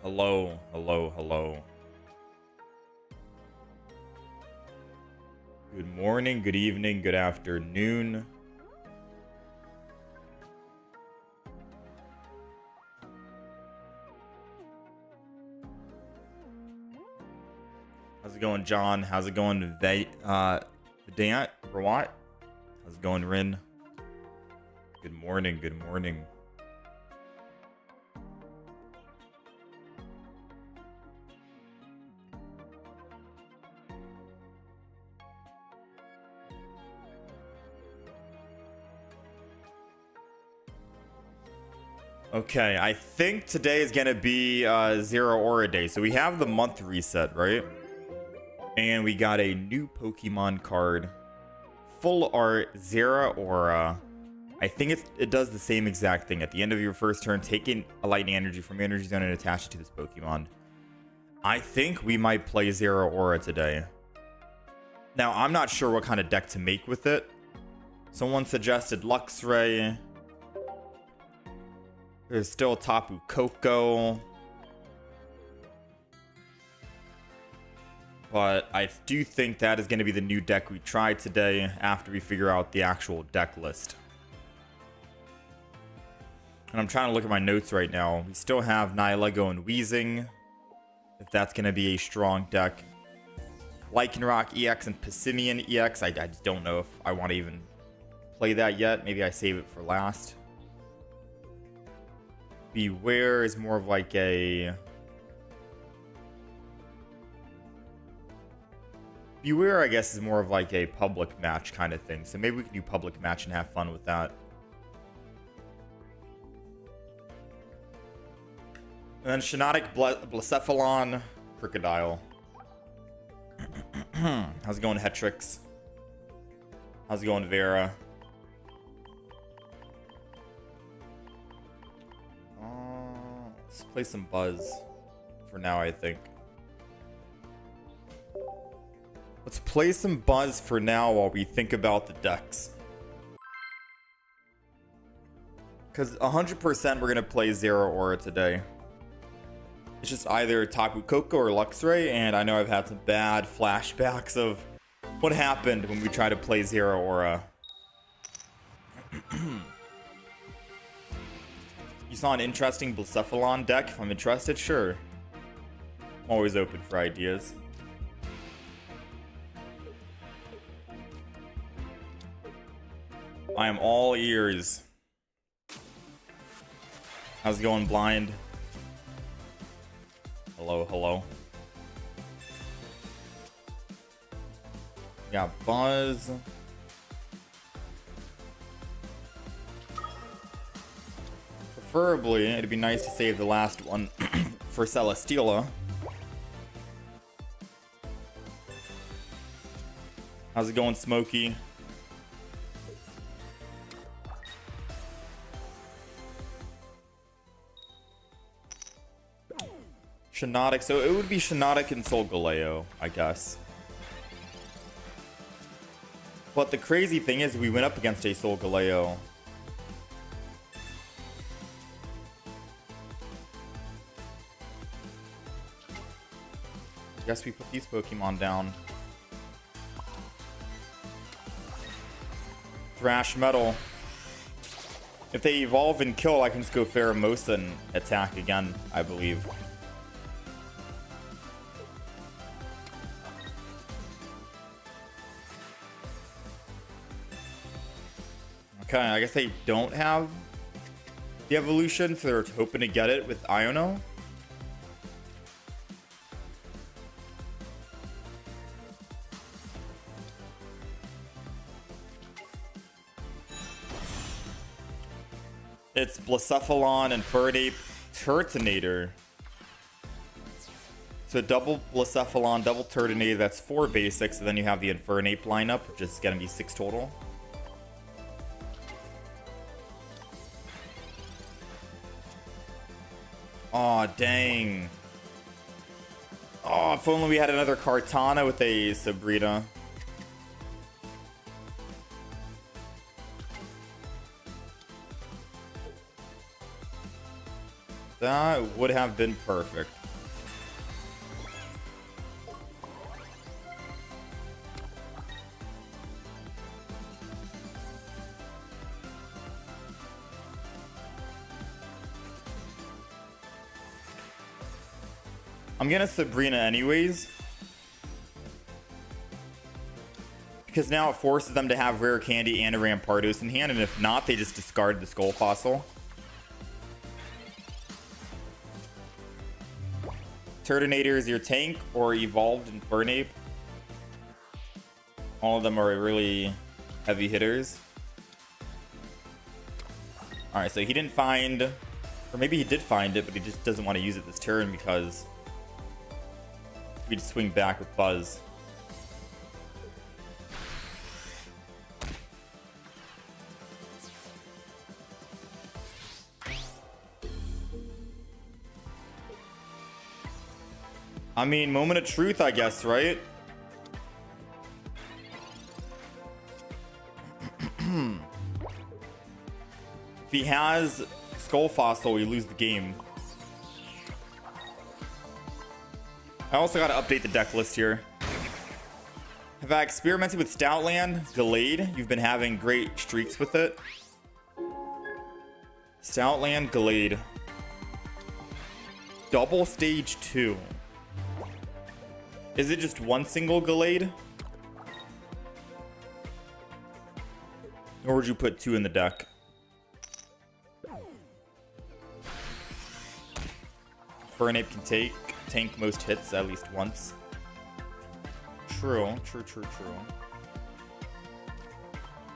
Hello, hello, hello. Good morning, good evening, good afternoon. How's it going, John? How's it going, Vedant? Rawat? How's it going, Rin? Good morning, good morning. Okay, I think today is gonna be Zeraora Day. So we have the month reset, right? And we got a new Pokemon card. Full art Zeraora. I think it does the same exact thing. At the end of your first turn, taking a lightning energy from your energy zone and attach it to this Pokemon. I think we might play Zeraora today. Now, I'm not sure what kind of deck to make with it. Someone suggested Luxray. There's still Tapu Koko. But I do think that is going to be the new deck we try today after we figure out the actual deck list. And I'm trying to look at my notes right now. We still have Nihilego and Weezing, if that's going to be a strong deck. Lycanroc EX and Passimian EX. I just don't know if I want to even play that yet. Maybe I save it for last. Beware is more of like a... Beware, I guess, is more of like a public match kind of thing. So maybe we can do public match and have fun with that. And then Shinotic, Blacephalon, Crocodile. How's it going, Hetrix? How's it going, Vera? Let's play some Buzz for now, I think. Let's play some Buzz for now while we think about the decks. Because 100% we're going to play Zeraora today. It's just either Tapu Koko or Luxray, and I know I've had some bad flashbacks of what happened when we tried to play Zeraora. You saw an interesting Blacephalon deck? If I'm interested, sure. I'm always open for ideas. I am all ears. How's it going, Blind? Hello, hello. Got Buzz. Preferably, it'd be nice to save the last one for Celestila. How's it going, Smokey? Shinotic, so it would be Shinotic and Solgaleo, I guess. But the crazy thing is we went up against a Solgaleo. I guess we put these Pokemon down. Thrash Metal. If they evolve and kill, I can just go Pheromosa and attack again, I believe. Okay, I guess they don't have the evolution, so they're hoping to get it with Iono. It's Blacephalon and Furdape Turtonator. So double Blacephalon, double Turtonator, that's 4 basics, and then you have the Infernape lineup, which is going to be 6 total. Aw, dang. Oh, if only we had another Kartana with a Sabrina. That would have been perfect. I'm gonna Sabrina anyways, because now it forces them to have Rare Candy and a Rampardos in hand, and if not, they just discard the Skull Fossil. Turtonator is your tank, or Evolved Infernape. All of them are really heavy hitters. Alright, so he didn't find, or maybe he did find it, but he just doesn't want to use it this turn because we'd swing back with Buzz. I mean, moment of truth, I guess, right? If he has Skull Fossil, we lose the game. I also gotta update the deck list here. Have I experimented with Stoutland? Gallade. You've been having great streaks with it. Stoutland, Gallade. Double stage 2. Is it just one single Gallade? Or would you put 2 in the deck? Fernape can tank most hits at least once. True. Let's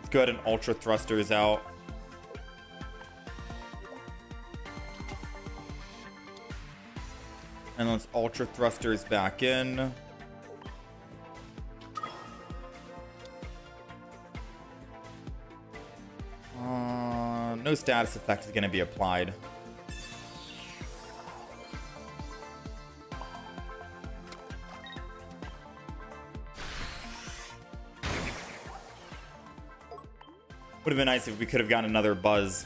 go ahead and Ultra Thrusters out. And let's Ultra Thrusters back in. No status effect is going to be applied. Would have been nice if we could have gotten another Buzz.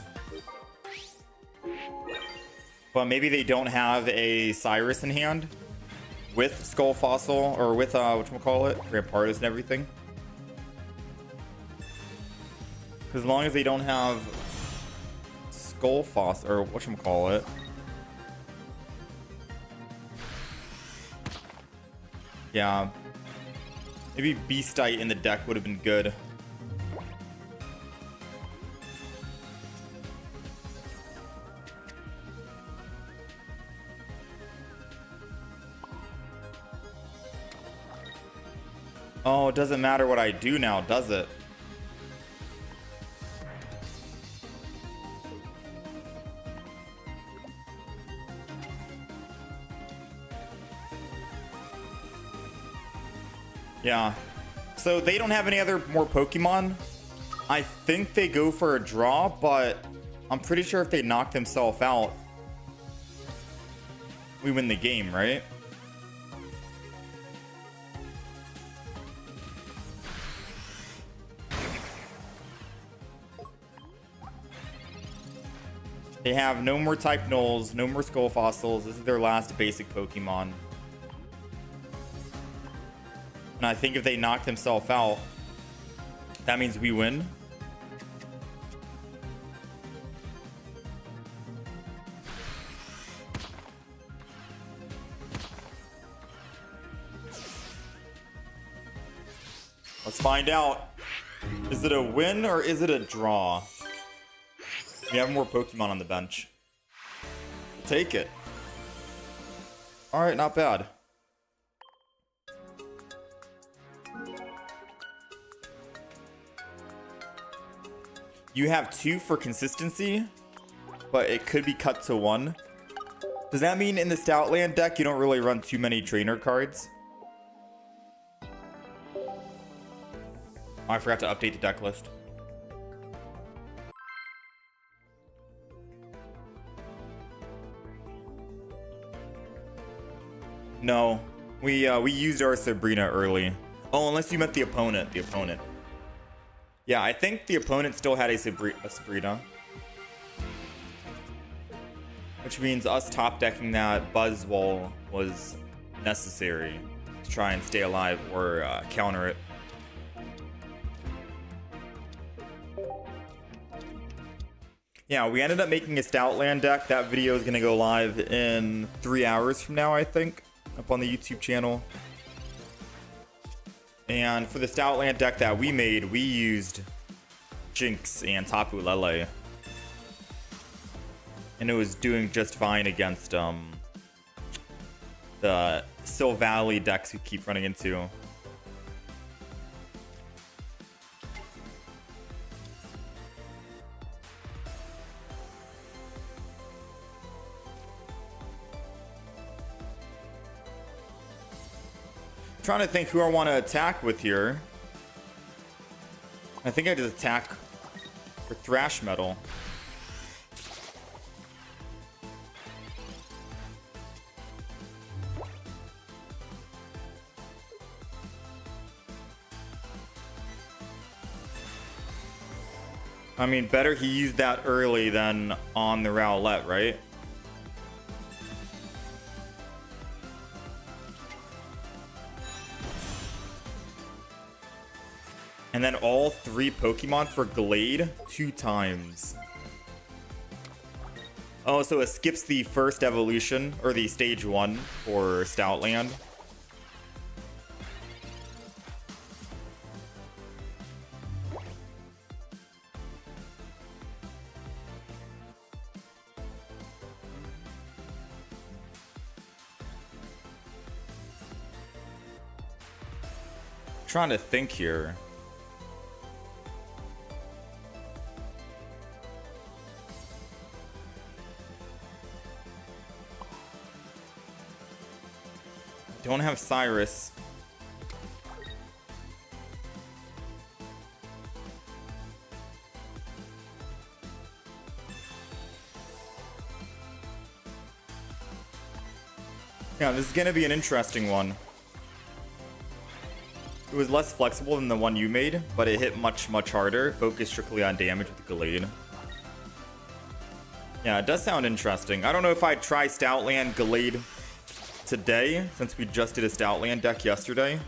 But maybe they don't have a Cyrus in hand with Skull Fossil, or with, whatchamacallit, Rampardos and everything. Because as long as they don't have Skull Fossil, or whatchamacallit. Yeah. Maybe Beastite in the deck would have been good. Oh, it doesn't matter what I do now, does it? Yeah. So they don't have any other more Pokemon. I think they go for a draw, but I'm pretty sure if they knock themselves out, we win the game, right? They have no more type nulls, no more Skull Fossils. This is their last basic Pokemon. And I think if they knock themselves out, that means we win. Let's find out. Is it a win or is it a draw? We have more Pokemon on the bench. We'll take it. Alright, not bad. You have 2 for consistency, but it could be cut to 1. Does that mean in the Stoutland deck you don't really run too many trainer cards? Oh, I forgot to update the deck list. No, we used our Sabrina early. Oh, unless you meant the opponent. The opponent. Yeah, I think the opponent still had a Sabrina. which means us top decking that Buzzwole was necessary to try and stay alive or counter it. Yeah, we ended up making a Stoutland deck. That video is going to go live in 3 hours from now, I think, up on the YouTube channel. And for the Stoutland deck that we made, we used Jinx and Tapu Lele. And it was doing just fine against the Sil Valley decks we keep running into. Trying to think who I want to attack with here. I think I just attack for Thrash Metal. I mean, better he used that early than on the Rowlet, right? And then all 3 Pokemon for Glade 2 times. Oh, so it skips the first evolution, or the stage 1 for Stoutland. Trying to think here. Don't have Cyrus. Yeah, this is gonna be an interesting one. It was less flexible than the one you made, but it hit much harder. Focused strictly on damage with the Glade. Yeah, it does sound interesting. I don't know if I'd try Stoutland Glade today, since we just did a Stoutland deck yesterday.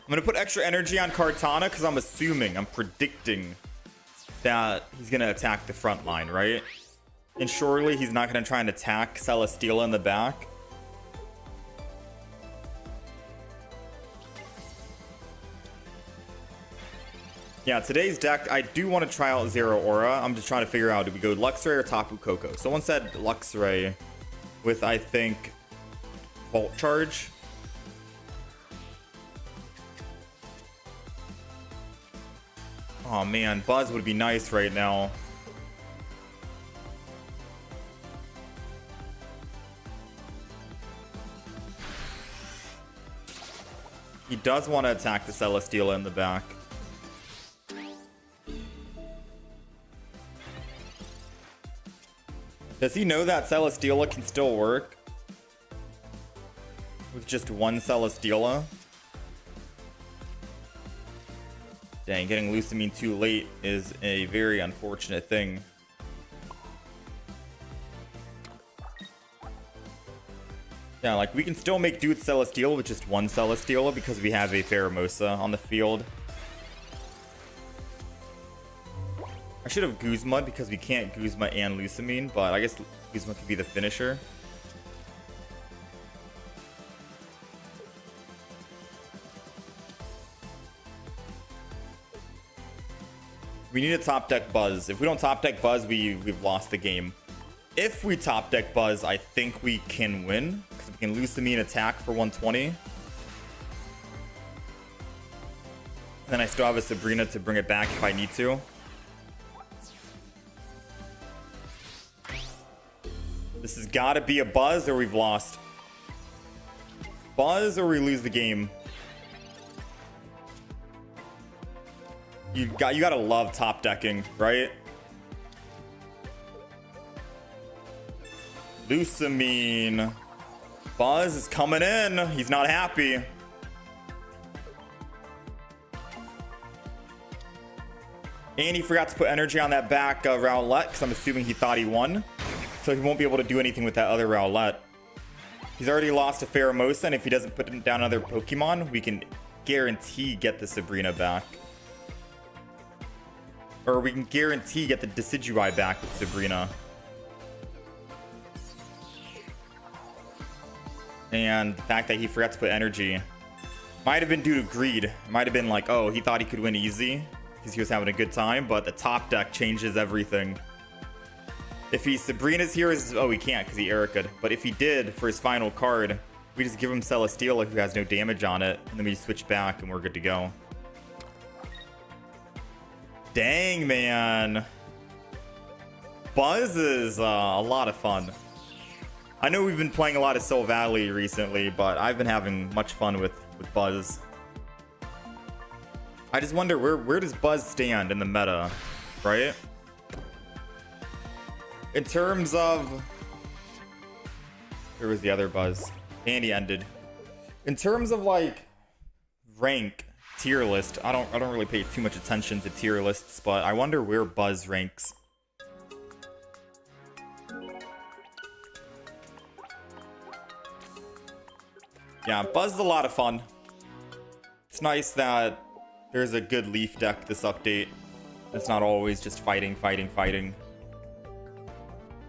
I'm gonna put extra energy on Kartana because I'm predicting that he's gonna attack the front line, right? And surely he's not gonna try and attack Celestila in the back. Yeah, today's deck, I do want to try out Zeraora. I'm just trying to figure out, do we go Luxray or Tapu Koko? Someone said Luxray with, I think, Volt Charge. Oh man, Buzz would be nice right now. He does want to attack the Celestila in the back. Does he know that Celestila can still work with just one Celestila? Dang, getting Lusamine too late is a very unfortunate thing. Yeah, like we can still make do with Celestila with just one Celestila because we have a Pheromosa on the field. I should have Guzma because we can't Guzma and Lusamine, but I guess Guzma could be the finisher. We need a top deck Buzz. If we don't top deck Buzz, we've lost the game. If we top deck Buzz, I think we can win because we can Lusamine attack for 120. And then I still have a Sabrina to bring it back if I need to. This has got to be a Buzz or we've lost. Buzz or we lose the game. You gotta love top decking, right? Lusamine. Buzz is coming in. He's not happy. And he forgot to put energy on that back Rowlet, because I'm assuming he thought he won. So he won't be able to do anything with that other Rowlet. He's already lost to Pheromosa, and if he doesn't put down another Pokemon, we can guarantee get the Sabrina back. Or we can guarantee get the Decidueye back with Sabrina. And the fact that he forgot to put energy might have been due to greed. It might have been like, oh, he thought he could win easy because he was having a good time, but the top deck changes everything. If he's Sabrina's here, oh, he can't because he Erica'd. But if he did for his final card, we just give him Celestila, who has no damage on it, and then we switch back and we're good to go. Dang, man. Buzz is a lot of fun. I know we've been playing a lot of Soul Valley recently, but I've been having much fun with Buzz. I just wonder, where does Buzz stand in the meta, right? In terms of... Where was the other Buzz? And he ended. In terms of, like, rank, tier list, I don't really pay too much attention to tier lists, but I wonder where Buzz ranks. Yeah, Buzz is a lot of fun. It's nice that there's a good Leaf deck this update. It's not always just fighting.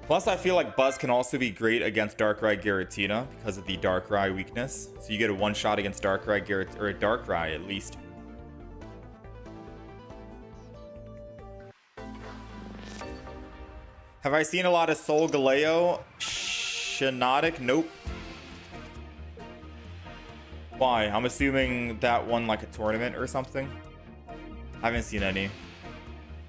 Plus, I feel like Buzz can also be great against Darkrai Giratina because of the Darkrai weakness. So you get a one-shot against Darkrai Giratina, or a Darkrai at least. Have I seen a lot of Solgaleo? Shinotic? Nope. Why? I'm assuming that won like a tournament or something. I haven't seen any.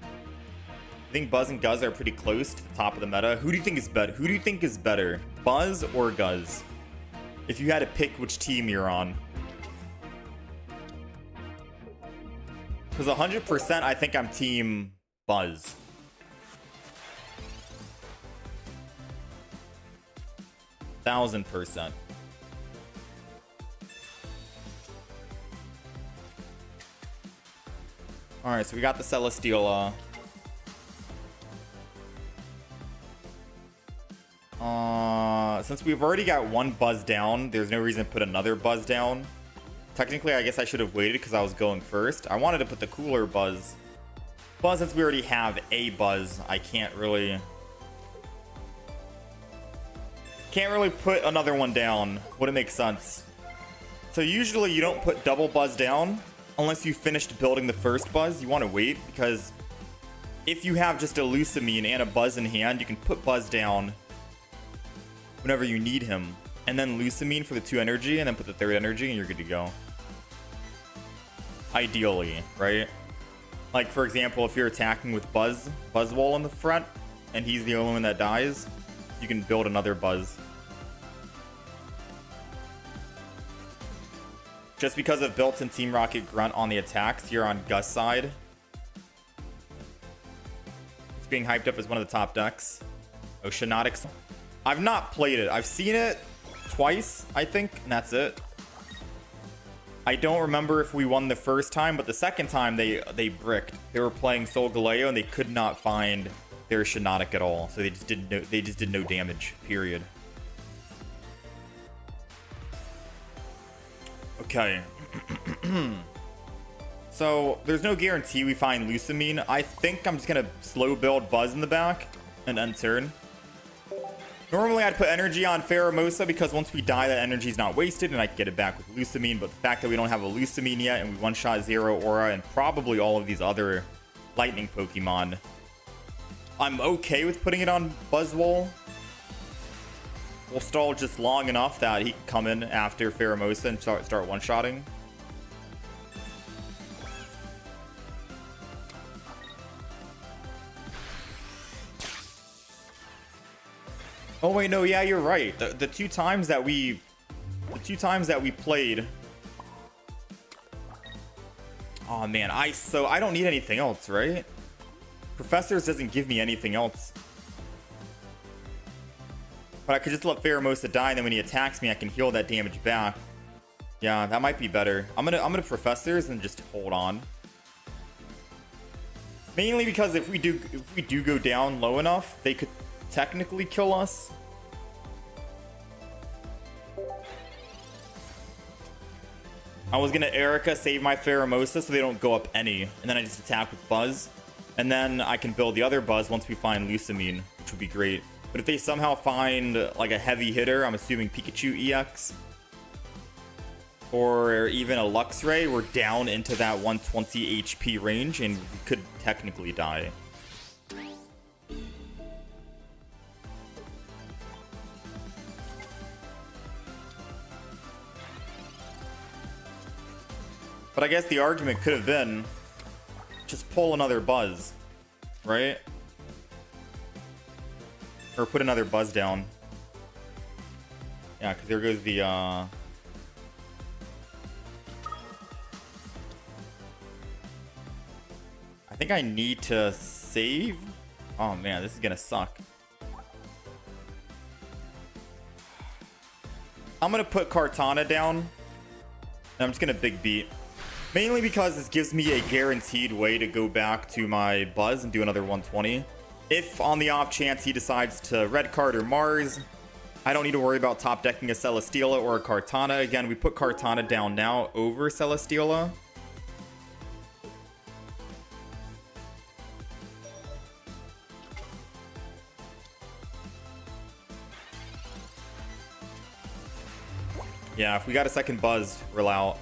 I think Buzz and Guz are pretty close to the top of the meta. Who do you think is better? Who do you think is better, Buzz or Guz? If you had to pick which team you're on. Because 100% I think I'm team Buzz. %1000%. Alright, so we got the Celestila. Since we've already got one Buzz down, there's no reason to put another Buzz down. Technically, I guess I should have waited because I was going first. I wanted to put the cooler Buzz. But since we already have a Buzz, I can't really put another one down. Wouldn't make sense. So usually you don't put double Buzz down unless you finished building the first Buzz. You want to wait because if you have just a Lusamine and a Buzz in hand, you can put Buzz down whenever you need him, and then Lusamine for the 2 energy, and then put the 3rd energy, and you're good to go. Ideally, right? Like, for example, if you're attacking with Buzzwole in the front, and he's the only one that dies, you can build another Buzz. Just because of built-in Team Rocket Grunt on the attacks here on Gus' side. It's being hyped up as one of the top decks. Oh, Shinotic. I've not played it. I've seen it twice, I think, and that's it. I don't remember if we won the first time, but the second time they bricked. They were playing Solgaleo and they could not find their Shinotic at all, so they just did no damage. Period. Okay. So there's no guarantee we find Lusamine. I think I'm just gonna slow build Buzz in the back and end turn. Normally, I'd put energy on Pheromosa because once we die, that energy is not wasted and I can get it back with Lusamine. But the fact that we don't have a Lusamine yet and we one-shot Zeraora and probably all of these other lightning Pokemon, I'm okay with putting it on Buzzwole. We'll stall just long enough that he can come in after Pheromosa and start one-shotting. Oh wait, no, yeah, you're right. The two times that we played. Oh man, I don't need anything else, right? Professors doesn't give me anything else. If But I could just let Pheromosa die, and then when he attacks me, I can heal that damage back. Yeah, that might be better. I'm gonna Professors and just hold on. Mainly because if we do go down low enough, they could technically kill us. I was gonna Erica save my Pheromosa so they don't go up any, and then I just attack with Buzz. And then I can build the other Buzz once we find Lusamine, which would be great. But if they somehow find like a heavy hitter, I'm assuming Pikachu EX, or even a Luxray, we're down into that 120 HP range and we could technically die. But I guess the argument could have been just pull another Buzz, right? Or put another Buzz down. Yeah, because there goes the I think I need to save. Oh man, this is gonna suck. I'm gonna put Kartana down, and I'm just gonna big beat. Mainly because this gives me a guaranteed way to go back to my Buzz and do another 120. If on the off chance he decides to red card or Mars, I don't need to worry about top decking a Celestila or a Kartana. Again, we put Kartana down now over Celestila. Yeah, if we got a second Buzz, we're out.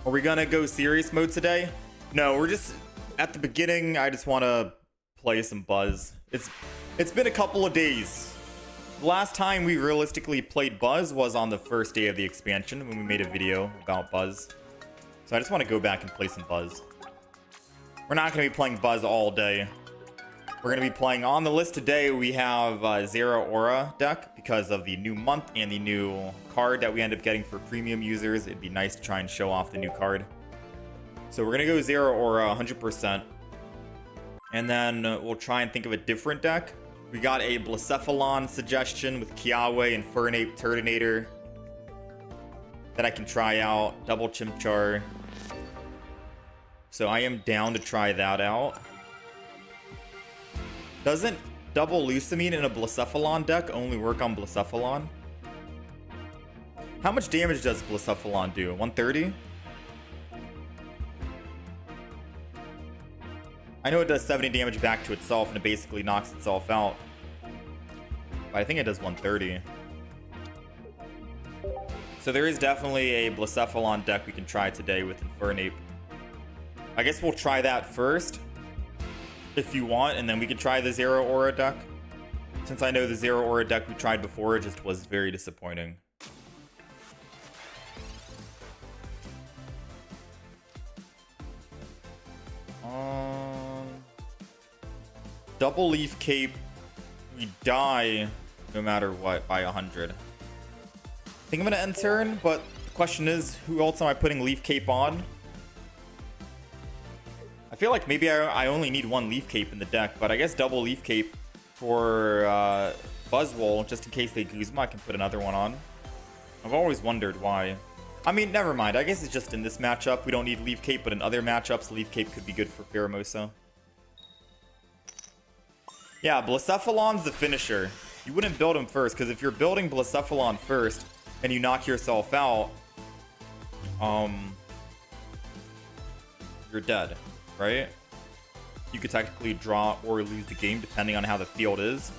Are we gonna go serious mode today? No, we're just at the beginning. I just want to play some Buzz. It's been a couple of days. The last time we realistically played Buzz was on the first day of the expansion when we made a video about Buzz. So I just want to go back and play some Buzz. We're not gonna be playing Buzz all day. We're gonna be playing on the list today. We have Zeraora deck because of the new month and the new card that we end up getting for premium users. It'd be nice to try and show off the new card. So we're gonna go Zeraora 100%, and then we'll try and think of a different deck. We got a Blacephalon suggestion with Kiawe and Fernape Turtonator that I can try out. Double Chimchar. So I am down to try that out. Doesn't double Lusamine in a Blacephalon deck only work on Blacephalon? How much damage does Blacephalon do? 130? I know it does 70 damage back to itself and it basically knocks itself out. But I think it does 130. So there is definitely a Blacephalon deck we can try today with Infernape. I guess we'll try that first, if you want, and then we can try the Zeraora deck. Since I know the Zeraora deck we tried before just was very disappointing. Double Leaf Cape, we die no matter what by 100. I think I'm gonna end turn, but the question is, who else am I putting Leaf Cape on? I feel like maybe I only need one Leaf Cape in the deck, but I guess double Leaf Cape for Buzzwole, just in case they Guzma, I can put another one on. I've always wondered why. I mean, never mind. I guess it's just in this matchup we don't need Leaf Cape, but in other matchups, Leaf Cape could be good for Pheromosa. Yeah, Blacephalon's the finisher. You wouldn't build him first, because if you're building Blacephalon first and you knock yourself out, you're dead, right? You could technically draw or lose the game depending on how the field is.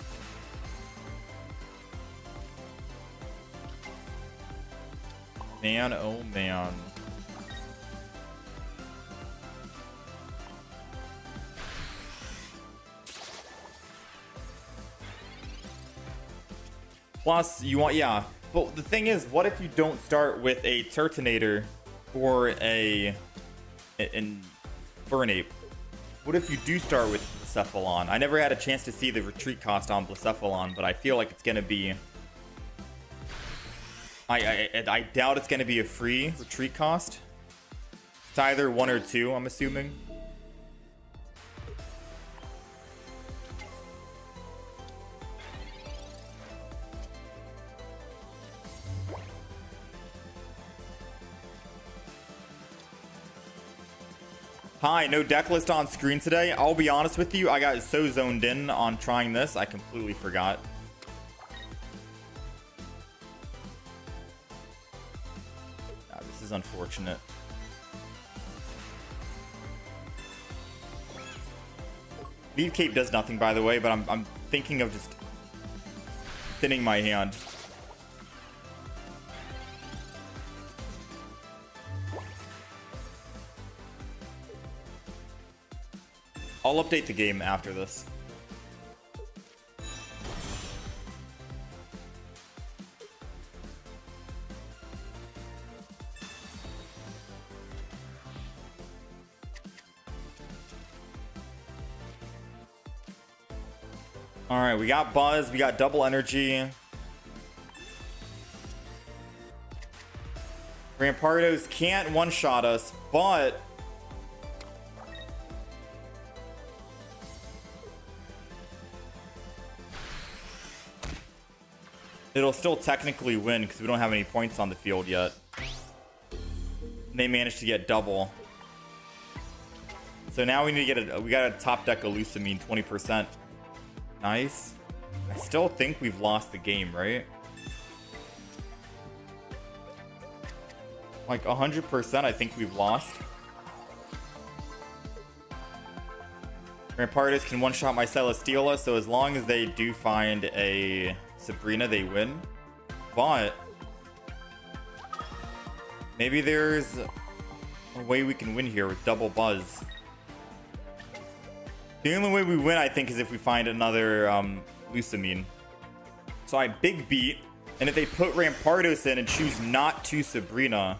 Man, oh man. Plus, you want, yeah. But the thing is, what if you don't start with a Turtonator or an Fernape? What if you do start with Blacephalon? I never had a chance to see the retreat cost on Blacephalon, but I feel like it's gonna be... I doubt it's gonna be a free retreat cost. It's either 1 or 2, I'm assuming. Hi, no deck list on screen today. I'll be honest with you, I got so zoned in on trying this, I completely forgot. This is unfortunate. Lead Cape does nothing, by the way, but I'm thinking of just thinning my hand. I'll update the game after this. All right, we got Buzz, we got double energy. Rampardos can't one-shot us, but it'll still technically win because we don't have any points on the field yet. They managed to get double. So now we need to get we got a top deck Elusamine 20%. Nice. I still think we've lost the game, right? Like 100% I think we've lost. Rampardos can one-shot my Celestila, so as long as they do find a Sabrina, they win. But maybe there's a way we can win here with double Buzz. The only way we win, I think, is if we find another Lusamine. So I big beat, and if they put Rampardos in and choose not to Sabrina,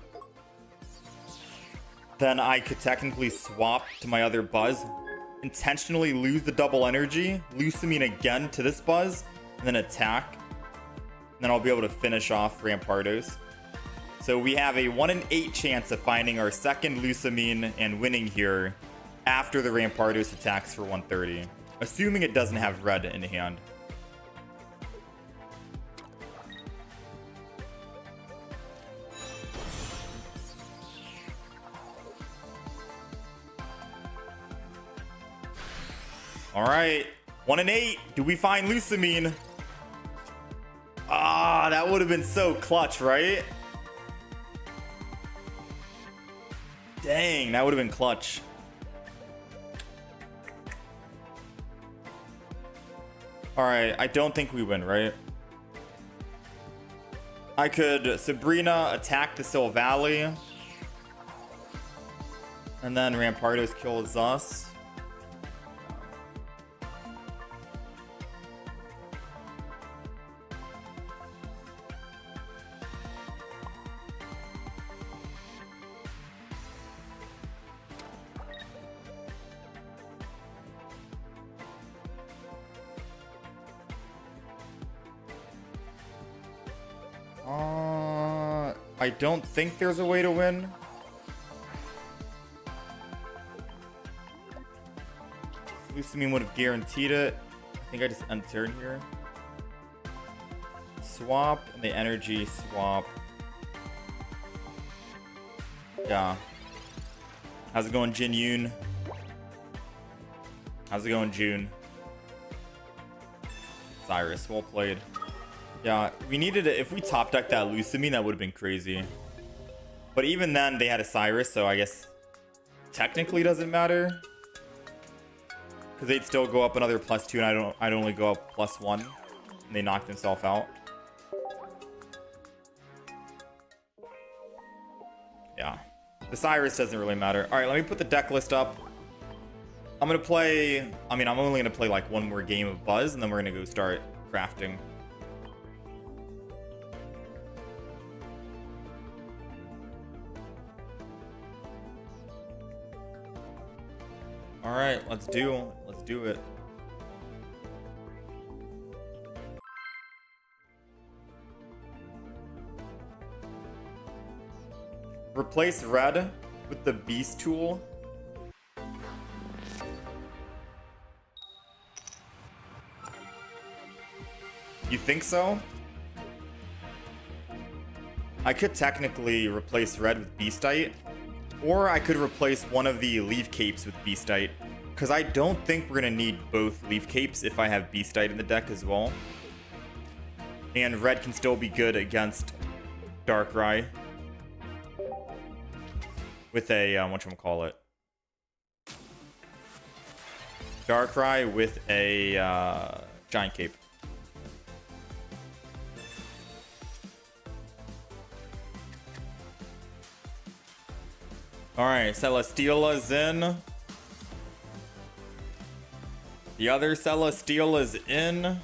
then I could technically swap to my other Buzz, intentionally lose the double energy, Lusamine again to this Buzz, and then attack. And then I'll be able to finish off Rampardos. So we have a 1 in 8 chance of finding our second Lusamine and winning here after the Rampardos attacks for 130. Assuming it doesn't have red in hand. Alright, 1 in 8. Do we find Lusamine? Ah, that would have been so clutch, right? Dang, that would have been clutch. Alright, I don't think we win, right? I could Sabrina attack the Silvally. And then Rampardos kills us. I don't think there's a way to win. Lusamine would have guaranteed it. I think I just end turn here. Swap and the energy swap. Yeah. How's it going, Jin Yoon? How's it going, June? Cyrus, well played. Yeah, we needed it. If we top decked that Lusamine, that would have been crazy. But even then, they had a Cyrus, so I guess technically doesn't matter. Because they'd still go up another +2, and I'd only go up +1. And they knocked themselves out. Yeah. The Cyrus doesn't really matter. Alright, let me put the deck list up. I'm going to play... I mean, I'm only going to play like one more game of Buzz, and then we're going to go start crafting. All right, let's do it. Replace red with the beast tool. You think so? I could technically replace red with beastite. Or I could replace one of the Leaf Capes with Beastite, because I don't think we're going to need both Leaf Capes if I have Beastite in the deck as well. And red can still be good against Darkrai with a, whatchamacallit? Darkrai with a Giant Cape. Alright, Celestila's in. The other Celestila's in.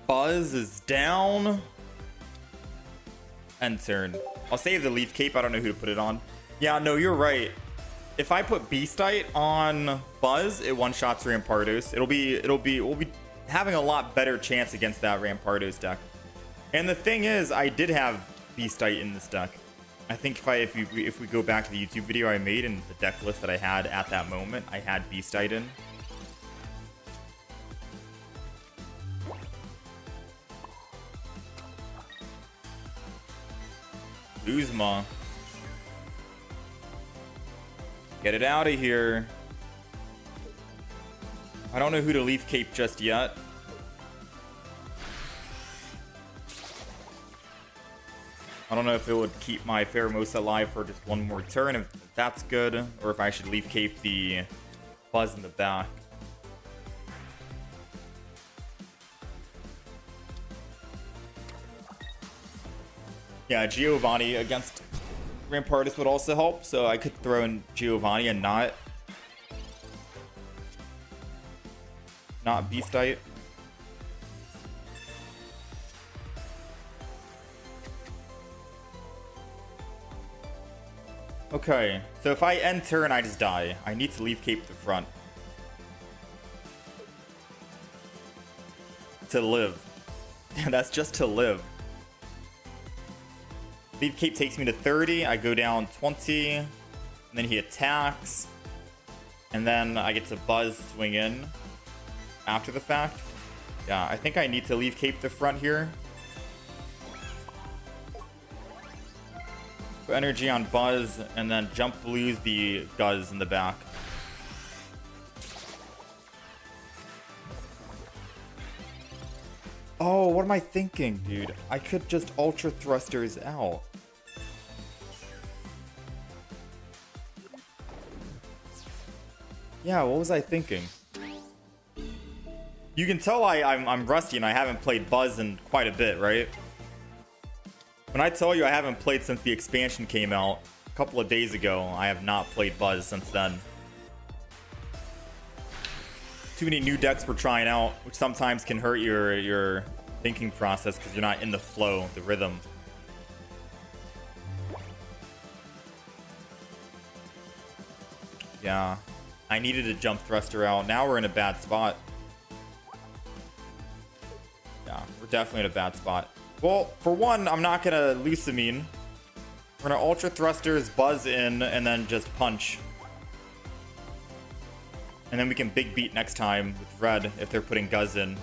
Buzz is down. End turn. I'll save the Leaf Cape. I don't know who to put it on. Yeah, no, you're right. If I put Beastite on Buzz, it one-shots Rampardos. We'll be having a lot better chance against that Rampardos deck. And the thing is, I did have Beastite in this deck. I think if we go back to the YouTube video I made and the deck list that I had at that moment, I had Beastite in. Uzma. Get it out of here. I don't know who to Leaf Cape just yet. I don't know if it would keep my Pheromosa alive for just one more turn, if that's good, or if I should Leaf Cape the Buzz in the back. Yeah, Giovanni against Rampardos would also help, so I could throw in Giovanni and not Beastite. Okay, so if I end turn, I just die. I need to Leaf Cape the front to live. That's just to live. Leaf Cape takes me to 30. I go down 20, and then he attacks, and then I get to Buzz swing in after the fact. Yeah, I think I need to Leaf Cape the front here. Put energy on Buzz, and then jump blues the Guzz in the back. Oh, what am I thinking, dude? I could just Ultra Thrusters out. Yeah, what was I thinking? You can tell I'm rusty and I haven't played Buzz in quite a bit, right? When I tell you I haven't played since the expansion came out a couple of days ago, I have not played Buzz since then. Too many new decks we're trying out, which sometimes can hurt your thinking process because you're not in the flow, the rhythm. Yeah, I needed a jump thruster out. Now we're in a bad spot. Yeah, we're definitely in a bad spot. Well, for one, I'm not gonna Lucamine. We're gonna Ultra Thrusters, Buzz in, and then just punch. And then we can big beat next time with red if they're putting Guzz in.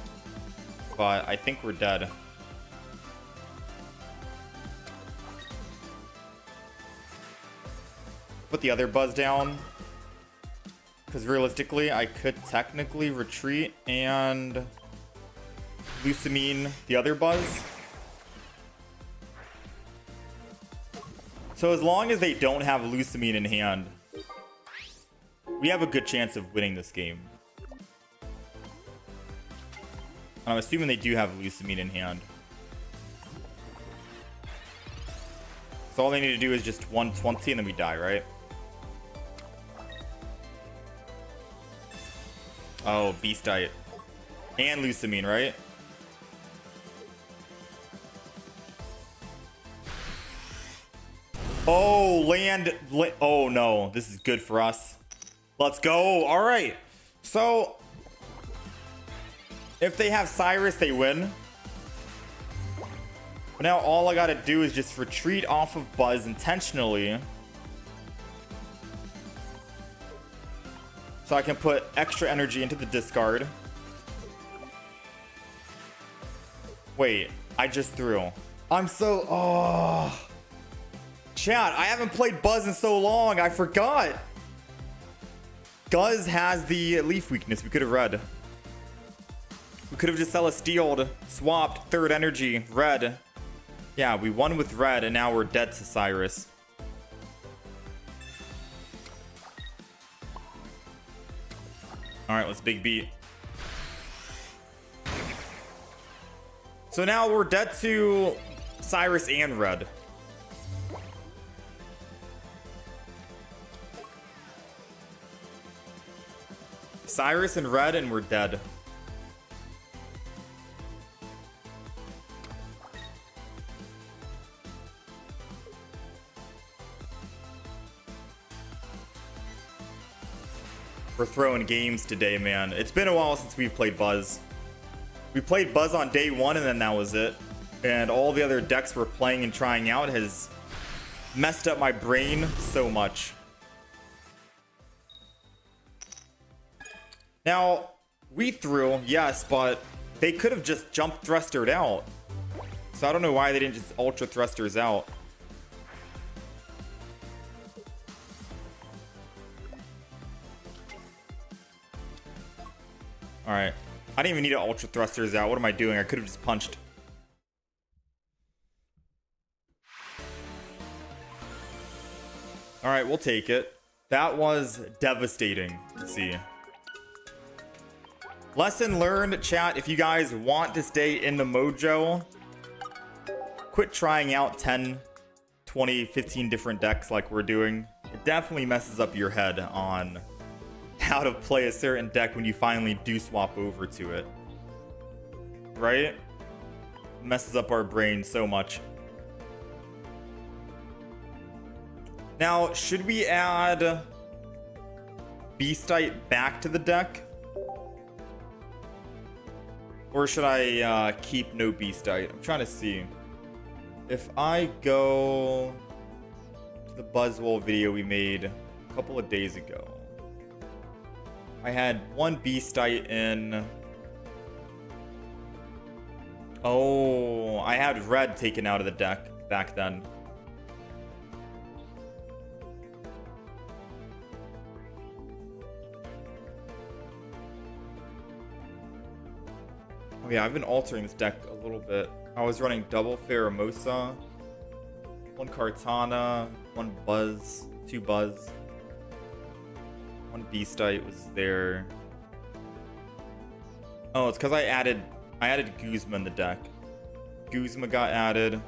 But I think we're dead. Put the other Buzz down. Because realistically, I could technically retreat and Lucamine the other Buzz. So as long as they don't have Lucamine in hand, we have a good chance of winning this game. I'm assuming they do have Lucamine in hand. So all they need to do is just 120 and then we die, right? Oh, Beastite. And Lucamine, right? Oh, oh no, this is good for us. Let's go. All right. So if they have Cyrus, they win. But now all I gotta do is just retreat off of Buzz intentionally, so I can put extra energy into the discard. Wait, I just threw. I'm so... Oh. Chat, I haven't played Buzz in so long. I forgot. Guz has the leaf weakness. We could have read. We could have just Celestialed, swapped, third energy, red. Yeah, we won with red, and now we're dead to Cyrus. Alright, let's big beat. So now we're dead to Cyrus and red. Cyrus and red, and we're dead. We're throwing games today, man. It's been a while since we've played Buzz. We played Buzz on day one, and then that was it. And all the other decks we're playing and trying out has messed up my brain so much. Now, we threw, yes, but they could have just jump thrustered out. So I don't know why they didn't just ultra thrusters out. Alright. I didn't even need to ultra thrusters out. What am I doing? I could have just punched. Alright, we'll take it. That was devastating to see. Lesson learned, chat. If you guys want to stay in the mojo, quit trying out 10, 20, 15 different decks like we're doing. It definitely messes up your head on how to play a certain deck when you finally do swap over to it. Right? It messes up our brain so much. Now, should we add Beastite back to the deck? Or should I keep no Beastite? I'm trying to see. If I go to the Buzzwole video we made a couple of days ago, I had one Beastite in. Oh, I had red taken out of the deck back then. Oh yeah, I've been altering this deck a little bit. I was running double Pheromosa, one Kartana, one Buzz, two Buzz, one Beastite was there. Oh, it's because I added Guzma in the deck. Guzma got added.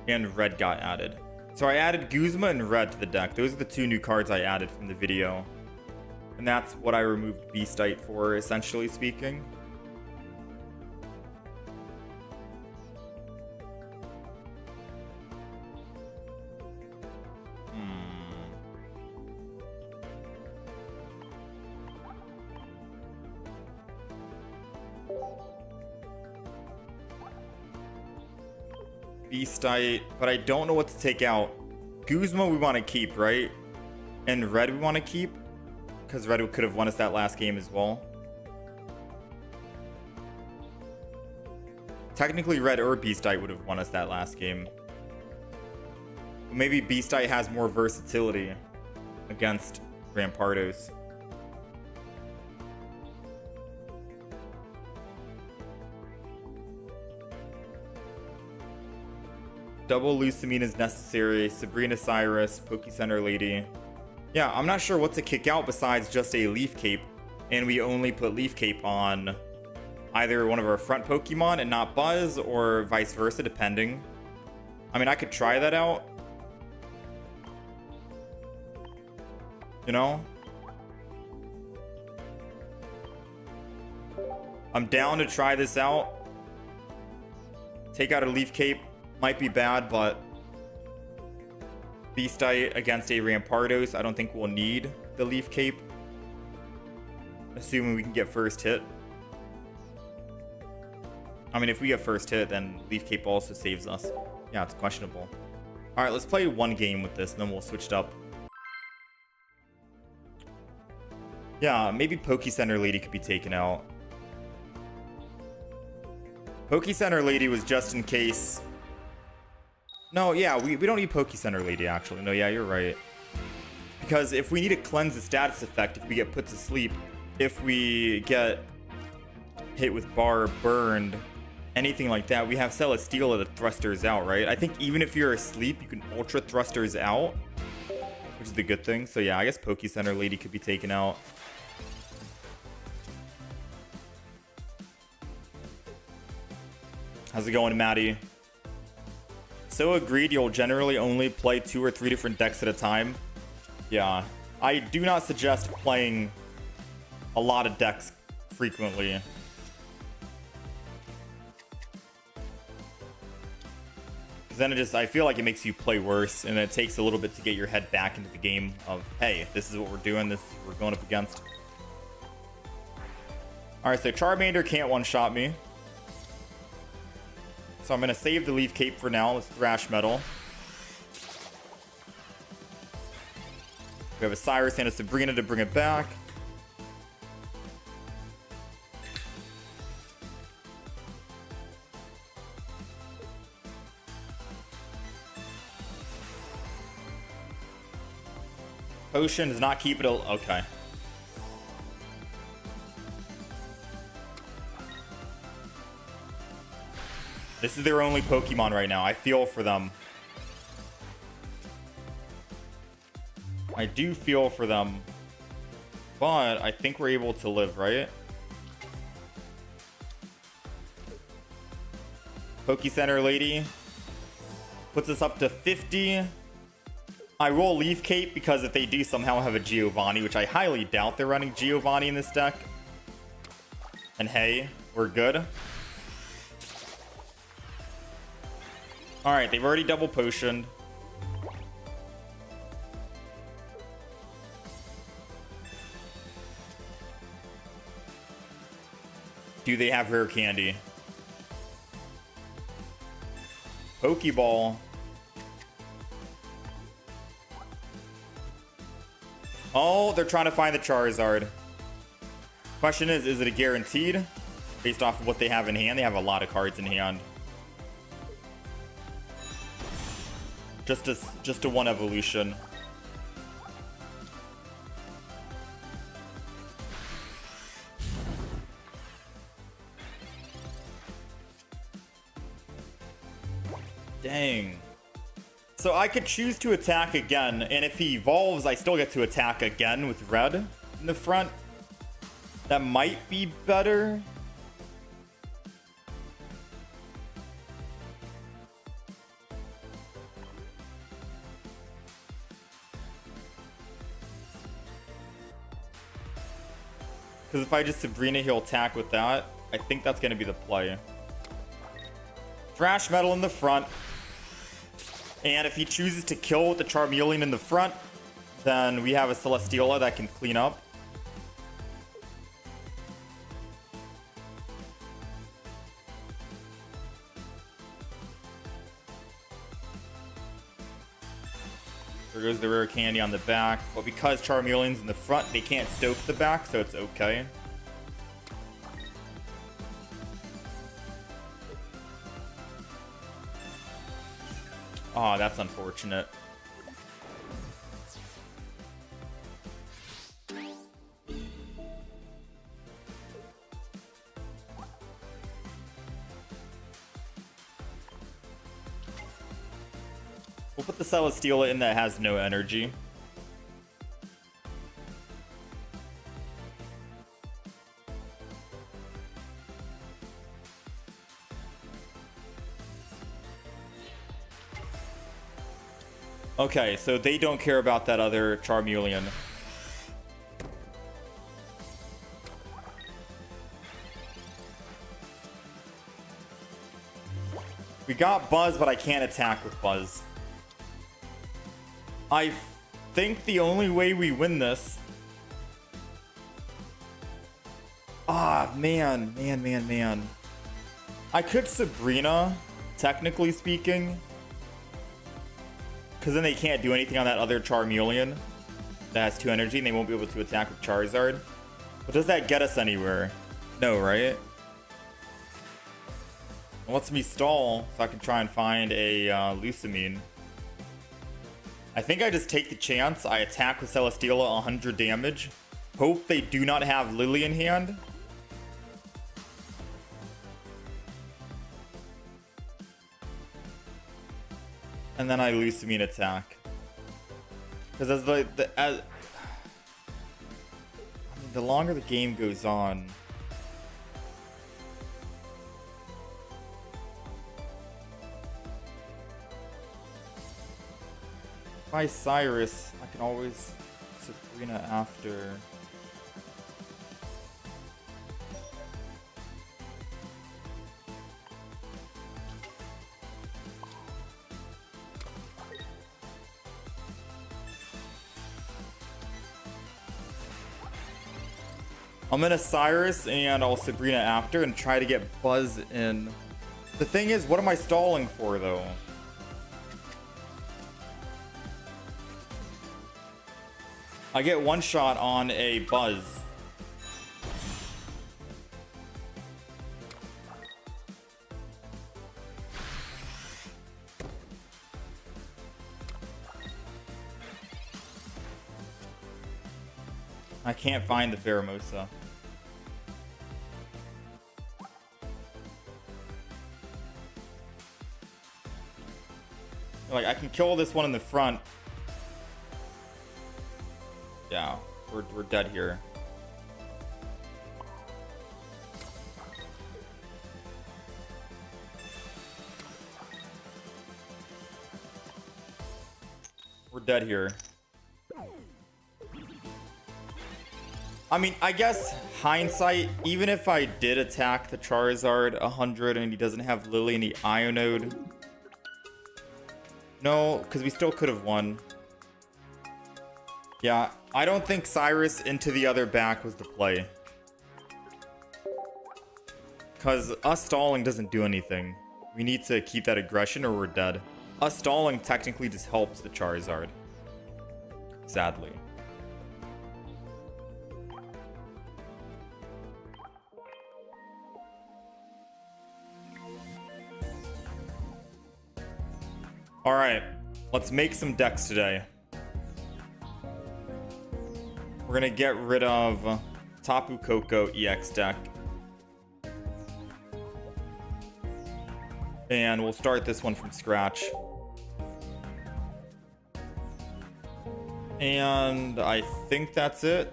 And red got added. So I added Guzma and red to the deck. Those are the two new cards I added from the video. And that's what I removed Beastite for, essentially speaking. Beastite, but I don't know what to take out. Guzma we want to keep, right? And red we want to keep, because red could have won us that last game as well. Technically red or Beastite would have won us that last game. Maybe Beastite has more versatility against Rampardos. Double Lucamine is necessary. Sabrina Cyrus, Pokecenter Lady. Yeah, I'm not sure what to kick out besides just a Leaf Cape. And we only put Leaf Cape on either one of our front Pokemon and not Buzz, or vice versa, depending. I mean, I could try that out. You know? I'm down to try this out. Take out a Leaf Cape. Might be bad, but Beastite against a Rampardos, I don't think we'll need the Leaf Cape. Assuming we can get first hit. I mean, if we get first hit, then Leaf Cape also saves us. Yeah, it's questionable. Alright, let's play one game with this, and then we'll switch it up. Yeah, maybe Pokecenter Lady could be taken out. Poke Center Lady was just in case. No, yeah, we don't need Poke Center Lady, actually. No, yeah, you're right. Because if we need to cleanse the status effect, if we get put to sleep, if we get hit with bar, burned, anything like that, we have Celestila that thrusters out, right? I think even if you're asleep, you can ultra thrusters out, which is the good thing. So yeah, I guess Poke Center Lady could be taken out. How's it going, Maddie? So agreed, you'll generally only play 2 or 3 different decks at a time. Yeah, I do not suggest playing a lot of decks frequently. Then I feel like it makes you play worse, and it takes a little bit to get your head back into the game of, hey, this is what we're doing, this we're going up against. Alright, so Charmander can't one-shot me. So I'm going to save the Leaf Cape for now. Let's Thrash Metal. We have a Cyrus and a Sabrina to bring it back. Potion does not keep it. Okay. This is their only Pokemon right now. I feel for them. I do feel for them. But I think we're able to live, right? Poke Center Lady puts us up to 50. I roll Leaf Cape because if they do somehow have a Giovanni, which I highly doubt they're running Giovanni in this deck. And hey, we're good. Alright, they've already double potioned. Do they have rare candy? Pokeball. Oh, they're trying to find the Charizard. Question is it a guaranteed? Based off of what they have in hand, they have a lot of cards in hand. Just a one evolution. Dang. So I could choose to attack again, and if he evolves, I still get to attack again with red in the front. That might be better. Because if I just Sabrina, he'll attack with that. I think that's going to be the play. Thrash Metal in the front. And if he chooses to kill with the Charmeleon in the front, then we have a Celestila that can clean up. There goes the rare candy on the back. But because Charmeleon's in the front, they can't stoke the back, so it's okay. Oh, that's unfortunate. We'll put the Celestila in that has no energy. Okay, so they don't care about that other Charmeleon. We got Buzz, but I can't attack with Buzz. I think the only way we win this... Ah, man. I could Sabrina, technically speaking. Because then they can't do anything on that other Charmeleon that has 2 energy, and they won't be able to attack with Charizard. But does that get us anywhere? No, right? It lets me stall so I can try and find a Lucamine. I think I just take the chance. I attack with Celestila 100 damage. Hope they do not have Lily in hand. And then I Lucamine attack. Because the longer the game goes on, if I Cyrus, I can always Sabrina after. I'm gonna Cyrus and I'll Sabrina after and try to get Buzz in. The thing is, what am I stalling for though? I get one shot on a Buzz. I can't find the Pheromosa. Like, I can kill this one in the front. Yeah, we're dead here. We're dead here. I mean, I guess hindsight, even if I did attack the Charizard 100 and he doesn't have Lily and he Ionode. No, because we still could have won. Yeah, I don't think Cyrus into the other back was the play. Because us stalling doesn't do anything. We need to keep that aggression or we're dead. Us stalling technically just helps the Charizard. Sadly. Alright, let's make some decks today. We're gonna get rid of Tapu Koko EX deck. And we'll start this one from scratch. And I think that's it.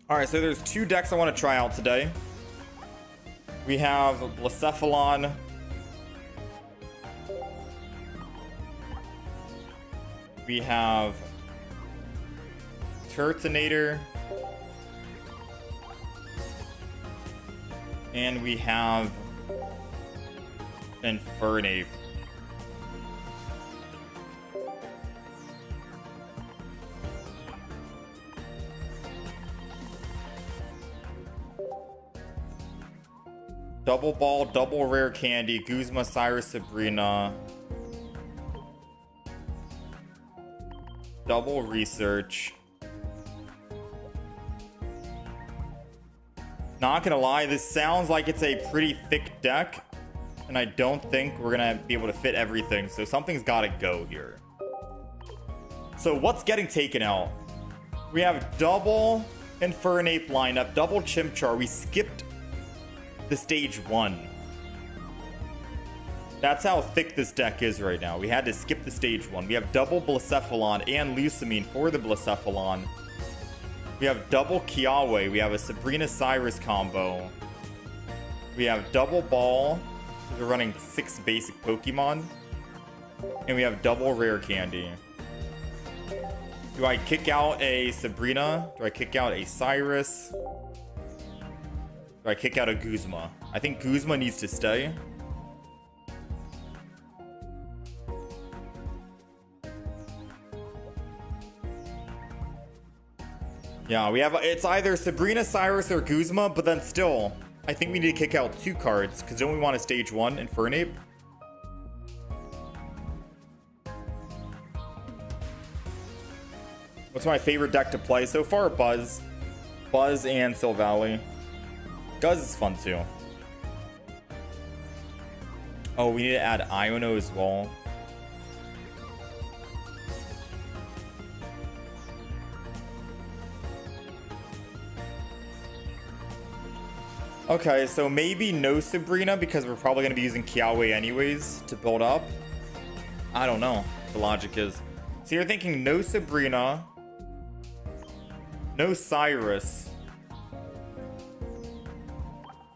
Alright, so there's two decks I want to try out today. We have Blacephalon. We have Turtonator. And we have Infernape. Double Ball, Double Rare Candy, Guzma, Cyrus, Sabrina. Double Research. Not gonna lie, this sounds like it's a pretty thick deck, and I don't think we're gonna be able to fit everything, so something's gotta go here. So what's getting taken out? We have double Infernape lineup, double Chimchar. We skipped the stage 1. That's how thick this deck is right now. We had to skip the stage 1. We have double Blacephalon and Lucamine for the Blacephalon. We have double Kiawe. We have a Sabrina Cyrus combo. We have double Ball. We're running 6 basic Pokemon. And we have double Rare Candy. Do I kick out a Sabrina? Do I kick out a Cyrus? Do I kick out a Guzma? I think Guzma needs to stay. Yeah, we have, it's either Sabrina, Cyrus, or Guzma, but then still, I think we need to kick out 2 cards, because don't we want a stage 1 Infernape? What's my favorite deck to play so far? Buzz. Buzz and Silvally. Guz is fun too. Oh, we need to add Iono as well. Okay, so maybe no Sabrina because we're probably going to be using Kiawe anyways to build up. I don't know what the logic is. So you're thinking no Sabrina, no Cyrus.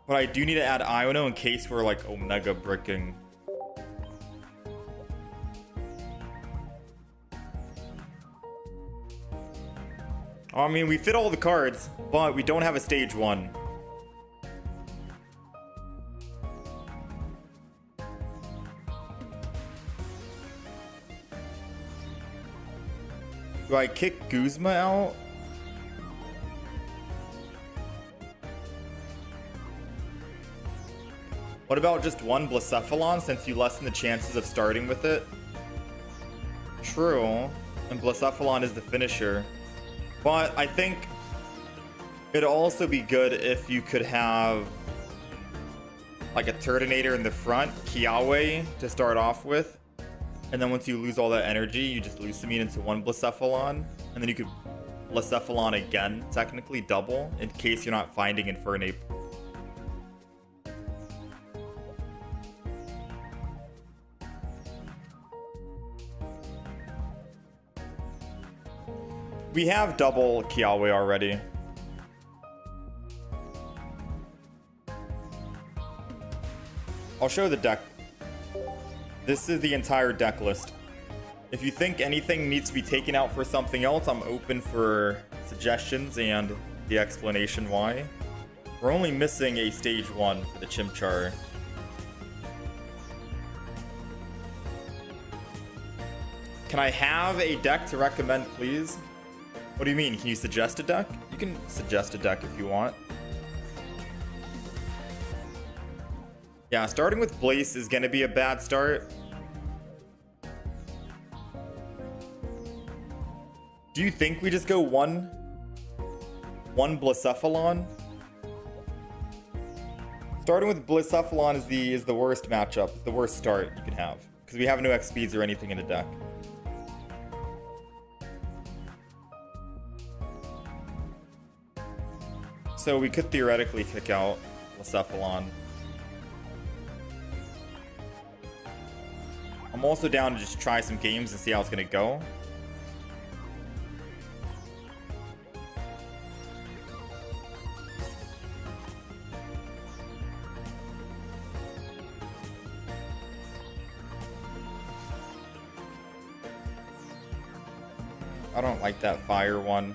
But I do need to add Iono in case we're like Omega bricking. I mean, we fit all the cards, but we don't have a stage 1. Do I kick Guzma out? What about just one Blacephalon since you lessen the chances of starting with it? True. And Blacephalon is the finisher. But I think it'd also be good if you could have like a Turtonator in the front, Kiawe to start off with. And then once you lose all that energy, you just Lucamine into one Blacephalon. And then you could Blacephalon again, technically double, in case you're not finding Infernape. We have double Kiawe already. I'll show the deck. This is the entire deck list. If you think anything needs to be taken out for something else, I'm open for suggestions and the explanation why. We're only missing a stage 1 for the Chimchar. Can I have a deck to recommend, please? What do you mean? Can you suggest a deck? You can suggest a deck if you want. Yeah, starting with Blaze is going to be a bad start. Do you think we just go one Blacephalon? Starting with Blacephalon is the worst matchup, the worst start you can have, because we have no X speeds or anything in the deck. So we could theoretically kick out Blacephalon. I'm also down to just try some games and see how it's gonna go. I don't like that fire one.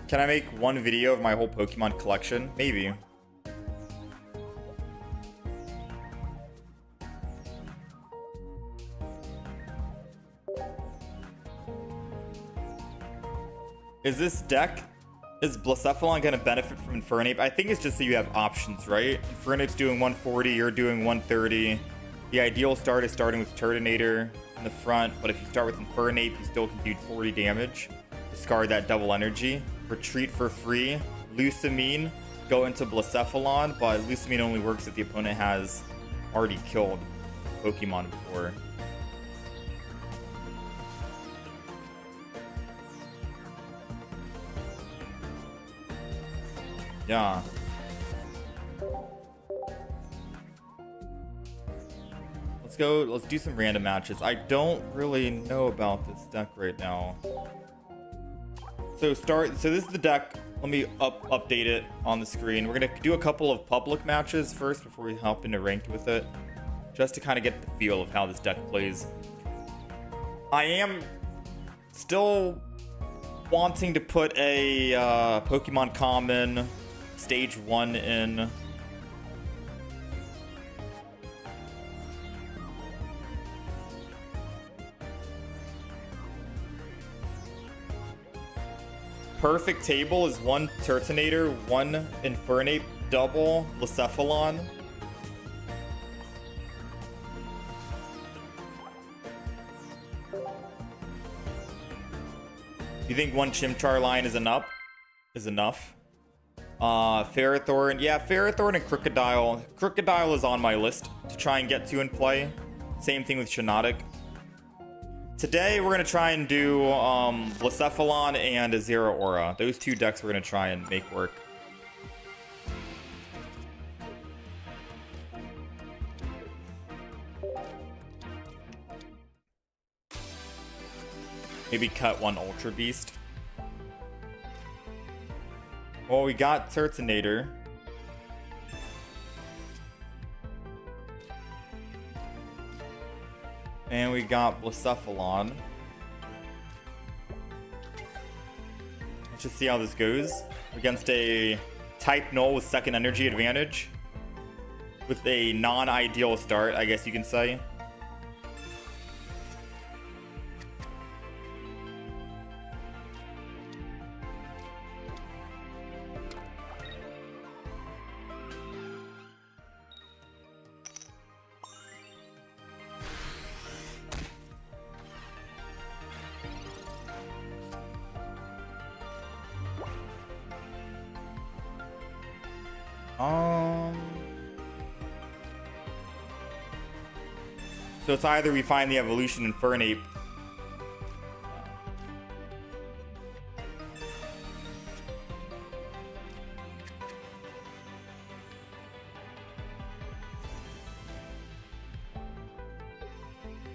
Can I make one video of my whole Pokemon collection? Maybe. Is this deck, is Blacephalon going to benefit from Infernape? I think it's just so you have options, right? Infernape's doing 140, you're doing 130. The ideal start is starting with Turtonator in the front, but if you start with Infernape, you still can do 40 damage. Discard that double energy. Retreat for free. Lucamine. Go into Blacephalon, but Lucamine only works if the opponent has already killed Pokemon before. Yeah. Let's go. Let's do some random matches. I don't really know about this deck right now. So this is the deck. Let me update it on the screen. We're gonna do a couple of public matches first before we hop into ranked with it, just to kind of get the feel of how this deck plays. I am still wanting to put a Pokemon Common Stage 1 in. Perfect table is one Turtonator, one Infernape, double Blacephalon. You think one Chimchar line is enough? Ferrothorn. Yeah, Ferrothorn and Crocodile. Crocodile is on my list to try and get to and play. Same thing with Shinotic. Today, we're going to try and do Blacephalon and Zeraora. Those two decks we're going to try and make work. Maybe cut one Ultra Beast. Well, we got Turtonator. And we got Blacephalon. Let's just see how this goes. Against a type null with second energy advantage. With a non-ideal start, I guess you can say. So it's either we find the evolution in Fernape.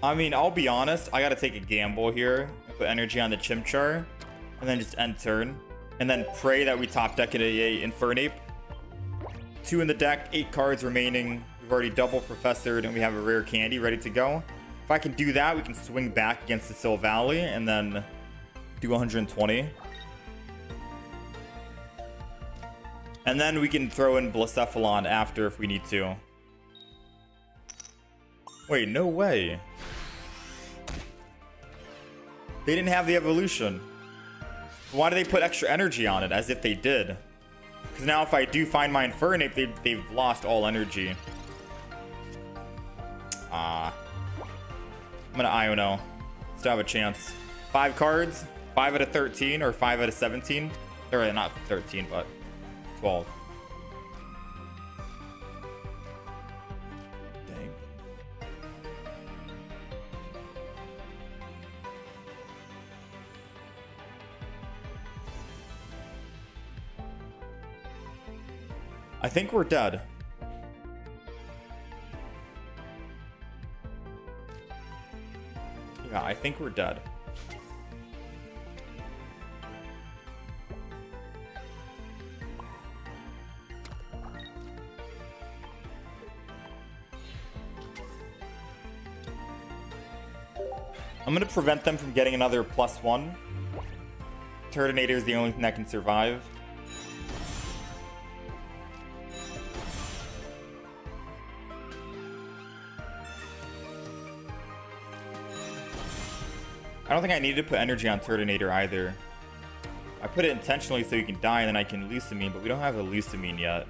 I mean, I'll be honest, I gotta take a gamble here and put energy on the Chimchar, and then just end turn, and then pray that we top deck it a Infernape. 2 in the deck, 8 cards remaining. We've already double professored and we have a rare candy ready to go. If I can do that, we can swing back against the Sil Valley and then do 120. And then we can throw in Blacephalon after if we need to. Wait, no way. They didn't have the evolution. Why do they put extra energy on it as if they did? Because now if I do find my Infernape, they've lost all energy. I'm gonna Iono. Still have a chance. 5 cards, 5 out of 13 or 5 out of 17. Or not 13, but 12. Dang. I think we're dead. Yeah, I think we're dead. I'm gonna prevent them from getting another +1. Turtonator is the only thing that can survive. I don't think I need to put energy on Turtonator either. I put it intentionally so you can die and then I can Lucamine, but we don't have a Lucamine yet.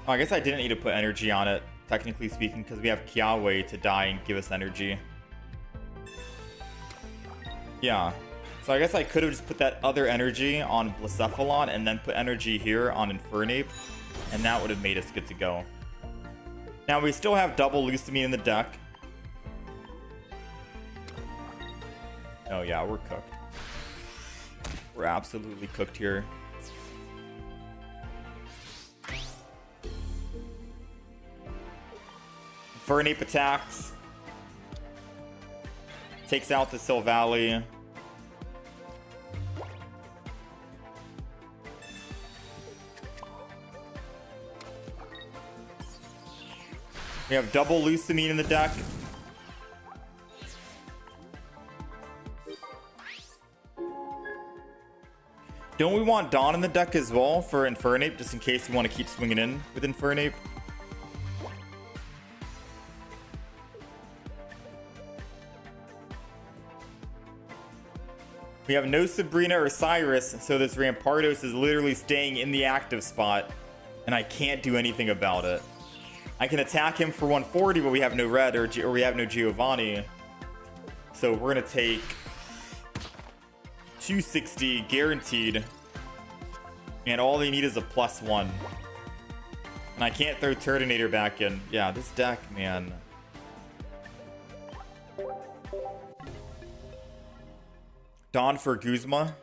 Oh, I guess I didn't need to put energy on it, technically speaking, because we have Kiawe to die and give us energy. Yeah. So I guess I could have just put that other energy on Blacephalon and then put energy here on Infernape, and that would have made us good to go. Now we still have double Lucamine in the deck. Oh yeah, we're cooked. We're absolutely cooked here. Infernape attacks. Takes out the Sil Valley. We have double Lucamine in the deck. Don't we want Dawn in the deck as well for Infernape, just in case we want to keep swinging in with Infernape? We have no Sabrina or Cyrus, so this Rampardos is literally staying in the active spot, and I can't do anything about it. I can attack him for 140, but we have no red, or we have no Giovanni. So we're going to take 260 guaranteed, and all they need is a +1. And I can't throw Turtonator back in. Yeah, this deck, man. Dawn for Guzma.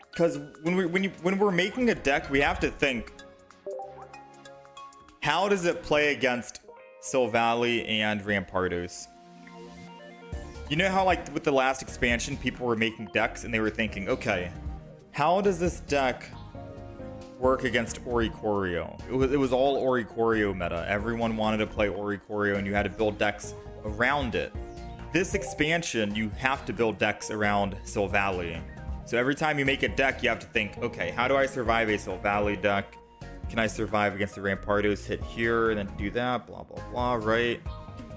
Because when we're making a deck, we have to think, how does it play against Silvally and Rampardos? You know how, like, with the last expansion, people were making decks and they were thinking, okay, how does this deck work against Oricorio? It was all Oricorio meta. Everyone wanted to play Oricorio and you had to build decks around it. This expansion, you have to build decks around Silvally. So every time you make a deck, you have to think, okay, how do I survive a Silvally deck? Can I survive against the Rampardos, hit here, and then do that, blah, blah, blah, right?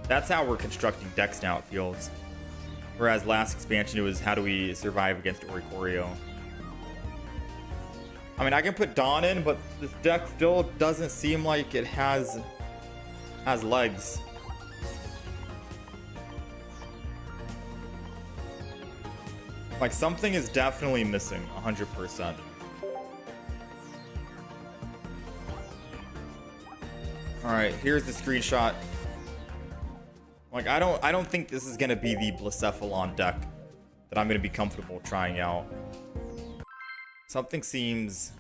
That's how we're constructing decks now, it feels. Whereas last expansion, it was how do we survive against Oricorio? I mean, I can put Dawn in, but this deck still doesn't seem like it has legs. Like, something is definitely missing, 100%. Alright, here's the screenshot. Like, I don't think this is gonna be the Blacephalon deck that I'm gonna be comfortable trying out. Something seems...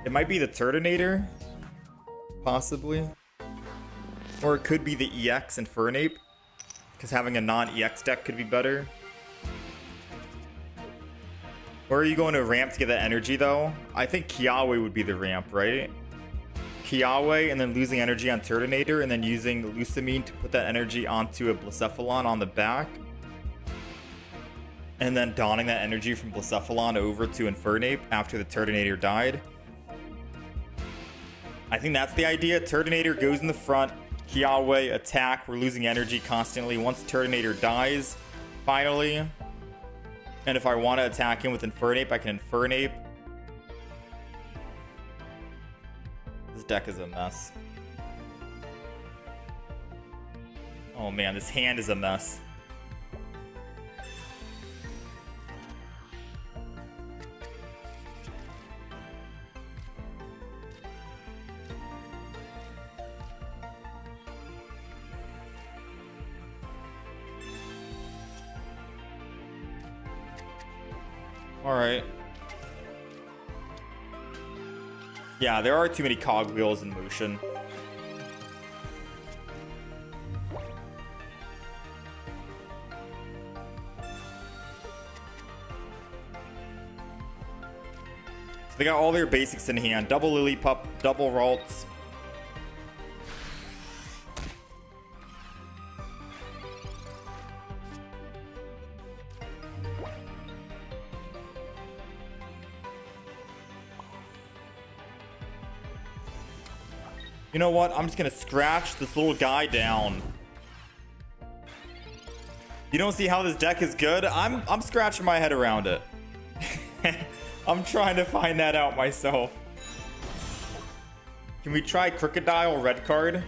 It might be the Turtonator, possibly. Or it could be the EX and Fernape, because having a non-EX deck could be better. Or are you going to ramp to get that energy, though? I think Kiawe would be the ramp, right? Kiawe, and then losing energy on Turtonator, and then using Lusamine to put that energy onto a Blacephalon on the back. And then donning that energy from Blacephalon over to Infernape after the Turtonator died. I think that's the idea. Turtonator goes in the front. Kiawe, attack. We're losing energy constantly. Once Turtonator dies, finally. And if I want to attack him with Infernape, I can Infernape. This deck is a mess. Oh man, this hand is a mess. Alright. Yeah, there are too many cogwheels in motion. So they got all their basics in hand. Double Lillipup, double Ralts. You know what? I'm just gonna scratch this little guy down. You don't see how this deck is good? I'm scratching my head around it. I'm trying to find that out myself. Can we try Crocodile red card?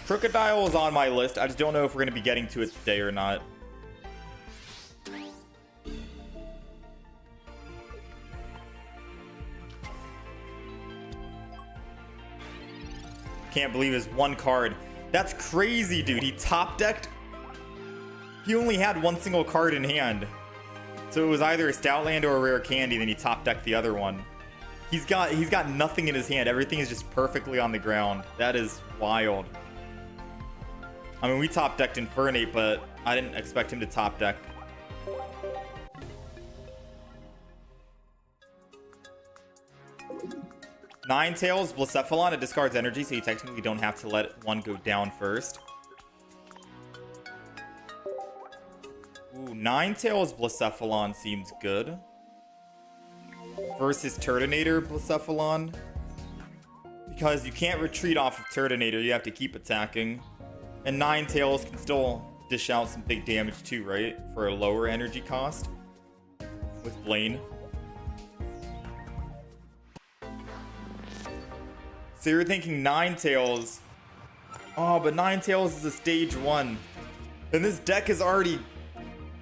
Crocodile is on my list. I just don't know if we're gonna be getting to it today or not. Can't believe his one card. That's crazy, dude. He top decked. He only had one single card in hand. So it was either a Stoutland or a rare candy, then he top decked the other one. He's got nothing in his hand. Everything is just perfectly on the ground. That is wild. I mean, we top decked Infernape, but I didn't expect him to top deck. Ninetales, Blacephalon, it discards energy, so you technically don't have to let one go down first. Ooh, Ninetales Blacephalon seems good. Versus Turtonator Blacephalon. because you can't retreat off of Turtonator. You have to keep attacking. And Ninetales can still dish out some big damage too, right? For a lower energy cost with Blaine. So you're thinking Ninetales. Oh, but Ninetales is a stage 1. And this deck is already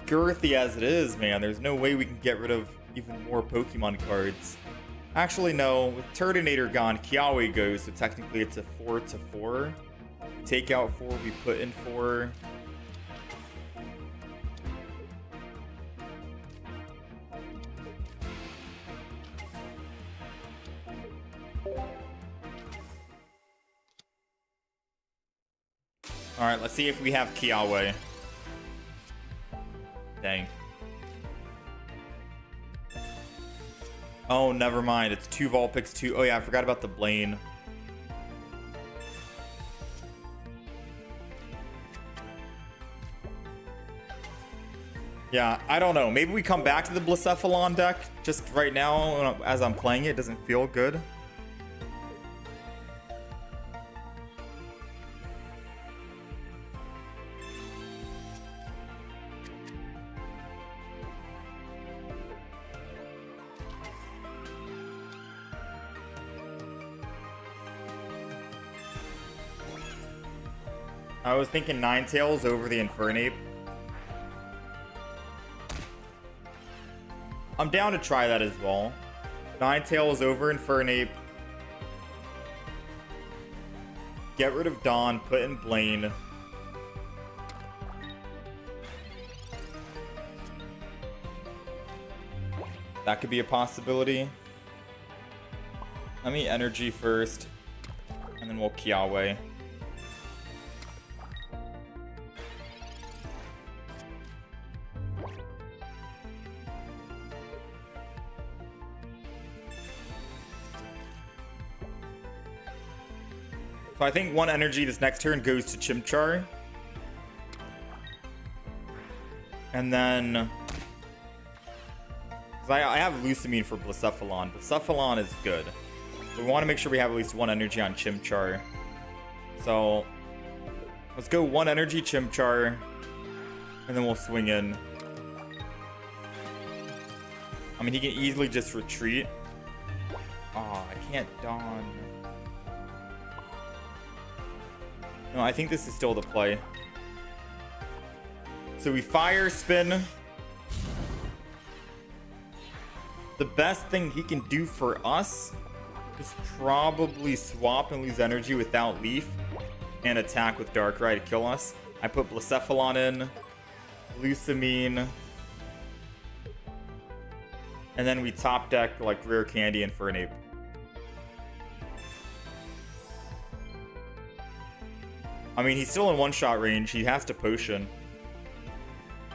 girthy as it is, man. There's no way we can get rid of even more Pokemon cards. Actually, no. With Turtonator gone, Kiawe goes, so technically it's a 4-4. Take out 4, we put in 4. Alright, let's see if we have Kiawe. Dang. Oh, never mind. It's 2 Vulpix, 2. Oh, yeah, I forgot about the Blaine. Yeah, I don't know. Maybe we come back to the Blacephalon deck. Just right now, as I'm playing it, doesn't feel good. I was thinking Ninetales over the Infernape. I'm down to try that as well. Ninetales over Infernape. Get rid of Dawn, put in Blaine. That could be a possibility. Let me energy first, and then we'll Kiawe. So I think 1 energy this next turn goes to Chimchar. And then... I have Lucamine for Blacephalon. Blacephalon is good. So we want to make sure we have at least 1 energy on Chimchar. So... let's go 1 energy Chimchar. And then we'll swing in. I mean, he can easily just retreat. Oh, I can't Dawn. No, I think this is still the play. So we fire spin. The best thing he can do for us is probably swap and lose energy without Leaf and attack with Darkrai to kill us. I put Blacephalon in, Lucamine, and then we top deck like Rare Candy and Infernape. I mean, he's still in one-shot range. He has to potion.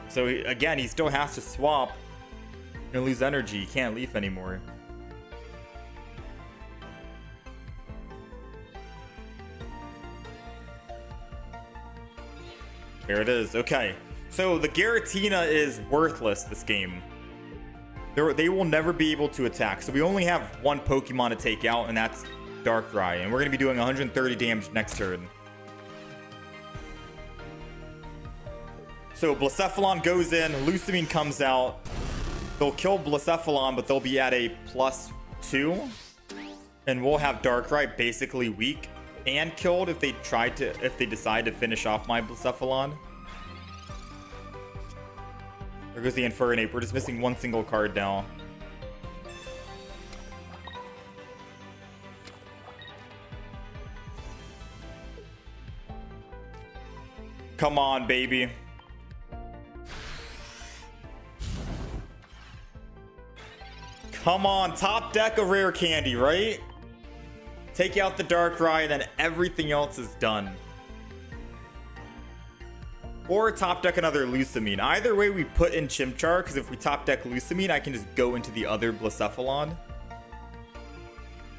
So, again, he still has to swap and lose energy. He can't Leaf anymore. Here it is. Okay. So, the Giratina is worthless this game. They will never be able to attack. So, we only have 1 Pokemon to take out, and that's Darkrai. And we're going to be doing 130 damage next turn. So Blacephalon goes in, Lucamine comes out. They'll kill Blacephalon, but they'll be at a +2. And we'll have Darkrai basically weak and killed if they decide to finish off my Blacephalon. There goes the Infernape. We're just missing 1 single card now. Come on, baby. Come on, top deck of Rare Candy, right? Take out the Darkrai, then everything else is done. Or top deck another Lucamine. Either way, we put in Chimchar, because if we top deck Lucamine, I can just go into the other Blacephalon.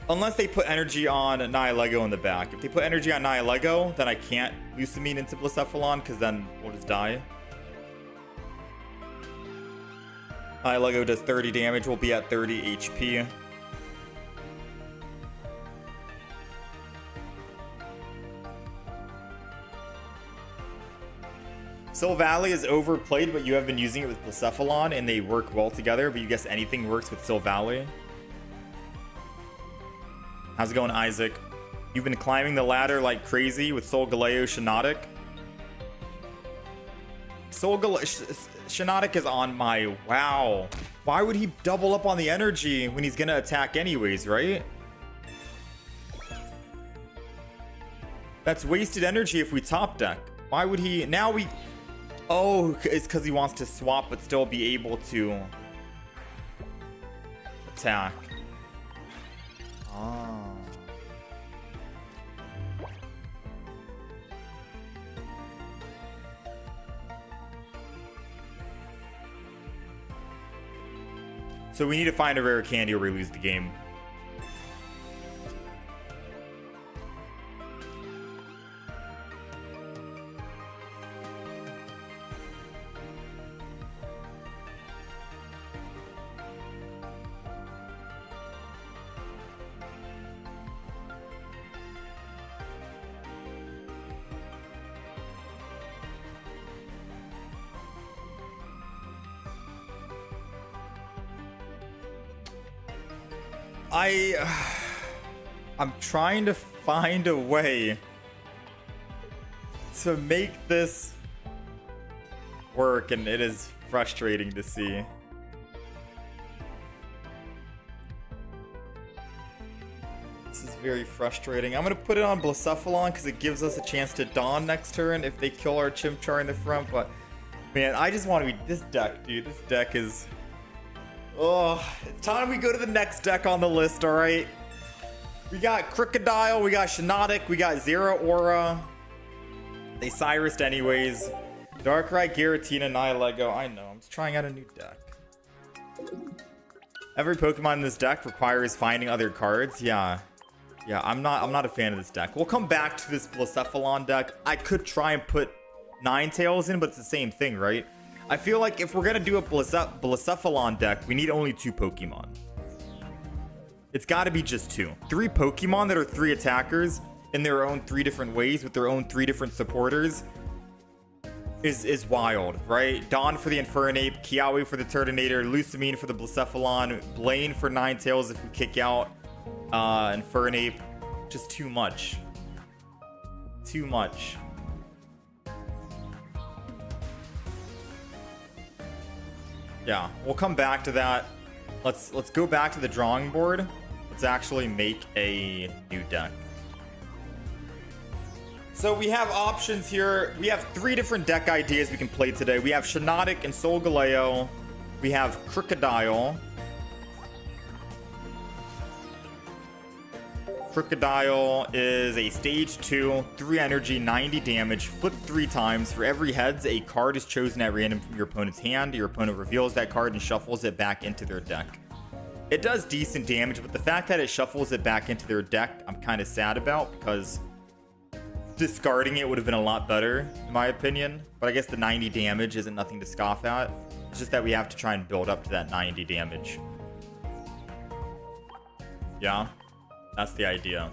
Unless they put energy on Nihilego in the back. If they put energy on Nihilego, then I can't Lucamine into Blacephalon, because then we'll just die. Nihilego does 30 damage. We'll be at 30 HP. Silvally is overplayed, but you have been using it with Blacephalon, and they work well together, but you guess anything works with Silvally. How's it going, Isaac? You've been climbing the ladder like crazy with Solgaleo Shinotic. Shinotic is on my... Wow. Why would he double up on the energy when he's gonna attack anyways, right? That's wasted energy if we top deck. Why would he... Now we... Oh, it's because he wants to swap but still be able to attack. Ah. So we need to find a rare candy or we lose the game. I'm trying to find a way to make this work, and it is frustrating to see. This is very frustrating. I'm gonna put it on Blacephalon because it gives us a chance to Dawn next turn if they kill our Chimchar in the front, but man, I just want to be this deck, dude. This deck is... Oh, it's time we go to the next deck on the list, alright? We got Crocodile, we got Shinotic, we got Zeraora. They Cyrused anyways. Darkrai, Giratina, Nihilego. I know, I'm just trying out a new deck. Every Pokemon in this deck requires finding other cards. Yeah, I'm not a fan of this deck. We'll come back to this Blacephalon deck. I could try and put Ninetales in, but it's the same thing, right? I feel like if we're gonna do a Blacephalon deck, we need only 2 Pokemon. It's gotta be just 2. 3 Pokemon that are 3 attackers in their own 3 different ways with their own 3 different supporters is wild, right? Dawn for the Infernape, Kiawe for the Turtonator, Lucamine for the Blacephalon, Blaine for Ninetales if we kick out Infernape. Just too much. Too much. Yeah, we'll come back to that. Let's go back to the drawing board. Let's actually make a new deck. So we have options here. We have 3 different deck ideas we can play today. We have Shinotic and Solgaleo. We have Crocodile. Crocodile is a stage 2, 3 energy, 90 damage, flip 3 times. For every heads, a card is chosen at random from your opponent's hand. Your opponent reveals that card and shuffles it back into their deck. It does decent damage, but the fact that it shuffles it back into their deck, I'm kind of sad about, because discarding it would have been a lot better, in my opinion. But I guess the 90 damage isn't nothing to scoff at. It's just that we have to try and build up to that 90 damage. Yeah, that's the idea.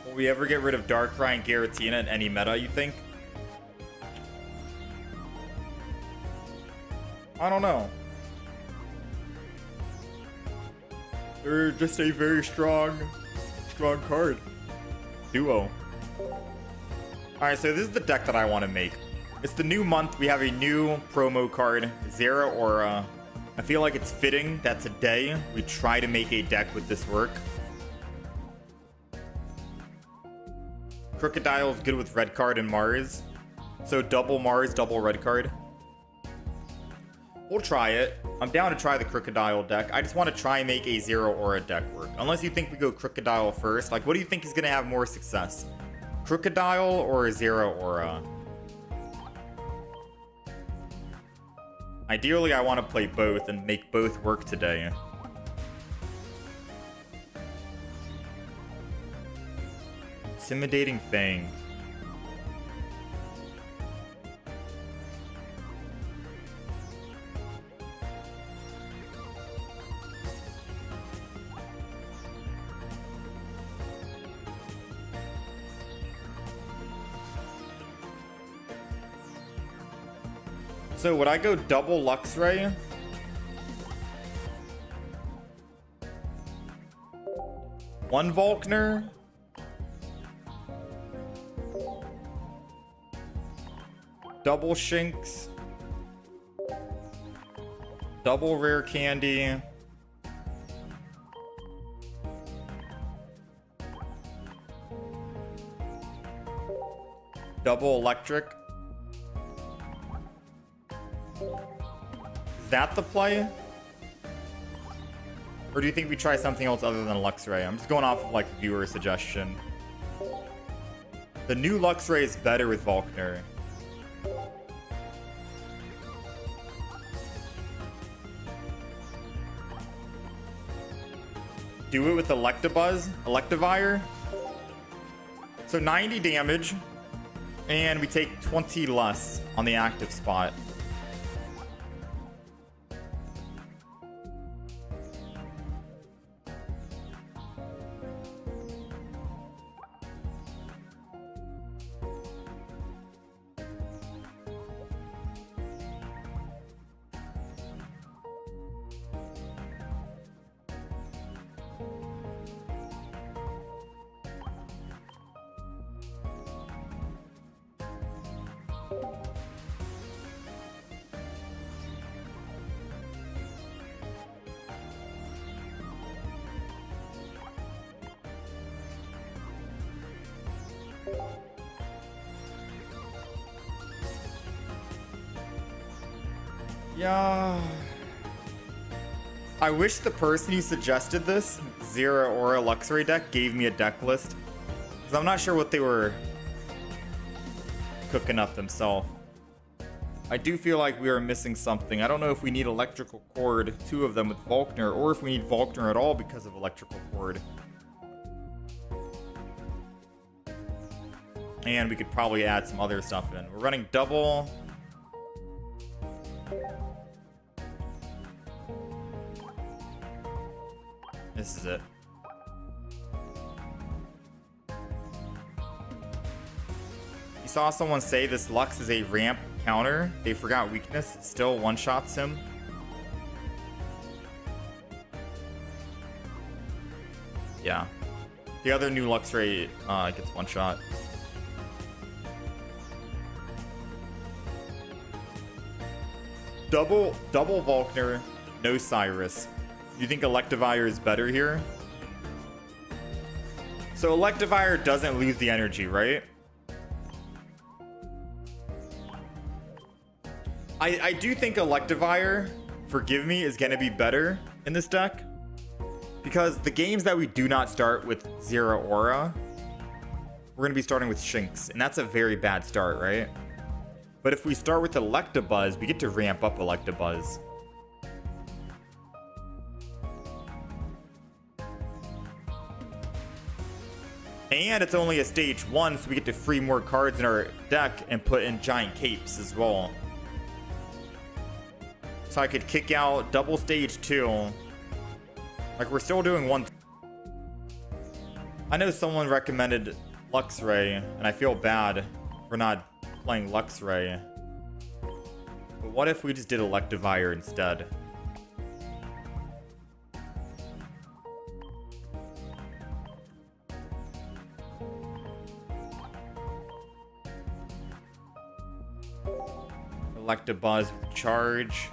Will we ever get rid of Darkrai and Giratina in any meta, you think? I don't know. They're just a very strong card. Duo. Alright, so this is the deck that I want to make. It's the new month. We have a new promo card, Zeraora. I feel like it's fitting that today we try to make a deck with this work. Crocodile is good with red card and Mars. So double Mars, double red card. We'll try it. I'm down to try the Crocodile deck. I just want to try and make a Zeraora deck work. Unless you think we go Crocodile first. Like, what do you think is going to have more success? Crocodile or Zeraora? Ideally, I want to play both and make both work today. Intimidating Fang. So would I go double Luxray? One Volkner? Double Shinx? Double Rare Candy? Double Electric? Is that the play? Or do you think we try something else other than Luxray? I'm just going off of, like, viewer suggestion. The new Luxray is better with Volkner. Do it with Electivire. So 90 damage. And we take 20 less on the active spot. Yeah. I wish the person who suggested this, Zeraora Luxray deck, gave me a deck list. Because I'm not sure what they were cooking up themselves. I do feel like we are missing something. I don't know if we need Electrical Cord, 2 of them with Volkner, or if we need Volkner at all because of Electrical Cord. And we could probably add some other stuff in. We're running double. This is it. You saw someone say this Lux is a ramp counter. They forgot weakness. It still one-shots him. Yeah. The other new Luxray gets one-shot. Double Volkner, no Cyrus. You think Electivire is better here? So Electivire doesn't lose the energy, right? I do think Electivire, forgive me, is going to be better in this deck. Because the games that we do not start with Zeraora, we're going to be starting with Shinx. And that's a very bad start, right? But if we start with Electabuzz, we get to ramp up Electabuzz. And it's only a stage 1, so we get to free more cards in our deck and put in giant capes as well. So I could kick out double stage 2. Like, we're still doing 1. I know someone recommended Luxray, and I feel bad for not playing Luxray. But what if we just did Electivire instead? Electabuzz with charge.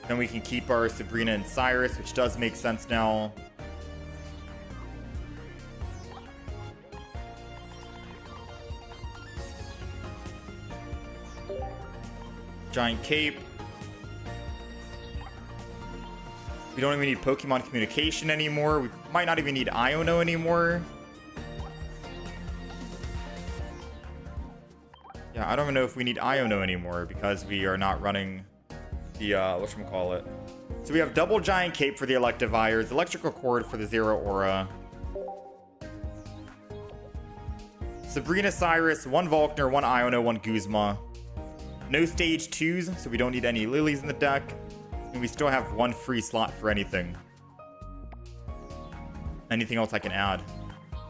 Then we can keep our Sabrina and Cyrus, which does make sense now. Giant Cape. We don't even need Pokemon Communication anymore. We might not even need Iono anymore. Yeah, I don't even know if we need Iono anymore because we are not running the, whatchamacallit. So we have double Giant Cape for the Electivires, Electrical Cord for the Zeraora. Sabrina, Cyrus, 1 Volkner, 1 Iono, 1 Guzma. No stage 2s, so we don't need any Lilies in the deck. And we still have 1 free slot for anything. Anything else I can add.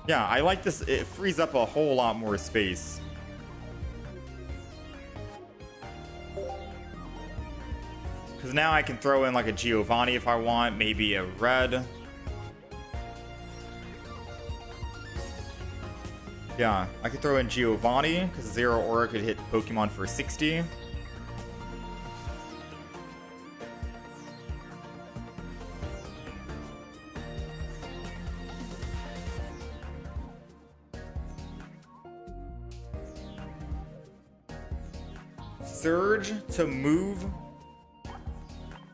Yeah, I like this. It frees up a whole lot more space. Because now I can throw in like a Giovanni if I want, maybe a red. Yeah, I could throw in Giovanni because Zeraora could hit Pokemon for 60. Surge to move.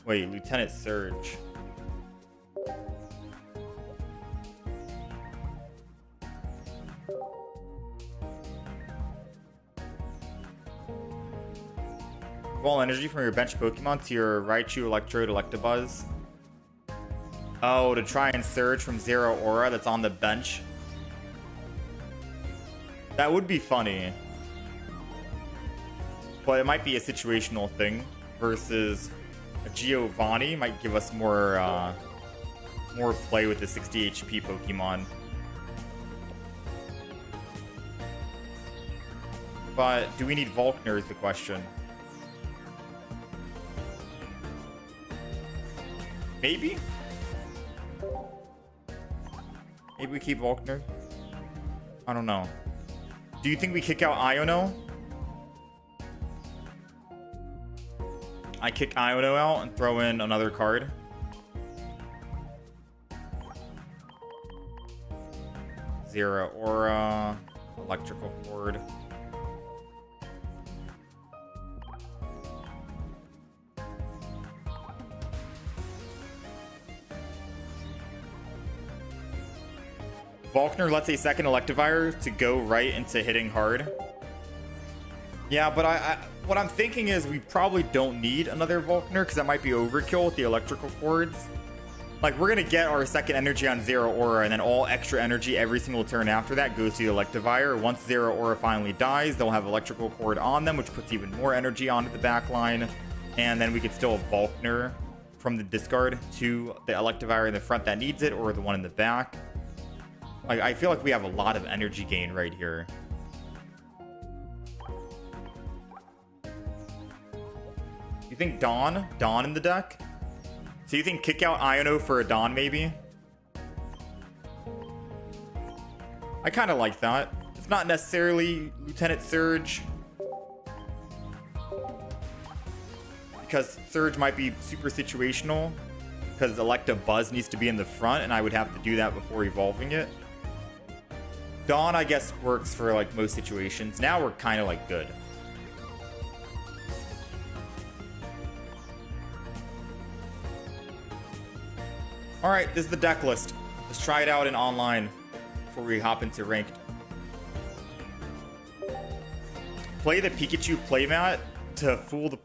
Wait, Lieutenant Surge. Ball energy from your bench Pokemon to your Raichu, Electrode, Electabuzz. Oh, to try and surge from Zeraora that's on the bench. That would be funny. But it might be a situational thing versus a Giovanni might give us more more play with the 60 HP Pokemon. But do we need Volkner is the question. Maybe? Maybe we keep Volkner? I don't know. Do you think we kick out Iono? I kick Iono out and throw in another card. Zeraora, Electrical Cord. Volkner lets a second Electivire to go right into hitting hard. Yeah, but what I'm thinking is we probably don't need another Volkner because that might be overkill with the electrical cords. Like, we're going to get our second energy on Zeraora, and then all extra energy every single turn after that goes to the Electivire. Once Zeraora finally dies, they'll have electrical cord on them, which puts even more energy onto the back line. And then we could still have Volkner from the discard to the Electivire in the front that needs it, or the one in the back. Like, I feel like we have a lot of energy gain right here. You think Dawn? Dawn in the deck? So you think kick out Iono for a Dawn, maybe? I kind of like that. It's not necessarily Lieutenant Surge. Because Surge might be super situational. Because Electabuzz needs to be in the front, and I would have to do that before evolving it. Dawn, I guess, works for, like, most situations. Now we're kind of, like, good. Alright, this is the deck list. Let's try it out in online before we hop into ranked. Play the Pikachu playmat to fool the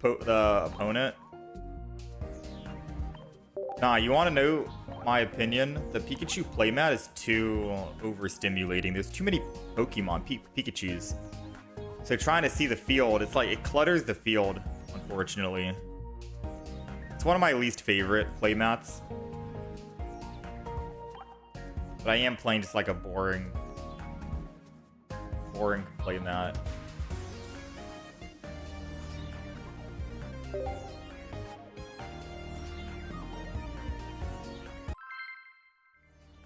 opponent. Nah, you want to know my opinion? The Pikachu playmat is too overstimulating. There's too many Pokemon, Pikachus. So trying to see the field, it's like it clutters the field, unfortunately. It's one of my least favorite playmats. But I am playing just like a boring playmat.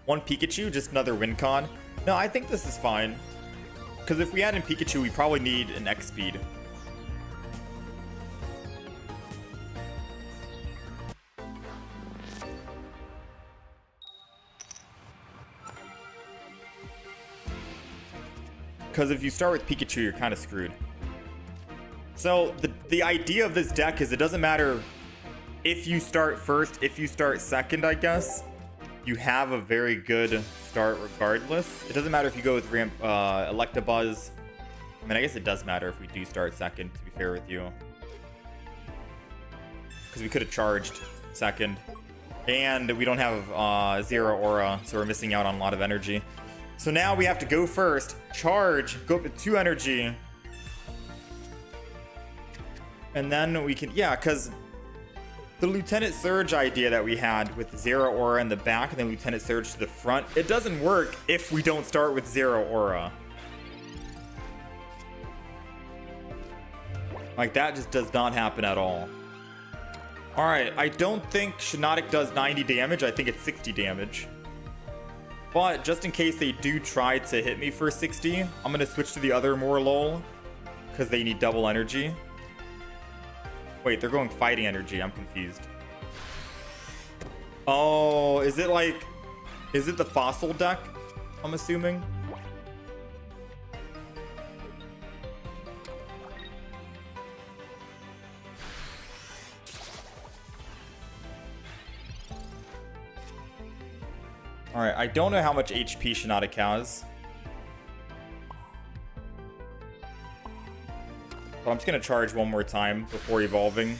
One Pikachu, just another win con. No, I think this is fine. Because if we add in Pikachu, we probably need an X speed. Because if you start with Pikachu, you're kind of screwed. So the idea of this deck is it doesn't matter if you start first, if you start second, I guess. You have a very good start regardless. It doesn't matter if you go with Electabuzz. I mean, I guess it does matter if we do start second, to be fair with you. Because we could have charged second. And we don't have Zeraora, so we're missing out on a lot of energy. So now we have to go first, charge, go up to 2 energy. And then we can, yeah, because The Lieutenant Surge idea that we had with Zeraora in the back and then Lieutenant Surge to the front, it doesn't work if we don't start with Zeraora. Like, that just does not happen at all. Alright, I don't think Shinotic does 90 damage. I think it's 60 damage. But just in case they do try to hit me for 60, I'm going to switch to the other Morlul because they need double energy. Wait, they're going fighting energy. I'm confused. Oh, is it the fossil deck? I'm assuming. Alright, I don't know how much HP Shinotic has. But I'm just going to charge one more time before evolving.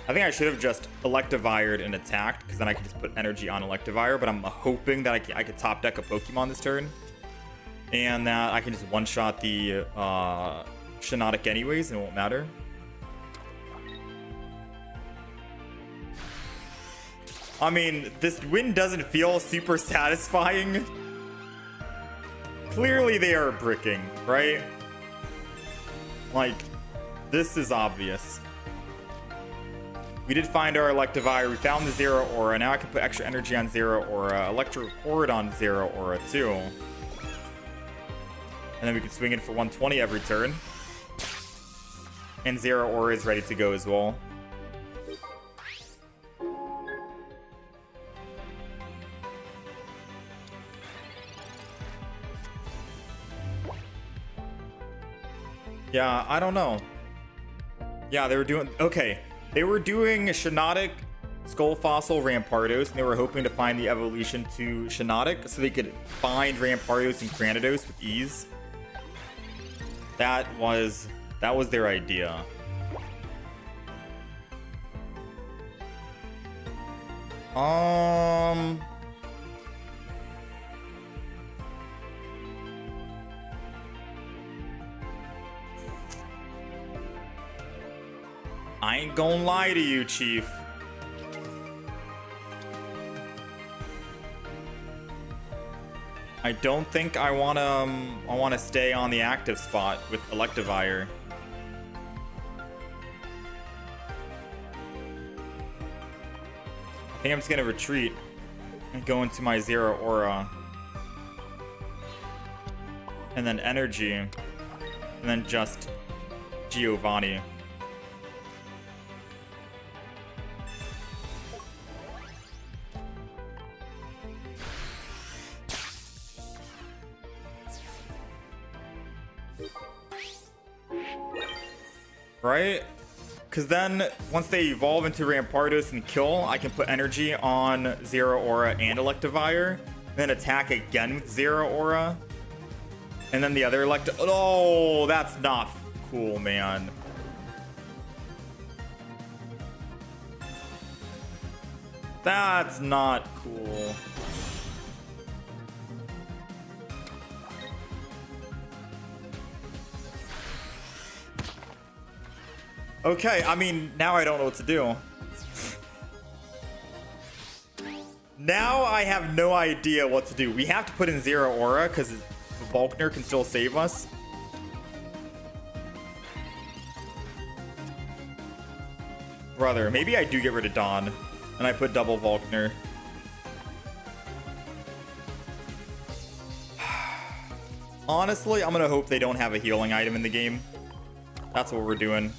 I think I should have just Electivired and attacked, because then I can just put energy on Electivire, but I'm hoping that I could top deck a Pokemon this turn. And that I can just one-shot the Shinotic anyways, and it won't matter. I mean, this win doesn't feel super satisfying. Clearly they are bricking, right? Like, this is obvious. We did find our Electivire. We found the Zeraora. Now I can put extra energy on Zeraora. Electric Cord on Zeraora, too. And then we can swing in for 120 every turn. And Zeraora is ready to go as well. Yeah, I don't know. Yeah, they were doing... Okay. They were doing Shinotic, Skull Fossil, Rampardos, and they were hoping to find the evolution to Shinotic so they could find Rampardos and Granados with ease. That was their idea. I ain't gonna lie to you, Chief. I don't think I wanna stay on the active spot with Electivire. I think I'm just gonna retreat and go into my Zeraora. And then energy. And then just Giovanni. Right? Because then, once they evolve into Rampardos and kill, I can put energy on Zeraora and Electivire, then attack again with Zeraora, and then the other Oh, that's not cool, man. That's not cool. Okay, I mean, now I don't know what to do. Now I have no idea what to do. We have to put in Zeraora because Volkner can still save us. Brother, maybe I do get rid of Dawn and I put double Volkner. Honestly, I'm gonna hope they don't have a healing item in the game. That's what we're doing.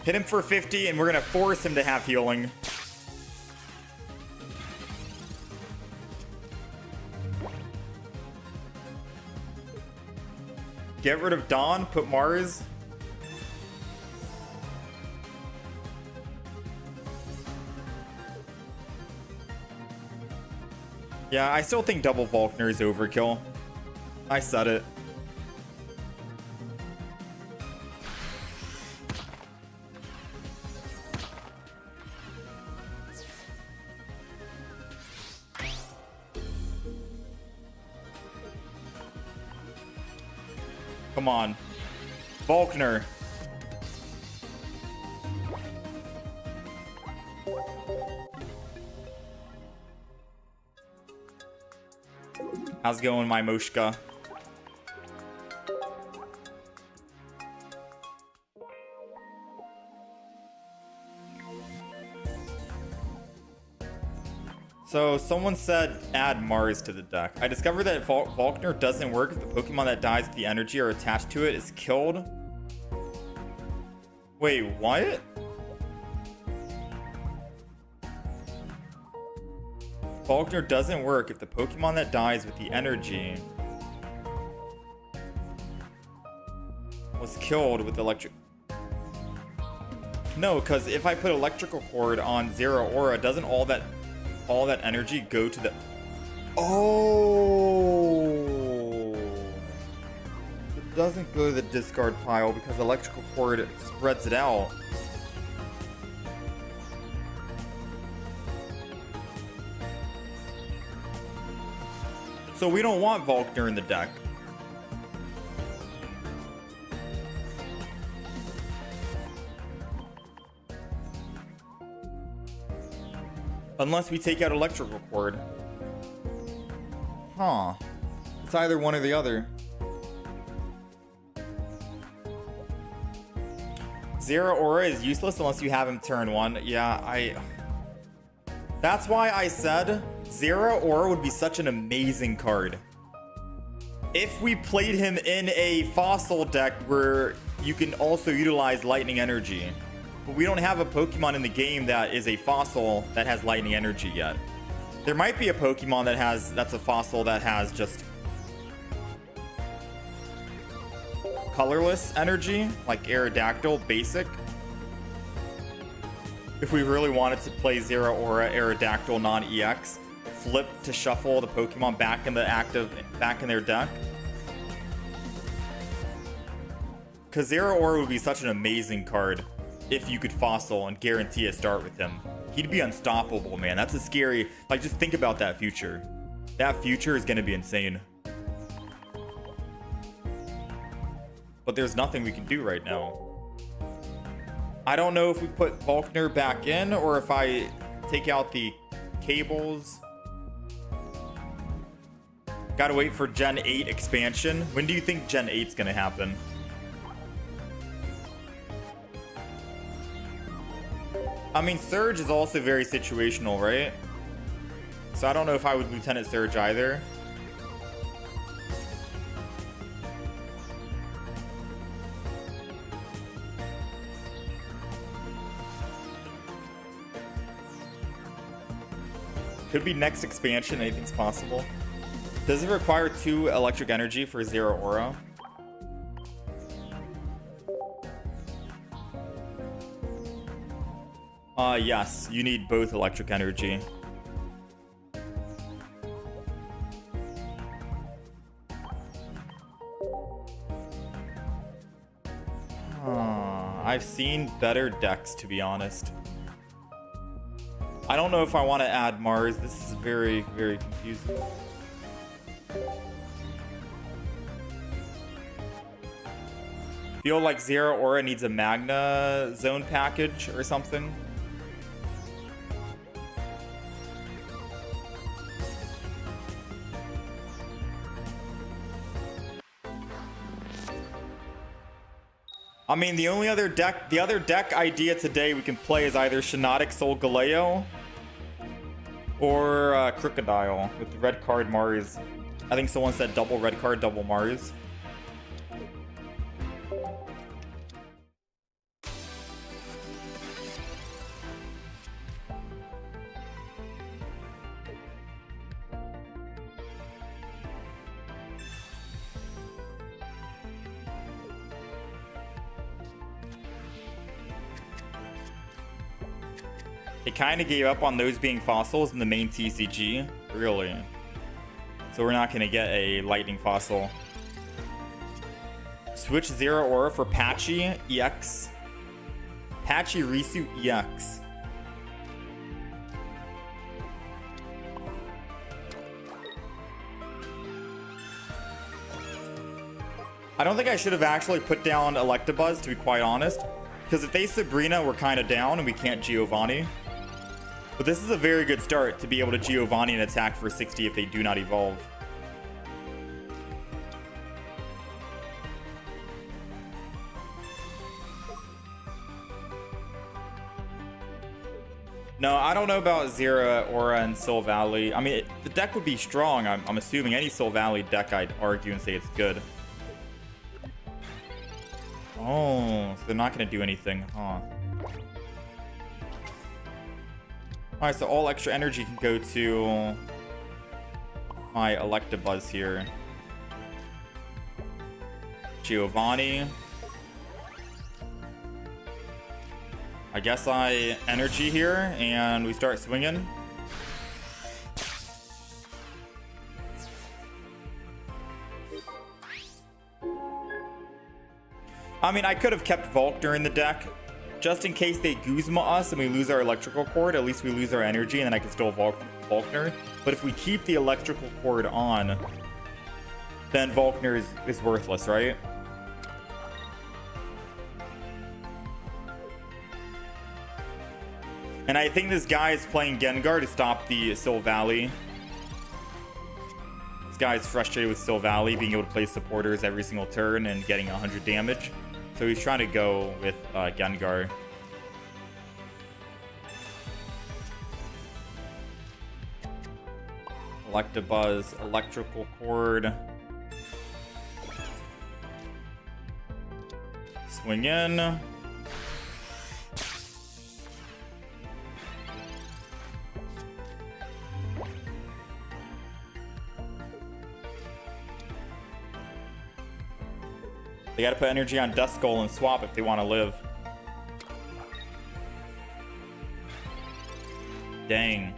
Hit him for 50, and we're going to force him to have healing. Get rid of Dawn, put Mars. Yeah, I still think double Volkner is overkill. I said it. Come on. Volkner. How's it going, my Moshka? So someone said add Mars to the deck. I discovered that Volkner doesn't work if the Pokemon that dies with the energy or attached to it is killed. Wait, what? Volkner doesn't work if the Pokemon that dies with the energy was killed with electric. No, because if I put electrical cord on Zeraora, doesn't all that energy go to the... Oh! It doesn't go to the discard pile because electrical cord spreads it out. So we don't want Volkner in the deck. Unless we take out electrical cord. Huh. It's either one or the other. Zeraora is useless unless you have him turn 1. Yeah, that's why I said Zeraora would be such an amazing card. If we played him in a fossil deck where you can also utilize lightning energy. But we don't have a Pokemon in the game that is a fossil that has lightning energy yet. There might be a Pokemon that's a fossil that has just colorless energy, like Aerodactyl basic. If we really wanted to play Zeraora Aerodactyl non-EX, flip to shuffle the Pokemon back in their deck. Because Zeraora would be such an amazing card if you could fossil and guarantee a start with him. He'd be unstoppable, man. That's a scary... Like, just think about that future. That future is going to be insane. But there's nothing we can do right now. I don't know if we put Volkner back in or if I take out the cables. Gotta wait for Gen 8 expansion. When do you think Gen 8's going to happen? I mean, Surge is also very situational, right? So I don't know if I would Lieutenant Surge either. Could be next expansion, anything's possible. Does it require 2 electric energy for Zeraora? Yes, you need both electric energy. I've seen better decks, to be honest. I don't know if I want to add Mars. This is very, very confusing. Feel like Zeraora needs a Magna Zone package or something. I mean, the other deck idea today we can play is either Shinotic Solgaleo or Crocodile with the red card Mars. I think someone said double red card, double Mars. They kind of gave up on those being fossils in the main TCG. Really. So we're not going to get a lightning fossil. Switch Zeraora for Patchy EX. Patchy Risu EX. I don't think I should have actually put down Electabuzz, to be quite honest. Because if they Sabrina, we're kind of down and we can't Giovanni. But this is a very good start to be able to Giovanni and attack for 60 if they do not evolve. No, I don't know about Zeraora and Solgaleo. I mean, the deck would be strong. I'm assuming any Solgaleo deck, I'd argue and say it's good. Oh, so they're not going to do anything, huh? Alright, so all extra energy can go to my Electivire here. Giovanni. I guess I energy here and we start swinging. I mean, I could have kept Volkner in the deck just in case they Guzma us and we lose our electrical cord. At least we lose our energy and then I can still Volkner. But if we keep the electrical cord on, then Volkner is worthless, right? And I think this guy is playing Gengar to stop the Solgaleo. This guy is frustrated with Solgaleo being able to play supporters every single turn and getting 100 damage. So he's trying to go with Gengar. Electabuzz, electrical cord. Swing in. They gotta put energy on Duskull and swap if they want to live. Dang.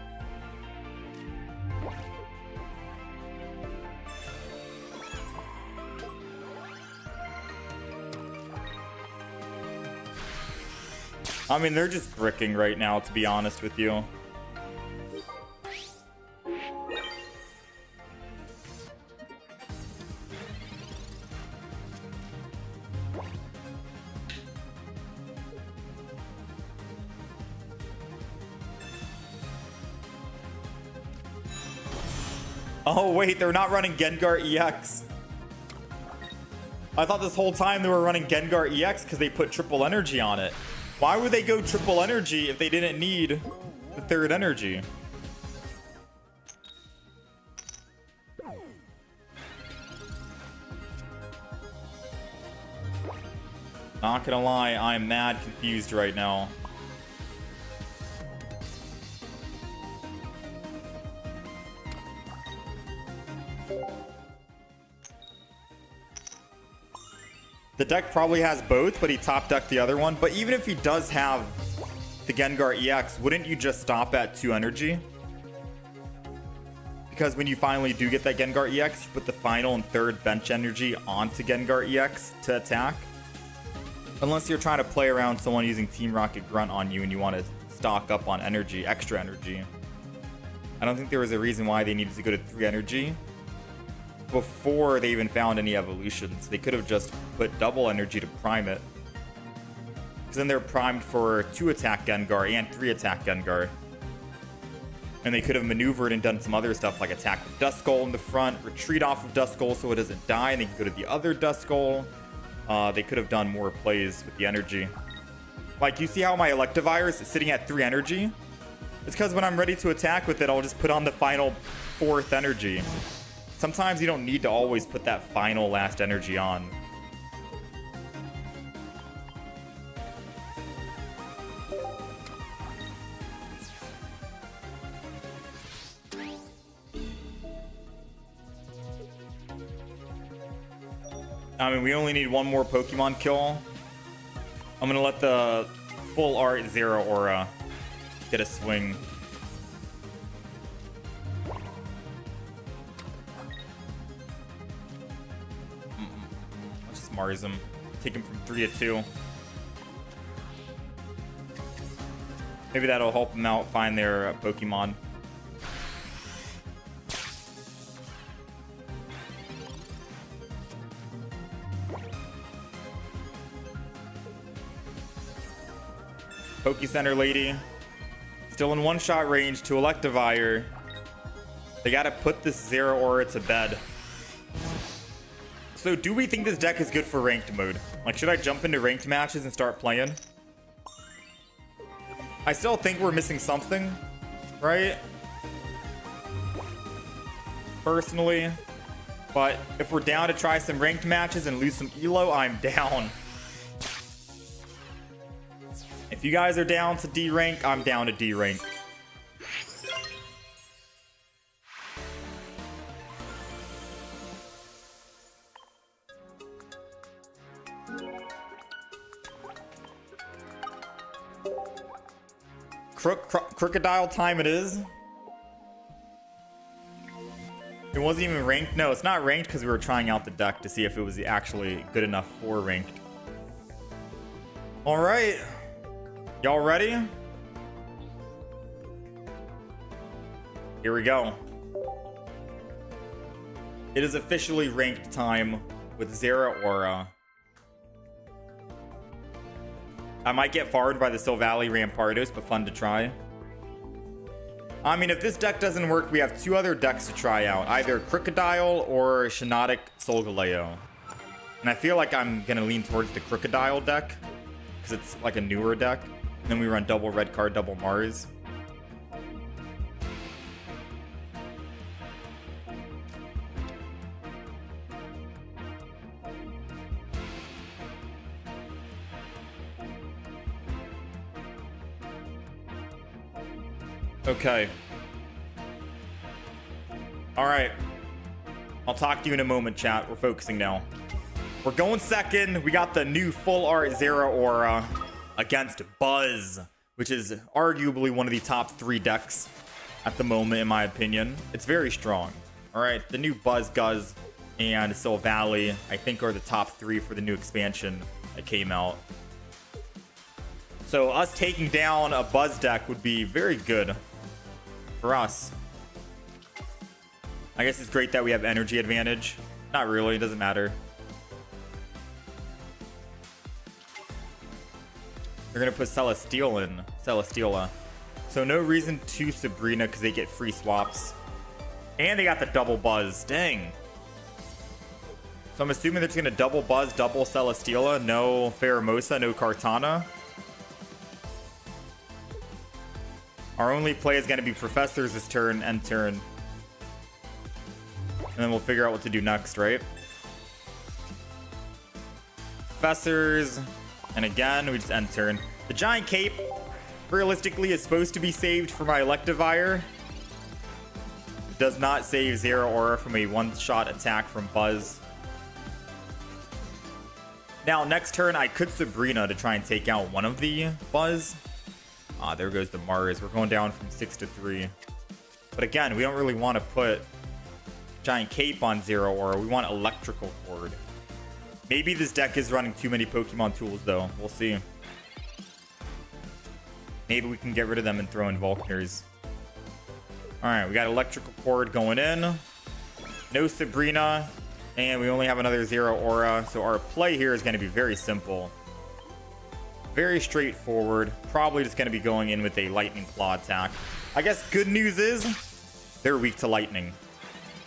I mean, they're just bricking right now, to be honest with you. Oh, wait, they're not running Gengar EX. I thought this whole time they were running Gengar EX because they put triple energy on it. Why would they go triple energy if they didn't need the third energy? Not gonna lie, I'm mad confused right now. The deck probably has both, but he top decked the other one. But even if he does have the Gengar EX, wouldn't you just stop at 2 energy? Because when you finally do get that Gengar EX, you put the final and third bench energy onto Gengar EX to attack. Unless you're trying to play around someone using Team Rocket Grunt on you and you want to stock up on energy, extra energy. I don't think there was a reason why they needed to go to 3 energy before they even found any evolutions. They could have just put double energy to prime it. Because then they're primed for 2 attack Gengar and 3 attack Gengar. And they could have maneuvered and done some other stuff like attack with Duskull in the front, retreat off of Duskull so it doesn't die, and they can go to the other Duskull. They could have done more plays with the energy. Like, you see how my Electivire is sitting at 3 energy? It's because when I'm ready to attack with it, I'll just put on the final 4th energy. Sometimes you don't need to always put that final last energy on. I mean, we only need one more Pokemon kill. I'm gonna let the full art Zeraora get a swing. Let's just Mars him. Take him from 3 to 2. Maybe that'll help them out find their Pokemon. Poke Center lady. Still in one-shot range to Electivire. They gotta put this Zeraora to bed. So do we think this deck is good for ranked mode? Like, should I jump into ranked matches and start playing? I still think we're missing something, right? Personally. But if we're down to try some ranked matches and lose some elo, I'm down. If you guys are down to D rank, I'm down to D rank. Crocodile time it is. It wasn't even ranked. No, it's not ranked because we were trying out the deck to see if it was actually good enough for ranked. All right. Y'all ready? Here we go. It is officially ranked time with Zeraora. I might get farmed by the Solgaleo Rampardos, but fun to try. I mean, if this deck doesn't work, we have two other decks to try out. Either Crocodile or Shinotic Solgaleo. And I feel like I'm going to lean towards the Crocodile deck, because it's like a newer deck. And then we run double red card, double Mars. Okay. All right. I'll talk to you in a moment, chat. We're focusing now. We're going second. We got the new full art Zeraora against Buzz, which is arguably one of the top 3 decks at the moment, in my opinion. It's very strong. All right. The new Buzz, Guzz, and Solgaleo, I think, are the top 3 for the new expansion that came out. So us taking down a Buzz deck would be very good for us. I guess it's great that we have energy advantage. Not really, it doesn't matter. They're gonna put Celestila. So no reason to Sabrina because they get free swaps. And they got the double Buzz. Dang. So I'm assuming they're just gonna double Buzz, double Celestila, no Pheromosa, no Kartana. Our only play is going to be Professors this turn, end turn. And then we'll figure out what to do next, right? Professors. And again, we just end turn. The Giant Cape, realistically, is supposed to be saved for my Electivire. It does not save Zeraora from a one-shot attack from Buzz. Now, next turn, I could Sabrina to try and take out one of the Buzz. Ah, there goes the Mars. We're going down from 6 to 3. But again, we don't really want to put Giant Cape on Zeraora. We want Electrical Cord. Maybe this deck is running too many Pokemon tools, though. We'll see. Maybe we can get rid of them and throw in Volkners. Alright, we got Electrical Cord going in. No Sabrina. And we only have another Zeraora. So our play here is going to be very simple. Very straightforward. Probably just going to be going in with a Lightning Claw attack. I guess good news is they're weak to Lightning.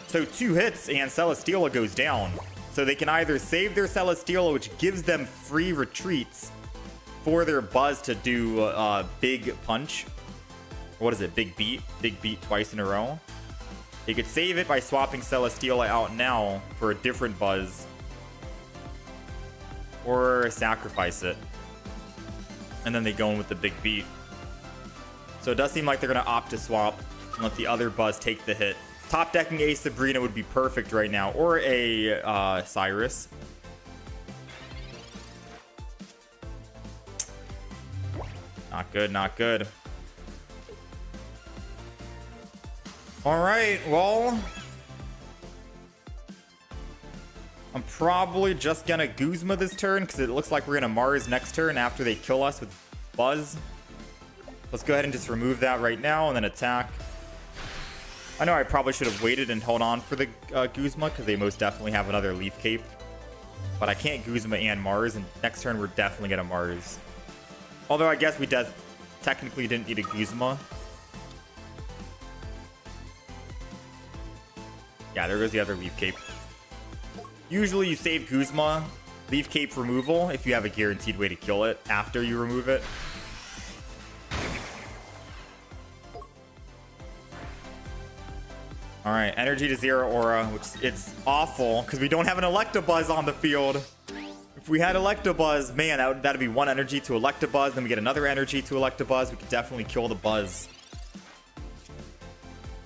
So 2 hits and Celestila goes down. So they can either save their Celestila, which gives them free retreats for their Buzz to do Big Punch. What is it? Big Beat? Big Beat twice in a row. They could save it by swapping Celestila out now for a different Buzz. Or sacrifice it. And then they go in with the Big Beat. So it does seem like they're going to opt to swap and let the other Buzz take the hit. Top decking a Sabrina would be perfect right now. Or a Cyrus. Not good, not good. Alright, well, I'm probably just gonna Guzma this turn because it looks like we're gonna Mars next turn after they kill us with Buzz. Let's go ahead and just remove that right now and then attack. I know I probably should have waited and held on for the Guzma because they most definitely have another Leaf Cape. But I can't Guzma and Mars, and next turn we're definitely gonna Mars. Although I guess we technically didn't need a Guzma. Yeah, there goes the other Leaf Cape. Usually you save Guzma, Leaf Cape removal, if you have a guaranteed way to kill it after you remove it. All right, energy to Zeraora, which it's awful because we don't have an Electabuzz on the field. If we had Electabuzz, man, that'd be one energy to Electabuzz. Then we get another energy to Electabuzz. We could definitely kill the Buzz.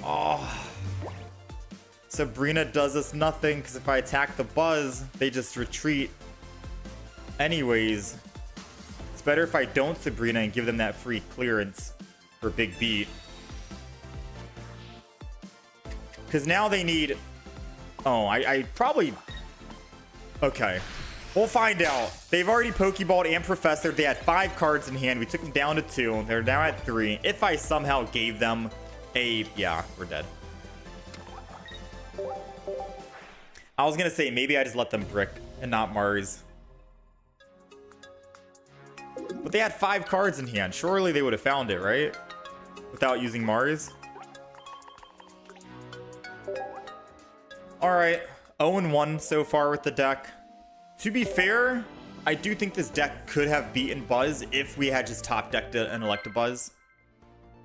Oh. Sabrina does us nothing because if I attack the Buzz, they just retreat. Anyways, it's better if I don't Sabrina and give them that free clearance for Big Beat. Because now they need... Oh, I probably... Okay. We'll find out. They've already Pokeballed and Professor. They had 5 cards in hand. We took them down to 2. They're now at 3. If I somehow gave them a... Yeah, we're dead. I was going to say, maybe I just let them Brick and not Mars. But they had 5 cards in hand. Surely they would have found it, right? Without using Mars. Alright, 0-1 so far with the deck. To be fair, I do think this deck could have beaten Buzz if we had just top decked an Electabuzz.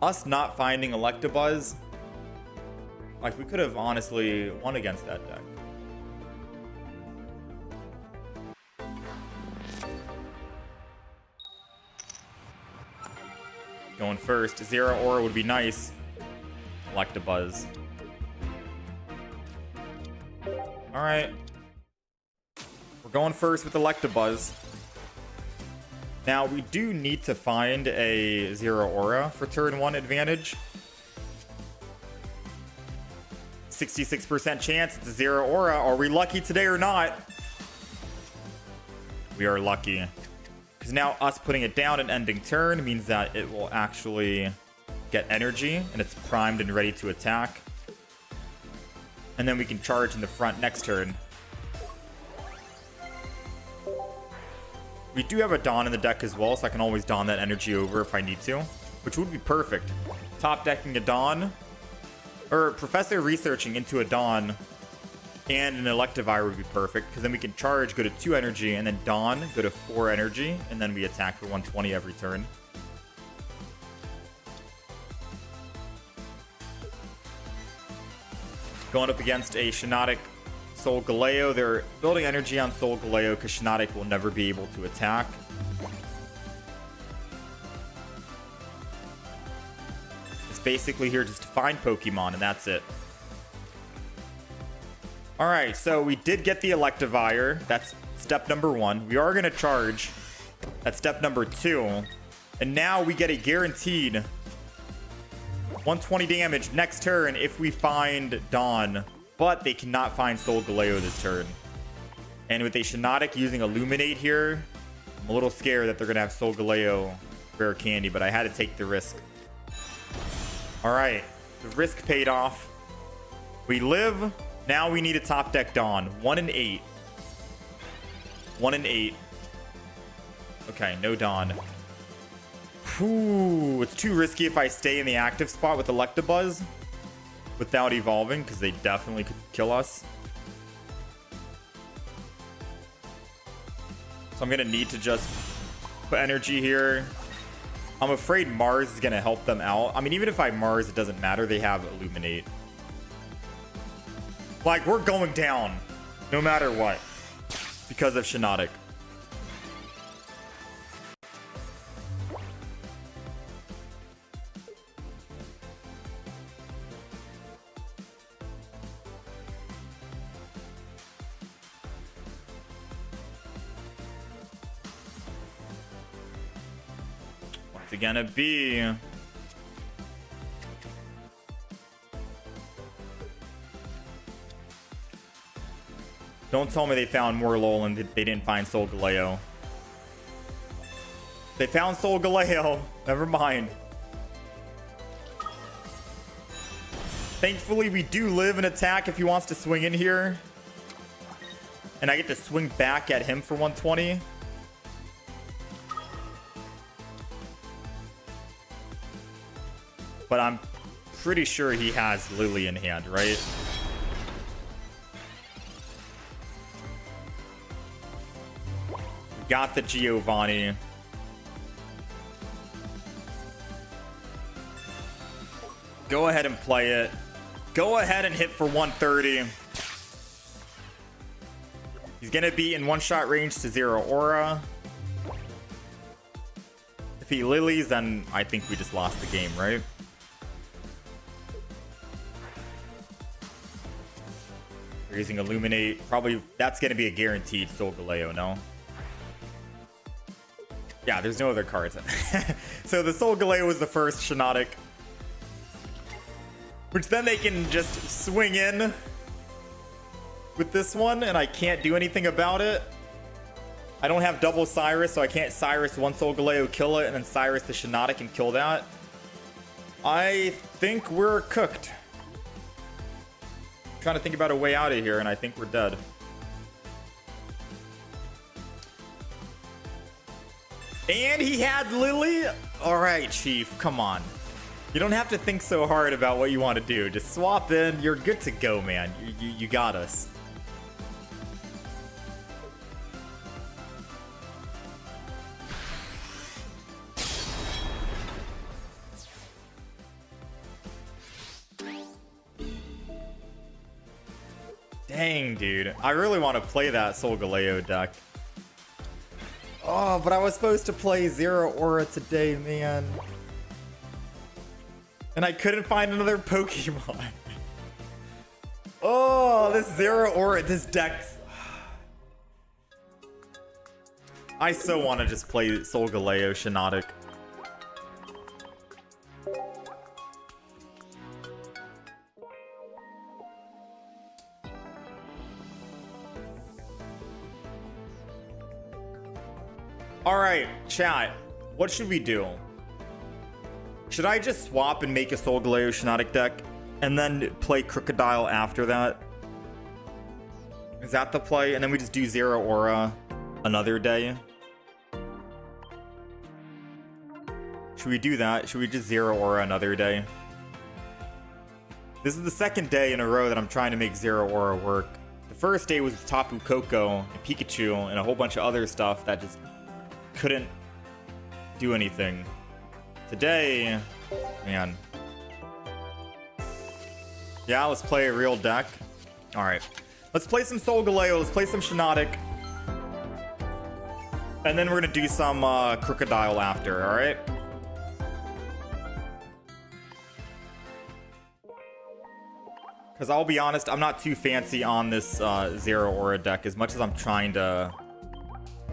Us not finding Electabuzz, like we could have honestly won against that deck. Going first, Zeraora would be nice. Electabuzz. Alright. We're going first with Electabuzz. Now, we do need to find a Zeraora for turn 1 advantage. 66% chance it's a Zeraora. Are we lucky today or not? We are lucky. Because now us putting it down and ending turn means that it will actually get energy and it's primed and ready to attack. And then we can charge in the front next turn. We do have a Dawn in the deck as well, so I can always Dawn that energy over if I need to, which would be perfect. Top decking a Dawn, or Professor researching into a Dawn and an Electivire would be perfect, because then we can charge, go to 2 energy, and then Dawn, go to 4 energy, and then we attack for 120 every turn. Going up against a Shinotic Solgaleo. They're building energy on Solgaleo because Shinotic will never be able to attack. It's basically here just to find Pokemon, and that's it. Alright, so we did get the Electivire. That's step number 1. We are going to charge. That's step number 2. And now we get a guaranteed 120 damage next turn if we find Dawn, but they cannot find Solgaleo this turn. And with a Shinotic using Illuminate here, I'm a little scared that they're going to have Solgaleo rare candy, but I had to take the risk. Alright, the risk paid off. We live. Now we need a top deck Dawn. 1-8. 1-8. Okay, no Dawn. Ooh, it's too risky if I stay in the active spot with Electabuzz without evolving, because they definitely could kill us. So I'm going to need to just put energy here. I'm afraid Mars is going to help them out. I mean, even if I Mars, it doesn't matter. They have Illuminate. Like, we're going down no matter what because of Shinotic. What's it gonna be? Don't tell me they found Morlul and they didn't find Solgaleo. They found Solgaleo. Never mind. Thankfully, we do live an attack if he wants to swing in here. And I get to swing back at him for 120. But I'm pretty sure he has Lily in hand, right? Got the Giovanni. Go ahead and play it. Go ahead and hit for 130. He's gonna be in one-shot range to Zeraora. If he lilies, then I think we just lost the game, right? We're using Illuminate. Probably that's gonna be a guaranteed Solgaleo, no? Yeah, there's no other cards. So the Solgaleo was the first Shinotic, which then they can just swing in with this one, and I can't do anything about it. I don't have double Cyrus, so I can't Cyrus one Solgaleo, kill it, and then Cyrus the Shinotic and kill that. I think we're cooked. I'm trying to think about a way out of here, and I think we're dead. And he had Lily? Alright, Chief, come on. You don't have to think so hard about what you want to do. Just swap in. You're good to go, man. You got us. Dang, dude. I really want to play that Solgaleo deck. Oh, but I was supposed to play Zeraora today, man. And I couldn't find another Pokemon. Oh, this Zeraora, this deck. I so want to just play Solgaleo, Shinotic. Alright, chat. What should we do? Should I just swap and make a Solgaleo Shinotic deck and then play Crocodile after that? Is that the play? And then we just do Zeraora another day? Should we do that? Should we just Zeraora another day? This is the second day in a row that I'm trying to make Zeraora work. The first day was with Tapu Koko and Pikachu and a whole bunch of other stuff that just couldn't do anything. Today, man. Yeah, let's play a real deck. All right, let's play some Solgaleo. Let's play some Shinotic, and then we're gonna do some Crocodile after. All right. Because I'll be honest, I'm not too fancy on this Zeraora deck. As much as I'm trying to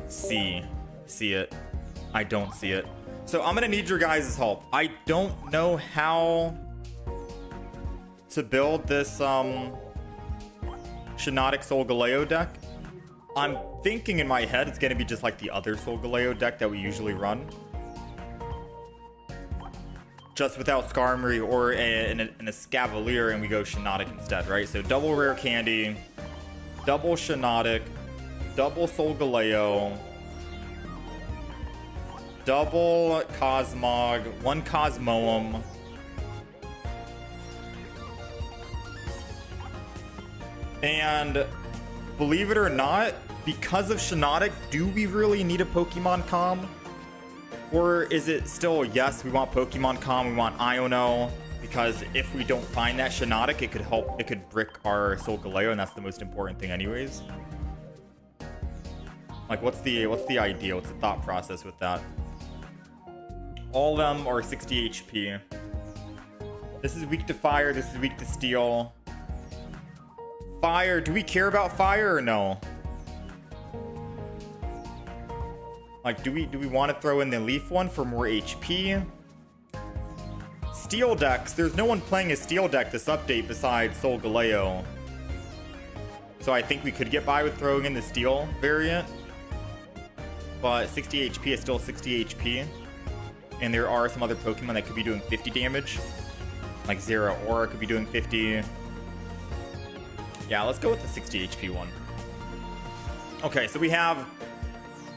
see it, I don't see it. So I'm gonna need your guys' help. I don't know how to build this Shinotic Solgaleo deck. I'm thinking in my head it's gonna be just like the other Solgaleo deck that we usually run, just without Skarmory or an Escavalier, and we go Shinotic instead, right? So double rare candy, double Shinotic, double Solgaleo, double Cosmog, one Cosmoem, and believe it or not, because of Shinotic, do we really need a Pokemon Com? Or is it still, yes, we want Pokemon Com, we want Iono, because if we don't find that Shinotic, it could help, it could brick our Solgaleo, and that's the most important thing anyways. Like, what's the idea? What's the thought process with that? All of them are 60 HP. This is weak to fire, this is weak to steel. Fire, do we care about fire or no? Like, do we want to throw in the leaf one for more HP? Steel decks, there's no one playing a steel deck this update besides Solgaleo. So I think we could get by with throwing in the steel variant. But 60 HP is still 60 HP. And there are some other Pokemon that could be doing 50 damage. Like Zeraora could be doing 50. Yeah, let's go with the 60 HP one. Okay, so we have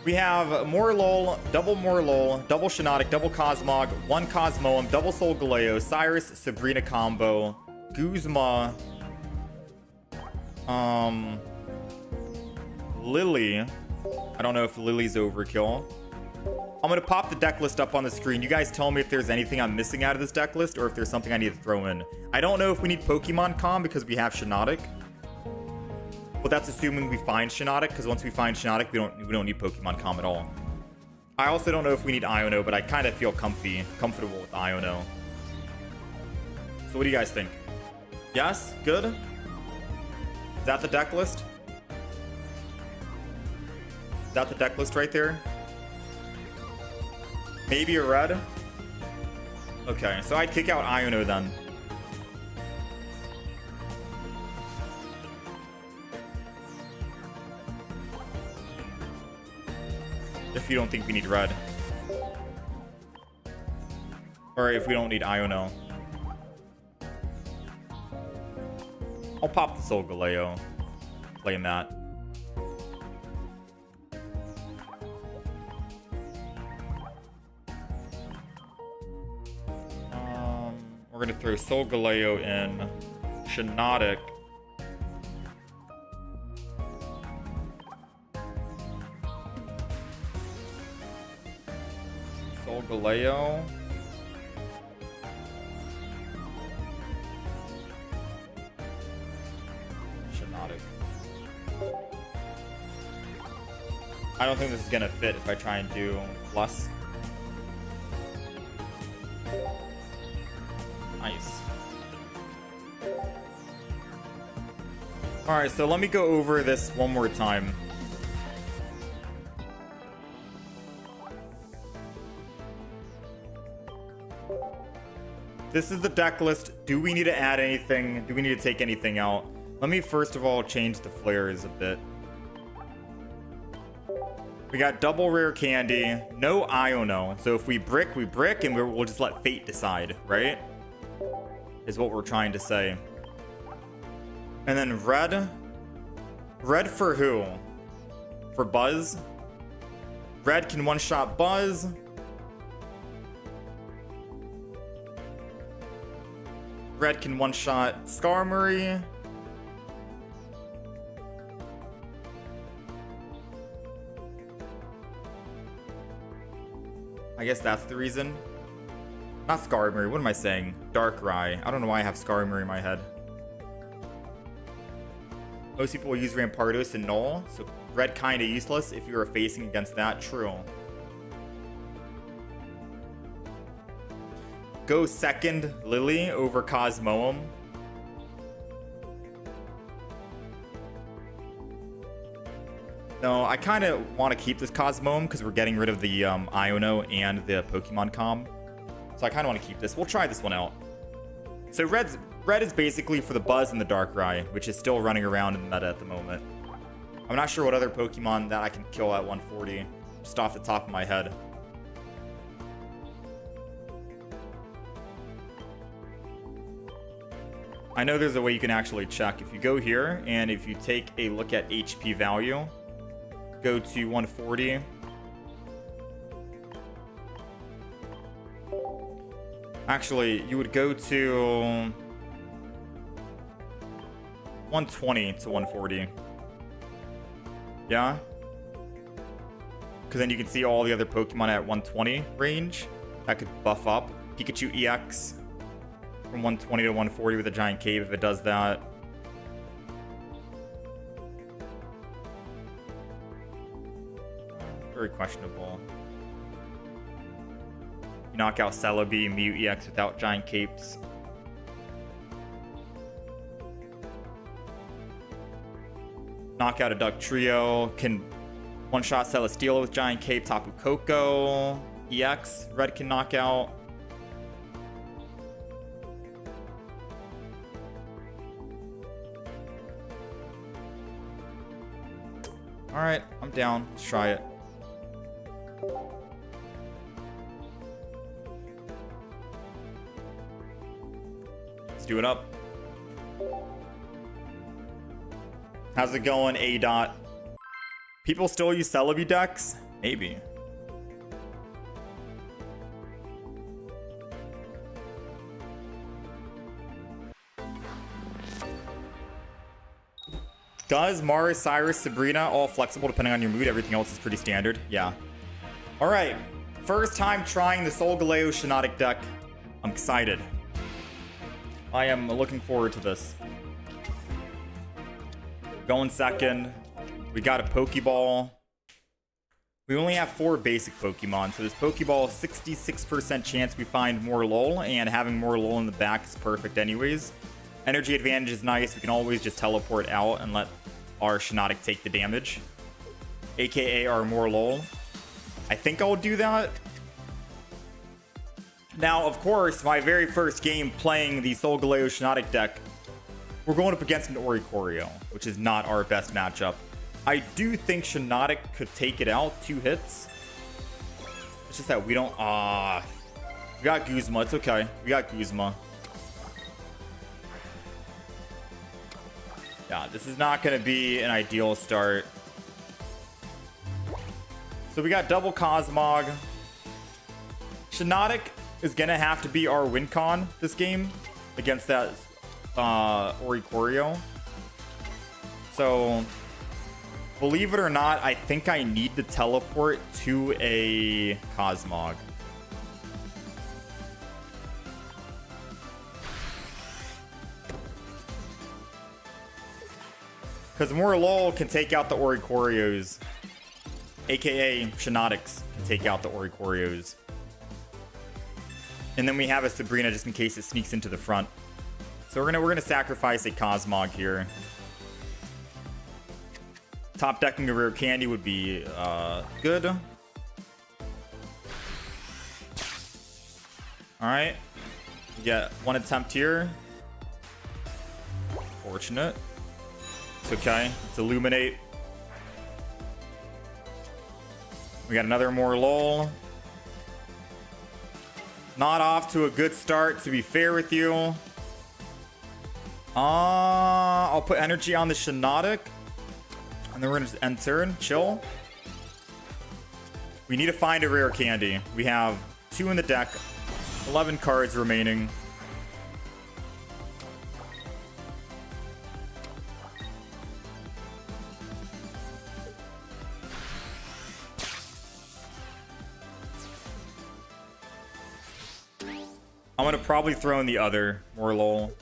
Morlul, double Shinotic, double Cosmog, one Cosmoem, double Solgaleo, Cyrus, Sabrina combo, Guzma, Lily. I don't know if Lily's overkill. I'm going to pop the deck list up on the screen. You guys tell me if there's anything I'm missing out of this deck list or if there's something I need to throw in. I don't know if we need Pokemon Com because we have Shinotic. But that's assuming we find Shinotic, because once we find Shinotic, we don't need Pokemon Com at all. I also don't know if we need Iono, but I kind of feel comfortable with Iono. So what do you guys think? Yes? Good? Is that the deck list? Is that the deck list right there? Maybe a red? Okay, so I'd kick out Iono then. If you don't think we need red. Or if we don't need Iono. I'll pop the Solgaleo. Play that. We're gonna throw Solgaleo in. Shinotic. Solgaleo. Shinotic. I don't think this is gonna fit if I try and do plus. Nice. Alright, so let me go over this one more time. This is the deck list. Do we need to add anything? Do we need to take anything out? Let me first of all change the flares a bit. We got double rare candy, no Iono. So if we brick, and we'll just let fate decide, right? Is what we're trying to say. And then red. Red for who? For Buzz? Red can one-shot Buzz. Red can one-shot Skarmory. I guess that's the reason. Not Skarmory, what am I saying? Darkrai. I don't know why I have Skarmory in my head. Most people will use Rampardos and Null, so red kinda useless if you were facing against that. True. Go second Lily over Cosmoem. No, I kind of want to keep this Cosmoem because we're getting rid of the Iono and the Pokemon Com. So I kind of want to keep this. We'll try this one out. So red is basically for the Buzz and the Darkrai, which is still running around in the meta at the moment. I'm not sure what other Pokemon that I can kill at 140, just off the top of my head. I know there's a way you can actually check. If you go here, and if you take a look at HP value, go to 140. Actually, you would go to 120 to 140. Yeah? Because then you can see all the other Pokemon at 120 range. That could buff up. Pikachu EX from 120 to 140 with a giant cave if it does that. Very questionable. You knock out Celebi, Mew EX without giant capes. Knock out a Duck Trio. Can one-shot Celestila with giant cape. Tapu Koko EX. Red can knock out. Alright, I'm down. Let's try it. Let's do it up. How's it going, A dot? People still use Celebi decks? Maybe. Does Mars, Cyrus, Sabrina all flexible depending on your mood? Everything else is pretty standard. Yeah. All right. First time trying the Solgaleo Shinotic deck. I'm excited. I am looking forward to this. Going second. We got a Pokeball. We only have 4 basic Pokemon, so this Pokeball, 66% chance we find more LOL, and having more LOL in the back is perfect anyways. Energy advantage is nice. We can always just teleport out and let our Shinotic take the damage, aka our more LOL. I think I'll do that. Now, of course, my very first game playing the Solgaleo Shinotic deck, we're going up against an Oricorio, which is not our best matchup. I do think Shinotic could take it out 2 hits. It's just that we don't... we got Guzma. It's okay. We got Guzma. Yeah, this is not going to be an ideal start. So we got double Cosmog. Shinotic is going to have to be our win con this game against that Oricorio. So... believe it or not, I think I need to teleport to a Cosmog. Because more LOL can take out the Oricorios, aka Shinotics can take out the Oricorios. And then we have a Sabrina just in case it sneaks into the front. So we're gonna sacrifice a Cosmog here. Top decking a rare candy would be good. Alright. We get 1 attempt here. Fortunate. It's okay. It's Illuminate. We got another more LOL. Not off to a good start, to be fair with you. I'll put energy on the Shinotic. And then we're gonna just end turn, chill. We need to find a rare candy. We have 2 in the deck, 11 cards remaining. I'm gonna probably throw in the other more LOL.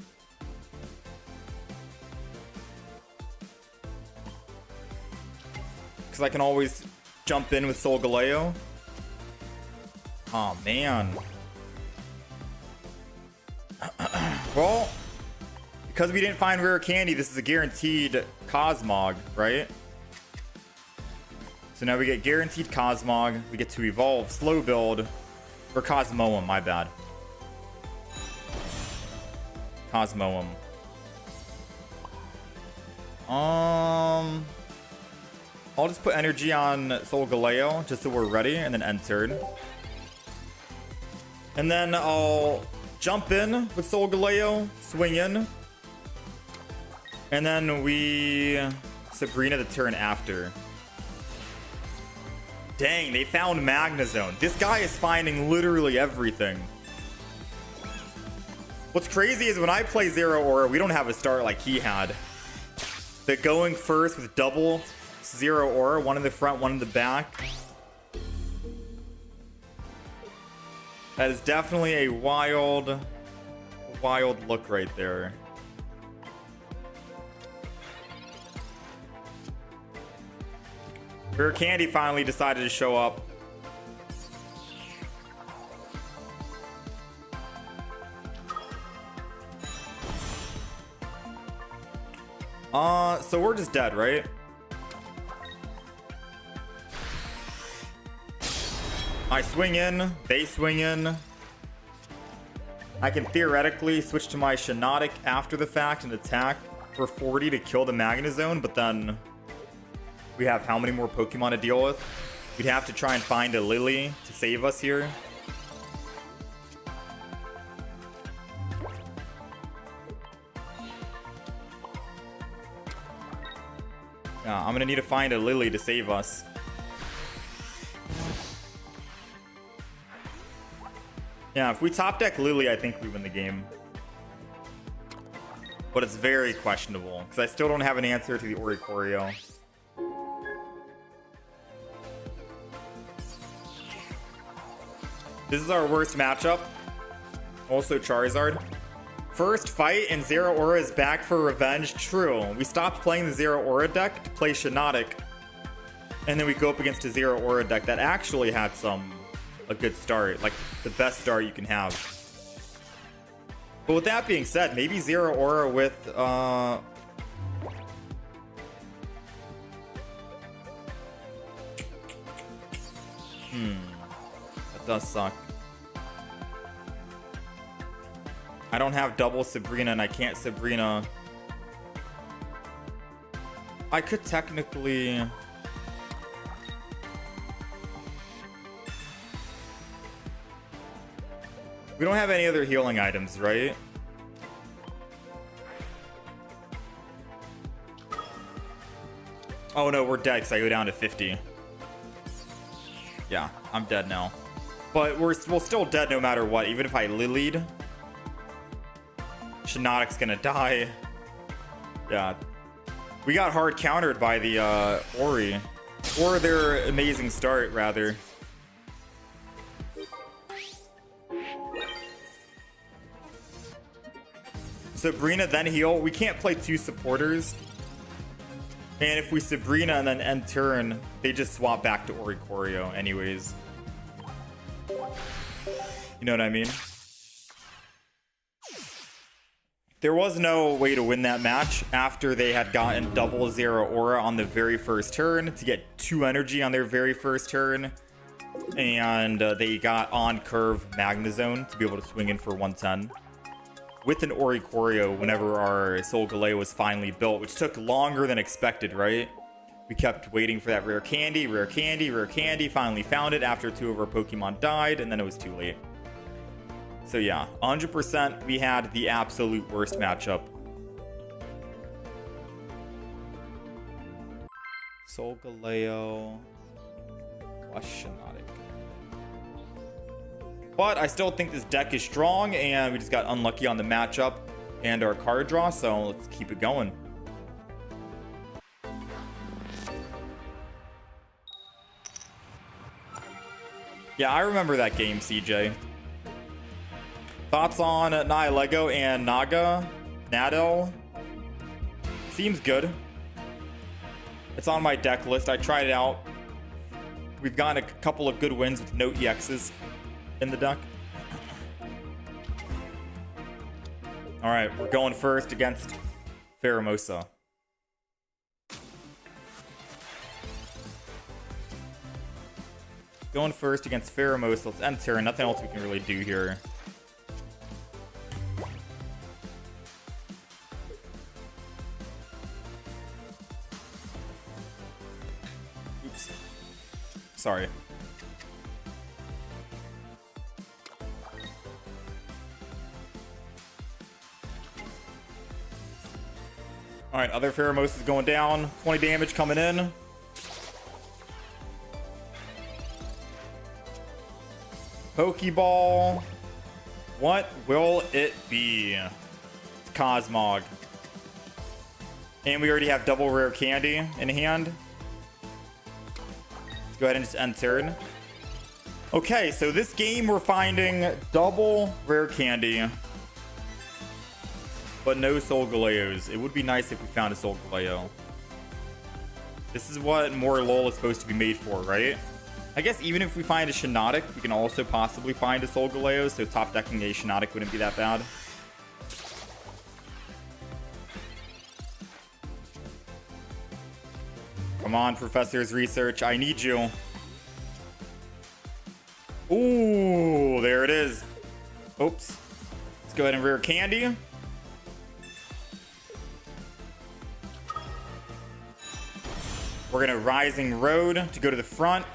Because I can always jump in with Solgaleo. Oh, man. Well, because we didn't find rare candy, this is a guaranteed Cosmog, right? So now we get guaranteed Cosmog. We get to evolve slow build. Or Cosmoem, my bad. Cosmoem. I'll just put energy on Solgaleo just so we're ready, and then end turn. And then I'll jump in with Solgaleo, swing in. And then we Sabrina the turn after. Dang, they found Magnezone. This guy is finding literally everything. What's crazy is when I play Zeraora, we don't have a start like he had. The going first with double Zeraora, 1 in the front, 1 in the back. That is definitely a wild look right there. Rare Candy finally decided to show up. So we're just dead, right? I swing in, they swing in. I can theoretically switch to my Shinotic after the fact and attack for 40 to kill the Magnezone, but then we have how many more Pokemon to deal with? We'd have to try and find a Lily to save us here. Yeah, I'm gonna need to find a Lily to save us. Yeah, if we top deck Lily, I think we win the game. But it's very questionable, because I still don't have an answer to the Oricorio. This is our worst matchup. Also Charizard. First fight and Zeraora is back for revenge. True. We stopped playing the Zeraora deck to play Shinotic. And then we go up against a Zeraora deck that actually had a good start. Like the best start you can have. But with that being said, maybe Zeraora with that does suck. I don't have double Sabrina and I can't Sabrina. I could technically... We don't have any other healing items, right? Oh no, we're dead because I go down to 50. Yeah, I'm dead now. But we're still dead no matter what. Even if I Lilied, Shinotic's gonna die. Yeah. We got hard countered by the Ori. Or their amazing start, rather. Sabrina, then heal. We can't play two supporters. And if we Sabrina and then end turn, they just swap back to Oricorio anyways. You know what I mean? There was no way to win that match after they had gotten double Zeraora on the very first turn to get 2 energy on their very first turn. And they got on curve Magnezone to be able to swing in for 110. With an Oricorio whenever our Solgaleo was finally built, which took longer than expected, right? We kept waiting for that rare candy, finally found it after 2 of our Pokemon died, and then it was too late. So yeah, 100% we had the absolute worst matchup. Solgaleo, Shinotic. But I still think this deck is strong, and we just got unlucky on the matchup and our card draw, so let's keep it going. Yeah, I remember that game, CJ. Thoughts on Nihilego and Nadel? Seems good. It's on my deck list. I tried it out. We've gotten a couple of good wins with no EXs in the deck. All right, we're going first against Pheromosa. Going first against Pheromosa. Let's end turn. Nothing else we can really do here. Oops. Sorry. All right, other Pheromosa is going down. 20 damage coming in. Pokeball. What will it be? It's Cosmog. And we already have double rare candy in hand. Let's go ahead and just end turn. Okay, so this game we're finding double rare candy. But no Solgaleos. It would be nice if we found a Solgaleo. This is what more LOL is supposed to be made for, right? I guess even if we find a Shinotic, we can also possibly find a Solgaleo, so top decking a Shinotic wouldn't be that bad. Come on, Professor's Research. I need you. Ooh, there it is. Oops. Let's go ahead and rare candy. We're going to Rising Road to go to the front.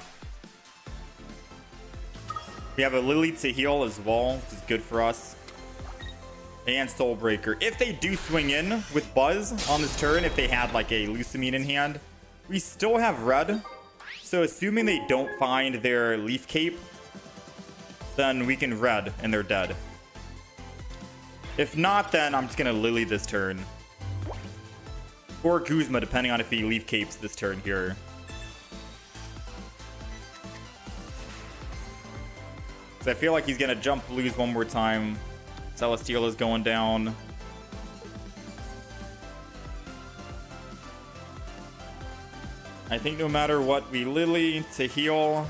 We have a Lily to heal as well, which is good for us. And Soul Breaker. If they do swing in with Buzz on this turn, if they had like a Lucamine in hand, we still have Red. So assuming they don't find their Leaf Cape, then we can Red and they're dead. If not, then I'm just going to Lily this turn. Or Guzma, depending on if he Leaf Capes this turn here. Because I feel like he's going to jump blues one more time. Celestila's going down. I think no matter what, we Lily to heal.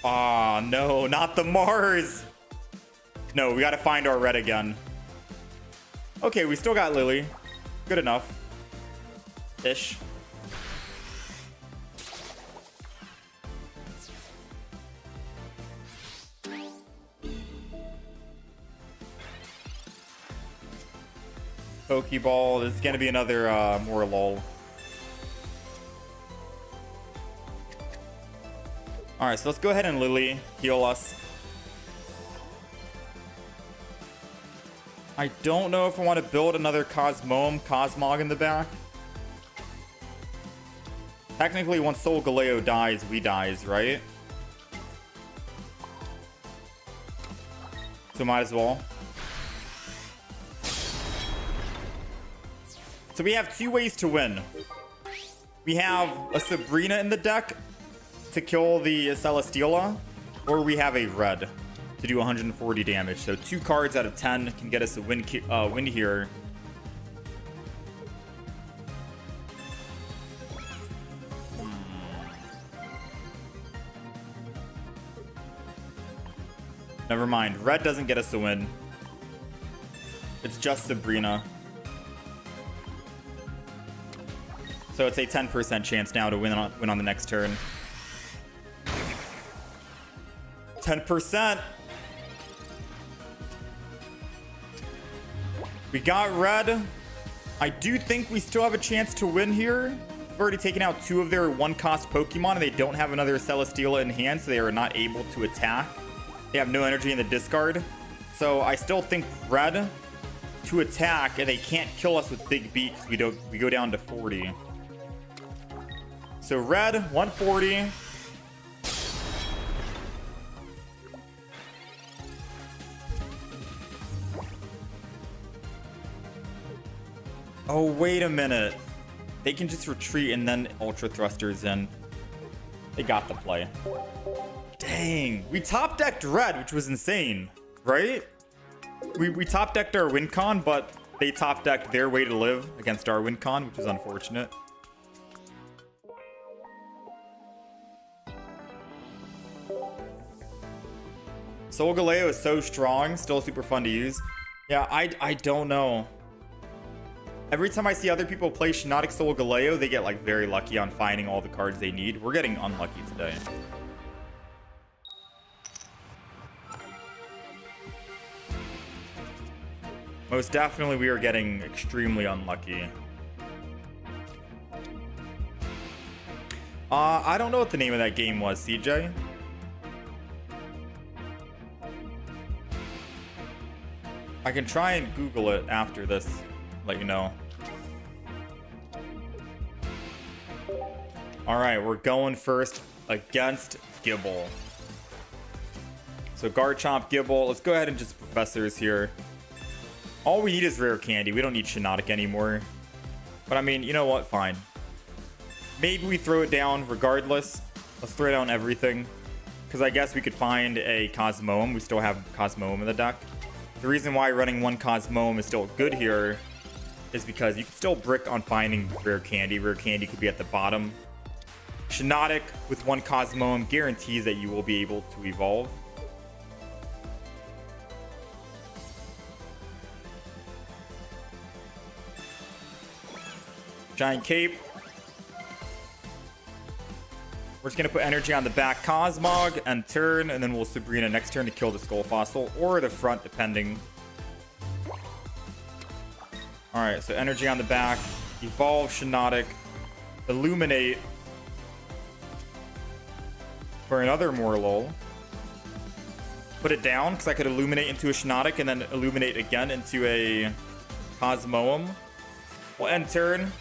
Ah, no, not the Mars. No, we got to find our red again. Okay, we still got Lily. Good enough. Ish. Pokeball. This is going to be another more lol. Alright, so let's go ahead and Lily heal us. I don't know if I want to build another Cosmog in the back. Technically, once Solgaleo dies, we dies, right? So might as well. So we have two ways to win. We have a Sabrina in the deck to kill the Celestila, or we have a red to do 140 damage. So 2 cards out of 10 can get us a win here. Never mind. Red doesn't get us a win. It's just Sabrina. So it's a 10% chance now to win on the next turn. 10%. We got red. I do think we still have a chance to win here. We've already taken out 2 of their 1-cost Pokemon, and they don't have another Celestila in hand, so they are not able to attack. They have no energy in the discard. So I still think red to attack, and they can't kill us with big beaks. We go down to 40. So red, 140. Oh, wait a minute. They can just retreat and then Ultra Thrusters in. They got the play. Dang. We top decked red, which was insane, right? We top decked our win con, but they top decked their way to live against our win con, which is unfortunate. Solgaleo is so strong, still super fun to use. Yeah, I don't know. Every time I see other people play Shinotic Solgaleo, they get like very lucky on finding all the cards they need. We're getting unlucky today. Most definitely we are getting extremely unlucky. I don't know what the name of that game was, CJ. I can try and Google it after this, let you know. Alright, we're going first against Gible. So Garchomp, Gible. Let's go ahead and just Professors here. All we need is Rare Candy. We don't need Shinotic anymore. But I mean, you know what? Fine. Maybe we throw it down regardless. Let's throw down everything. Because I guess we could find a Cosmoem. We still have Cosmoem in the deck. The reason why running 1 Cosmoem is still good here is because you can still brick on finding Rare Candy. Rare Candy could be at the bottom. Shinotic with 1 Cosmoem guarantees that you will be able to evolve. Giant Cape. We're just going to put energy on the back Cosmog and turn, and then we'll Sabrina next turn to kill the Skull Fossil, or the front, depending. Alright, so energy on the back, evolve Shinotic, Illuminate for another Morlul. Put it down, because I could Illuminate into a Shinotic and then Illuminate again into a Cosmoem. We'll end turn.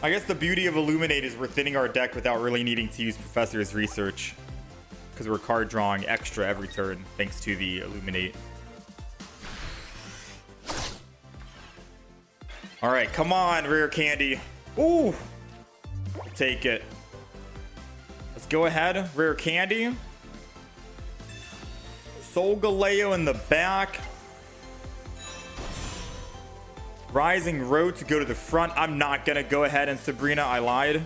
I guess the beauty of Illuminate is we're thinning our deck without really needing to use Professor's Research, because we're card drawing extra every turn thanks to the Illuminate. Alright, come on, Rare Candy. Ooh! Take it. Let's go ahead. Rare candy. Solgaleo in the back. Rising Road to go to the front. I'm not going to go ahead and Sabrina. I lied.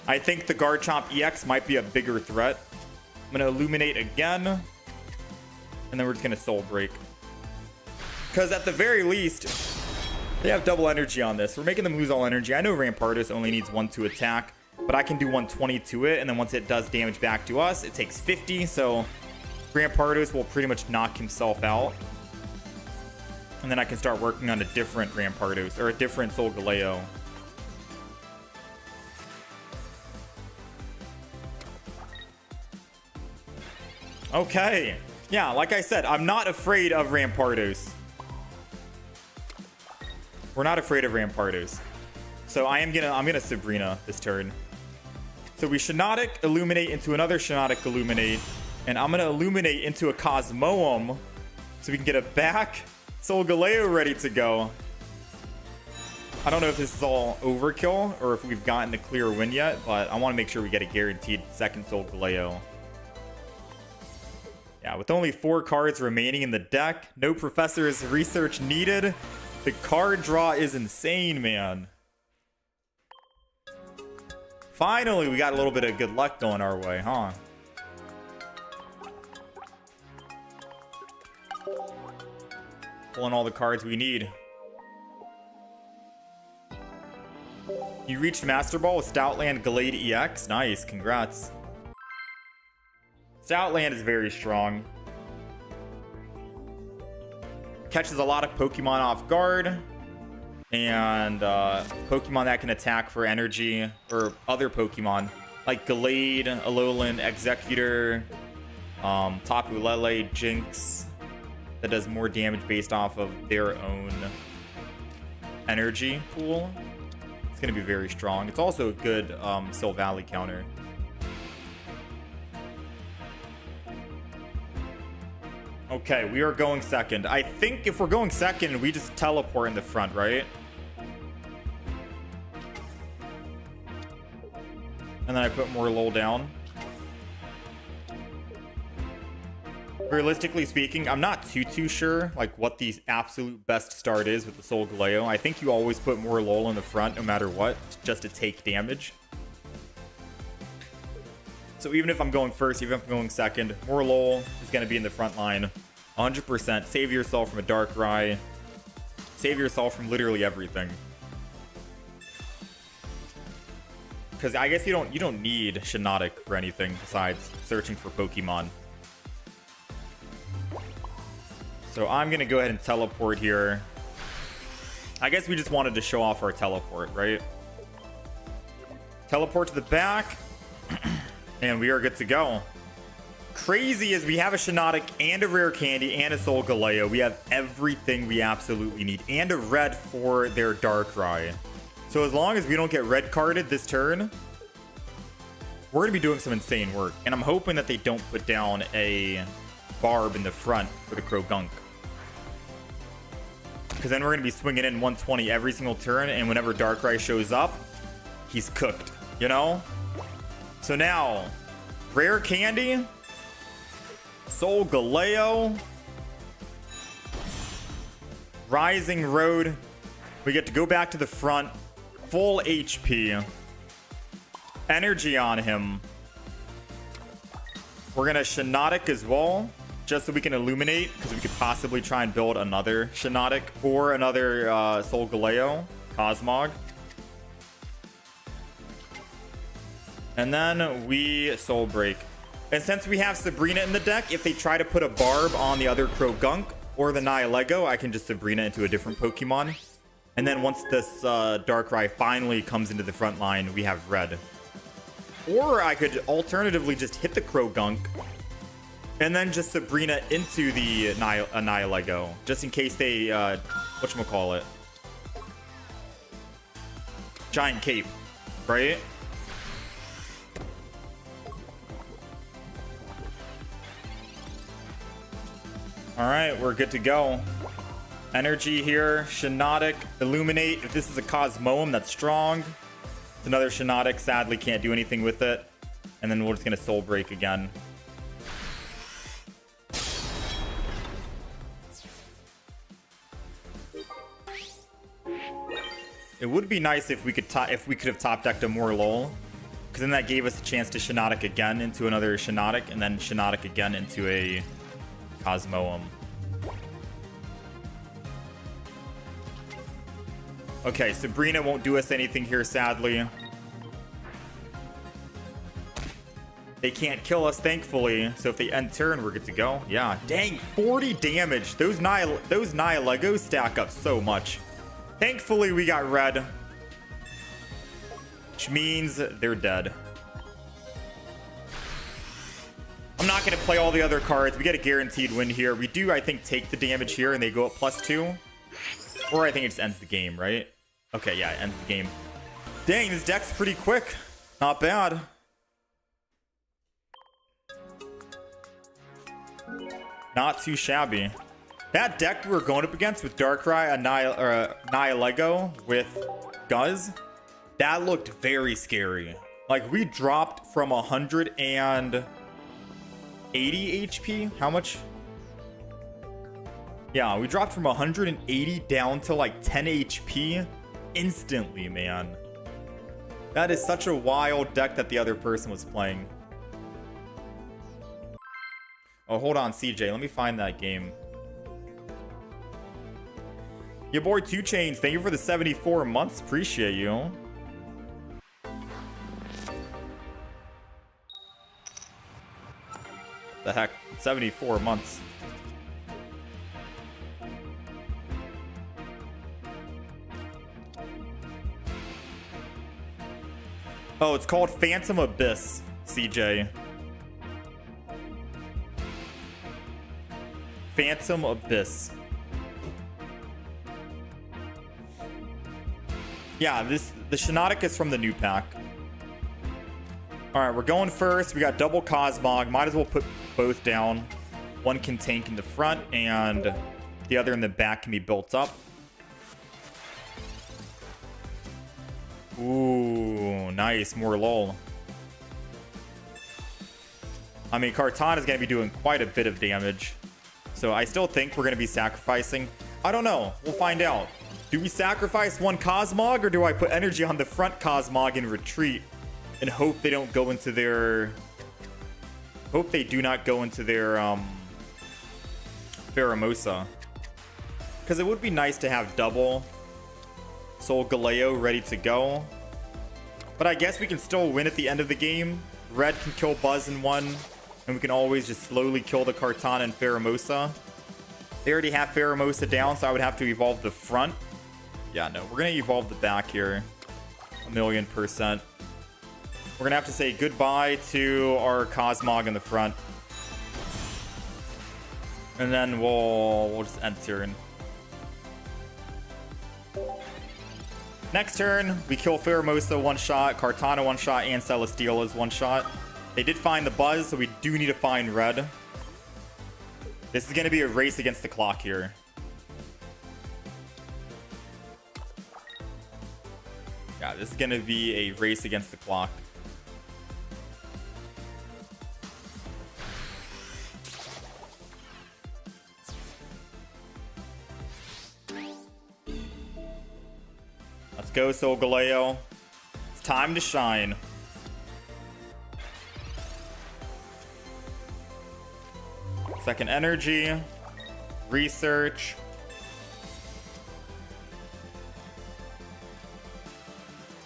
I think the Garchomp EX might be a bigger threat. I'm going to Illuminate again. And then we're just going to Soul Break. Because at the very least, they have double energy on this. We're making them lose all energy. I know Rampardos only needs 1 to attack, but I can do 120 to it. And then once it does damage back to us, it takes 50. So Rampardos will pretty much knock himself out. And then I can start working on a different Rampardos or a different Solgaleo. Okay. Yeah, like I said, I'm not afraid of Rampardos. We're not afraid of Rampardos. So I'm gonna Sabrina this turn. So we Shinotic, Illuminate into another Shinotic Illuminate. And I'm gonna Illuminate into a Cosmoem so we can get a back Solgaleo ready to go. I don't know if this is all overkill or if we've gotten the clear win yet, but I want to make sure we get a guaranteed second Solgaleo. Yeah, with only 4 cards remaining in the deck, no Professor's research needed. The card draw is insane, man. Finally, we got a little bit of good luck going our way, huh? Pulling all the cards we need. You reached Master Ball with Stoutland Glade EX. Nice, congrats. Stoutland is very strong. Catches a lot of Pokemon off guard. And Pokemon that can attack for energy. Or other Pokemon. Like Glade, Alolan, Executor, Tapu Lele, Jinx. That does more damage based off of their own energy pool. It's going to be very strong. It's also a good Silvally counter. Okay, we are going second. I think if we're going second, we just teleport in the front, right? And then I put more lol down. Realistically speaking, I'm not too sure like what the absolute best start is with the Solgaleo. I think you always put more lol in the front no matter what, just to take damage. So even if I'm going first, even if I'm going second, more lol is going to be in the front line. 100%. Save yourself from a Darkrai. Save yourself from literally everything. Because I guess you don't need Shinotic for anything besides searching for Pokemon. So I'm going to go ahead and teleport here. I guess we just wanted to show off our teleport, right? Teleport to the back. And we are good to go. Crazy is we have a Shinotic and a Rare Candy and a Solgaleo. We have everything we absolutely need. And a red for their Darkrai. So as long as we don't get red carded this turn, we're going to be doing some insane work. And I'm hoping that they don't put down a Barb in the front for the Croagunk. Because then we're going to be swinging in 120 every single turn. And whenever Darkrai shows up, he's cooked, you know? So now, Rare Candy, Solgaleo, Rising Road. We get to go back to the front. Full HP. Energy on him. We're going to Shinotic as well, just so we can Illuminate, because we could possibly try and build another Shinotic or another Solgaleo, Cosmog. And then we Soul Break. And since we have Sabrina in the deck, if they try to put a Barb on the other Croagunk or the Nihilego, I can just Sabrina into a different Pokemon. And then once this Darkrai finally comes into the front line, we have red. Or I could alternatively just hit the Croagunk and then just Sabrina into the Nihilego, just in case they, whatchamacallit, Giant Cape, right? All right, we're good to go. Energy here. Shinotic. Illuminate. If this is a Cosmoem, that's strong. It's another Shinotic. Sadly, can't do anything with it. And then we're just going to Soul Break again. It would be nice if we could have top decked a more lol, because then that gave us a chance to Shinotic again into another Shinotic, and then Shinotic again into a Cosmoem. Okay, Sabrina won't do us anything here, sadly. They can't kill us, thankfully. So if they end turn, we're good to go. Yeah, dang, 40 damage. Those Nihilegos stack up so much. Thankfully, we got red, which means they're dead. I'm not going to play all the other cards. We get a guaranteed win here. We do, I think, take the damage here, and they go up +2. Or I think it just ends the game, right? Okay, yeah, it ends the game. Dang, this deck's pretty quick. Not bad. Not too shabby. That deck we were going up against with Darkrai, Nihilego with Guzz, that looked very scary. Like, we dropped from 180 HP. How much? Yeah, we dropped from 180 down to like 10 HP instantly, man. That is such a wild deck that the other person was playing. Oh, hold on, CJ. Let me find that game. Your boy 2 Chains, thank you for the 74 months. Appreciate you. The heck? 74 months. Oh, it's called Phantom Abyss, CJ. Phantom Abyss. Yeah, the Shinotic is from the new pack. Alright, we're going first. We got double Cosmog. Might as well put both down. One can tank in the front, and the other in the back can be built up. Ooh, nice. More lol. I mean, Kartana is going to be doing quite a bit of damage. So I still think we're going to be sacrificing. I don't know. We'll find out. Do we sacrifice one Cosmog, or do I put energy on the front Cosmog and retreat and hope they don't go into their... Hope they do not go into their Pheromosa. Because it would be nice to have double Solgaleo ready to go. But I guess we can still win at the end of the game. Red can kill Buzz in one, and we can always just slowly kill the Kartana and Pheromosa. They already have Pheromosa down, so I would have to evolve the front. Yeah, no, we're going to evolve the back here. 1,000,000%. We're going to have to say goodbye to our Cosmog in the front. And then we'll just end turn. Next turn, we kill Pheromosa one shot, Kartana one shot, and Celestila's one shot. They did find the Buzz, so we do need to find red. This is going to be a race against the clock here. Yeah, this is going to be a race against the clock. Let's go, Solgaleo. It's time to shine. Second energy. Research.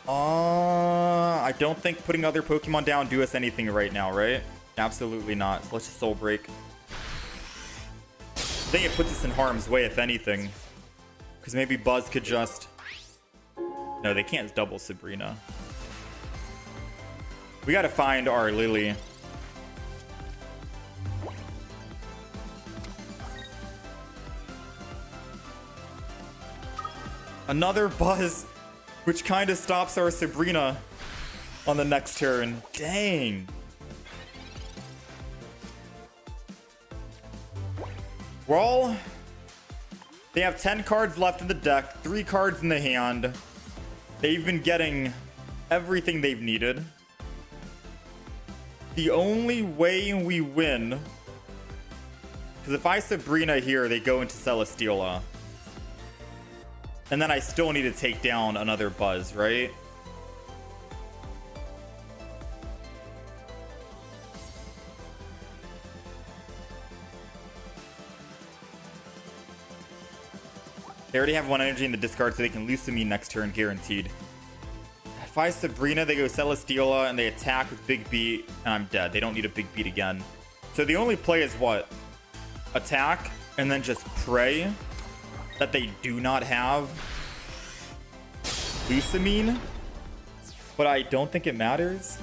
I don't think putting other Pokemon down do us anything right now, right? Absolutely not. So let's just Soul Break. I think it puts us in harm's way, if anything. Because maybe Buzz could just... No, they can't double Sabrina. We gotta find our Lily. Another Buzz, which kind of stops our Sabrina on the next turn. Dang. Well, They have 10 cards left in the deck, 3 cards in the hand. They've been getting everything they've needed. The only way we win... Because if I Sabrina here, they go into Celestila. And then I still need to take down another Buzz, right? They already have 1 energy in the discard, so they can lose to me next turn, guaranteed. If I Sabrina, they go Celestila, and they attack with Big Beat, and I'm dead. They don't need a Big Beat again. So the only play is what? Attack, and then just pray that they do not have Lucamine. But I don't think it matters.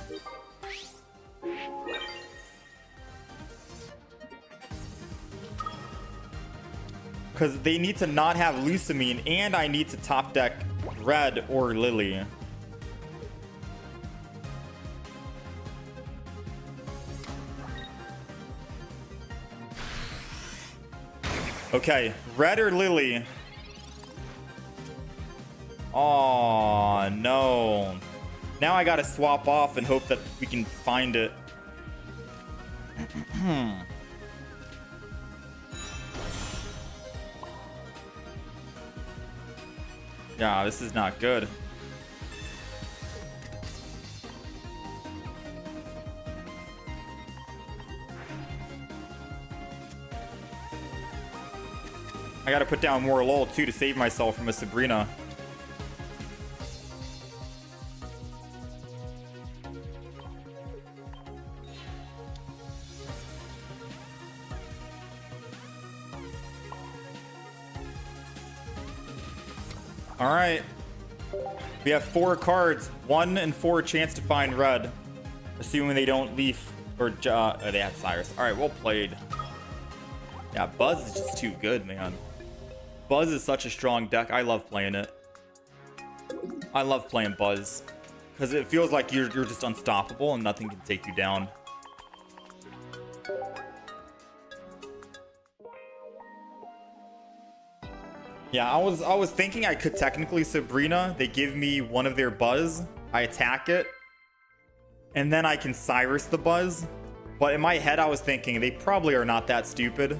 Because they need to not have Lucamine, and I need to top deck Red or Lily. Okay, Red or Lily. Oh, no. Now I gotta swap off and hope that we can find it. Yeah, this is not good. I gotta put down more LOL too to save myself from a Sabrina. All right, we have 4 cards, 1 in 4 chance to find Red, assuming they don't leaf or they have Cyrus. All right, well played. Yeah, Buzz is just too good, man. Buzz is such a strong deck. I love playing it. I love playing Buzz because it feels like you're just unstoppable and nothing can take you down. Yeah, I was thinking I could technically Sabrina. They give me one of their Buzz. I attack it. And then I can Cyrus the Buzz. But in my head, I was thinking they probably are not that stupid.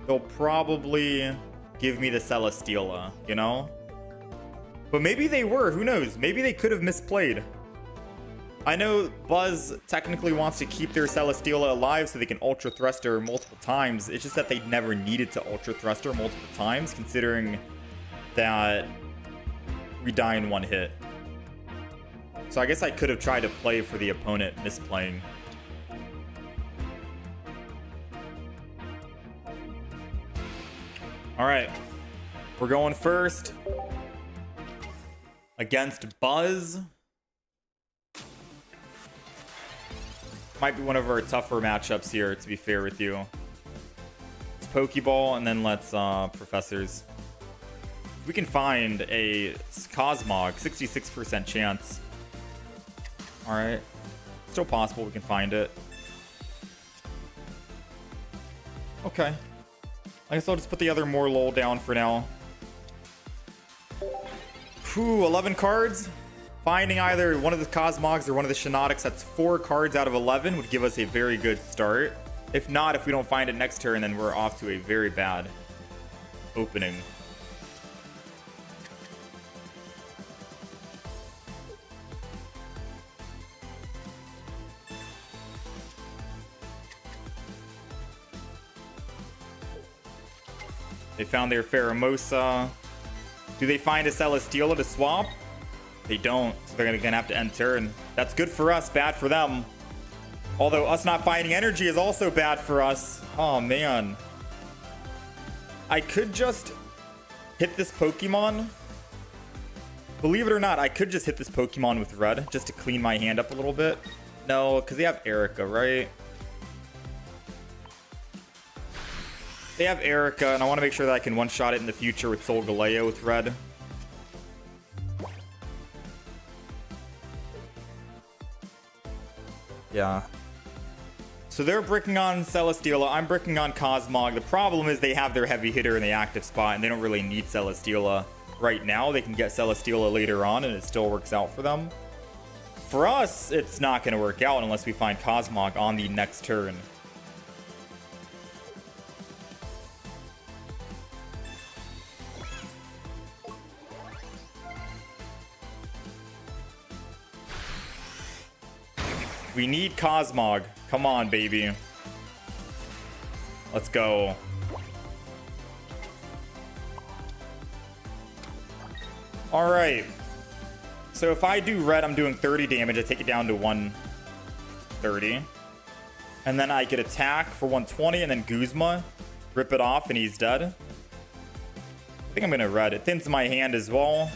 They'll probably give me the Celestila, you know? But maybe they were. Who knows? Maybe they could have misplayed. I know Buzz technically wants to keep their Celestila alive so they can Ultra Thrust her multiple times. It's just that they never needed to Ultra Thrust her multiple times, considering that we die in 1 hit. So I guess I could have tried to play for the opponent misplaying. All right, we're going first against Buzz. Might be one of our tougher matchups here, to be fair with you. It's Pokeball, and then let's Professors. If we can find a Cosmog, 66% chance. All right, still possible we can find it. Okay. I guess I'll just put the other more LOL down for now. Whew, 11 cards. Finding either one of the Cosmogs or one of the Shinotics, that's 4 cards out of 11, would give us a very good start. If not, if we don't find it next turn, then we're off to a very bad opening. They found their Pheromosa. Do they find a Celestila to swap? They don't, so they're gonna have to end turn. That's good for us, bad for them. Although us not finding energy is also bad for us. Oh man. I could just hit this Pokemon. Believe it or not, I could just hit this Pokemon with Red just to clean my hand up a little bit. No, because they have Erica, right? They have Erica, and I want to make sure that I can one-shot it in the future with Solgaleo with Red. Yeah. So they're bricking on Celestila. I'm bricking on Cosmog. The problem is they have their heavy hitter in the active spot, and they don't really need Celestila right now. They can get Celestila later on, and it still works out for them. For us, it's not going to work out unless we find Cosmog on the next turn. We need Cosmog. Come on, baby. Let's go. All right. So if I do red, I'm doing 30 damage. I take it down to 130. And then I could attack for 120 and then Guzma. Rip it off and he's dead. I think I'm going to red. It thins my hand as well.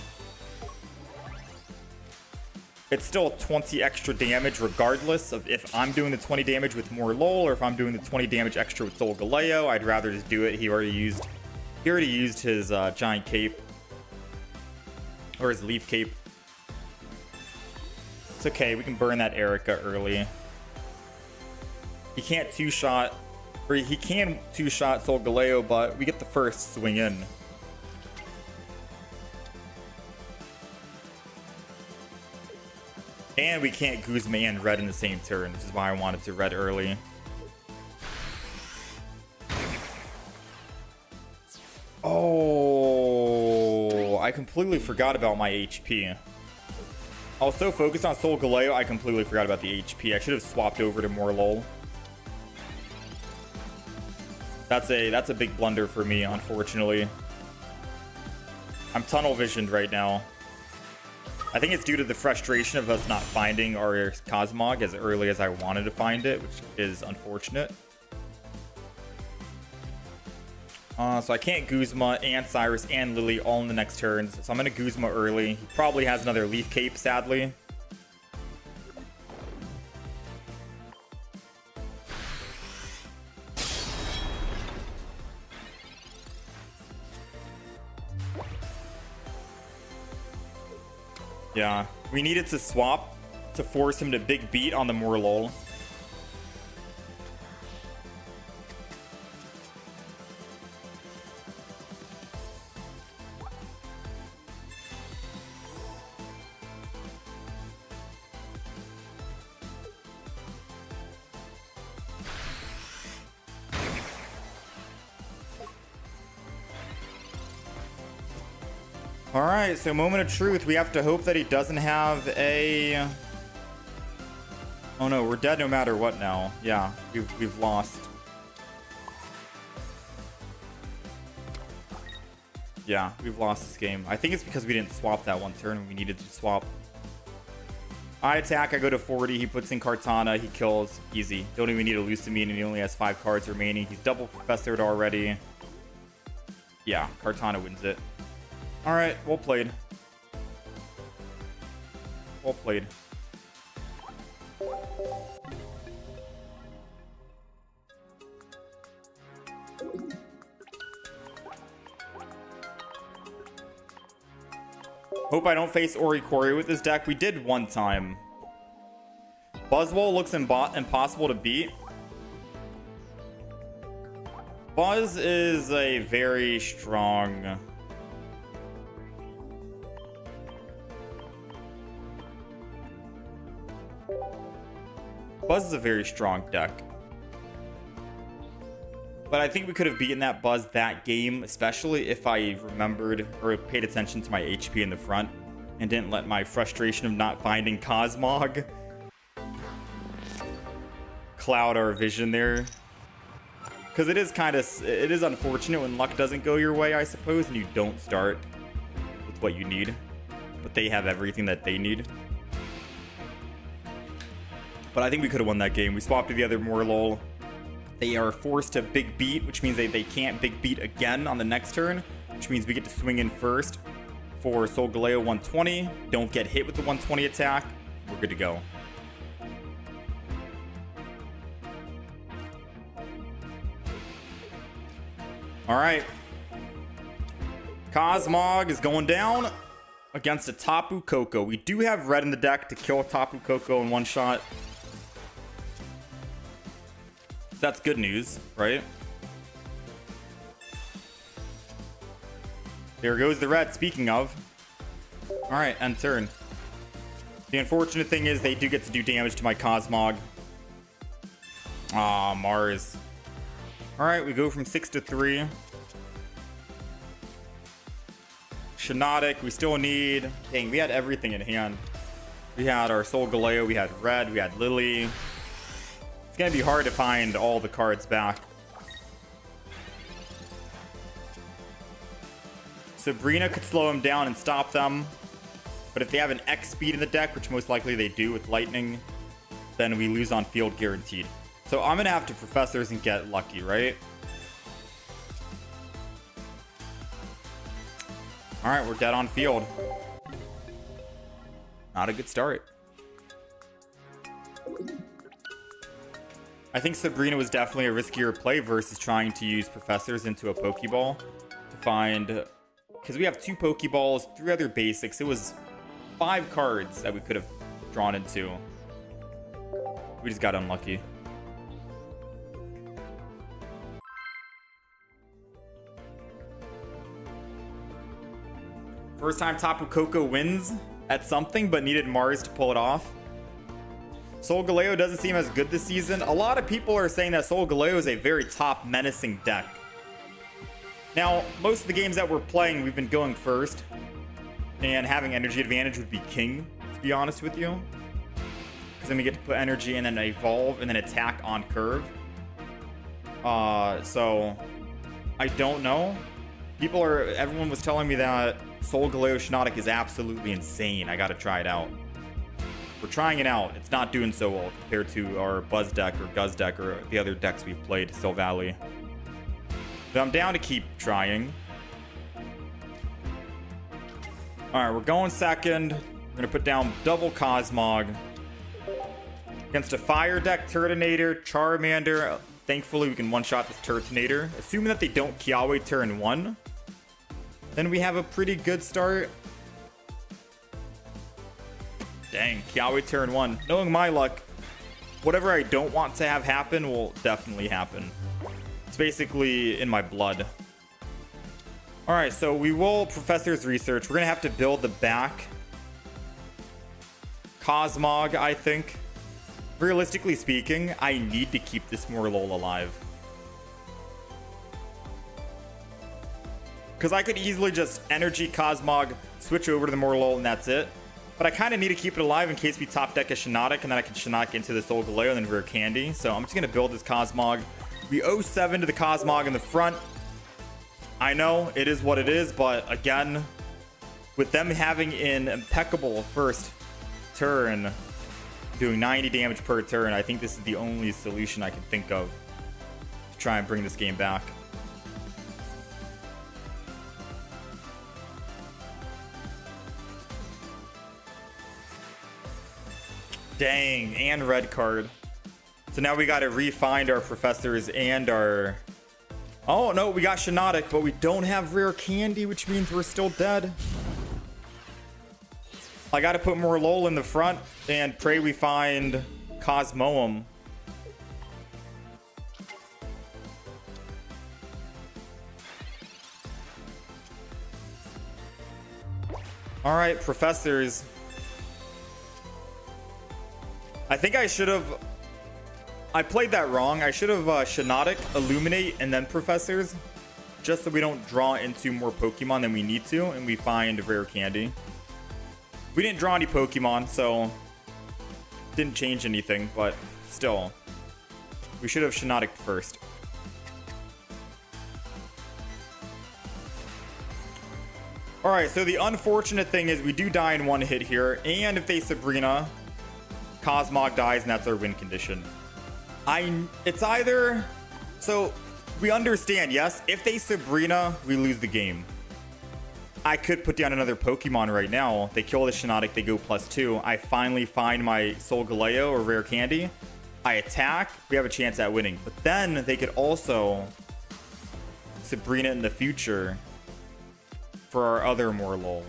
It's still 20 extra damage regardless of if I'm doing the 20 damage with more lol or if I'm doing the 20 damage extra with Solgaleo. I'd rather just do it. He already used his giant cape. Or his leaf cape. It's okay. We can burn that Erica early. He can't two-shot. Or he can two-shot Solgaleo, but we get the first swing in. And we can't Guzma and red in the same turn, which is why I wanted to red early. Oh, I completely forgot about my HP. I was so focused on Solgaleo, I completely forgot about the HP. I should have swapped over to more lol. That's a big blunder for me, unfortunately. I'm tunnel visioned right now. I think it's due to the frustration of us not finding our Cosmog as early as I wanted to find it, which is unfortunate. So I can't Guzma and Cyrus and Lily all in the next turns. So I'm going to Guzma early. He probably has another Leaf Cape, sadly. Yeah, we needed to swap to force him to big beat on the Morlul. All right, so moment of truth. We have to hope that he doesn't have a... Oh no, we're dead no matter what now. Yeah, we've lost. Yeah, we've lost this game. I think it's because we didn't swap that one turn and we needed to swap. I attack, I go to 40, he puts in Kartana, he kills, easy. Don't even need a Lucamine and he only has 5 cards remaining. He's double professored already. Yeah, Kartana wins it. All right, well played. Well played. Hope I don't face Orikori with this deck. We did one time. Buzzwole looks impossible to beat. Buzz is a very strong... Buzz is a very strong deck. But I think we could have beaten that Buzz that game, especially if I remembered or paid attention to my HP in the front and didn't let my frustration of not finding Cosmog cloud our vision there. Because it is unfortunate when luck doesn't go your way, I suppose, and you don't start with what you need. But they have everything that they need. But I think we could have won that game. We swapped to the other Morlul. They are forced to big beat, which means they can't big beat again on the next turn, which means we get to swing in first for Solgaleo 120. Don't get hit with the 120 attack. We're good to go. All right. Cosmog is going down against a Tapu Koko. We do have red in the deck to kill Tapu Koko in one shot. So that's good news, right? There goes the red, speaking of. Alright, end turn. The unfortunate thing is they do get to do damage to my Cosmog. Aw, Mars. Alright, we go from 6 to 3. Shinotic, we still need... Dang, we had everything in hand. We had our Solgaleo, we had red, we had Lily. It's gonna be hard to find all the cards back. Sabrina could slow him down and stop them. But if they have an X speed in the deck, which most likely they do with Lightning, then we lose on field guaranteed. So I'm gonna have to Professors and get lucky, right? Alright, we're dead on field. Not a good start. I think Sabrina was definitely a riskier play versus trying to use Professors into a Pokeball to find... Because we have 2 Pokeballs, 3 other basics. It was 5 cards that we could have drawn into. We just got unlucky. First time Tapu Koko wins at something, but needed Mars to pull it off. Solgaleo doesn't seem as good this season. A lot of people are saying that Solgaleo is a very top menacing deck. Now, most of the games that we're playing, we've been going first. And having energy advantage would be king, to be honest with you. Because then we get to put energy and then evolve and then attack on curve. So, I don't know. Everyone was telling me that Solgaleo Shinotic is absolutely insane. I gotta try it out. We're trying it out. It's not doing so well compared to our Buzz deck or Guzz deck or the other decks we've played, Sil Valley. But I'm down to keep trying. Alright, we're going second. We're gonna put down double Cosmog. Against a fire deck, Turtonator, Charmander. Thankfully, we can one-shot this Turtonator. Assuming that they don't Kiawe turn 1. Then we have a pretty good start. Dang, Kiawe turn 1. Knowing my luck, whatever I don't want to have happen will definitely happen. It's basically in my blood. Alright, so we will Professor's Research. We're going to have to build the back. Cosmog, I think. Realistically speaking, I need to keep this Morlul alive. Because I could easily just Energy Cosmog, switch over to the Morlul, and that's it. But I kind of need to keep it alive in case we top deck a Shinotic, and then I can Shinotic into the Solgaleo and then Rare Candy. So I'm just going to build this Cosmog. We owe 7 to the Cosmog in the front. I know, it is what it is, but again, with them having an impeccable first turn, doing 90 damage per turn, I think this is the only solution I can think of to try and bring this game back. Dang, and red card. So now we got to re-find our Professors and our... Oh, no, we got Shinotic, but we don't have Rare Candy, which means we're still dead. I got to put Morlul in the front and pray we find Cosmoem. All right, Professors. I think I should have... I played that wrong. I should have Shinotic, Illuminate, and then Professors. Just so we don't draw into more Pokemon than we need to, and we find Rare Candy. We didn't draw any Pokemon, so... Didn't change anything, but still. We should have Shinotic first. Alright, so the unfortunate thing is we do die in one hit here, and if they Sabrina... Cosmog dies, and that's our win condition. It's either... So, we understand, yes? If they Sabrina, we lose the game. I could put down another Pokemon right now. They kill the Shinotic, they go +2. I finally find my Solgaleo or Rare Candy. I attack, we have a chance at winning. But then, they could also Sabrina in the future for our other Morlul.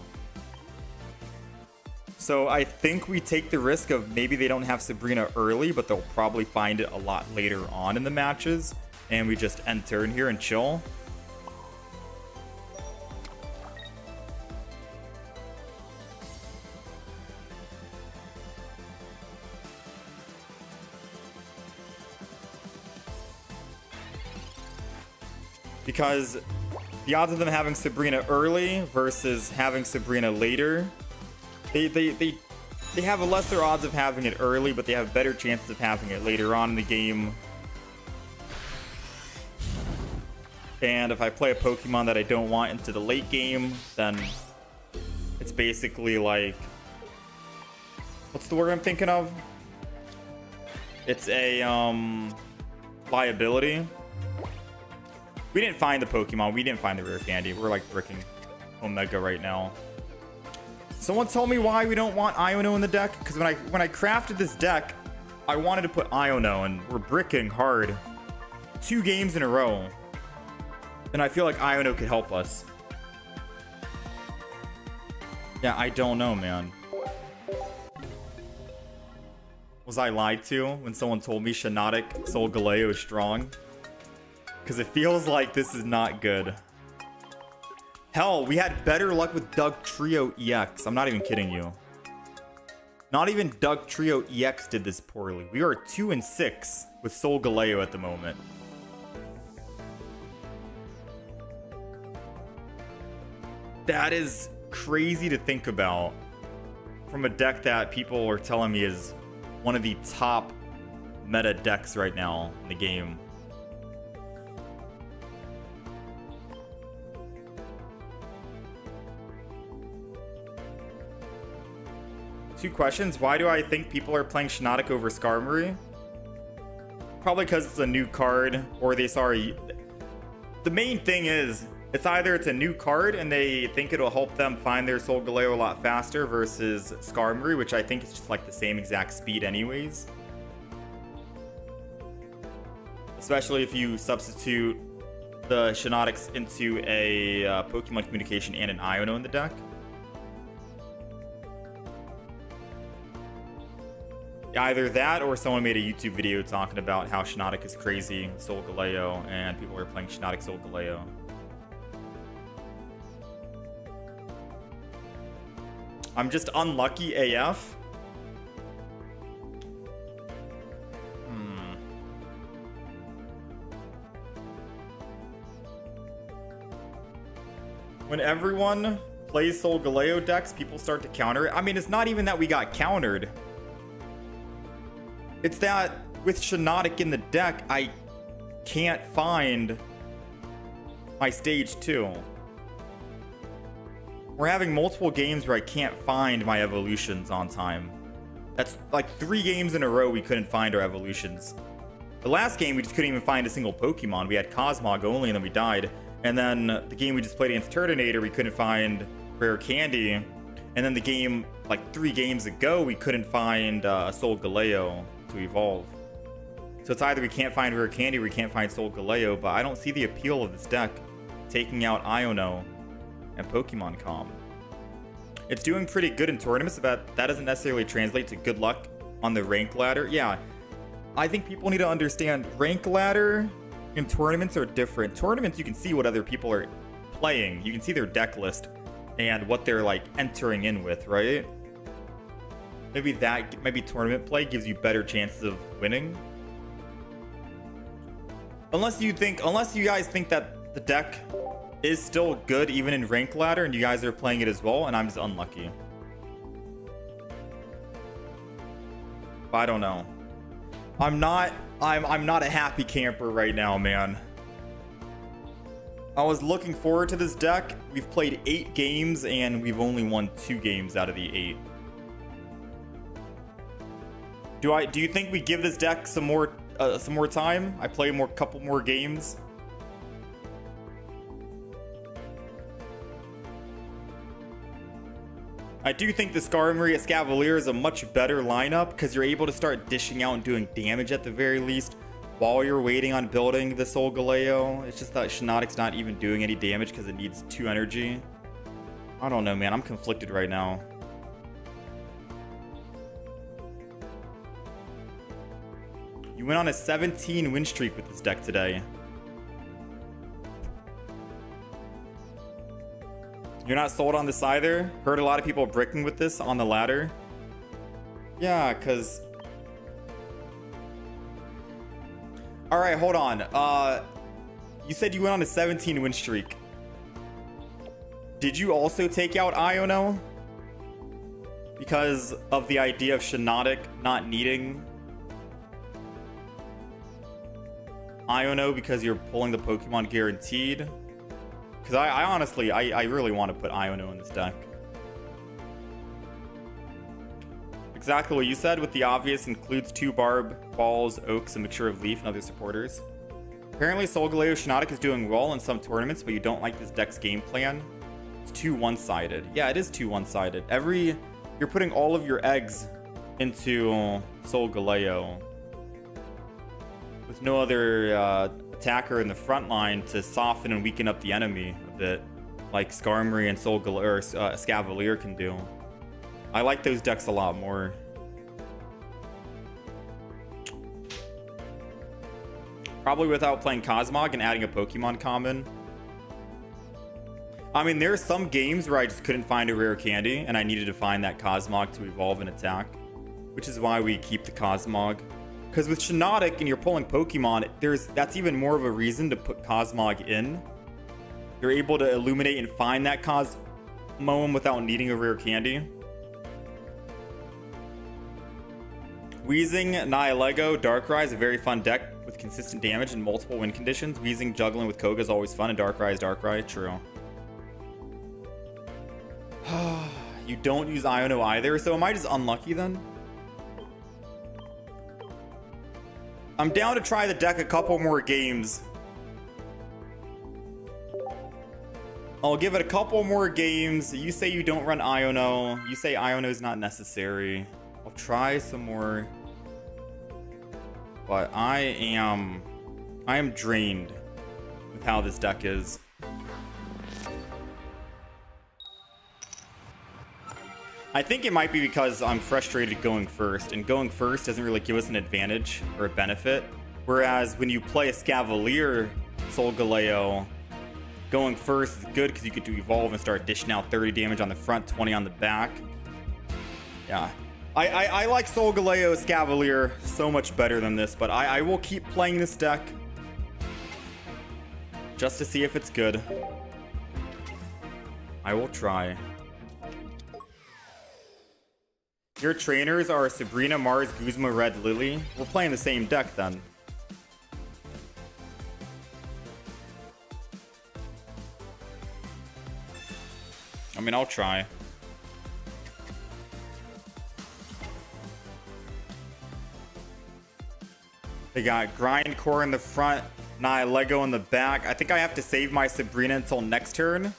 So I think we take the risk of maybe they don't have Sabrina early, but they'll probably find it a lot later on in the matches. And we just end turn here and chill. Because the odds of them having Sabrina early versus having Sabrina later, they have a lesser odds of having it early, but they have better chances of having it later on in the game. And if I play a Pokemon that I don't want into the late game, then it's basically like, what's the word I'm thinking of? It's a liability. We didn't find the Pokemon. We didn't find the rare candy. We're like bricking Omega right now. Someone told me why we don't want Iono in the deck. Because when I crafted this deck, I wanted to put Iono, and we're bricking hard 2 games in a row. And I feel like Iono could help us. Yeah, I don't know, man. Was I lied to when someone told me Shinotic Solgaleo is strong? Because it feels like this is not good. Hell, we had better luck with Doug Trio EX. I'm not even kidding you. Not even Doug Trio EX did this poorly. We are 2-6 with Solgaleo at the moment. That is crazy to think about from a deck that people are telling me is one of the top meta decks right now in the game. Two questions. Why do I think people are playing Shinotic over Skarmory? Probably because it's a new card, or they saw the main thing is it's either it's a new card and they think it'll help them find their Solgaleo a lot faster versus Skarmory, which I think is just like the same exact speed anyways. Especially if you substitute the Shinotics into a Pokemon Communication and an Iono in the deck. Either that or someone made a YouTube video talking about how Shinotic is crazy Solgaleo and people are playing Shinotic Solgaleo. I'm just unlucky AF. When everyone plays Solgaleo decks, people start to counter it. I mean, it's not even that we got countered. It's that with Shinotic in the deck, I can't find my stage 2. We're having multiple games where I can't find my evolutions on time. That's like 3 games in a row we couldn't find our evolutions. The last game, we just couldn't even find a single Pokemon. We had Cosmog only, and then we died. And then the game we just played against Turtonator, we couldn't find Rare Candy. And then the game, like 3 games ago, we couldn't find Solgaleo to evolve. So it's either we can't find Rare Candy or we can't find Solgaleo, but I don't see the appeal of this deck taking out Iono and Pokemon Com. It's doing pretty good in tournaments, but that doesn't necessarily translate to good luck on the rank ladder. Yeah, I think people need to understand rank ladder and tournaments are different. Tournaments, you can see what other people are playing. You can see their deck list and what they're like entering in with, right? Maybe tournament play gives you better chances of winning. Unless you guys think that the deck is still good even in rank ladder and you guys are playing it as well, and I'm just unlucky. I don't know. I'm not a happy camper right now, man. I was looking forward to this deck. We've played 8 games and we've only won 2 games out of the 8. Do you think we give this deck some more time? I play couple more games. I do think the Skarmory Escavalier is a much better lineup because you're able to start dishing out and doing damage at the very least while you're waiting on building the Solgaleo. It's just that Shinotic's not even doing any damage because it needs 2 energy. I don't know, man. I'm conflicted right now. You went on a 17 win streak with this deck today. You're not sold on this either? Heard a lot of people bricking with this on the ladder. Yeah, because... Alright, hold on. You said you went on a 17 win streak. Did you also take out Iono? Because of the idea of Shinotic not needing Iono because you're pulling the Pokemon guaranteed? Because I honestly, I really want to put Iono in this deck. Exactly what you said, with the obvious includes 2 Barb, Balls, Oaks, a mixture of Leaf, and other supporters. Apparently Solgaleo Shinotic is doing well in some tournaments, but you don't like this deck's game plan. It's too one-sided. Yeah, it is too one-sided. You're putting all of your eggs into Solgaleo with no other attacker in the front line to soften and weaken up the enemy a bit, like Skarmory and Solgaleo or Escavalier can do. I like those decks a lot more. Probably without playing Cosmog and adding a Pokemon common. I mean, there are some games where I just couldn't find a rare candy, and I needed to find that Cosmog to evolve and attack, which is why we keep the Cosmog. Because with Shinotic and you're pulling Pokemon, that's even more of a reason to put Cosmog in. You're able to illuminate and find that Cosmoem without needing a rare candy. Weezing, Nihilego, Darkrai is a very fun deck with consistent damage and multiple win conditions. Weezing juggling with Koga is always fun, and Darkrai is Darkrai. True. You don't use Iono either, so am I just unlucky then? I'm down to try the deck a couple more games. I'll give it a couple more games. You say you don't run Iono. You say Iono is not necessary. I'll try some more. But I am drained with how this deck is. I think it might be because I'm frustrated going first, and going first doesn't really give us an advantage or a benefit. Whereas when you play a Escavalier Solgaleo, going first is good because you get to evolve and start dishing out 30 damage on the front, 20 on the back. Yeah. I like Solgaleo Escavalier so much better than this, but I will keep playing this deck just to see if it's good. I will try. Your trainers are Sabrina, Mars, Guzma, Red, Lily. We're playing the same deck then. I mean, I'll try. They got Grindcore in the front, Nihilego in the back. I think I have to save my Sabrina until next turn.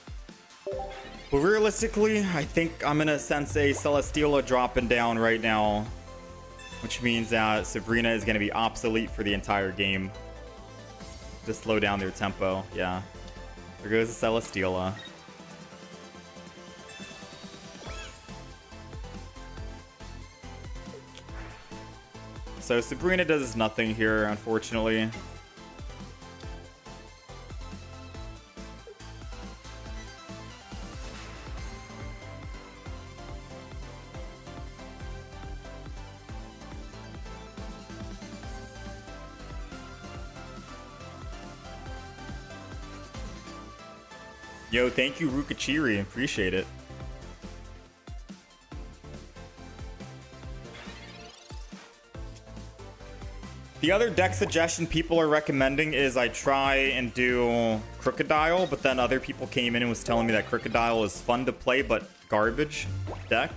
But realistically, I think I'm gonna sense a Celestila dropping down right now, which means that Sabrina is gonna be obsolete for the entire game. Just slow down their tempo. Yeah. There goes the Celestila. So Sabrina does nothing here, unfortunately. Yo, thank you, Rukachiri. Appreciate it. The other deck suggestion people are recommending is I try and do Crocodile, but then other people came in and was telling me that Crocodile is fun to play, but garbage deck.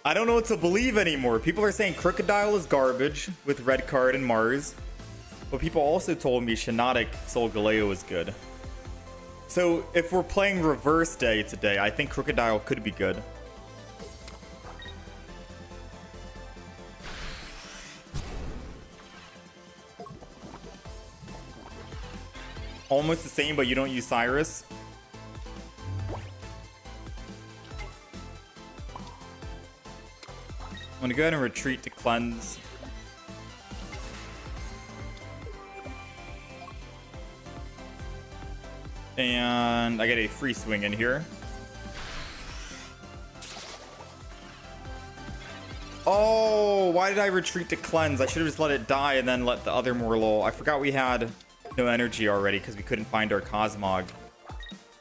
I don't know what to believe anymore. People are saying Crocodile is garbage with Red Card and Mars, but people also told me Shinotic Solgaleo is good. So if we're playing reverse day today, I think Crocodile could be good. Almost the same, but you don't use Cyrus. I'm gonna go ahead and retreat to cleanse. And I get a free swing in here. Oh, why did I retreat to cleanse? I should have just let it die and then let the other Morlul. I forgot we had no energy already because we couldn't find our Cosmog.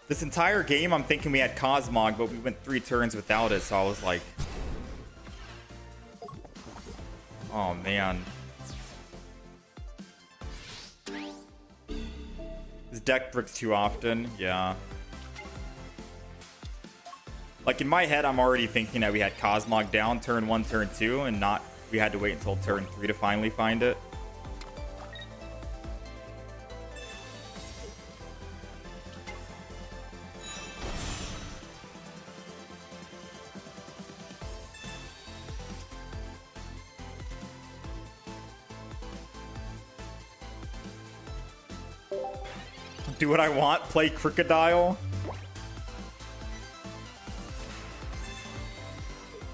This entire game, I'm thinking we had Cosmog, but we went 3 turns without it, so I was like... Oh, man. This deck bricks too often. Yeah. Like, in my head, I'm already thinking that we had Cosmog down turn 1, turn 2, and not... We had to wait until turn 3 to finally find it. Do what I want, play Crocodile.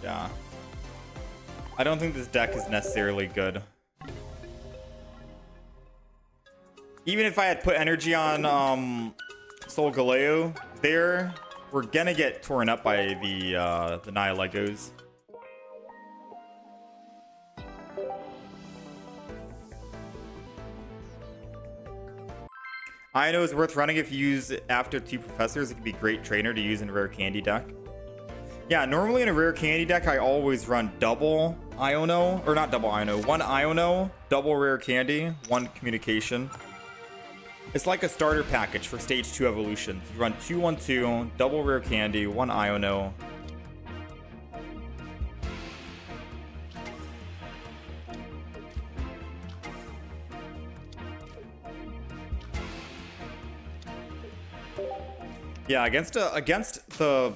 Yeah. I don't think this deck is necessarily good. Even if I had put energy on Solgaleo there, we're gonna get torn up by the Nihilegos. I know it's worth running if you use it after 2 professors. It can be a great trainer to use in a rare candy deck. Yeah, normally in a rare candy deck, I always run double Iono, or not double Iono, 1 Iono, double rare candy, 1 communication. It's like a starter package for stage 2 evolutions. You run 2/1/2, double rare candy, 1 Iono. Yeah, against the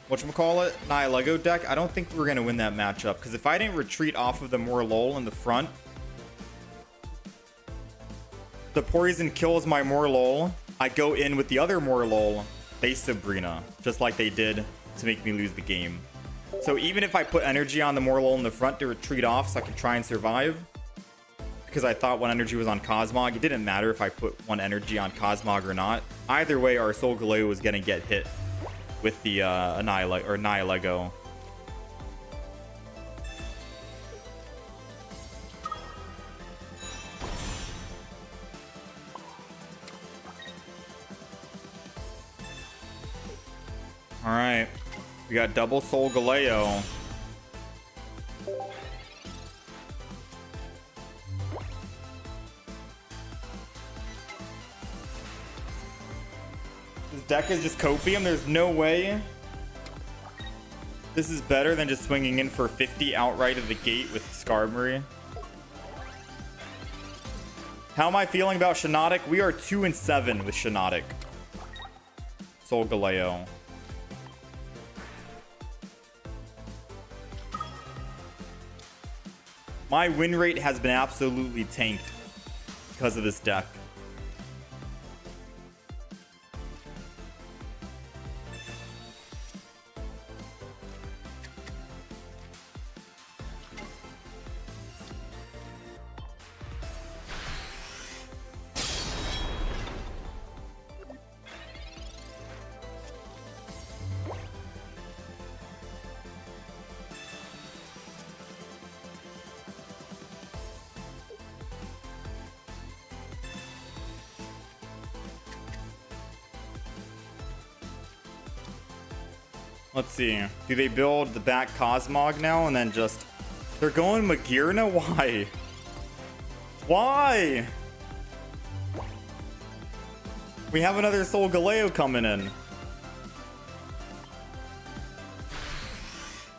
whatchamacallit, Nihilego deck, I don't think we're going to win that matchup. Because if I didn't retreat off of the Morlul in the front, the poison kills my Morlul. I go in with the other Morlul, they Sabrina, just like they did to make me lose the game. So even if I put energy on the Morlul in the front to retreat off so I could try and survive, because I thought 1 energy was on Cosmog, it didn't matter if I put 1 energy on Cosmog or not. Either way, our Solgaleo was going to get hit with the Nihilego. Alright. We got double Solgaleo. This deck is just copium. There's no way this is better than just swinging in for 50 outright of the gate with Skarmory. How am I feeling about Shinotic? We are 2-7 with Shinotic. Solgaleo. My win rate has been absolutely tanked because of this deck. Let's see. Do they build the back Cosmog now and then just... They're going Magirna? Why? Why? We have another Solgaleo coming in.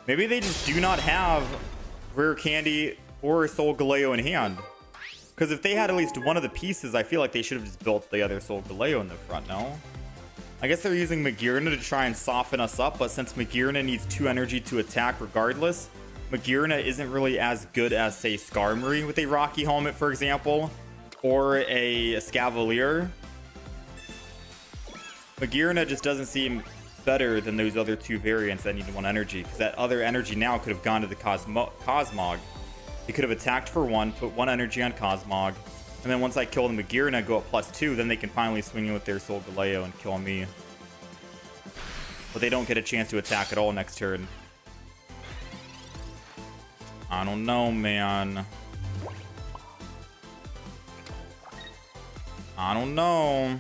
Maybe they just do not have Rare Candy or Solgaleo in hand. Because if they had at least one of the pieces, I feel like they should have just built the other Solgaleo in the front, no? I guess they're using Magirna to try and soften us up, but since Magirna needs 2 energy to attack regardless, Magirna isn't really as good as, say, Skarmory with a Rocky Helmet, for example, or a Scavalier. Magirna just doesn't seem better than those other 2 variants that need 1 energy, because that other energy now could have gone to the Cosmog. He could have attacked for 1, put 1 energy on Cosmog, And then once I kill the Magir and I go up +2, then they can finally swing in with their Solgaleo and kill me. But they don't get a chance to attack at all next turn. I don't know, man. I don't know.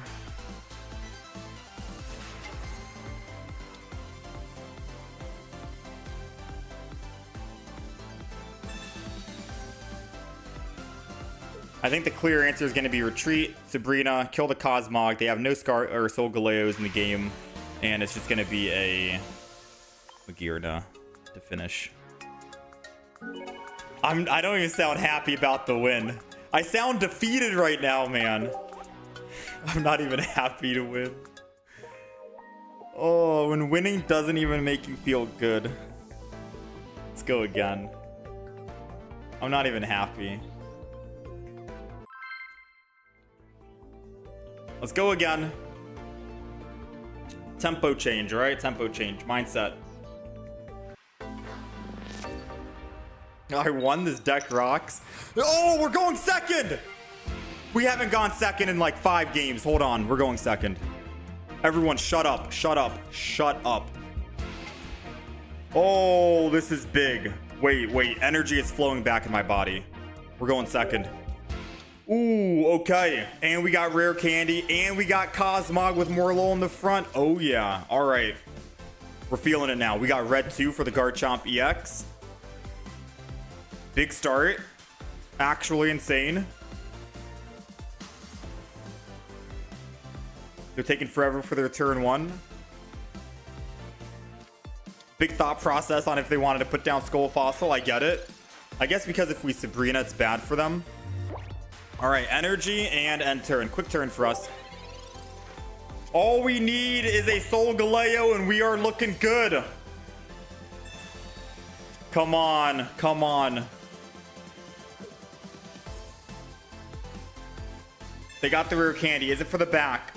I think the clear answer is going to be retreat, Sabrina, kill the Cosmog. They have no Scar or Solgaleos in the game, and it's just going to be a Magirna to finish. I don't even sound happy about the win. I sound defeated right now, man. I'm not even happy to win. Oh, when winning doesn't even make you feel good. Let's go again. I'm not even happy. Let's go again. Tempo change, right? Tempo change. Mindset. I won. This deck rocks. Oh, we're going second! We haven't gone second in like 5 games. Hold on. We're going second. Everyone shut up. Shut up. Shut up. Oh, this is big. Wait. Energy is flowing back in my body. We're going second. Ooh, okay. And we got Rare Candy, and we got Cosmog with Morlo in the front. Oh, yeah. All right. We're feeling it now. We got Red 2 for the Garchomp EX. Big start. Actually insane. They're taking forever for their turn 1. Big thought process on if they wanted to put down Skull Fossil. I get it. I guess because if we Sabrina, it's bad for them. All right, energy and end turn. Quick turn for us. All we need is a Solgaleo, and we are looking good. Come on. Come on. They got the Rare Candy. Is it for the back?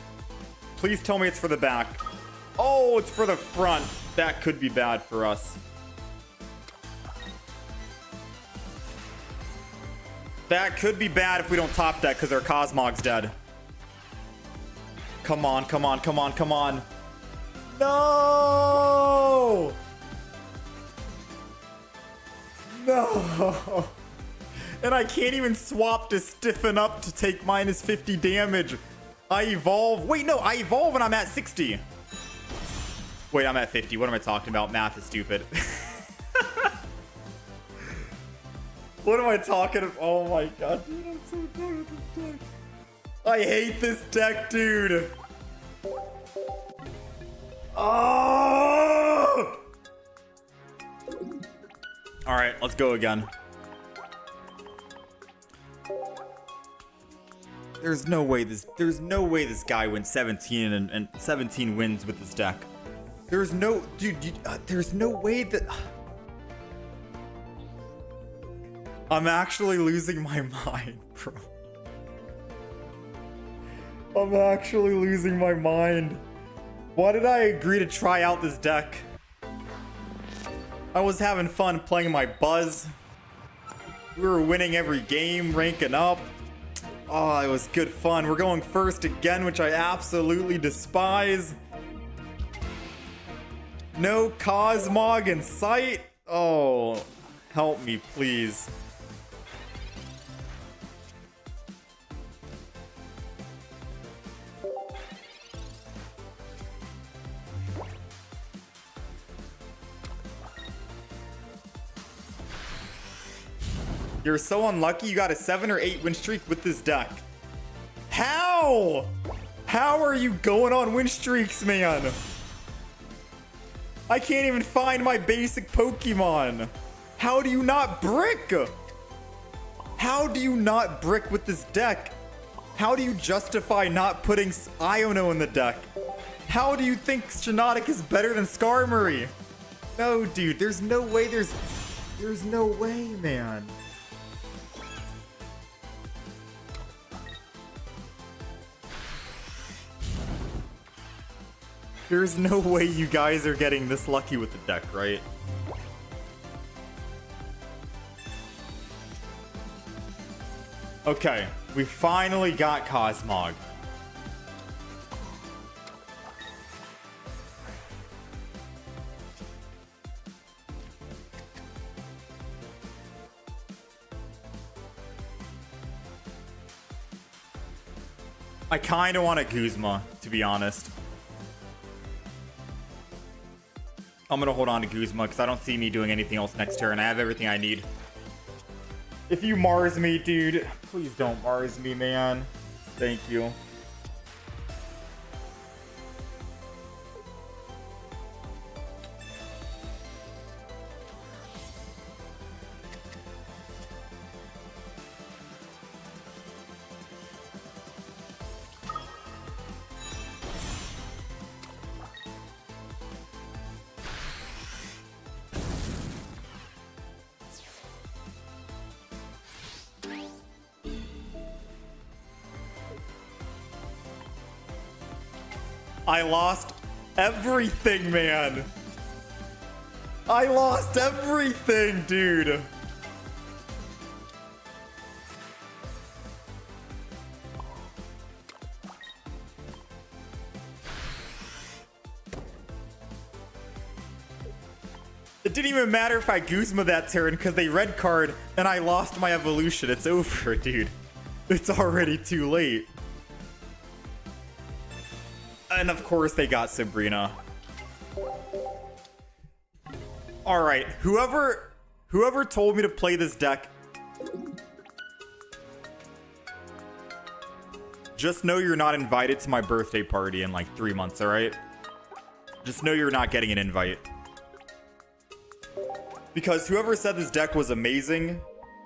Please tell me it's for the back. Oh, it's for the front. That could be bad for us. That could be bad if we don't top deck because our Cosmog's dead. Come on, come on, come on, come on. No! No! And I can't even swap to stiffen up to take minus 50 damage. I evolve. Wait, no, I evolve and I'm at 60. Wait, I'm at 50. What am I talking about? Math is stupid. What am I talking about? Oh my god, dude, I'm so done with this deck. I hate this deck, dude. Oh! All right, let's go again. There's no way this guy wins 17 and 17 wins with this deck. There's no, dude, there's no way that. I'm actually losing my mind, bro. I'm actually losing my mind. Why did I agree to try out this deck? I was having fun playing my Buzz. We were winning every game, ranking up. Oh, it was good fun. We're going first again, which I absolutely despise. No Cosmog in sight. Oh, help me, please. You're so unlucky you got a 7 or 8 win streak with this deck. How? How are you going on win streaks, man? I can't even find my basic Pokemon. How do you not brick? How do you not brick with this deck? How do you justify not putting Iono in the deck? How do you think Shinotic is better than Skarmory? No, dude, there's no way there's no way, man. There's no way you guys are getting this lucky with the deck, right? Okay, we finally got Cosmog. I kind of want a Guzma, to be honest. I'm going to hold on to Guzma because I don't see me doing anything else next turn. I have everything I need. If you Mars me, dude, please don't Mars me, man. Thank you. I lost everything, man. I lost everything, dude. It didn't even matter if I Guzma that turn because they red card and I lost my evolution. It's over, dude. It's already too late. And of course they got Sabrina. Alright, whoever told me to play this deck, just know you're not invited to my birthday party in like 3 months, alright? Just know you're not getting an invite. Because whoever said this deck was amazing,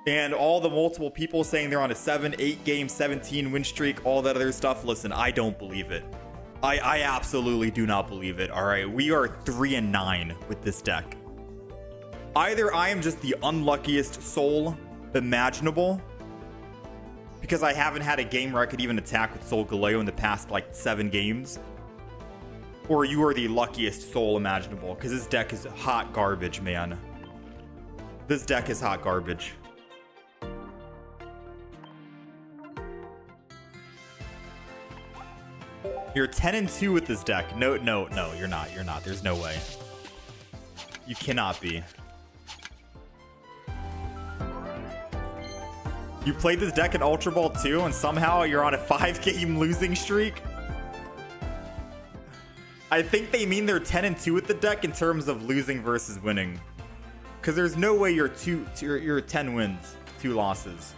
and all the multiple people saying they're on a 7-8 game 17 win streak, all that other stuff, listen, I don't believe it. I absolutely do not believe it. All right, we are 3-9 with this deck. Either I am just the unluckiest soul imaginable, because I haven't had a game where I could even attack with Solgaleo in the past like 7 games, or you are the luckiest soul imaginable, because this deck is hot garbage, man. This deck is hot garbage. You're 10-2 with this deck. No, you're not. You're not. There's no way. You cannot be. You played this deck in Ultra Ball 2 and somehow you're on a 5-game losing streak? I think they mean they're 10-2 with the deck in terms of losing versus winning. Because there's no way you're 10 wins, 2 losses.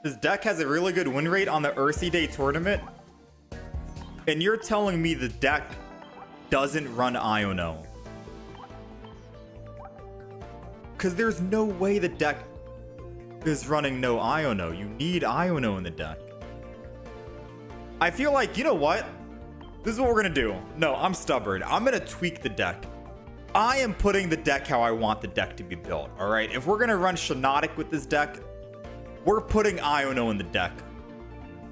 This deck has a really good win rate on the Ursi Day tournament. And you're telling me the deck doesn't run Iono. Because there's no way the deck is running no Iono. You need Iono in the deck. I feel like, you know what? This is what we're going to do. No, I'm stubborn. I'm going to tweak the deck. I am putting the deck how I want the deck to be built. All right. If we're going to run Shinotic with this deck, we're putting Iono in the deck.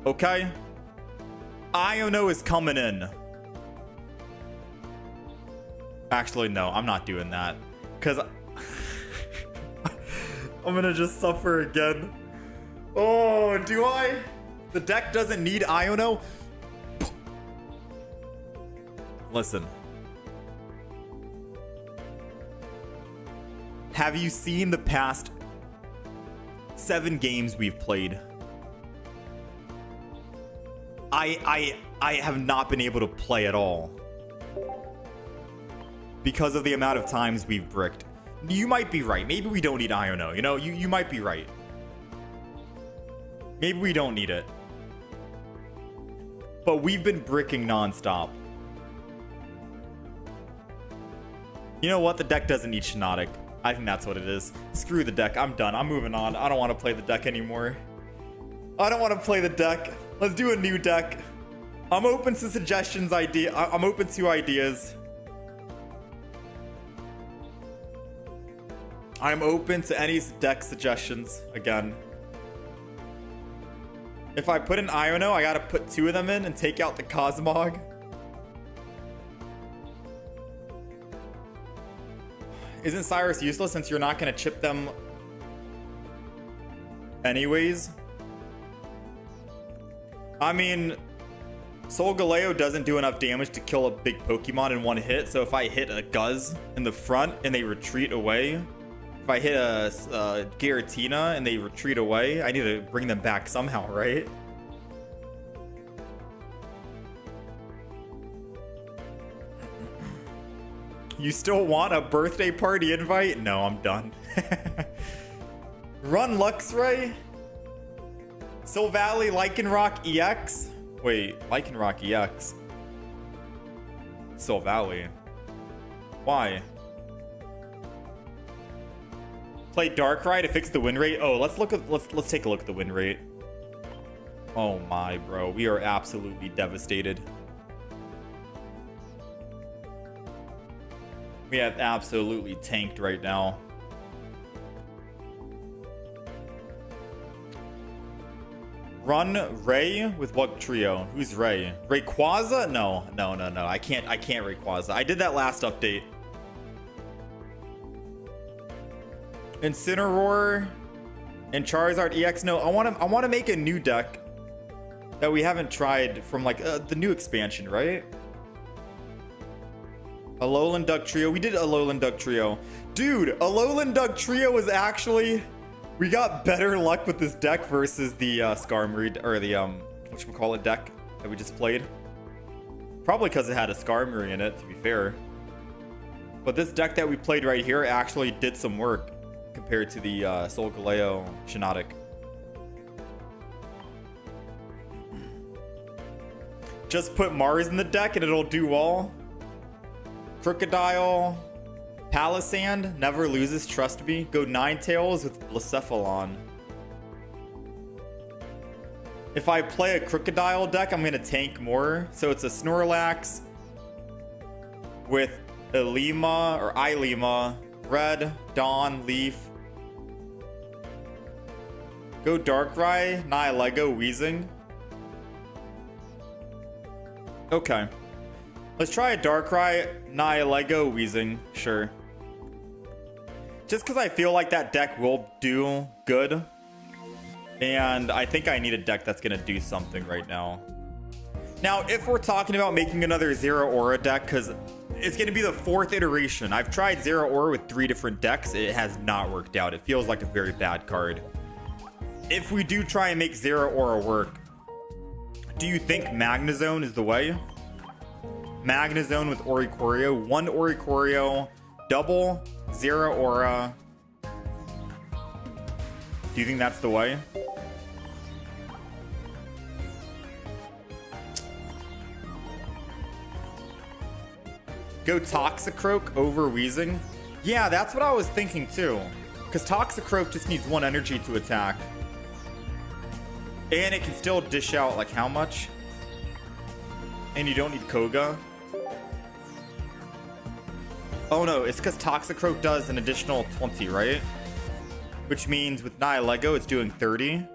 Okay? Iono is coming in. Actually, no, I'm not doing that. Because I'm going to just suffer again. Oh, do I? The deck doesn't need Iono? Listen. Have you seen the past 7 games we've played? I have not been able to play at all because of the amount of times we've bricked. You might be right. Maybe we don't need Iono. You know, you might be right. Maybe we don't need it. But we've been bricking nonstop. You know what? The deck doesn't need Shinotic. I think that's what it is. Screw the deck. I'm done. I'm moving on. I don't want to play the deck anymore. I don't want to play the deck. Let's do a new deck. I'm open to suggestions. I'm open to ideas. I'm open to any deck suggestions again. If I put an Iono, I gotta put 2 of them in and take out the Cosmog. Isn't Cyrus useless since you're not going to chip them anyways? I mean, Solgaleo doesn't do enough damage to kill a big Pokemon in one hit, so if I hit a Guzz in the front and they retreat away, if I hit a Giratina and they retreat away, I need to bring them back somehow, right? You still want a birthday party invite? No, I'm done. Run Luxray? Silvally, Lycanroc EX? Wait, Lycanroc EX? Silvally. Why? Play Darkrai to fix the win rate? Oh, let's take a look at the win rate. Oh my, bro. We are absolutely devastated. We have absolutely tanked right now. Run Ray with what trio? Who's Ray? Rayquaza? No. I can't Rayquaza. I did that last update. Incineroar and Charizard EX. No, I want to make a new deck that we haven't tried from like the new expansion, right? Alolan Duck Trio. We did Alolan Duck Trio. Dude, Alolan Duck Trio is actually... We got better luck with this deck versus the Skarmory, or the, whatchamacallit deck that we just played. Probably because it had a Skarmory in it, to be fair. But this deck that we played right here actually did some work compared to the Solgaleo Shinotic. Just put Mars in the deck and it'll do all. Crocodile, Palisand, never loses, trust me. Go Ninetales with Blacephalon. If I play a Crocodile deck, I'm going to tank more. So it's a Snorlax with Ilima or Ilima, Red, Dawn, Leaf. Go Darkrai, Nihilego, Weezing. Okay. Let's try a Darkrai, Nihilego, Weezing. Sure. Just because I feel like that deck will do good. And I think I need a deck that's going to do something right now. Now, if we're talking about making another Zeraora deck, because it's going to be the 4th iteration. I've tried Zeraora with 3 different decks. It has not worked out. It feels like a very bad card. If we do try and make Zeraora work, do you think Magnezone is the way? Magnezone with Oricorio. 1 Oricorio, double Zeraora. Do you think that's the way? Go Toxicroak over Weezing? Yeah, that's what I was thinking too. Because Toxicroak just needs 1 energy to attack. And it can still dish out like how much? And you don't need Koga. Oh no, it's because Toxicroak does an additional 20, right? Which means with Nihilego, it's doing 30.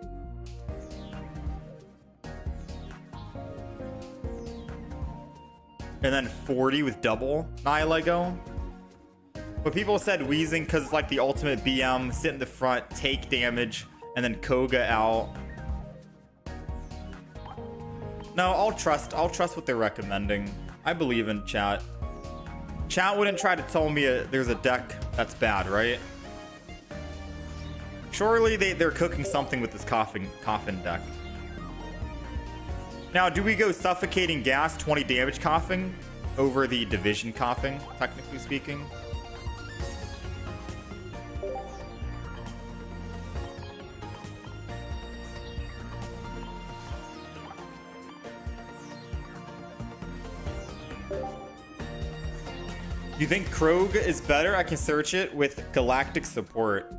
And then 40 with double Nihilego. But people said Weezing because it's like the ultimate BM, sit in the front, take damage, and then Koga out. No, I'll trust what they're recommending. I believe in chat. Chat wouldn't try to tell me there's a deck that's bad, right? Surely they're cooking something with this coffin deck. Now, do we go Suffocating Gas, 20 damage coughing over the Division coughing, technically speaking? You think Krog is better? I can search it with Galactic Support.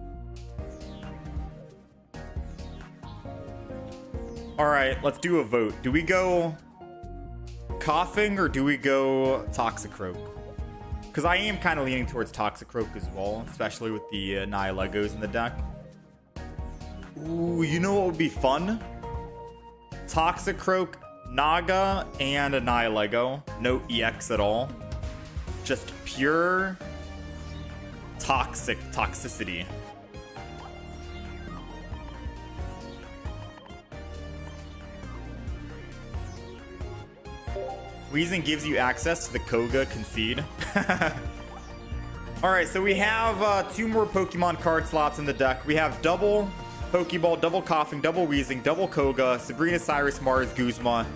Alright, let's do a vote. Do we go Coughing or do we go Toxicroak? Because I am kind of leaning towards Toxicroak as well, especially with the Nihilegos in the deck. Ooh, you know what would be fun? Toxicroak, Naga, and a Nihilego. No EX at all. Just pure toxicity. Weezing gives you access to the Koga Concede. Alright, so we have 2 more Pokemon card slots in the deck. We have double Pokeball, double Coughing, double Weezing, double Koga, Sabrina, Cyrus, Mars, Guzma.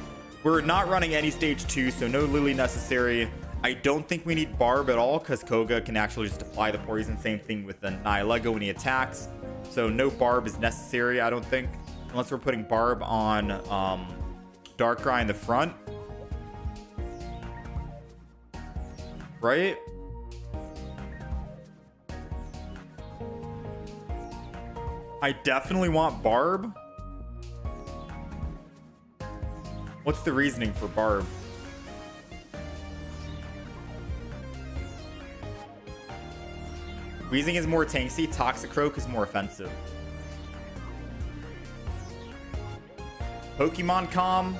We're not running any stage 2, so no Lily necessary. I don't think we need Barb at all, because Koga can actually just apply the poison. Same thing with the Nihilego when he attacks. So no Barb is necessary, I don't think. Unless we're putting Barb on Darkrai in the front. Right? I definitely want Barb. What's the reasoning for Barb? Weezing is more tanky, Toxicroak is more offensive. Pokemon Comm.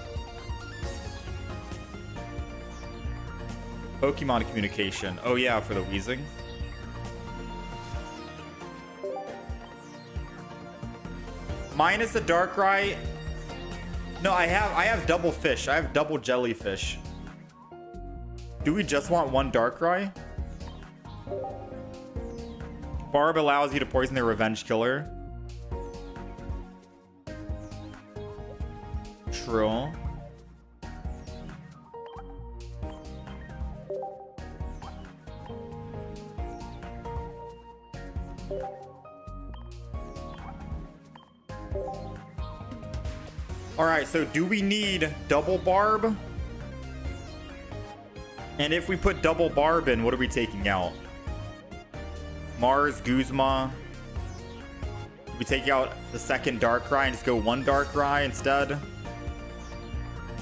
Pokemon Communication. Oh yeah, for the Weezing. Minus a Darkrai. No, I have double fish. I have double jellyfish. Do we just want one Darkrai? Barb allows you to poison their Revenge Killer. True. Alright, so do we need double Barb? And if we put double Barb in, what are we taking out? Mars, Guzma. We take out the second Darkrai and just go one Darkrai instead.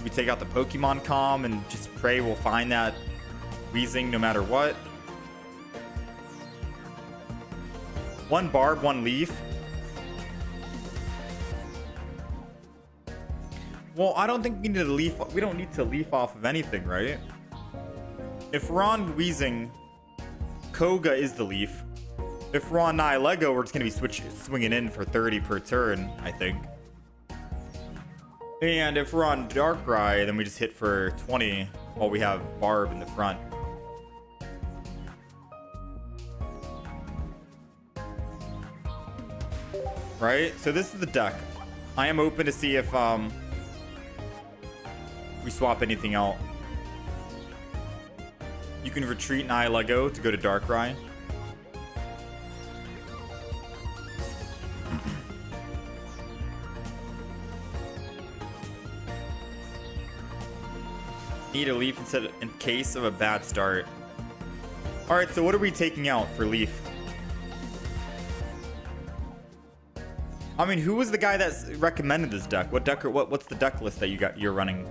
We take out the Pokemon Comm and just pray we'll find that Weezing no matter what. One Barb, one Leaf. Well, I don't think we need to leaf. We don't need to leaf off of anything, right? If we're on Weezing, Koga is the leaf. If we're on Nihilego, we're just gonna be swinging in for 30 per turn, I think. And if we're on Darkrai, then we just hit for 20 while we have Barb in the front. Right? So this is the deck. I am open to see if we swap anything out. You can retreat Nihilego to go to Darkrai. Need a Leaf in case of a bad start. Alright, so what are we taking out for Leaf? I mean, who was the guy that recommended this deck? What deck or what's the deck list that you're running?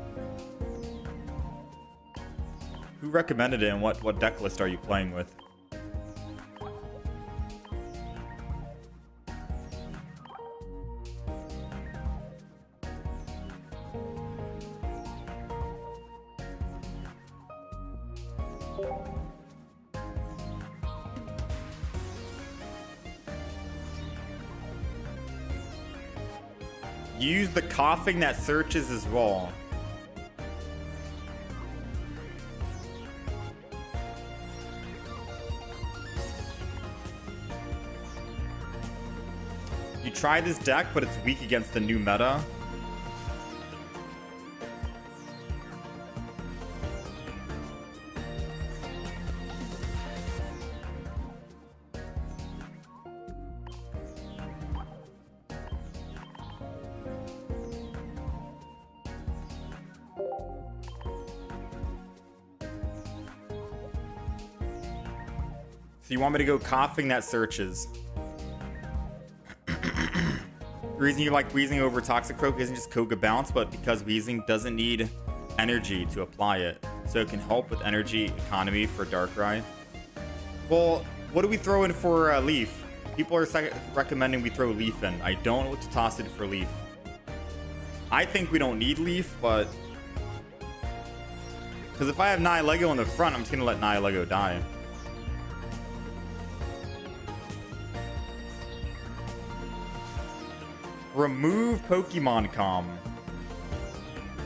Who recommended it and what deck list are you playing with? Use the coughing that searches as well. You try this deck, but it's weak against the new meta. So you want me to go coughing that searches. The reason you like Weezing over Toxicroak isn't just Koga bounce, but because Weezing doesn't need energy to apply it. So it can help with energy economy for Darkrai. Well, what do we throw in for Leaf? People are recommending we throw Leaf in. I don't know what to toss in for Leaf. I think we don't need Leaf, but... because if I have Nihilego in the front, I'm just going to let Nihilego die. remove Pokemon Com.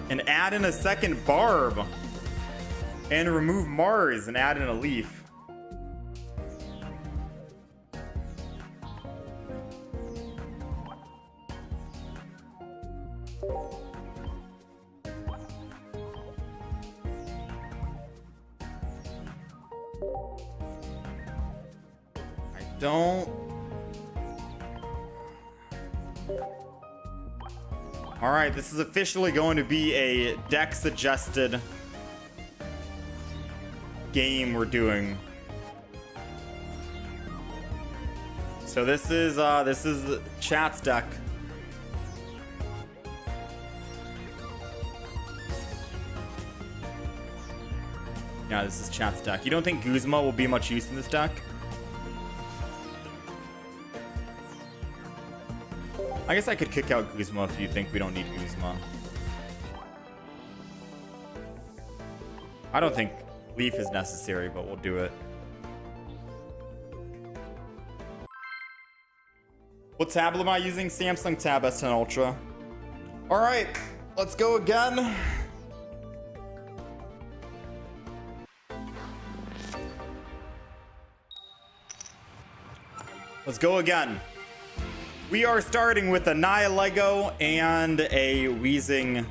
And add in a second Barb. And remove Mars and add in a Leaf. Don't. All right, this is officially going to be a deck suggested game we're doing. So this is chat's deck. Yeah, this is chat's deck. You don't think Guzma will be much use in this deck? I guess I could kick out Guzma if you think we don't need Guzma. I don't think Leaf is necessary, but we'll do it. What tablet am I using? Samsung Tab S10 Ultra. All right, let's go again. Let's go again. We are starting with a Nihilego and a Weezing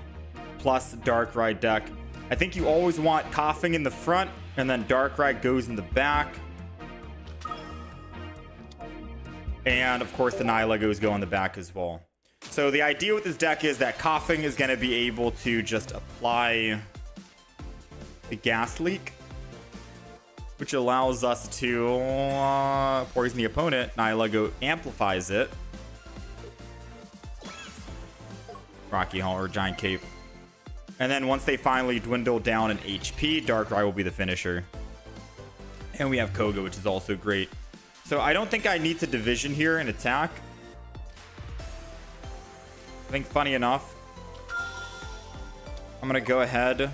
plus Darkrai deck. I think you always want Coughing in the front, and then Darkrai goes in the back. And of course the Nihilegos go in the back as well. So the idea with this deck is that Coughing is going to be able to just apply the Gas Leak, which allows us to poison the opponent. Nihilego amplifies it. Rocky Hall or Giant Cape. And then once they finally dwindle down in HP, Darkrai will be the finisher. And we have Koga, which is also great. So I don't think I need to division here and attack. I think funny enough, I'm going to go ahead.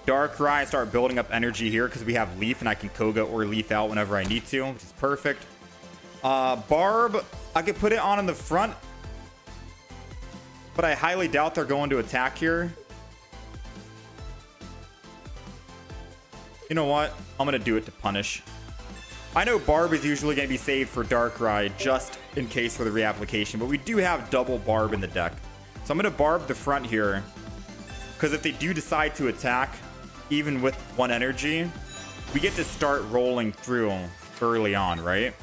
Darkrai, start building up energy here because we have Leaf and I can Koga or Leaf out whenever I need to, which is perfect. Barb, I could put it on in the front, but I highly doubt they're going to attack here. You know what? I'm going to do it to punish. I know Barb is usually going to be saved for Darkrai just in case for the reapplication, but we do have double Barb in the deck. So I'm going to Barb the front here, because if they do decide to attack, even with one energy, we get to start rolling through early on, right?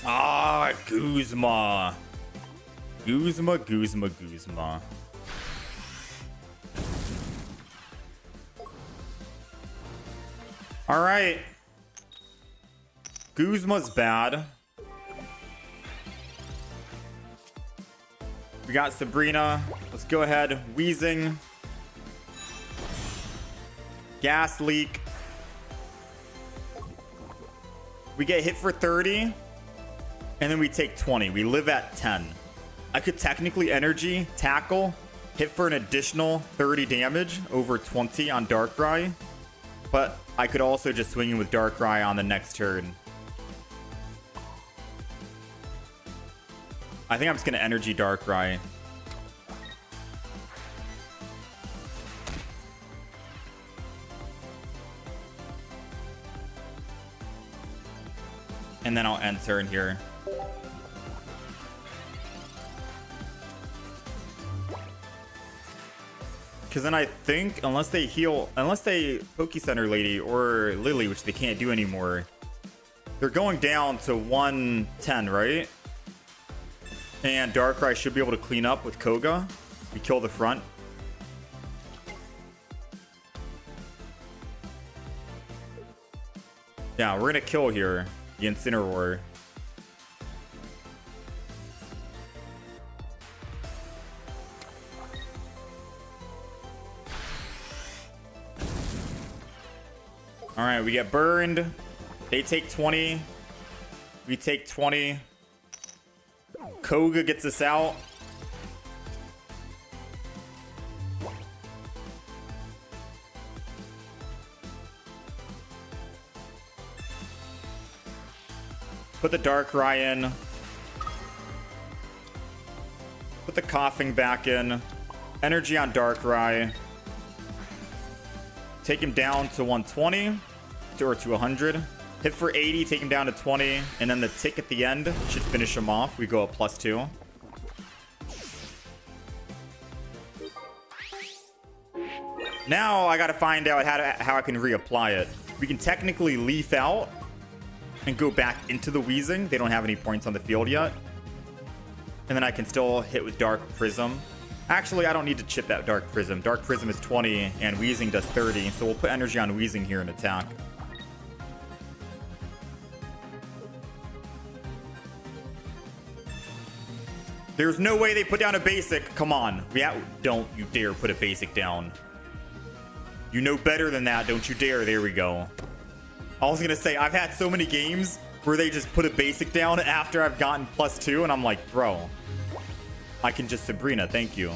Ah, Guzma. Guzma. All right. Guzma's bad. We got Sabrina. Let's go ahead. Weezing. Gas Leak. We get hit for 30. And then we take 20. We live at 10. I could technically energy, tackle, hit for an additional 30 damage over 20 on Darkrai. But I could also just swing in with Darkrai on the next turn. I think I'm just going to energy Darkrai. And then I'll end turn here. Because then I think, unless they Poke Center Lady or Lily, which they can't do anymore, they're going down to 110, right? And Darkrai should be able to clean up with Koga. We kill the front. Yeah, we're going to kill here the Incineroar. All right, we get burned. They take 20. We take 20. Koga gets us out. Put the Darkrai in. Put the coughing back in. Energy on Darkrai. Take him down to 120 or to 100. Hit for 80, take him down to 20, and then the tick at the end should finish him off. We go up +2. Now I gotta find out how I can reapply it. We can technically leaf out and go back into the Weezing. They don't have any points on the field yet. And then I can still hit with Dark Prism. Actually, I don't need to chip that Dark Prism. Dark Prism is 20 and Weezing does 30. So we'll put energy on Weezing here and attack. There's no way they put down a basic. Come on. Don't you dare put a basic down. You know better than that. Don't you dare. There we go. I was going to say, I've had so many games where they just put a basic down after I've gotten +2. And I'm like, bro, I can just Sabrina. Thank you.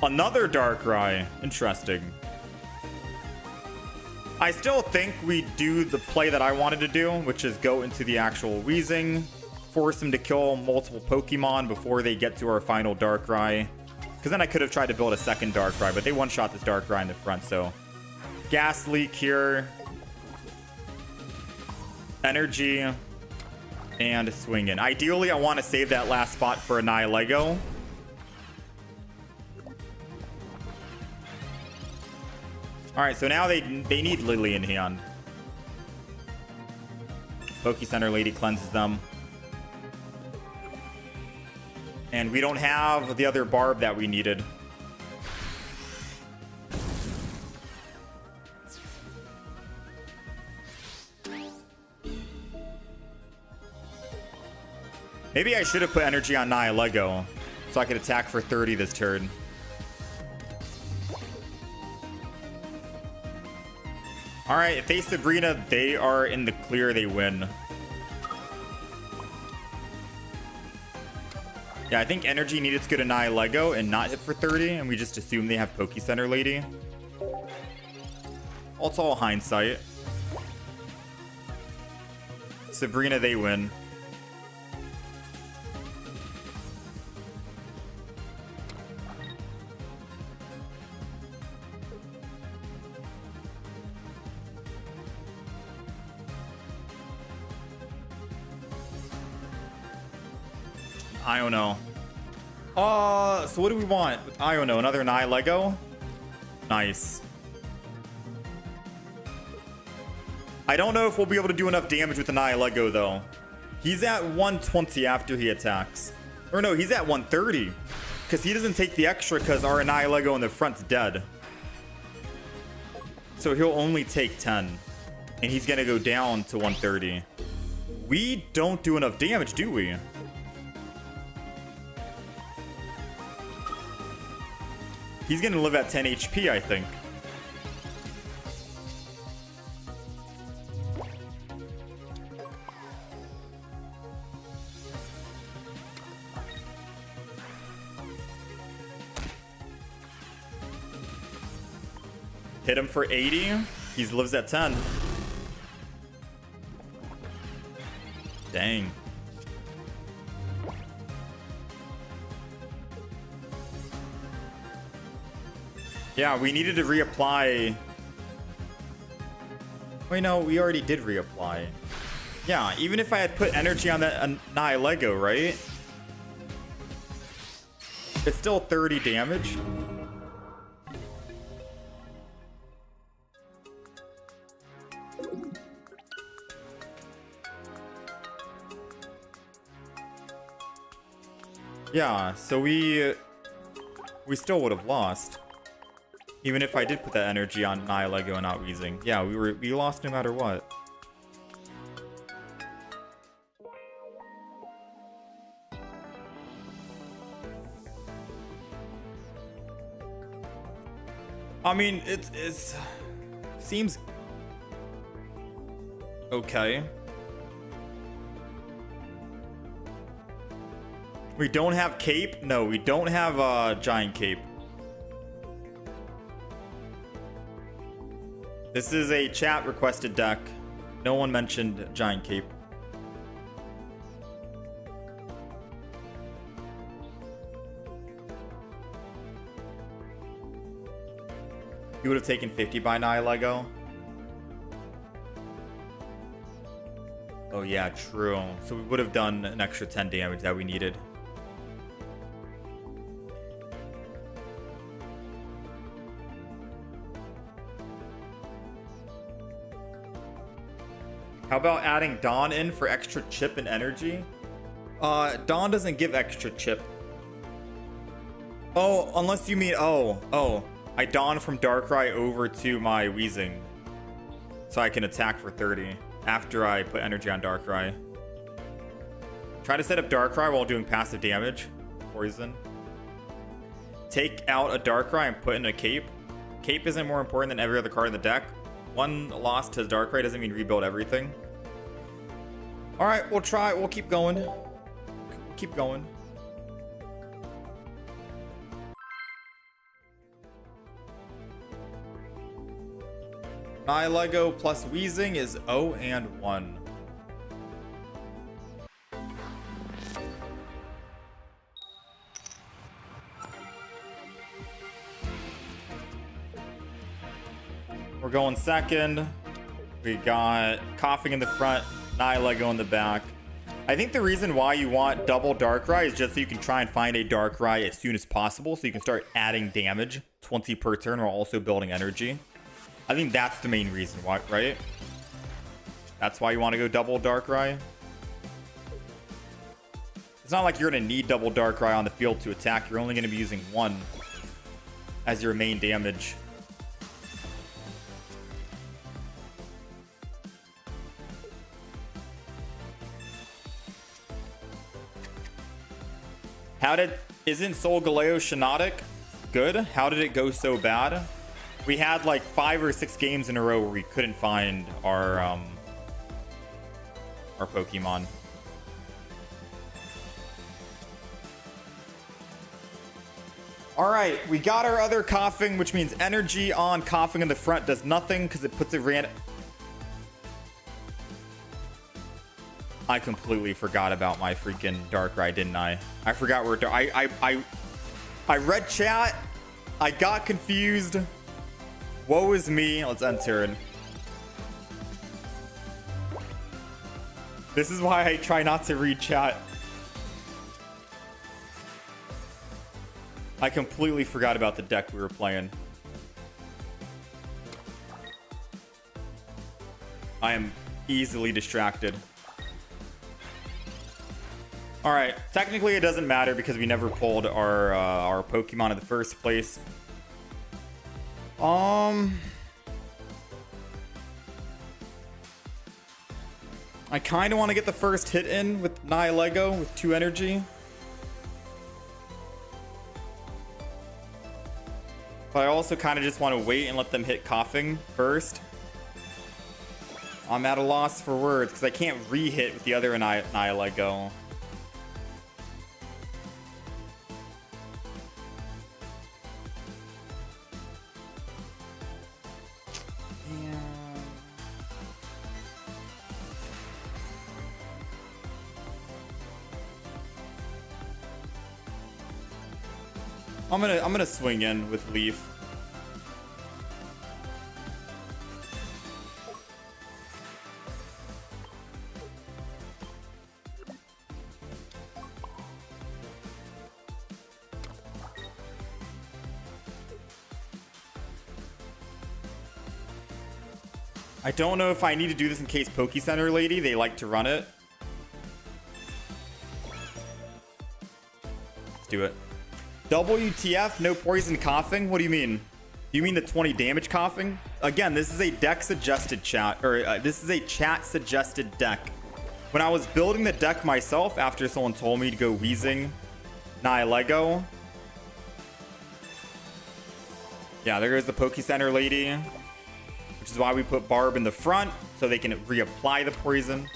Another Darkrai. Interesting. I still think we do the play that I wanted to do, which is go into the actual Weezing, force him to kill multiple Pokemon before they get to our final Darkrai. Because then I could have tried to build a second Darkrai, but they one-shot this Darkrai in the front, so... Gas Leak here. Energy. And swing in. Ideally, I want to save that last spot for a Nihilego. Alright, so now they need Lily in hand. Poke-Center Lady cleanses them. And we don't have the other Barb that we needed. Maybe I should have put energy on Nihilego so I could attack for 30 this turn. Alright, if they Sabrina, they are in the clear, they win. Yeah, I think energy needed to go to Nihilego and not hit for 30, and we just assume they have Poke-Center Lady. Well, it's all hindsight. Sabrina, they win. Iono. So what do we want with Iono? Another Nihilego? Nice. I don't know if we'll be able to do enough damage with the Nihilego, though. He's at 120 after he attacks. Or no, he's at 130. Because he doesn't take the extra because our Nihilego in the front's dead. So he'll only take 10. And he's going to go down to 130. We don't do enough damage, do we? He's gonna live at 10 HP, I think. Hit him for 80. He lives at 10. Dang. Yeah, we needed to reapply. Wait, no, we already did reapply. Yeah, even if I had put energy on that Nihilego, right? It's still 30 damage. Yeah, so we still would have lost. Even if I did put that energy on Nihilego and not Weezing. Yeah, we lost no matter what. I mean, it's seems okay. We don't have Cape? No, we don't have Giant Cape. This is a chat requested deck. No one mentioned Giant Cape. He would have taken 50 by Nihilego. Oh yeah, true. So we would have done an extra 10 damage that we needed. How about adding Dawn in for extra chip and energy? Dawn doesn't give extra chip. Oh, unless you mean, oh. I Dawn from Darkrai over to my Weezing. So I can attack for 30 after I put energy on Darkrai. Try to set up Darkrai while doing passive damage. Poison. Take out a Darkrai and put in a Cape. Cape isn't more important than every other card in the deck. One loss to Darkrai doesn't mean rebuild everything. Alright, we'll try. We'll keep going. Keep going. Nihilego plus Weezing is 0 and 1. We're going second. We got Coughing in the front, Nihilego in the back. I think the reason why you want double Darkrai is just so you can try and find a Darkrai as soon as possible, so you can start adding damage 20 per turn while also building energy. I think that's the main reason why, right? That's why you want to go double Darkrai. It's not like you're going to need double Darkrai on the field to attack. You're only going to be using one as your main damage. Isn't Solgaleo Shinotic good? How did it go so bad? We had like 5 or 6 games in a row where we couldn't find our Pokemon. All right, we got our other Coughing, which means energy on Coughing in the front does nothing because it puts it random. I completely forgot about my freaking Darkrai, didn't I? I forgot where I read chat. I got confused. Woe is me. Let's enter it. This is why I try not to read chat. I completely forgot about the deck we were playing. I am easily distracted. All right, technically it doesn't matter because we never pulled our Pokemon in the first place. I kind of want to get the first hit in with Nihilego with 2 energy. But I also kind of just want to wait and let them hit Coughing first. I'm at a loss for words because I can't re-hit with the other Nihilego. I'm gonna swing in with Leaf. I don't know if I need to do this in case Poke Center Lady, they like to run it. Let's do it. WTF, no poison Coughing? What do you mean? You mean the 20 damage Coughing? Again, this is a deck suggested chat, or this is a chat suggested deck. When I was building the deck myself, after someone told me to go Weezing Nihilego. Yeah, there goes the Poke Center Lady. Which is why we put Barb in the front, so they can reapply the poison.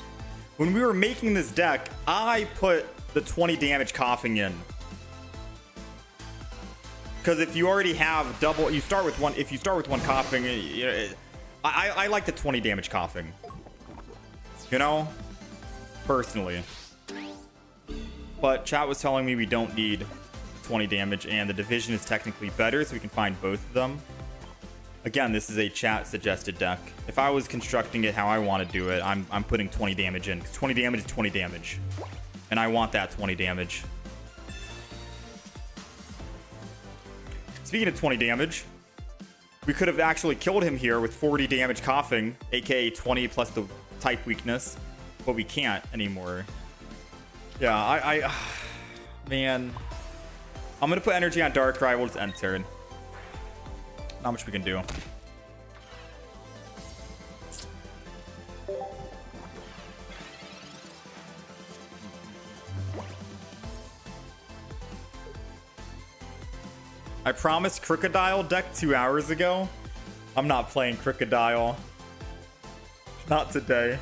When we were making this deck, I put the 20 damage Coughing in. Because if you already have double, you start with one. If you start with one Coughing, you know, I like the 20 damage Coughing. You know, personally. But chat was telling me we don't need 20 damage, and the division is technically better, so we can find both of them. Again, this is a chat suggested deck. If I was constructing it how I want to do it, I'm putting 20 damage in. Because 20 damage is 20 damage. And I want that 20 damage. Speaking of 20 damage, we could have actually killed him here with 40 damage coughing, aka 20 plus the type weakness. But we can't anymore. Yeah, man. I'm going to put energy on Darkrai. We'll just end turn. Not much we can do. I promised Crocodile deck 2 hours ago. I'm not playing Crocodile. Not today.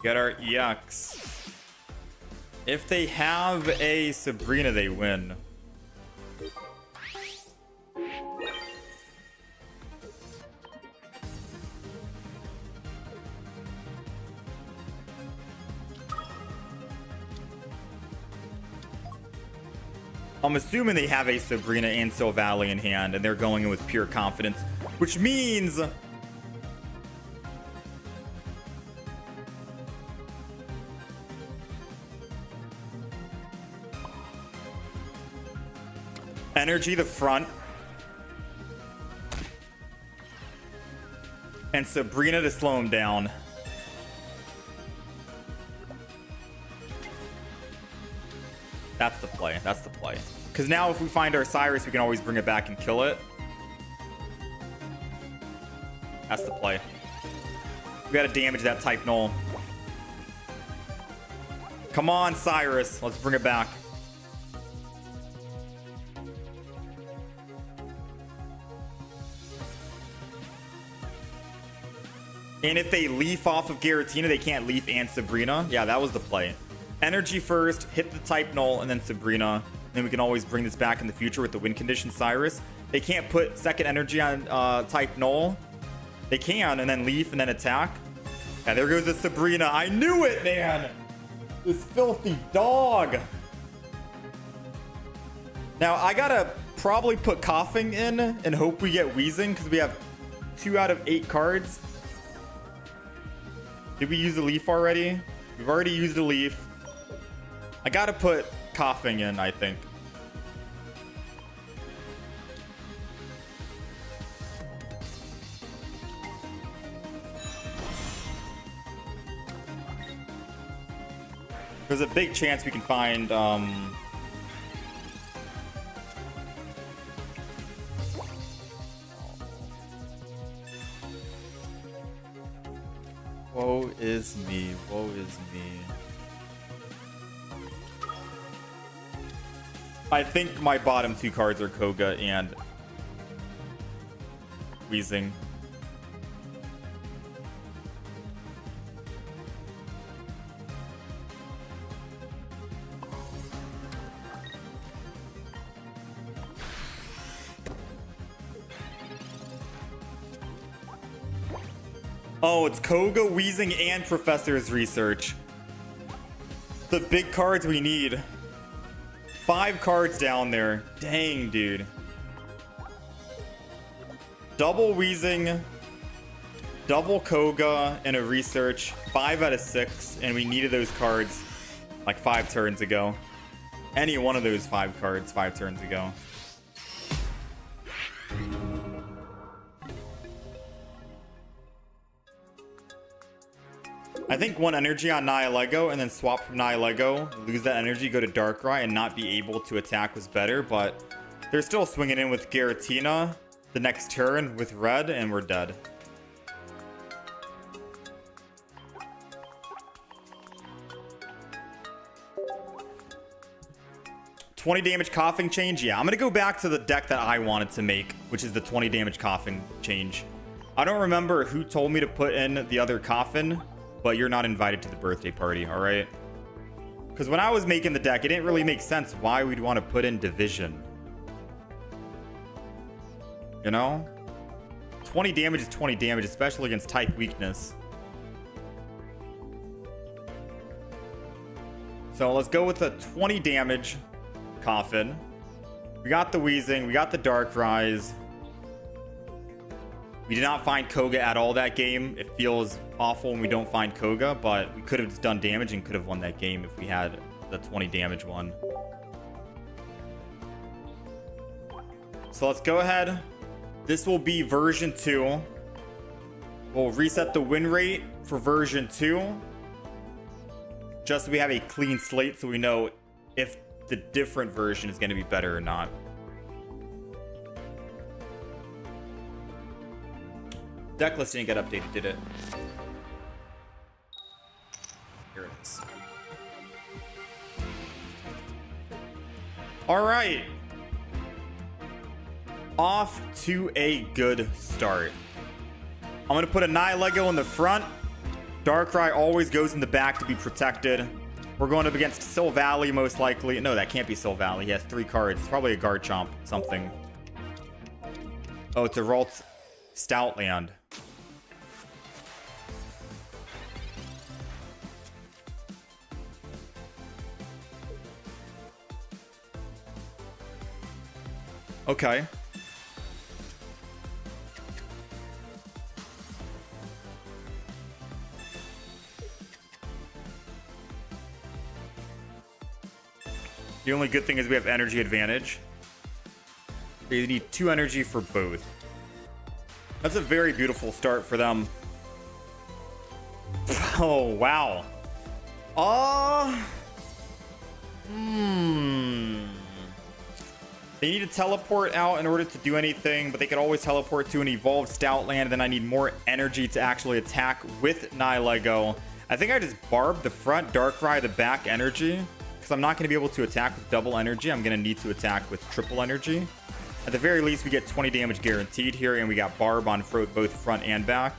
Get our EX. If they have a Sabrina, they win. I'm assuming they have a Sabrina and Silvally in hand, and they're going in with pure confidence, which means Energy the front, and Sabrina to slow him down. That's the play. That's the play. Because now if we find our Cyrus, we can always bring it back and kill it. That's the play. We gotta damage that type null. Come on, Cyrus. Let's bring it back. And if they leaf off of Giratina, they can't leaf and Sabrina. Yeah, that was the play. Energy first, hit the type null, and then Sabrina. Then we can always bring this back in the future with the win condition Cyrus. They can't put second energy on type null. They can, and then leaf, and then attack. Yeah, there goes the Sabrina. I knew it, man! This filthy dog! Now, I gotta probably put Coughing in and hope we get Weezing, because we have 2 out of 8 cards. Did we use the leaf already? We've already used the leaf. I gotta put Coughing in, I think. There's a big chance we can find woe is me, woe is me. I think my bottom 2 cards are Koga and Weezing. Oh, it's Koga, Weezing, and Professor's Research. The big cards we need. 5 cards down there. Dang, dude. Double Weezing, double Koga, and a Research. 5 out of 6, and we needed those cards like 5 turns ago. Any one of those 5 cards 5 turns ago. I think 1 energy on Nihilego and then swap from Nihilego, lose that energy, go to Darkrai, and not be able to attack was better, but they're still swinging in with Giratina the next turn with red, and we're dead. $20 damage Coughing change? Yeah, I'm gonna go back to the deck that I wanted to make, which is the 20 damage Coughing change. I don't remember who told me to put in the other Coffin. but you're not invited to the birthday party, all right? Because when I was making the deck, it didn't really make sense why we'd want to put in division. You know? 20 damage is 20 damage, especially against type weakness. So let's go with a 20 damage Coffin. We got the Weezing. We got the Dark Rise. We did not find Koga at all that game. It feels awful when we don't find Koga, but we could have just done damage and could have won that game if we had the 20 damage one. So let's go ahead. This will be version 2. We'll reset the win rate for version 2. Just so we have a clean slate so we know if the different version is going to be better or not. Deck list didn't get updated, did it? Here it is. All right. Off to a good start. I'm going to put a Nihilego in the front. Darkrai always goes in the back to be protected. We're going up against Silvally, most likely. No, that can't be Silvally. He has 3 cards. It's probably a Garchomp, something. Oh, it's a Ralts Stoutland. Okay. The only good thing is we have energy advantage. You need 2 energy for both. That's a very beautiful start for them. Oh, wow. They need to teleport out in order to do anything, but they could always teleport to an evolved Stoutland. Then I need more energy to actually attack with Nihilego. I think I just barbed the front, Darkrai the back energy, because I'm not going to be able to attack with double energy. I'm going to need to attack with triple energy. At the very least, we get 20 damage guaranteed here, and we got barb on both front and back.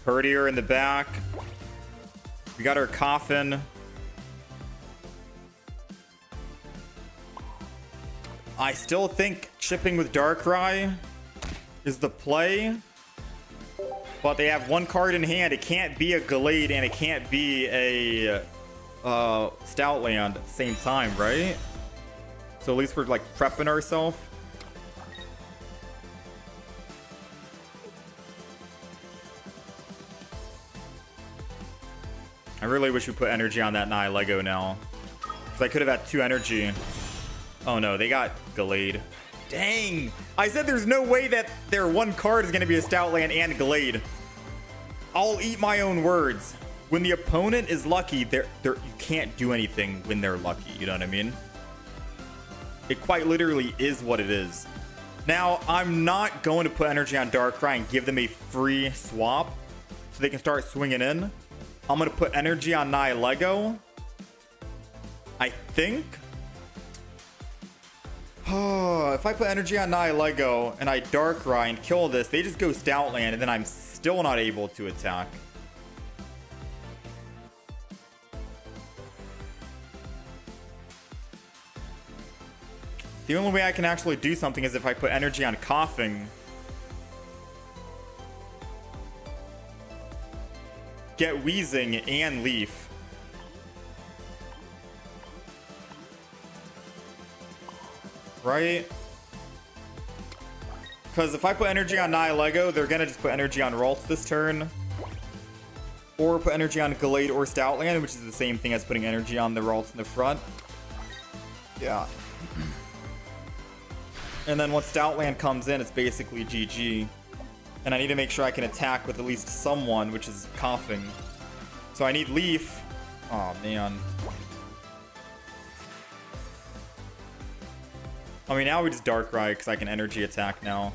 Herdier in the back. We got our Coffin. I still think chipping with Darkrai is the play. But they have 1 card in hand. It can't be a Gallade and it can't be a Stoutland at the same time, right? So at least we're like prepping ourselves. I really wish we put energy on that Nihilego now. Because I could have had 2 energy. Oh no, they got Gallade. Dang! I said there's no way that their 1 card is going to be a Stoutland and Gallade. I'll eat my own words. When the opponent is lucky, you can't do anything when they're lucky. You know what I mean? It quite literally is what it is. Now, I'm not going to put energy on Darkrai and give them a free swap so they can start swinging in. I'm going to put energy on Nihilego. I think. Oh, if I put energy on Nihilego and I Darkrai and kill this, they just go Stoutland and then I'm still not able to attack. The only way I can actually do something is if I put energy on Coughing. Get Weezing and Leaf. Right? Because if I put energy on Nihilego, they're going to just put energy on Ralts this turn. Or put energy on Gallade or Stoutland, which is the same thing as putting energy on the Ralts in the front. Yeah. And then once Stoutland comes in, it's basically GG. And I need to make sure I can attack with at least someone, which is Coughing. So I need Leaf. Oh, man. I mean, now we just Darkrai because I can energy attack now.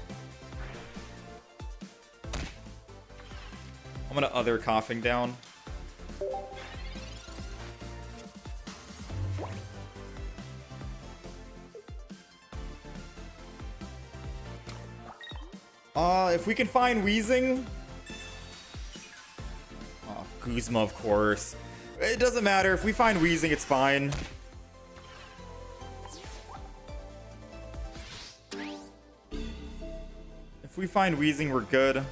I'm gonna other coughing down. If we can find Weezing. Oh, Guzma, of course. It doesn't matter. If we find Weezing, it's fine. If we find Weezing, we're good.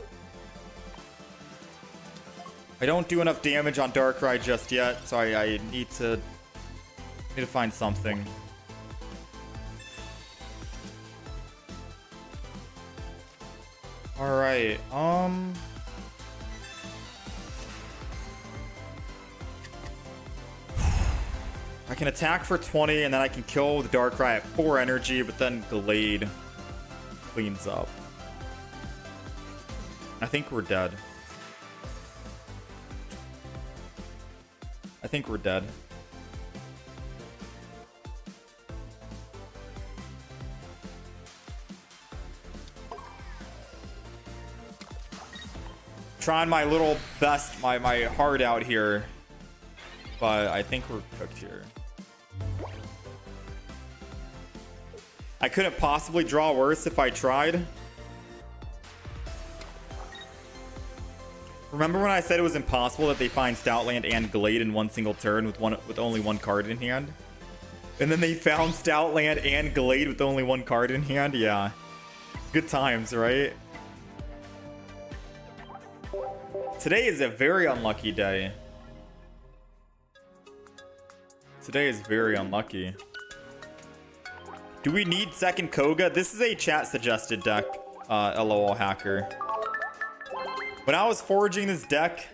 I don't do enough damage on Darkrai just yet, so I need to find something. All right. I can attack for 20 and then I can kill the Darkrai at 4 energy, but then Glade cleans up. I think we're dead. I think we're dead. Trying my little best, my heart out here, but I think we're cooked here. I couldn't possibly draw worse if I tried. Remember when I said it was impossible that they find Stoutland and Glade in one single turn with only one card in hand? And then they found Stoutland and Glade with only one card in hand? Yeah. Good times, right? Today is a very unlucky day. Today is very unlucky. Do we need second Koga? This is a chat suggested deck, LOL hacker. When I was forging this deck,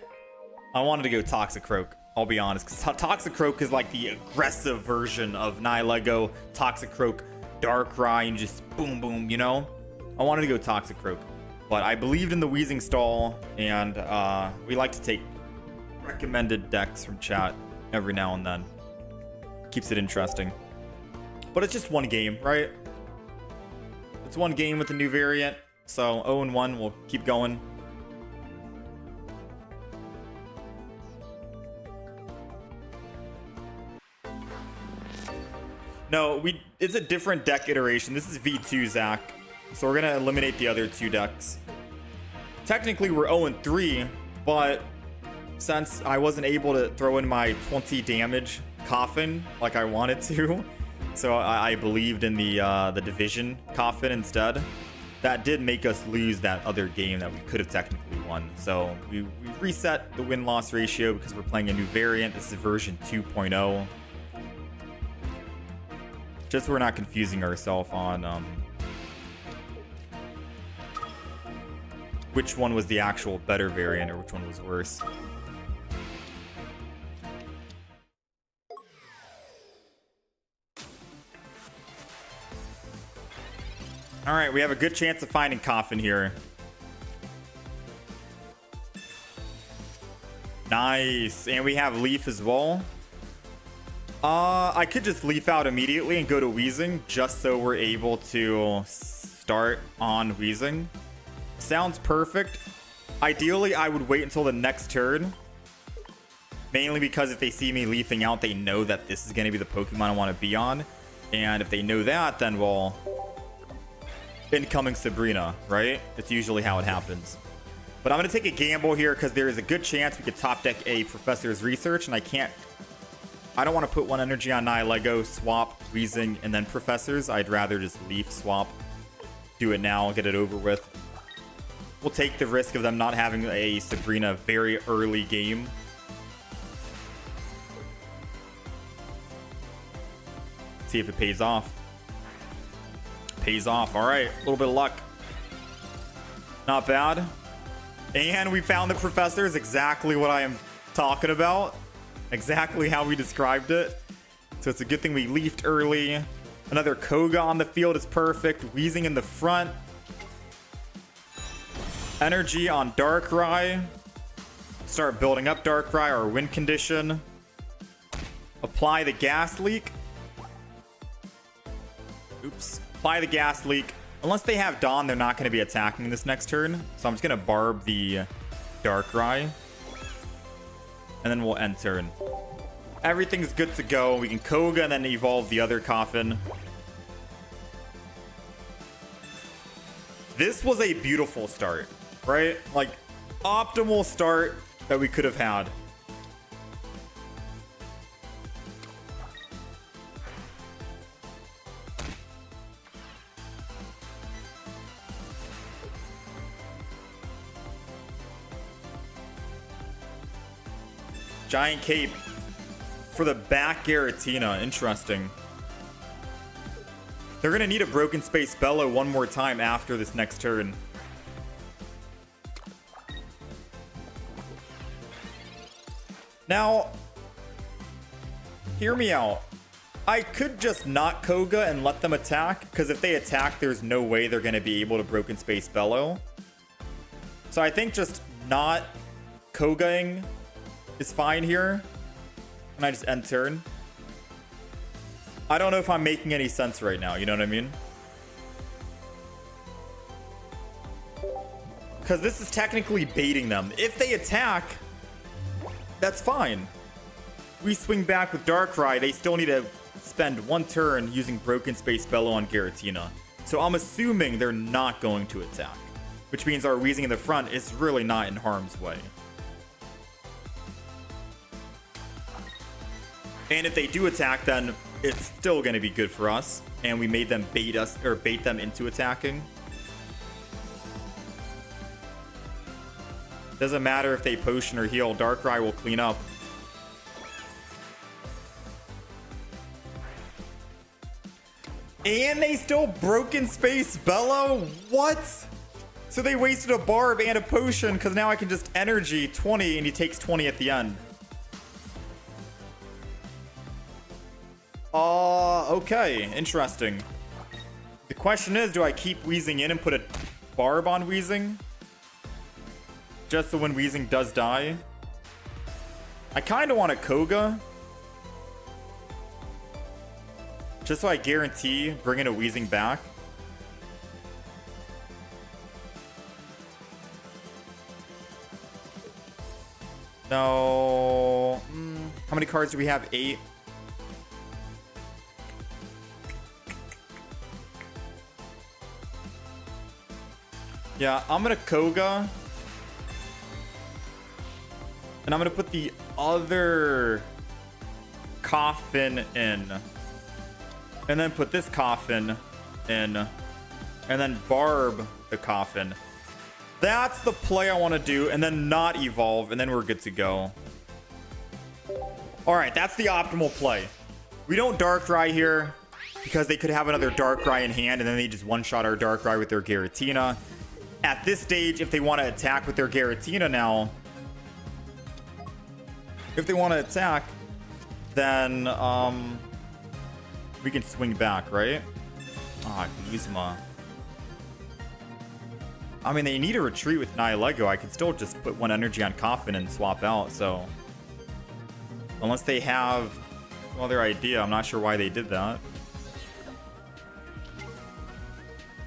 I wanted to go Toxicroak. I'll be honest, because Toxicroak is like the aggressive version of Nihilego, Toxicroak, Darkrai, and just boom, boom, you know? I wanted to go Toxicroak. But I believed in the Weezing stall, and we like to take recommended decks from chat every now and then. Keeps it interesting. But it's just one game, right? It's one game with a new variant. So 0-1, we'll keep going. No, it's a different deck iteration. This is V2, Zach. So we're going to eliminate the other 2 decks. Technically, we're 0-3, but since I wasn't able to throw in my 20 damage coffin like I wanted to, so I believed in the division coffin instead, that did make us lose that other game that we could have technically won. So we reset the win-loss ratio because we're playing a new variant. This is version 2.0. Just so we're not confusing ourselves on which one was the actual better variant or which one was worse. All right, we have a good chance of finding Coffin here. Nice, and we have Leaf as well. I could just Leaf out immediately and go to Weezing just so we're able to start on Weezing. Sounds perfect. Ideally, I would wait until the next turn. Mainly because if they see me leafing out, they know that this is going to be the Pokemon I want to be on. And if they know that, then, well, incoming Sabrina, right? It's usually how it happens. But I'm going to take a gamble here because there is a good chance we could top deck a Professor's Research, and I don't want to put 1 energy on Nihilego, swap, Weezing, and then Professors. I'd rather just leaf swap. Do it now, get it over with. We'll take the risk of them not having a Sabrina very early game. See if it pays off. Pays off. All right, a little bit of luck. Not bad. And we found the Professors, exactly what I am talking about. Exactly how we described it. So it's a good thing we leafed early. Another Koga on the field is perfect. Weezing in the front. Energy on Darkrai. Start building up Darkrai, our win condition. Apply the Gas Leak. Oops. Apply the Gas Leak. Unless they have Dawn, they're not going to be attacking this next turn. So I'm just going to barb the Darkrai. And then we'll end turn. Everything's good to go. We can Koga and then evolve the other Coffin. This was a beautiful start, right? Like, optimal start that we could have had. Giant Cape for the back Giratina. Interesting. They're going to need a Broken Space Bellow one more time after this next turn. Now, hear me out. I could just not Koga and let them attack, because if they attack, there's no way they're going to be able to Broken Space Bellow. So I think just not Kogaing is fine here. And I just end turn. I don't know if I'm making any sense right now, you know what I mean? Because this is technically baiting them. If they attack, that's fine. We swing back with Darkrai, they still need to spend one turn using Broken Space Bellow on Giratina. So I'm assuming they're not going to attack. Which means our Weezing in the front is really not in harm's way. And if they do attack, then it's still going to be good for us. And we made them bait us, or bait them into attacking. Doesn't matter if they potion or heal. Darkrai will clean up. And they still Broken Space Bellow? What? So they wasted a Barb and a potion because now I can just energy 20 and he takes 20 at the end. Okay, interesting. The question is, do I keep Weezing in and put a Barb on Weezing? Just so when Weezing does die. I kind of want a Koga. Just so I guarantee bringing a Weezing back. No. How many cards do we have? 8. Yeah, I'm gonna Koga. And I'm gonna put the other Coffin in. And then put this Coffin in. And then Barb the Coffin. That's the play I want to do. And then not evolve. And then we're good to go. Alright, that's the optimal play. We don't Darkrai here. Because they could have another Darkrai in hand. And then they just one-shot our Darkrai with their Giratina. At this stage, if they want to attack with their Giratina now, if they want to attack, then we can swing back, right? Ah, Guzma. I mean, they need a retreat with Nihilego. I could still just put one energy on Coffin and swap out, so unless they have some other idea, I'm not sure why they did that.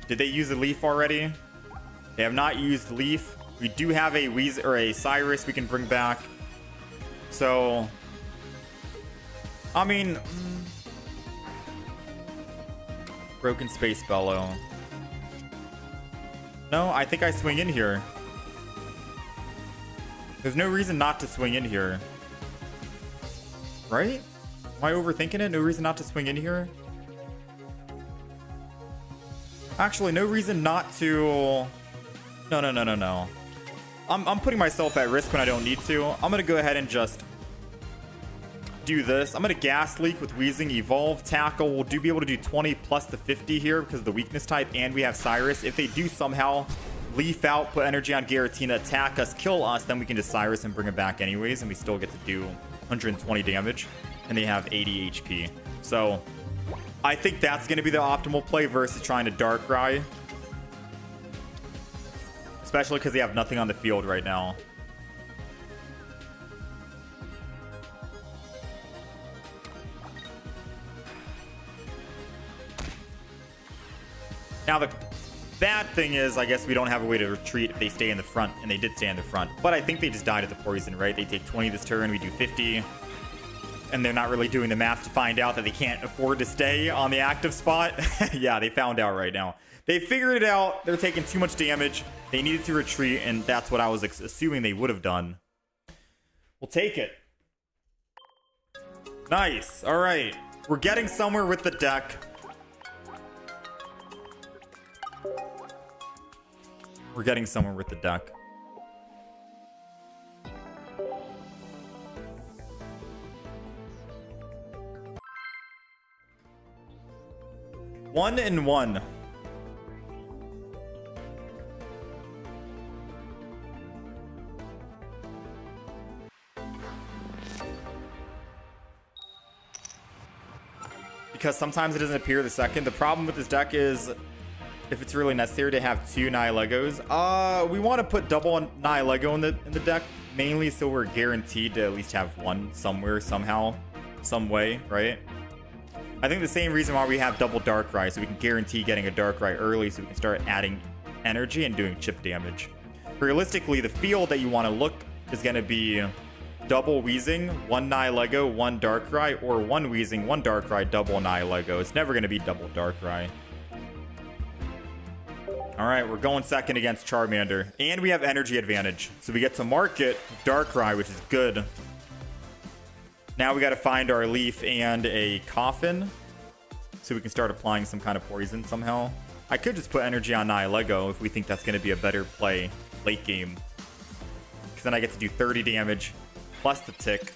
Did they use a Leaf already? They have not used Leaf. We do have a Weez or a Cyrus we can bring back. So, I mean, Broken Space Bellow. No, I think I swing in here. There's no reason not to swing in here. Right? Am I overthinking it? No reason not to swing in here? Actually, no reason not to... No. I'm putting myself at risk when I don't need to. I'm going to go ahead and just do this. I'm going to Gas Leak with Weezing, Evolve, Tackle. We'll be able to do 20 plus the 50 here because of the weakness type, and we have Cyrus. If they do somehow Leaf out, put energy on Giratina, attack us, kill us, then we can just Cyrus and bring it back anyways, and we still get to do 120 damage, and they have 80 HP. So I think that's going to be the optimal play versus trying to Darkrai. Especially because they have nothing on the field right now. Now Bad thing is, I guess we don't have a way to retreat if they stay in the front, and they did stay in the front. But I think they just died at the poison, right? They take 20 this turn, we do 50. And they're not really doing the math to find out that they can't afford to stay on the active spot. Yeah, they found out right now. They figured it out. They're taking too much damage. They needed to retreat, and that's what I was assuming they would have done. We'll take it. Nice. All right. We're getting somewhere with the deck. We're getting somewhere with the deck. One and one. Because sometimes it doesn't appear the second. The problem with this deck is if it's really necessary to have two Nihilegos. We want to put double Nihilego in the deck, mainly so we're guaranteed to at least have one somewhere, somehow, some way, right? I think the same reason why we have double Darkrai, so we can guarantee getting a Darkrai early so we can start adding energy and doing chip damage. Realistically, the field that you want to look is going to be double Weezing, one Nihilego, one Darkrai, or one Weezing, one Darkrai, double Nihilego. It's never going to be double Darkrai. Alright, we're going second against Charmander. And we have energy advantage. So we get to market Darkrai, which is good. Now we got to find our Leaf and a Coffin. So we can start applying some kind of poison somehow. I could just put energy on Nihilego if we think that's going to be a better play late game. Because then I get to do 30 damage plus the tick.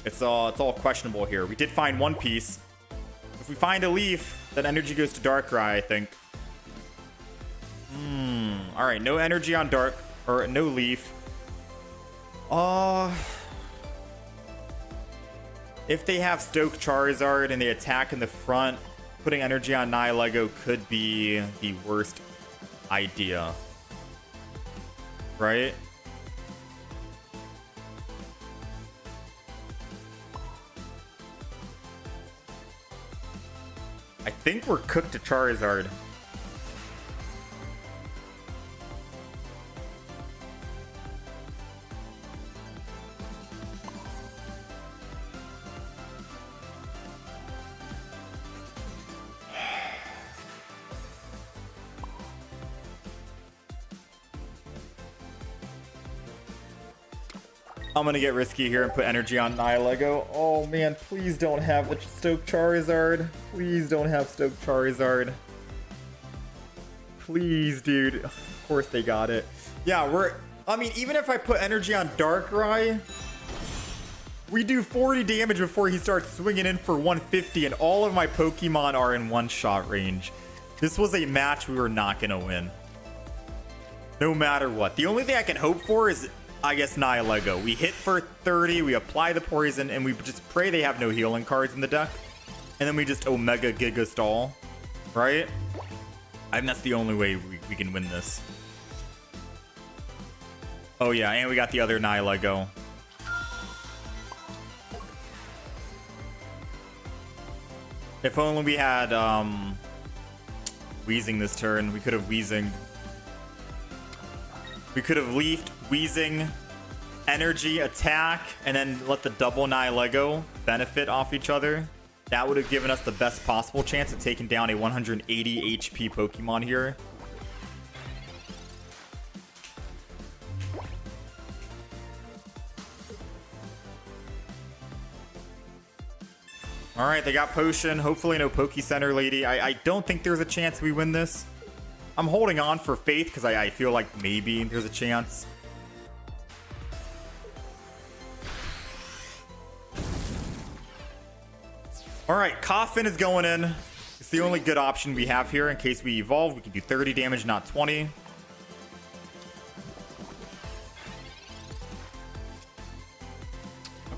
It's all questionable here. We did find one piece. If we find a Leaf, then energy goes to Darkrai, I think. Alright, no energy on Dark, or no Leaf. If they have Stoke Charizard and they attack in the front, putting energy on Nihilego could be the worst idea. Right? I think we're cooked to Charizard. I'm gonna get risky here and put energy on Nihilego. Oh man, please don't have the Stoke Charizard. Please don't have Stoke Charizard. Please, dude. Of course they got it. Yeah, I mean, even if I put energy on Darkrai, we do 40 damage before he starts swinging in for 150, and all of my Pokemon are in one-shot range. This was a match we were not gonna win. No matter what. The only thing I can hope for is, I guess, Nihilego. We hit for 30, we apply the poison, and we just pray they have no healing cards in the deck. And then we just Omega Giga Stall, right? I think that's the only way we can win this. Oh yeah, and we got the other Nihilego. If only we had Weezing this turn, we could have Weezing. We could have Leafed, Weezing, energy, attack, and then let the double Nihilego benefit off each other. That would have given us the best possible chance of taking down a 180 HP Pokemon here. Alright, they got Potion. Hopefully no Poke Center Lady. I don't think there's a chance we win this. I'm holding on for faith because I feel like maybe there's a chance. Alright, Coffin is going in. It's the only good option we have here in case we evolve. We can do 30 damage, not 20.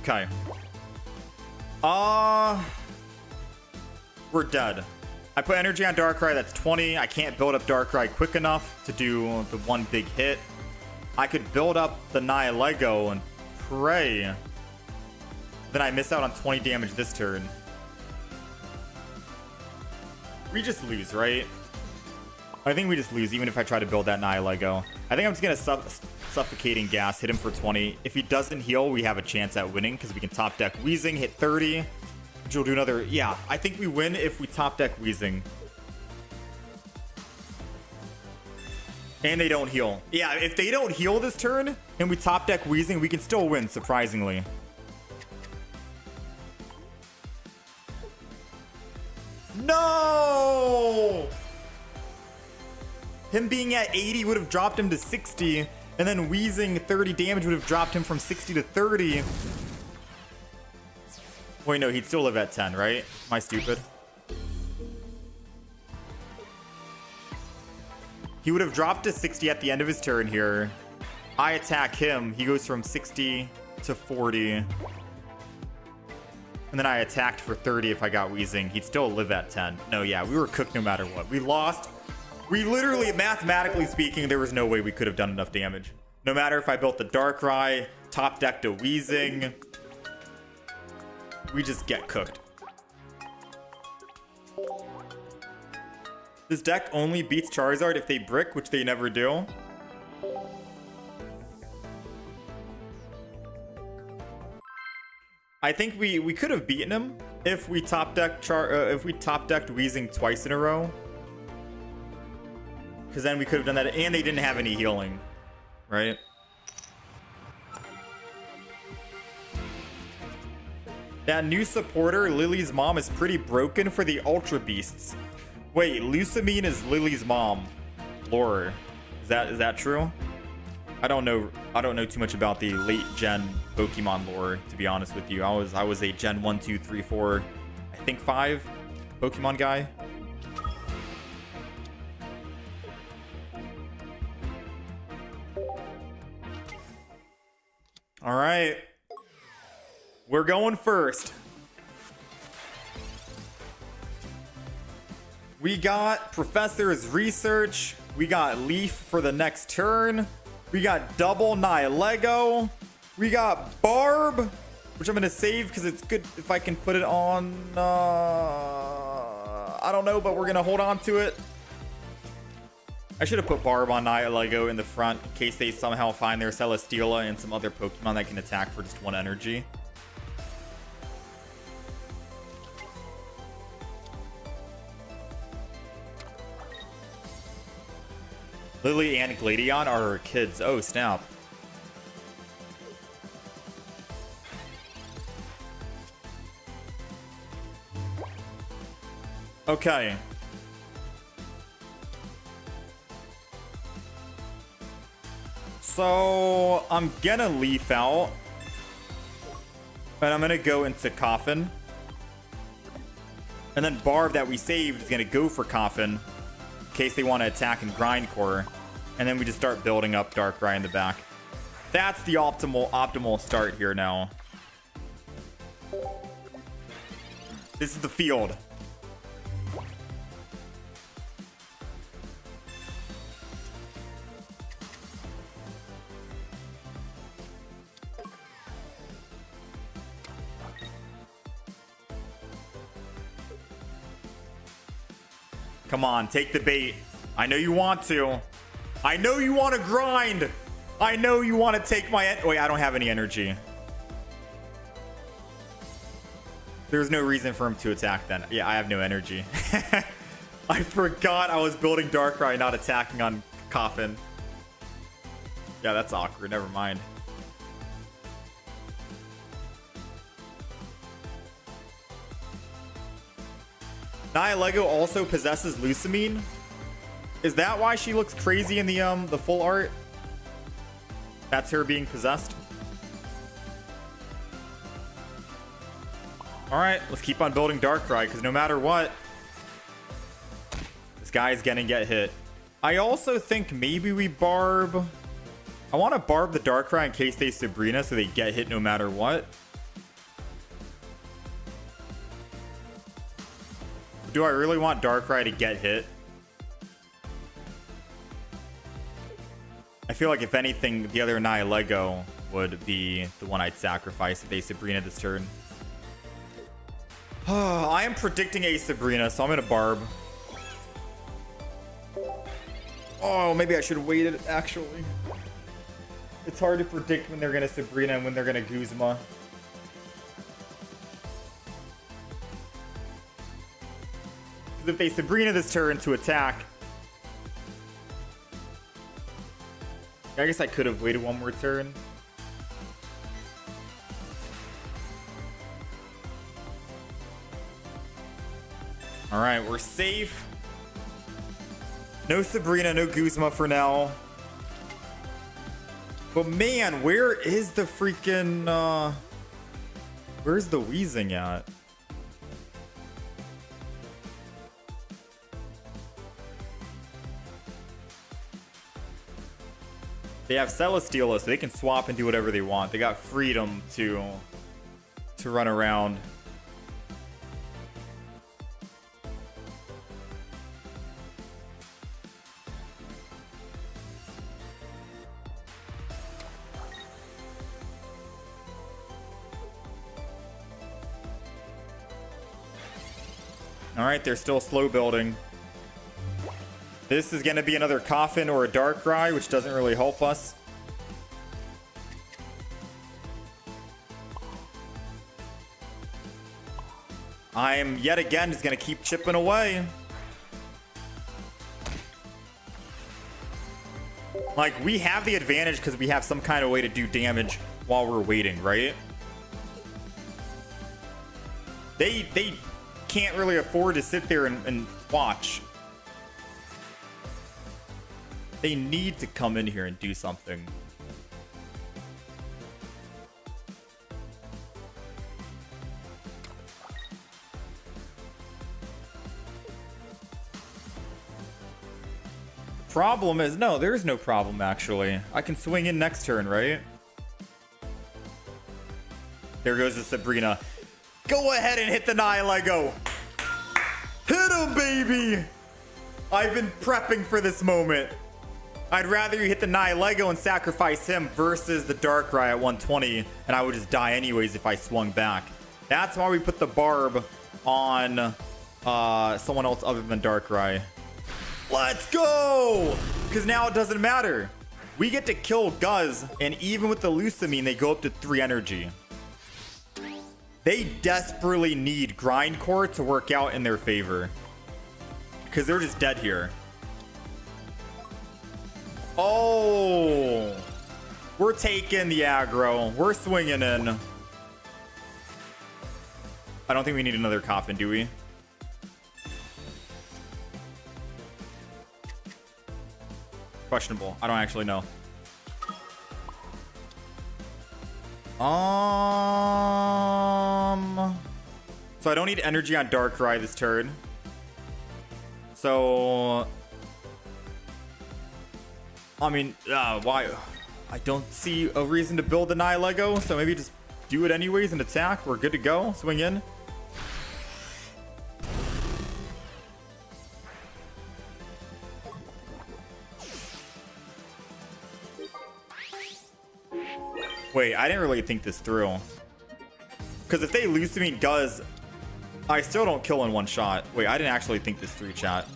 Okay. We're dead. I put energy on Darkrai, that's 20. I can't build up Darkrai quick enough to do the one big hit. I could build up the Nihilego and pray. Then I miss out on 20 damage this turn. We just lose, right? I think we just lose, even if I try to build that Nihilego. I think I'm just going to suffocating gas, hit him for 20. If he doesn't heal, we have a chance at winning because we can top deck Weezing, hit 30. Which will do another... Yeah, I think we win if we top deck Weezing. And they don't heal. Yeah, if they don't heal this turn and we top deck Weezing, we can still win, surprisingly. No! Him being at 80 would have dropped him to 60. And then Weezing 30 damage would have dropped him from 60 to 30. Wait, no, he'd still live at 10, right? Am I stupid? He would have dropped to 60 at the end of his turn here. I attack him. He goes from 60 to 40. And then I attacked for 30 if I got Weezing. He'd still live at 10. No, yeah, we were cooked no matter what. We lost. We literally, mathematically speaking, there was no way we could have done enough damage. No matter if I built the Darkrai, top decked a Weezing. We just get cooked. This deck only beats Charizard if they brick, which they never do. I think we could have beaten him if we top decked Weezing twice in a row. Because then we could have done that, and they didn't have any healing, right? That new supporter, Lily's mom, is pretty broken for the Ultra Beasts. Wait, Lucamine is Lily's mom. Lore. Is that true? I don't know too much about the late gen Pokemon lore, to be honest with you. I was a Gen 1, 2, 3, 4, I think 5 Pokemon guy. All right. We're going first. We got Professor's Research. We got Leaf for the next turn. We got double Nihilego. We got Barb, which I'm going to save because it's good if I can put it on. I don't know, but we're going to hold on to it. I should have put Barb on Nihilego in the front in case they somehow find their Celestila and some other Pokemon that can attack for just 1 energy. Lily and Gladion are her kids. Oh, snap. Okay. So, I'm gonna Leaf out. And I'm gonna go into Coffin. And then Barb that we saved is gonna go for Coffin. In case they want to attack and Grindcore. And then we just start building up Darkrai in the back. That's the optimal start here now. This is the field. Come on, take the bait. I know you want to. I know you want to grind. I know you want to take my... Wait, I don't have any energy. There's no reason for him to attack then. Yeah, I have no energy. I forgot I was building Darkrai, not attacking on Coffin. Yeah, that's awkward. Never mind. Nihilego also possesses Lucamine. Is that why she looks crazy in the full art? That's her being possessed. All right, let's keep on building Darkrai because no matter what, this guy's gonna get hit. I also think maybe we Barb. I want to Barb the Darkrai in case they Sabrina so they get hit no matter what. Do I really want Darkrai to get hit? I feel like if anything, the other Nihilego would be the one I'd sacrifice if they Sabrina this turn. I am predicting a Sabrina, so I'm going to Barb. Oh, maybe I should have waited, actually. It's hard to predict when they're going to Sabrina and when they're going to Guzma. Because if they Sabrina this turn to attack... I guess I could have waited one more turn. Alright, we're safe. No Sabrina, no Guzma for now. But man, where is the freaking... where's the Weezing at? They have Celestila, so they can swap and do whatever they want. They got freedom to run around. Alright, they're still slow building. This is going to be another Coffin or a Darkrai, which doesn't really help us. I am yet again just going to keep chipping away. Like, we have the advantage because we have some kind of way to do damage while we're waiting, right? They can't really afford to sit there and watch. They need to come in here and do something. Problem is, no, there is no problem, actually. I can swing in next turn, right? There goes the Sabrina. Go ahead and hit the Nihilego. Hit him, baby! I've been prepping for this moment. I'd rather you hit the Nihilego and sacrifice him versus the Darkrai at 120, and I would just die anyways if I swung back. That's why we put the Barb on someone else other than Darkrai. Let's go! Because now it doesn't matter. We get to kill Guz, and even with the Lucamine, they go up to 3 energy. They desperately need Grindcore to work out in their favor. Because they're just dead here. Oh, we're taking the aggro. We're swinging in. I don't think we need another Coffin, do we? Questionable. I don't actually know. So I don't need energy on Darkrai this turn. So... I mean, why? I don't see a reason to build the Nihilego, so maybe just do it anyways and attack. We're good to go. Swing in. Wait, I didn't really think this through. Because if they Lucamine Guz, I still don't kill in one shot. Wait, I didn't actually think this through, chat.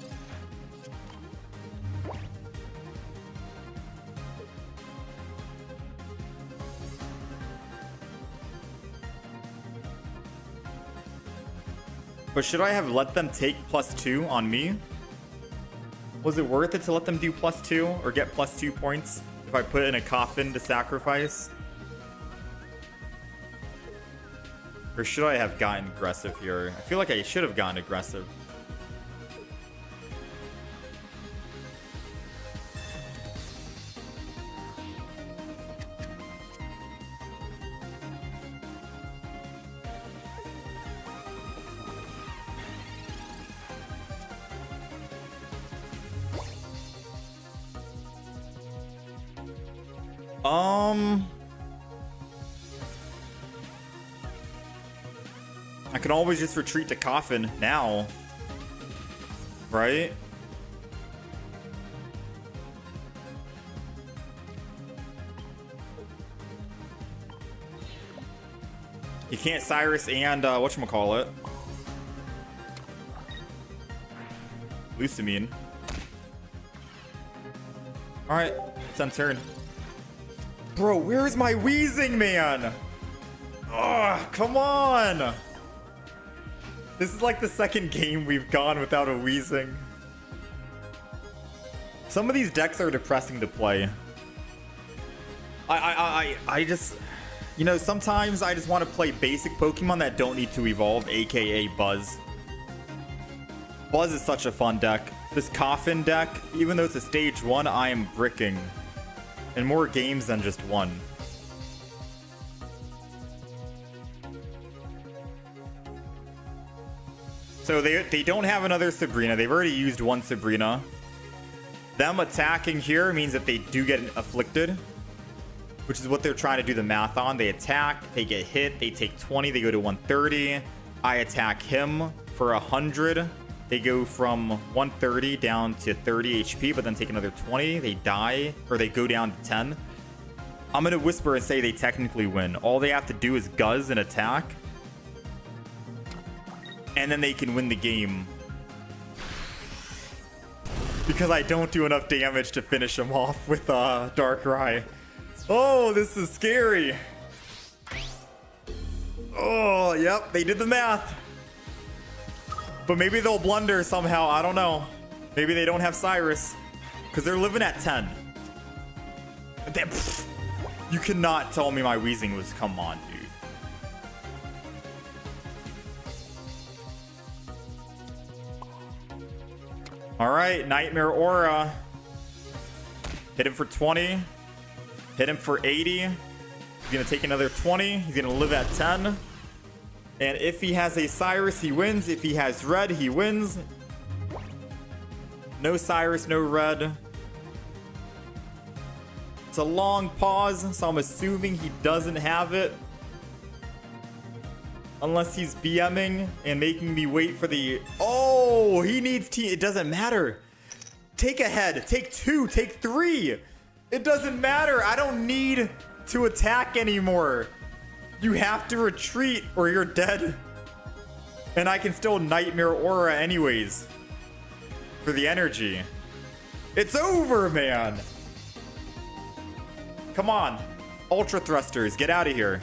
But should I have let them take +2 on me? Was it worth it to let them do +2 or get +2 points if I put in a Coffin to sacrifice? Or should I have gotten aggressive here? I feel like I should have gotten aggressive. I can always just retreat to Coffin now, right? You can't Cyrus and whatchamacallit. Lucamine. Alright, it's on turn. Bro, where's my Weezing, man? Oh, come on! This is like the second game we've gone without a Weezing. Some of these decks are depressing to play. I just... You know, sometimes I just want to play basic Pokemon that don't need to evolve, aka Buzz. Buzz is such a fun deck. This Coffin deck, even though it's a stage 1, I am bricking. In more games than just one. So they don't have another Sabrina. They've already used one Sabrina. Them attacking here means that they do get afflicted, which is what they're trying to do the math on. They attack, they get hit, they take 20, they go to 130. I attack him for 100. They go from 130 down to 30 HP, but then take another 20. They die, or they go down to 10. I'm going to whisper and say they technically win. All they have to do is Guzz and attack. And then they can win the game. Because I don't do enough damage to finish them off with Darkrai. Oh, this is scary. Oh, yep, they did the math. But maybe they'll blunder somehow. I don't know. Maybe they don't have Cyrus. Because they're living at 10. You cannot tell me my Weezing was... Come on, dude. Alright, Nightmare Aura. Hit him for 20. Hit him for 80. He's going to take another 20. He's going to live at 10. And if he has a Cyrus, he wins. If he has red, he wins. No Cyrus, no red. It's a long pause, so I'm assuming he doesn't have it. Unless he's BMing and making me wait for the... Oh, he needs T. It doesn't matter. Take a head. Take 2. Take 3. It doesn't matter. I don't need to attack anymore. You have to retreat or you're dead. And I can still Nightmare Aura anyways. For the energy. It's over, man. Come on. Ultra Thrusters, get out of here.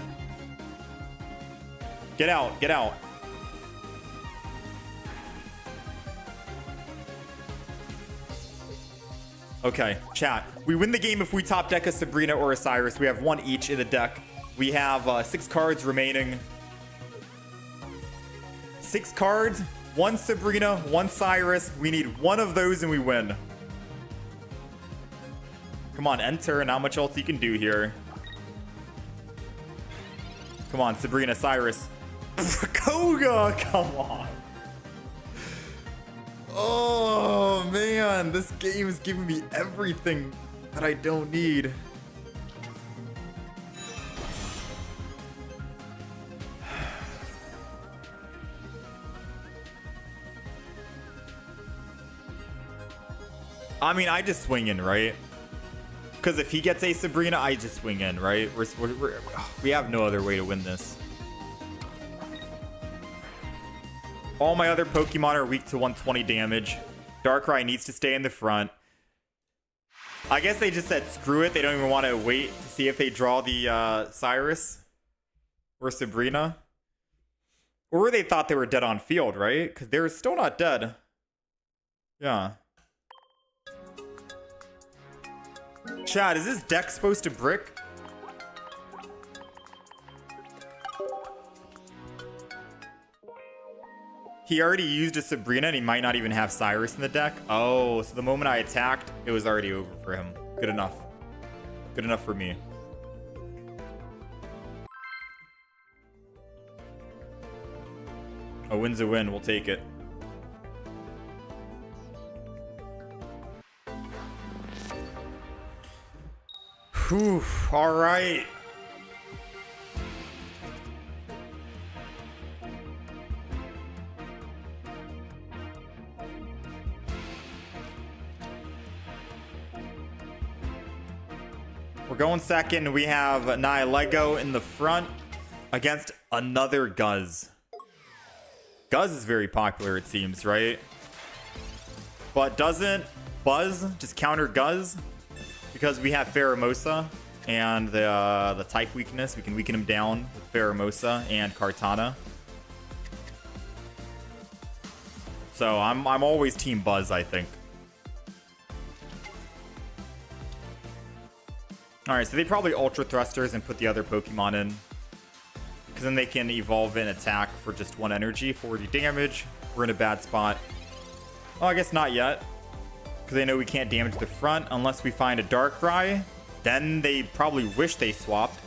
Get out, get out. Okay, chat. We win the game if we top deck a Sabrina or a Cyrus. We have one each in the deck. We have 6 cards remaining. 6 cards, 1 Sabrina, 1 Cyrus. We need one of those and we win. Come on, enter. Not much else you can do here. Come on, Sabrina, Cyrus. Koga, come on. Oh, man. This game is giving me everything that I don't need. I mean, I just swing in, right? Because if he gets a Sabrina, I just swing in, right? We have no other way to win this. All my other Pokemon are weak to 120 damage. Darkrai needs to stay in the front. I guess they just said screw it. They don't even want to wait to see if they draw the Cyrus or Sabrina. Or they thought they were dead on field, right? Because they're still not dead. Yeah. Chad, is this deck supposed to brick? He already used a Sabrina and he might not even have Cyrus in the deck. Oh, so the moment I attacked, it was already over for him. Good enough. Good enough for me. A win's a win. We'll take it. Whew. All right. We're going second. We have Nihilego in the front against another Guzz. Guzz is very popular, it seems, right? But doesn't Buzz just counter Guzz? because we have Pheromosa and the type weakness. We can weaken him down with Pheromosa and Kartana. So I'm always Team Buzz, I think. Alright, so they probably Ultra Thrusters and put the other Pokemon in. Because then they can evolve and attack for just 1 energy, 40 damage. We're in a bad spot. Oh, I guess not yet. Because they know we can't damage the front unless we find a Darkrai. Then they probably wish they swapped.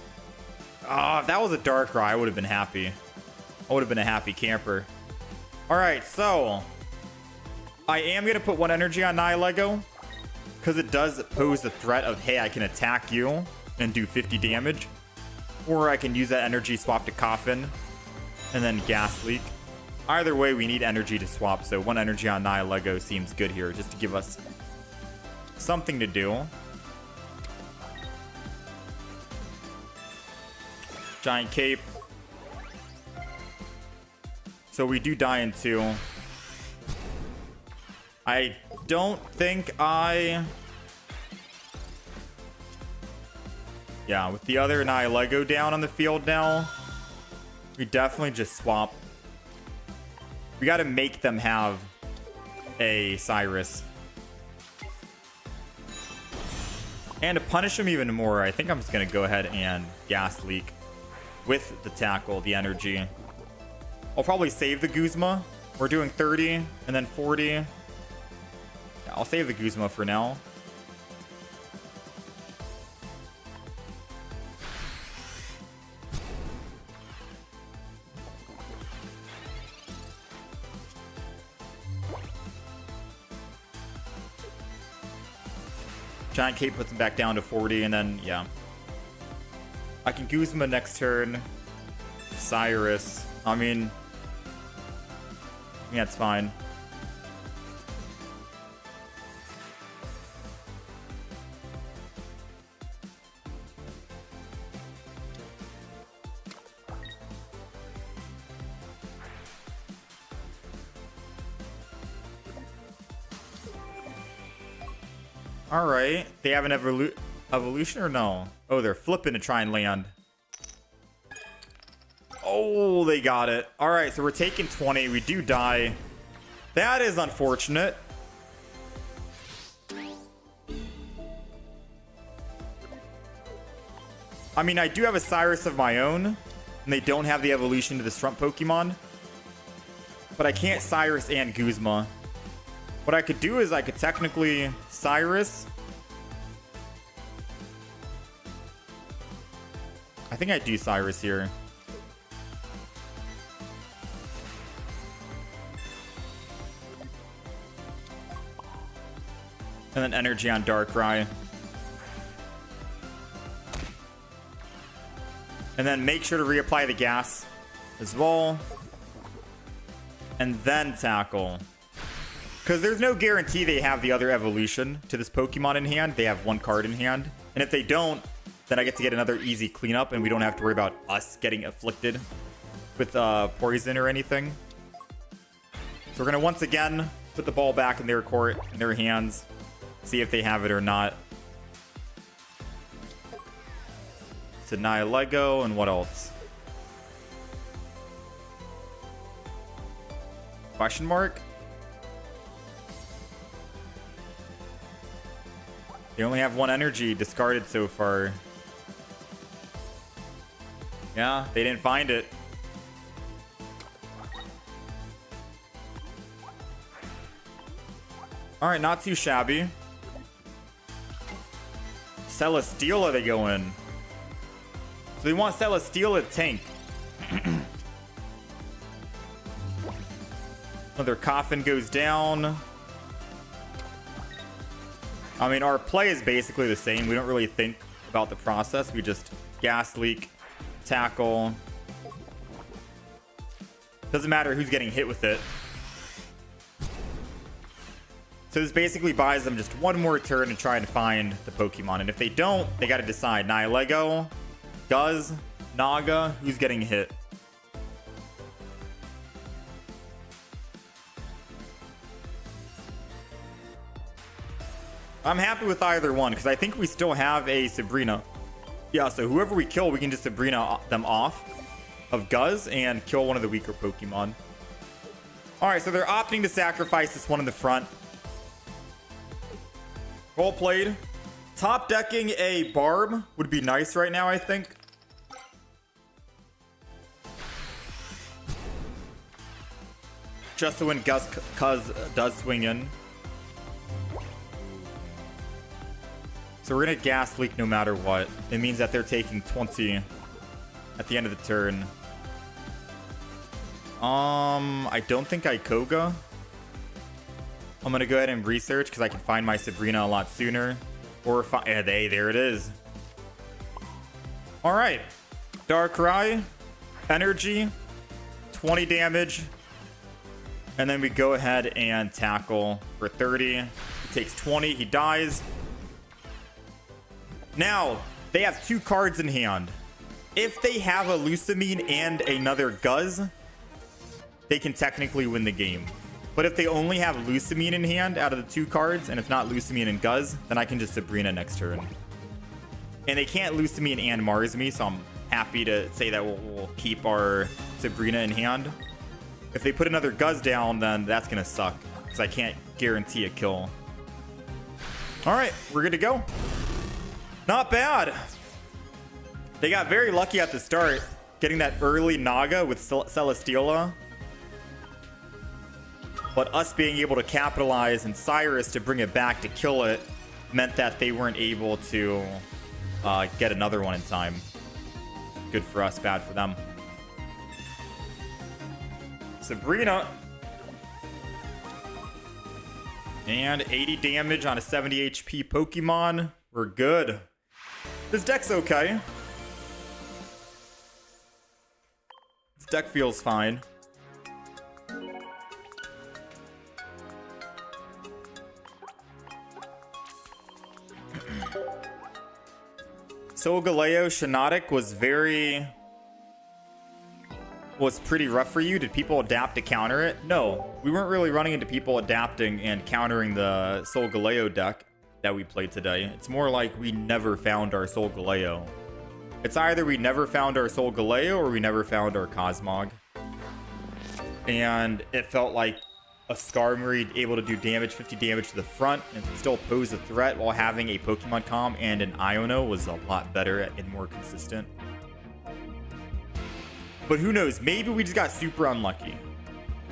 If that was a Darkrai, I would have been happy. I would have been a happy camper. Alright, so I am going to put 1 energy on Nihilego. Because it does pose the threat of, hey, I can attack you and do 50 damage. Or I can use that energy, swap to Coffin, and then Gas Leak. Either way, we need energy to swap, so 1 energy on Nihilego seems good here, just to give us something to do. Giant Cape. So we do die in 2. I don't think Yeah, with the other Nihilego down on the field now, we definitely just swap. We got to make them have a Cyrus. And to punish them even more, I think I'm just going to go ahead and Gas Leak with the tackle, the energy. I'll probably save the Guzma. We're doing 30 and then 40. Yeah, I'll save the Guzma for now. Giant Cape puts him back down to 40, and then, yeah. I can Guzma next turn. Cyrus. I mean, that's fine. All right. They have an evolution or no? Oh, they're flipping to try and land. Oh, they got it. All right, so we're taking 20. We do die. That is unfortunate. I mean, I do have a Cyrus of my own, and they don't have the evolution to this front Pokemon. But I can't Cyrus and Guzma. What I could do is I could technically Cyrus. I think I do Cyrus here. And then energy on Darkrai. And then make sure to reapply the gas as well. And then tackle. Because there's no guarantee they have the other evolution to this Pokemon in hand. They have 1 card in hand. And if they don't, then I get to get another easy cleanup, and we don't have to worry about us getting afflicted with poison or anything. So we're going to once again put the ball back in their court, in their hands. See if they have it or not. It's a Nihilego, and what else? Question mark? They only have 1 energy discarded so far. Yeah, they didn't find it. Alright, not too shabby. Celestila they go in. So they want Celestila to tank. Another Coffin goes down. I mean, our play is basically the same. We don't really think about the process. We just Gas Leak, tackle. Doesn't matter who's getting hit with it. So this basically buys them just 1 more turn to try and find the Pokemon. And if they don't, they got to decide. Nihilego, Guz, Naga, who's getting hit? I'm happy with either one because I think we still have a Sabrina. Yeah, so whoever we kill, we can just Sabrina them off of Guz and kill one of the weaker Pokemon. Alright, so they're opting to sacrifice this one in the front. Well played. Top decking a Barb would be nice right now, I think. Just so when Cuz does swing in. So we're gonna Gas Leak no matter what. It means that they're taking 20 at the end of the turn. I don't think I Koga. I'm gonna go ahead and research because I can find my Sabrina a lot sooner. Or if there it is. All right, Darkrai, Energy, 20 damage, and then we go ahead and tackle for 30. He takes 20. He dies. Now they have 2 cards in hand. If they have a Lusamine and another Guz, they can technically win the game. But if they only have Lusamine in hand out of the 2 cards, and if not Lusamine and Guz, then I can just Sabrina next turn. And they can't Lusamine and Mars me, so I'm happy to say that we'll keep our Sabrina in hand. If they put another Guz down, then that's going to suck, because I can't guarantee a kill. Alright, we're good to go. Not bad. They got very lucky at the start, getting that early Naga with Celestila. But us being able to capitalize and Cyrus to bring it back to kill it meant that they weren't able to get another one in time. Good for us, bad for them. Sabrina. And 80 damage on a 70 HP Pokemon. We're good. This deck's okay. This deck feels fine. Solgaleo Shinotic was pretty rough for you. Did people adapt to counter it? No, we weren't really running into people adapting and countering the Solgaleo deck that we played today. It's more like we never found our Solgaleo. It's either we never found our Solgaleo or we never found our Cosmog. And it felt like a Skarmory able to do damage, 50 damage to the front and still pose a threat while having a Pokemon Calm and an Iono was a lot better and more consistent. But who knows? Maybe we just got super unlucky.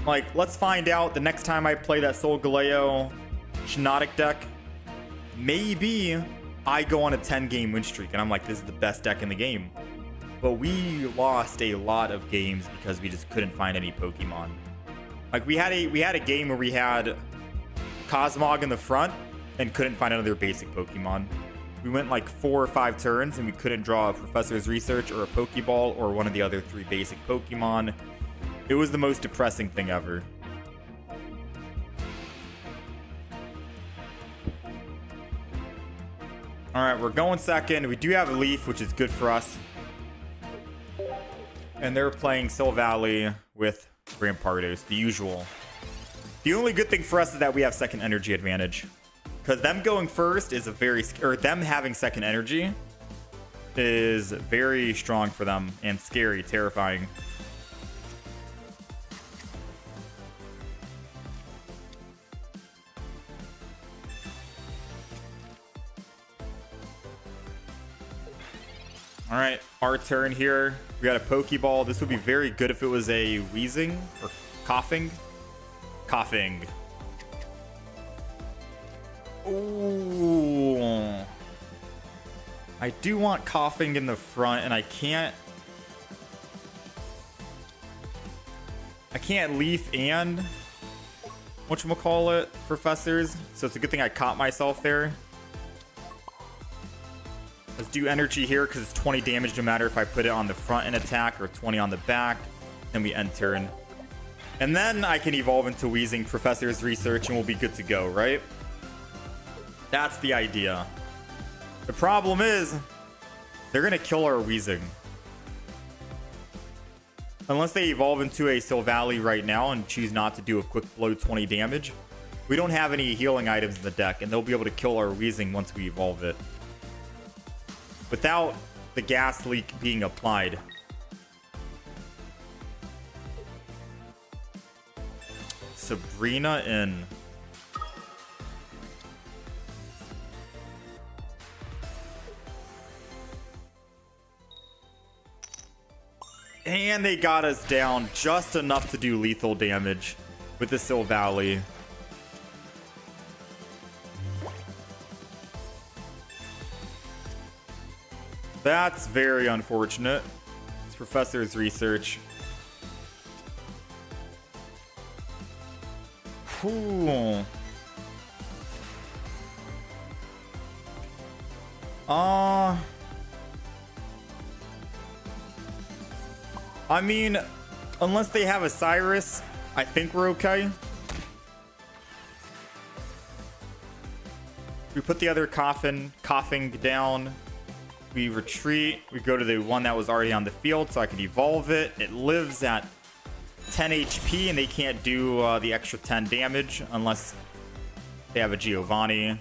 Like, let's find out the next time I play that Solgaleo Shinotic deck. Maybe I go on a 10-game win streak and I'm like, this is the best deck in the game. But we lost a lot of games because we just couldn't find any Pokemon. Like we had a game where we had Cosmog in the front and couldn't find another basic Pokemon. We went like 4 or 5 turns and we couldn't draw a Professor's Research or a Pokeball or one of the other 3 basic Pokemon. It was the most depressing thing ever. Alright, we're going second. We do have a Leaf, which is good for us. And they're playing Silvally with Rampardos, the usual. The only good thing for us is that we have second energy advantage. Because them going first is them having second energy is very strong for them and scary, terrifying. All right, our turn here. We got a Pokeball. This would be very good if it was a Weezing or Coughing. Coughing. Ooh. I do want Coughing in the front, and I can't Leaf and whatchamacallit Professors. So it's a good thing I caught myself there. Let's do energy here because it's 20 damage no matter if I put it on the front and attack or 20 on the back. Then we end turn. And then I can evolve into Weezing, Professor's Research, and we'll be good to go, right? That's the idea. The problem is, they're going to kill our Weezing. Unless they evolve into a Silvally right now and choose not to do a quick blow 20 damage. We don't have any healing items in the deck, and they'll be able to kill our Weezing once we evolve it. Without the gas leak being applied. Sabrina in. And they got us down just enough to do lethal damage with the Silvally. That's very unfortunate. It's Professor's research. Cool. I mean, unless they have a Cyrus, I think we're okay. We put the other coughing down. We retreat. We go to the one that was already on the field so I can evolve it. It lives at 10 HP and they can't do the extra 10 damage unless they have a Giovanni.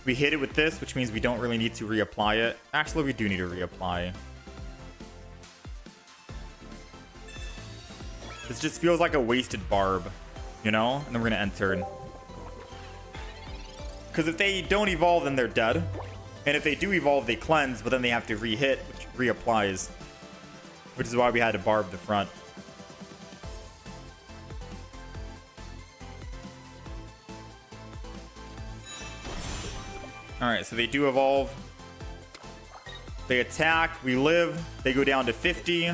We hit it with this, which means we don't really need to reapply it. Actually, we do need to reapply. This just feels like a wasted barb, you know? And then we're gonna end turn. Because if they don't evolve, then they're dead. And if they do evolve, they cleanse, but then they have to re-hit, which reapplies. Which is why we had to barb the front. Alright, so they do evolve. They attack, we live, they go down to 50.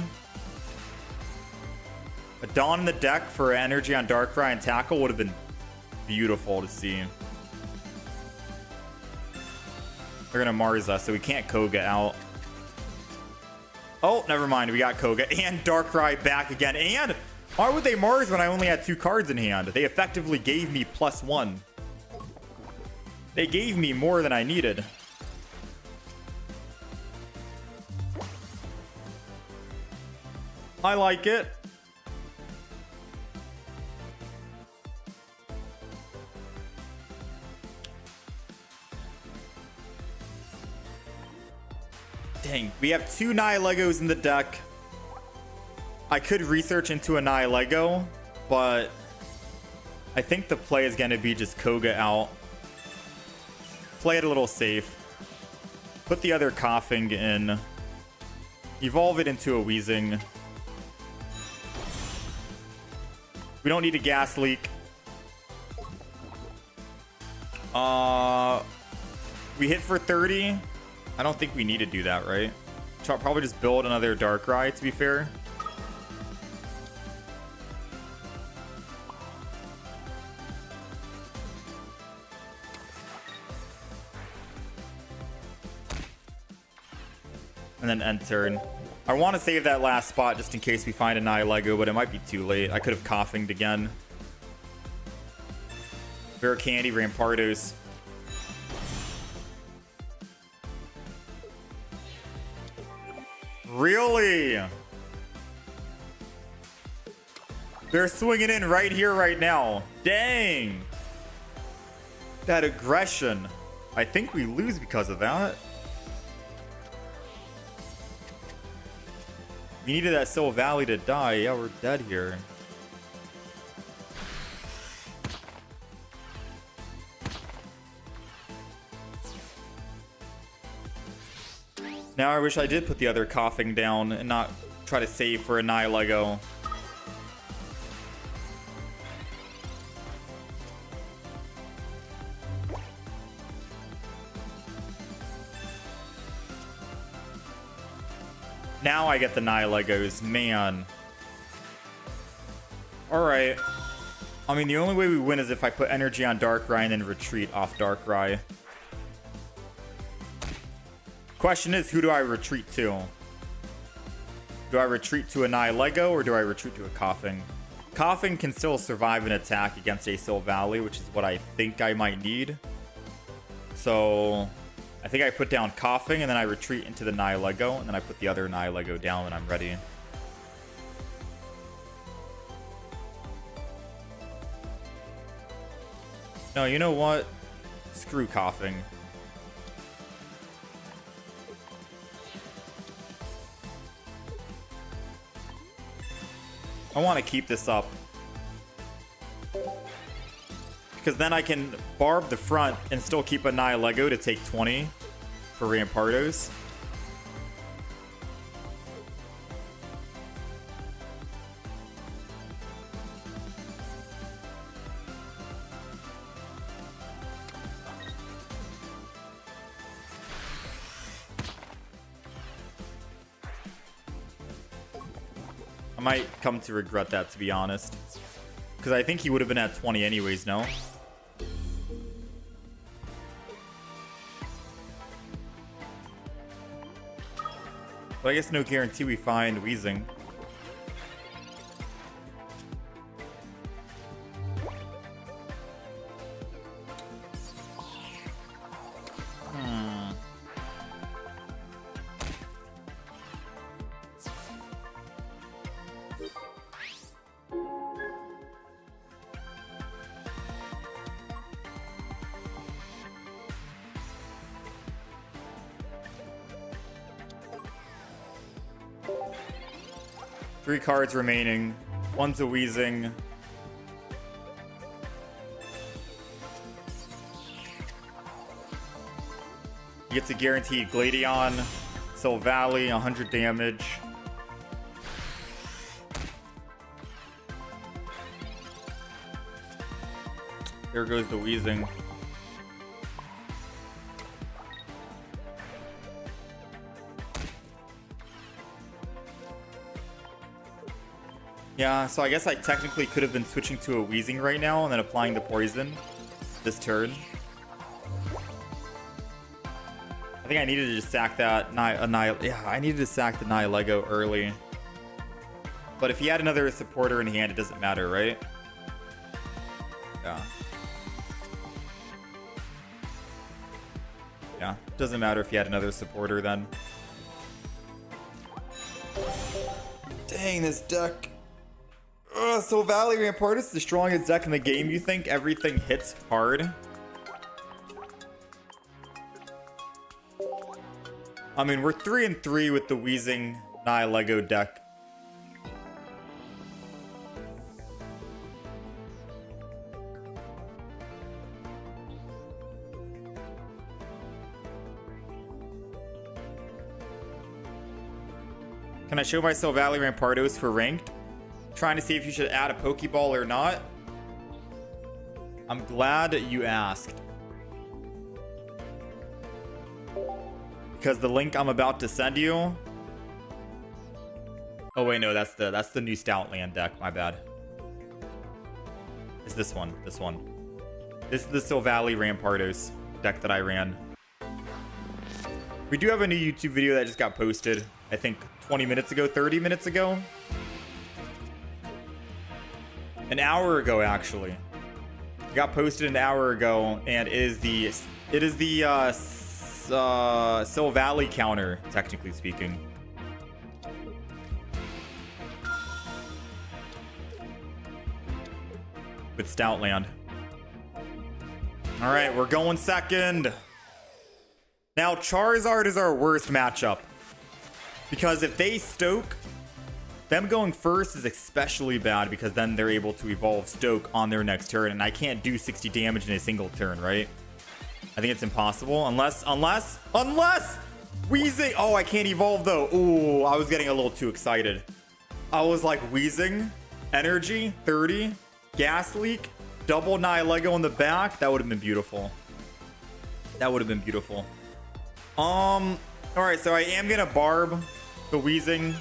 A Dawn in the deck for energy on Darkrai and Tackle would have been beautiful to see. They're gonna Mars us, so we can't Koga out. Oh, never mind, we got Koga and Darkrai back again. And why would they Mars when I only had 2 cards in hand? They effectively gave me +1. They gave me more than I needed. I like it. Dang, we have 2 Nihilegos in the deck. I could research into a Nihilego, but I think the play is going to be just Koga out. Play it a little safe. Put the other coughing in. Evolve it into a Weezing. We don't need a gas leak. We hit for 30. I don't think we need to do that, right? Probably just build another Darkrai, to be fair. And then end turn. I want to save that last spot just in case we find a Nihilego, but it might be too late. I could have coughinged again. Candy, Rampardos. Really? They're swinging in right here, right now. Dang. That aggression. I think we lose because of that. We needed that Silvally to die. Yeah, we're dead here. Now I wish I did put the other coughing down and not try to save for a Nihilego. Now I get the Nihilegos, man. Alright. I mean, the only way we win is if I put energy on Darkrai and then retreat off Darkrai. Question is, who do I retreat to? Do I retreat to a Nihilego or do I retreat to a Coughing? Coughing can still survive an attack against a Silvally, which is what I think I might need. So I think I put down Coughing and then I retreat into the Nihilego and then I put the other Nihilego down when I'm ready. No, you know what? Screw coughing. I want to keep this up. Because then I can barb the front and still keep a Nihilego to take 20 for Rampardos. I might come to regret that, to be honest. Because I think he would have been at 20 anyways, no? But I guess no guarantee we find Weezing. Three cards remaining. One's a Weezing. He gets a guaranteed Gladion. Solgaleo, 100 damage. There goes the Weezing. Yeah, so I guess I technically could have been switching to a Weezing right now and then applying the poison this turn. I think I needed to just sack that I needed to sack the Nihilego early. But if he had another supporter in hand, it doesn't matter, right? Yeah. Yeah, doesn't matter if he had another supporter then. Dang, this deck. So Solgaleo and Rampardos is the strongest deck in the game. You think everything hits hard? I mean, we're 3-3 with the Weezing Nihilego deck. Can I show my Solgaleo and Rampardos for ranked? Trying to see if you should add a Pokeball or not. I'm glad you asked. Because the link I'm about to send you... Oh wait, no, that's the new Stoutland deck, my bad. It's this one, this one. This is the Solgaleo Rampardos deck that I ran. We do have a new YouTube video that just got posted, I think 20 minutes ago, 30 minutes ago. An hour ago, actually. It got posted an hour ago, and it is the Solgaleo counter, technically speaking. With Stoutland. All right, we're going second. Now, Charizard is our worst matchup. Because if they Stoke, them going first is especially bad because then they're able to evolve Stoke on their next turn, and I can't do 60 damage in a single turn, right? I think it's impossible unless Weezing. Oh, I can't evolve though. Ooh, I was getting a little too excited. I was like, Weezing, energy, 30, gas leak, double Nihilego in the back. That would have been beautiful. That would have been beautiful. All right, so I am gonna barb the Weezing.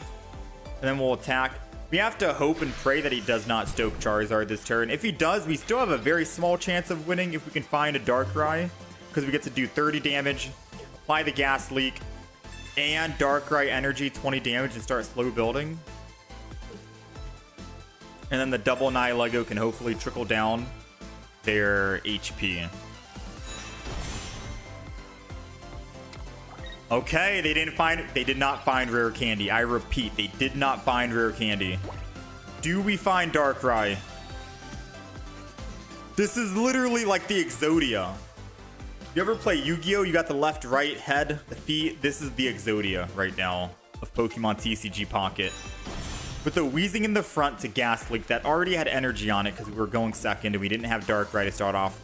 And then we'll attack. We have to hope and pray that he does not Stoke Charizard this turn. If he does, we still have a very small chance of winning if we can find a Darkrai. Because we get to do 30 damage, apply the gas leak, and Darkrai energy 20 damage and start slow building. And then the double Nihilego can hopefully trickle down their HP. Okay, they did not find rare candy. I repeat, they did not find rare candy. Do we find Darkrai? This is literally like the Exodia. You ever play Yu-Gi-Oh? You got the left, right, head, the feet. This is the Exodia right now of Pokemon TCG Pocket. With the Weezing in the front to Gas Leak that already had energy on it because we were going second and we didn't have Darkrai to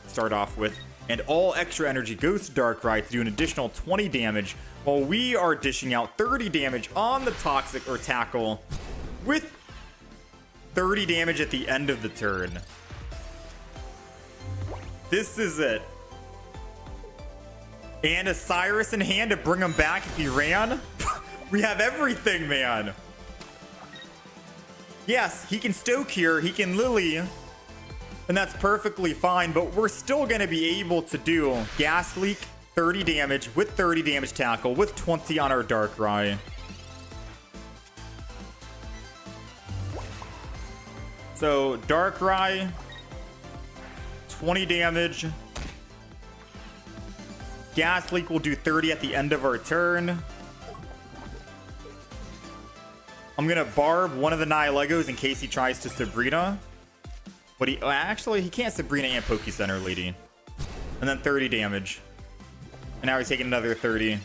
start off with. And all extra energy goes to Darkrai to do an additional 20 damage while we are dishing out 30 damage on the Toxic or Tackle with 30 damage at the end of the turn. This is it. And a Cyrus in hand to bring him back if he ran. We have everything, man. Yes, he can Stoke here. He can Lily. And that's perfectly fine. But we're still going to be able to do Gas Leak, 30 damage with 30 damage Tackle with 20 on our Darkrai. So Darkrai, 20 damage. Gas Leak will do 30 at the end of our turn. I'm going to Barb one of the Nihilegos in case he tries to Sabrina. But he actually, he can't Sabrina and Poke Center Lady. And then 30 damage. And now he's taking another 30.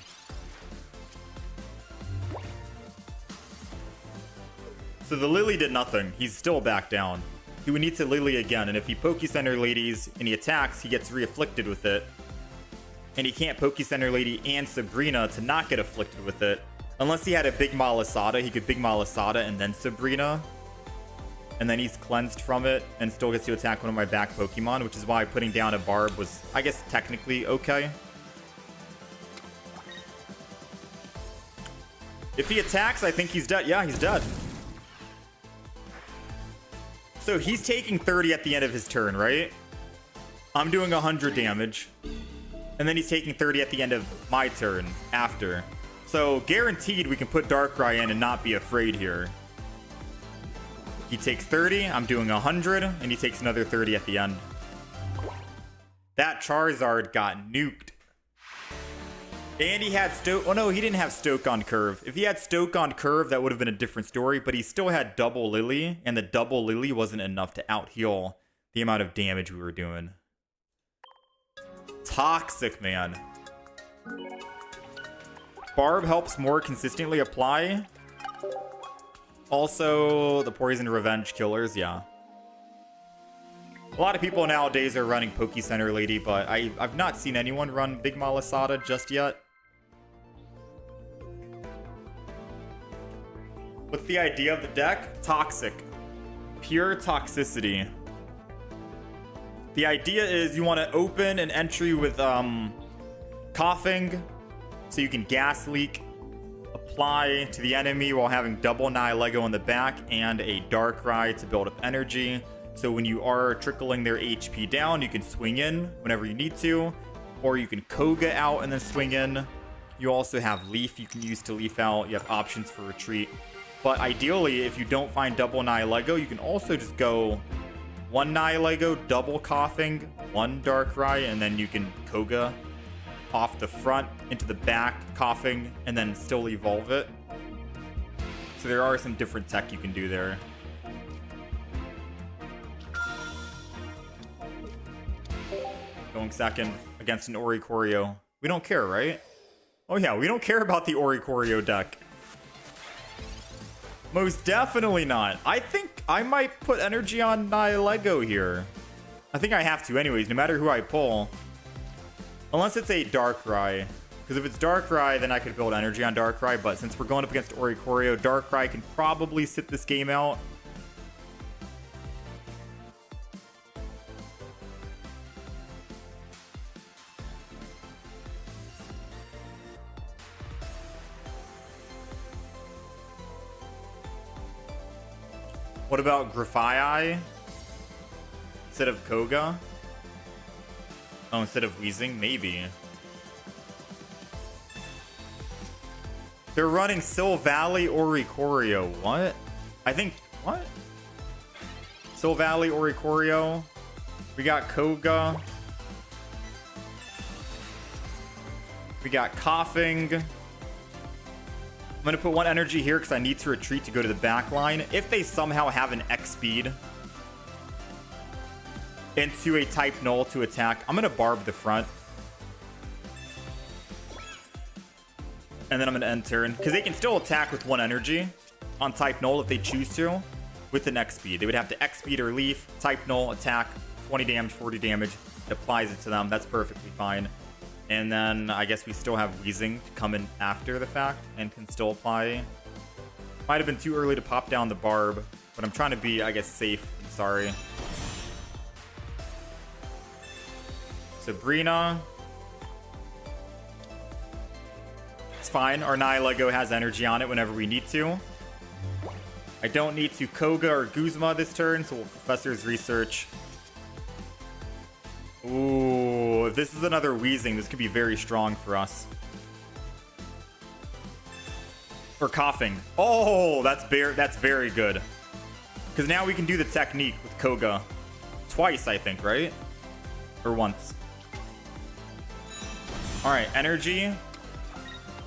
So the Lily did nothing. He's still back down. He would need to Lily again. And if he Poke Center Ladies and he attacks, he gets re-afflicted with it. And he can't Poke Center Lady and Sabrina to not get afflicted with it. Unless he had a Big Malasada, he could Big Malasada and then Sabrina. And then he's cleansed from it and still gets to attack one of my back Pokemon, which is why putting down a Barb was, I guess, technically okay. If he attacks, I think he's dead. Yeah, he's dead. So he's taking 30 at the end of his turn, right? I'm doing 100 damage. And then he's taking 30 at the end of my turn after. So guaranteed we can put Darkrai in and not be afraid here. He takes 30, I'm doing 100, and he takes another 30 at the end. That Charizard got nuked. And he had Stoke. Oh no, he didn't have Stoke on Curve. If he had Stoke on Curve, that would have been a different story, but he still had double Lily, and the double Lily wasn't enough to out-heal the amount of damage we were doing. Toxic, man. Barb helps more consistently apply. Also, the Poison Revenge Killers, yeah. A lot of people nowadays are running Poke Center Lady, but I've not seen anyone run Big Malasada just yet. What's the idea of the deck? Toxic. Pure toxicity. The idea is you want to open an entry with Coughing, so you can Gas Leak, apply to the enemy while having double Nihilego on the back and a Darkrai to build up energy. So when you are trickling their HP down, you can swing in whenever you need to, or you can Koga out and then swing in. You also have Leaf you can use to Leaf out. You have options for retreat. But ideally, if you don't find double Nihilego, you can also just go one Nihilego, double Coughing, one Darkrai, and then you can Koga off the front into the back, Coughing, and then still evolve it. So there are some different tech you can do there. Going second against an Oricorio. We don't care, right? Oh yeah, we don't care about the Oricorio deck. Most definitely not. I think I might put energy on Nihilego here. I think I have to anyways, no matter who I pull. Unless it's a Darkrai. Because if it's Darkrai, then I could build energy on Darkrai. But since we're going up against Oricorio, Darkrai can probably sit this game out. What about Grafaiai? Instead of Koga? Oh, instead of Weezing? Maybe. They're running Silvally Oricorio. What? I think... What? Silvally Oricorio. We got Koga. We got Coughing. I'm going to put one energy here because I need to retreat to go to the back line. If they somehow have an X speed. into a type null to attack. I'm going to barb the front. And then I'm going to end turn. Because they can still attack with 1 energy on type null if they choose to with an X speed. They would have to X speed or leaf, type null, attack, 20 damage, 40 damage. It applies it to them. That's perfectly fine. And then I guess we still have Weezing to come in after the fact and can still apply. Might have been too early to pop down the barb, but I'm trying to be, I guess, safe. I'm sorry. Sabrina. It's fine. Our Nihilego has energy on it whenever we need to. I don't need to Koga or Guzma this turn, so we'll Professor's Research. Ooh, if this is another Weezing, this could be very strong for us. Or Coughing. Oh, that's very good. Because now we can do the technique with Koga. Twice, I think, right? Or once. Alright, Energy.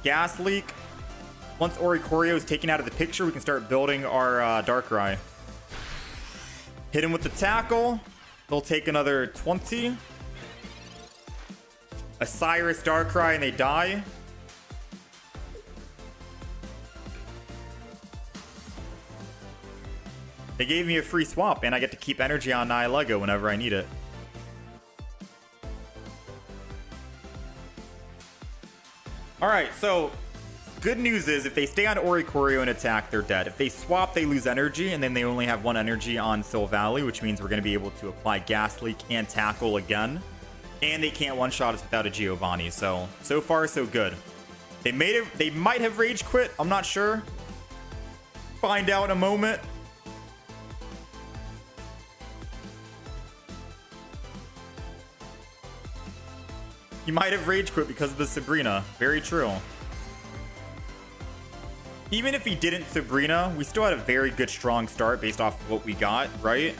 Gas Leak. Once Oricorio is taken out of the picture, we can start building our Darkrai. Hit him with the Tackle. They'll take another 20. A Cyrus Darkrai and they die. They gave me a free swap and I get to keep energy on Nihilego whenever I need it. Alright, so good news is if they stay on Oricorio and attack, they're dead. If they swap, they lose energy, and then they only have 1 energy on Silvally, which means we're going to be able to apply Gas Leak and Tackle again. And they can't one-shot us without a Giovanni, so far, so good. They might have Rage Quit, I'm not sure. Find out in a moment. He might have Rage Quit because of the Sabrina. Very true. Even if he didn't Sabrina, we still had a very good, strong start based off of what we got, right?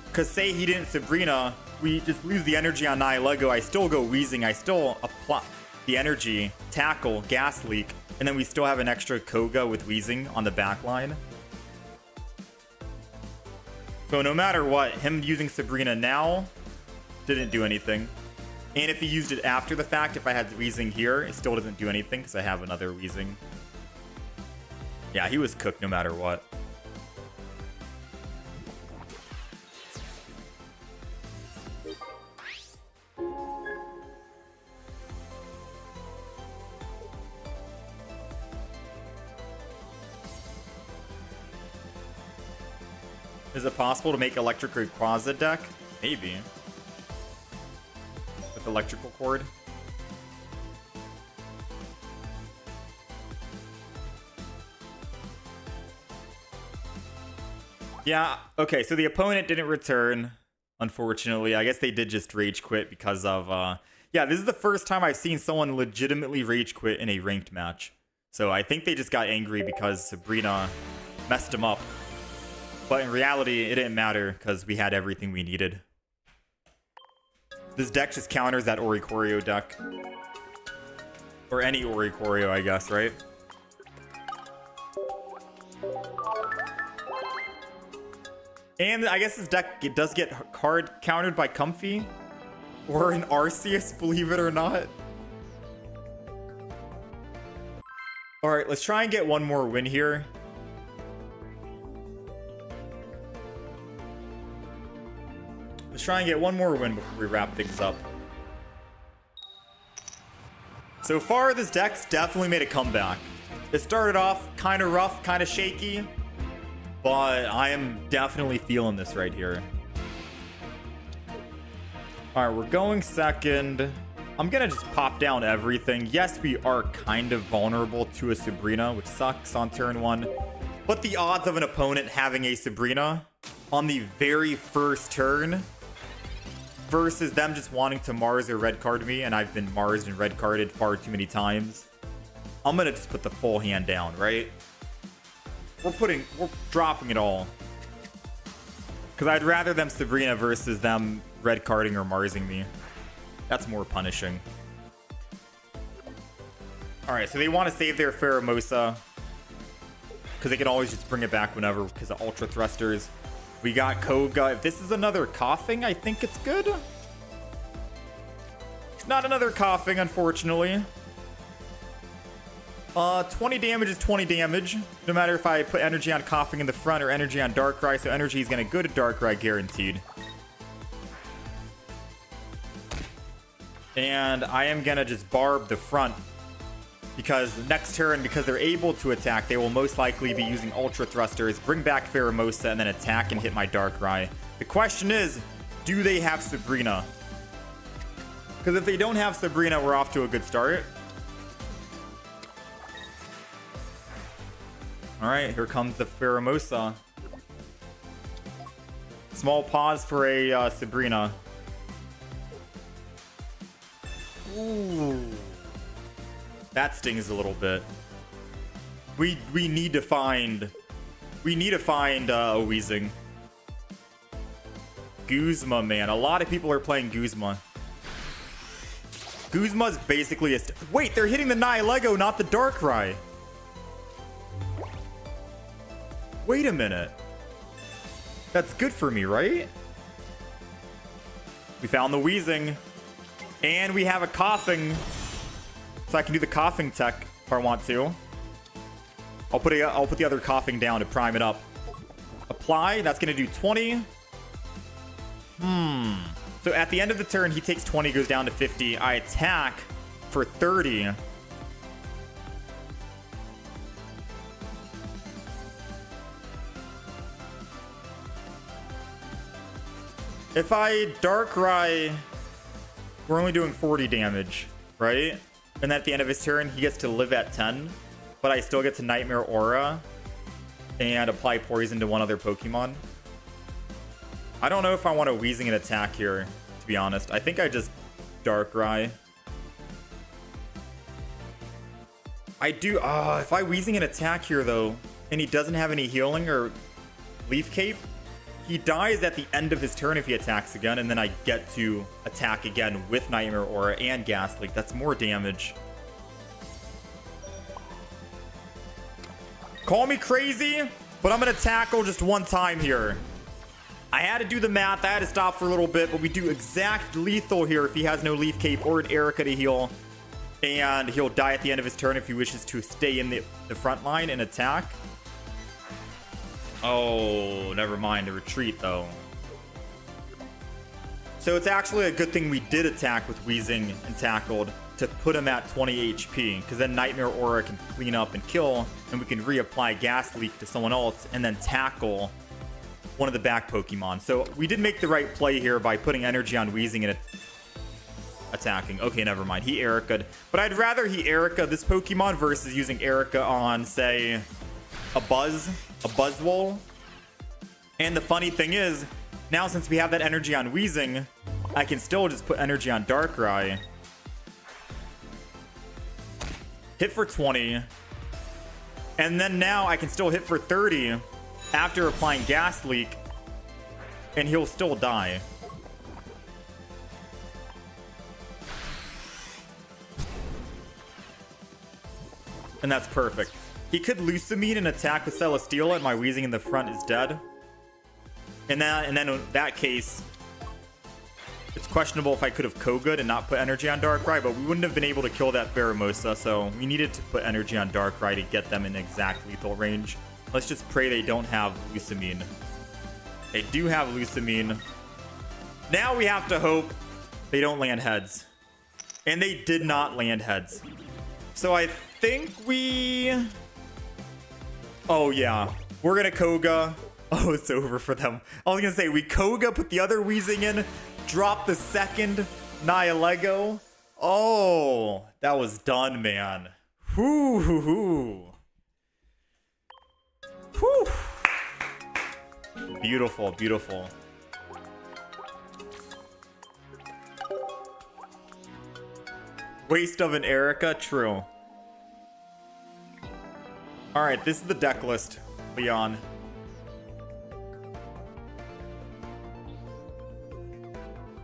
Because say he didn't Sabrina, we just lose the energy on Nihilego. I still go Weezing. I still apply the energy, Tackle, Gas Leak, and then we still have an extra Koga with Weezing on the back line. So no matter what, him using Sabrina now didn't do anything. And if he used it after the fact, if I had Weezing here, it still doesn't do anything because I have another Weezing. Yeah, he was cooked no matter what. Is it possible to make Electric Rayquaza deck? Maybe. With Electrical Cord. Yeah, okay, so the opponent didn't return, unfortunately. I guess they did just Rage Quit because of, yeah, this is the first time I've seen someone legitimately Rage Quit in a ranked match. So I think they just got angry because Sabrina messed him up. But in reality, it didn't matter because we had everything we needed. This deck just counters that Oricorio deck. Or any Oricorio, I guess, right? And I guess this deck, it does get card countered by Comfy. Or an Arceus, believe it or not. Alright, let's try and get one more win here. Let's try and get one more win before we wrap things up. So far, this deck's definitely made a comeback. It started off kind of rough, kind of shaky. But I am definitely feeling this right here. Alright, we're going second. I'm gonna just pop down everything. Yes, we are kind of vulnerable to a Sabrina, which sucks on turn 1. But the odds of an opponent having a Sabrina on the very first turn versus them just wanting to Mars or red card me, and I've been Marsed and red carded far too many times. I'm gonna just put the full hand down, right? We're dropping it all. Because I'd rather them Sabrina versus them red carding or Marsing me. That's more punishing. Alright, so they want to save their Pheromosa. Because they can always just bring it back whenever because of Ultra Thrusters. We got Koga. If this is another coughing, I think it's good. It's not another coughing, unfortunately. 20 damage is 20 damage. No matter if I put energy on coughing in the front or energy on Darkrai, so energy is going to go to Darkrai guaranteed. And I am going to just barb the front. Because next turn, because they're able to attack, they will most likely be using Ultra Thrusters, bring back Pheromosa, and then attack and hit my Darkrai. The question is, do they have Sabrina? Because if they don't have Sabrina, we're off to a good start. Alright, here comes the Pheromosa. Small pause for a Sabrina. Ooh. That stings a little bit. We need to find a Weezing. Guzma, man. A lot of people are playing Guzma. Guzma's basically a... Wait, they're hitting the Nihilego, not the Darkrai. Wait a minute. That's good for me, right? We found the Weezing. And we have a coughing. So I can do the coughing tech if I want to. I'll put the other coughing down to prime it up. Apply. That's going to do 20. So at the end of the turn, he takes 20, goes down to 50. I attack for 30. If I Darkrai, we're only doing 40 damage, right? And at the end of his turn, he gets to live at 10. But I still get to Nightmare Aura and apply Poison to one other Pokemon. I don't know if I want a Weezing an attack here, to be honest. I think I just Darkrai. I do... if I Weezing an attack here, though, and he doesn't have any healing or Leaf Cape, he dies at the end of his turn if he attacks again, and then I get to attack again with Nightmare Aura and Gas Leak. That's more damage. Call me crazy, but I'm going to tackle just one time here. I had to do the math. I had to stop for a little bit, but we do exact lethal here if he has no Leaf Cape or an Erica to heal. And he'll die at the end of his turn if he wishes to stay in the front line and attack. Oh, never mind. A retreat, though. So it's actually a good thing we did attack with Weezing and tackled to put him at 20 HP. Because then Nightmare Aura can clean up and kill. And we can reapply Gas Leak to someone else and then tackle one of the back Pokemon. So we did make the right play here by putting energy on Weezing and attacking. Okay, never mind. He Erica'd. But I'd rather he Erica this Pokemon versus using Erica on, say, a Buzzwole. And the funny thing is, now since we have that energy on Weezing, I can still just put energy on Darkrai. Hit for 20. And then now I can still hit for 30 after applying Gas Leak. And he'll still die. And that's perfect. He could Lucamine and attack with Celestila, and my Weezing in the front is dead. And then in that case, it's questionable if I could have Koga'd and not put energy on Darkrai, but we wouldn't have been able to kill that Pheromosa, so we needed to put energy on Darkrai to get them in exact lethal range. Let's just pray they don't have Lucamine. They do have Lucamine. Now we have to hope they don't land heads. And they did not land heads. So I think we... Oh, yeah. We're going to Koga. Oh, it's over for them. I was going to say, we Koga, put the other Weezing in, drop the second Nihilego. Oh, that was done, man. Whoo, hoo, hoo. Whew. Beautiful, beautiful. Waste of an Erica? True. Alright, this is the deck list, Leon.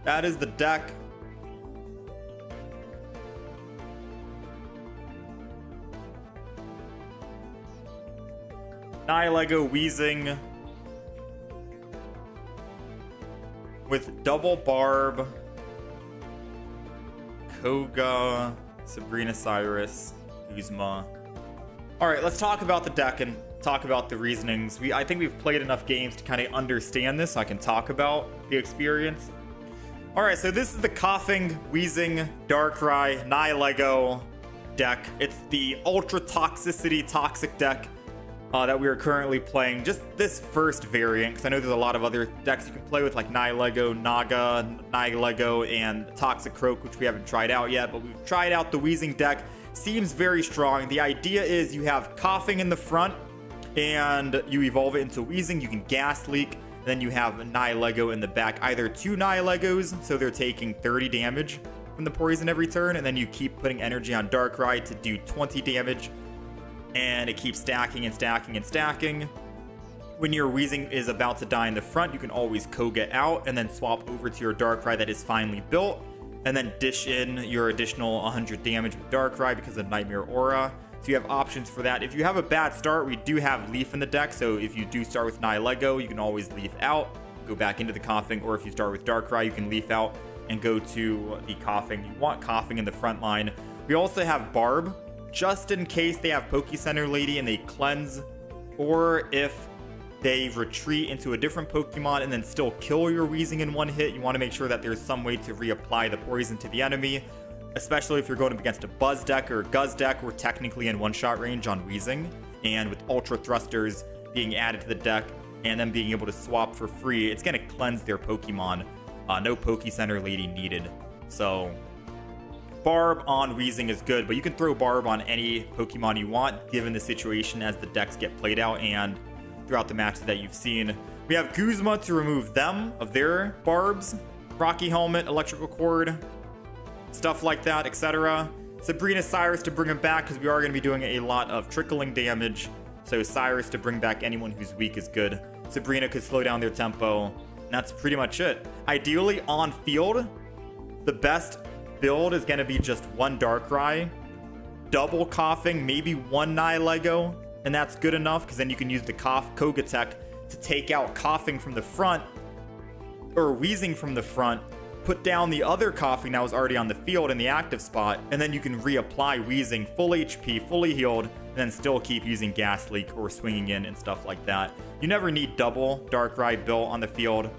That is the deck. Nihilego, Weezing, with double Barb, Koga, Sabrina Cyrus, Guzma. All right, let's talk about the deck and talk about the reasonings. I think we've played enough games to kind of understand this, so I can talk about the experience. All right, so this is the Coughing, Weezing, Darkrai, Nihilego deck. It's the Ultra Toxicity Toxic deck that we are currently playing. Just this first variant, because I know there's a lot of other decks you can play with, like Nihilego, Naga, Nihilego, and Toxic Croak, which we haven't tried out yet, but we've tried out the Weezing deck. Seems very strong. The idea is you have Coughing in the front, and you evolve it into Weezing. You can Gas Leak. Then you have Nihilego in the back, either 2 Nihilegos, so they're taking 30 damage from the poison every turn, and then you keep putting energy on Darkrai to do 20 damage, and it keeps stacking and stacking and stacking. When your Weezing is about to die in the front, you can always Koga out and then swap over to your Darkrai that is finely built, and then dish in your additional 100 damage with Darkrai because of Nightmare Aura. So you have options for that. If you have a bad start, we do have Leaf in the deck. So if you do start with Nihilego, you can always Leaf out, go back into the Coughing. Or if you start with Darkrai, you can Leaf out and go to the Coughing. You want Coughing in the front line. We also have Barb, just in case they have Poke Center Lady and they cleanse, or if they retreat into a different Pokemon and then still kill your Weezing in one hit. You want to make sure that there's some way to reapply the poison to the enemy, especially if you're going up against a Buzz deck or a Guzz deck. We're technically in one-shot range on Weezing, and with Ultra Thrusters being added to the deck and them being able to swap for free, it's going to cleanse their Pokemon. No Poke Center Lady needed. So Barb on Weezing is good, but you can throw Barb on any Pokemon you want, given the situation as the decks get played out and throughout the matches that you've seen. We have Guzma to remove them of their Barbs, Rocky Helmet, Electrical Cord, stuff like that, etc. Sabrina Cyrus to bring him back, because we are going to be doing a lot of trickling damage. So Cyrus to bring back anyone who's weak is good. Sabrina could slow down their tempo. And that's pretty much it. Ideally, on field, the best build is going to be just one Darkrai, double Coughing, maybe one Nihilego, and that's good enough, because then you can use the Koga Tech to take out Coughing from the front, or Weezing from the front, put down the other Coughing that was already on the field in the active spot, and then you can reapply Weezing full HP, fully healed, and then still keep using Gas Leak or swinging in and stuff like that. You never need double Darkrai built on the field.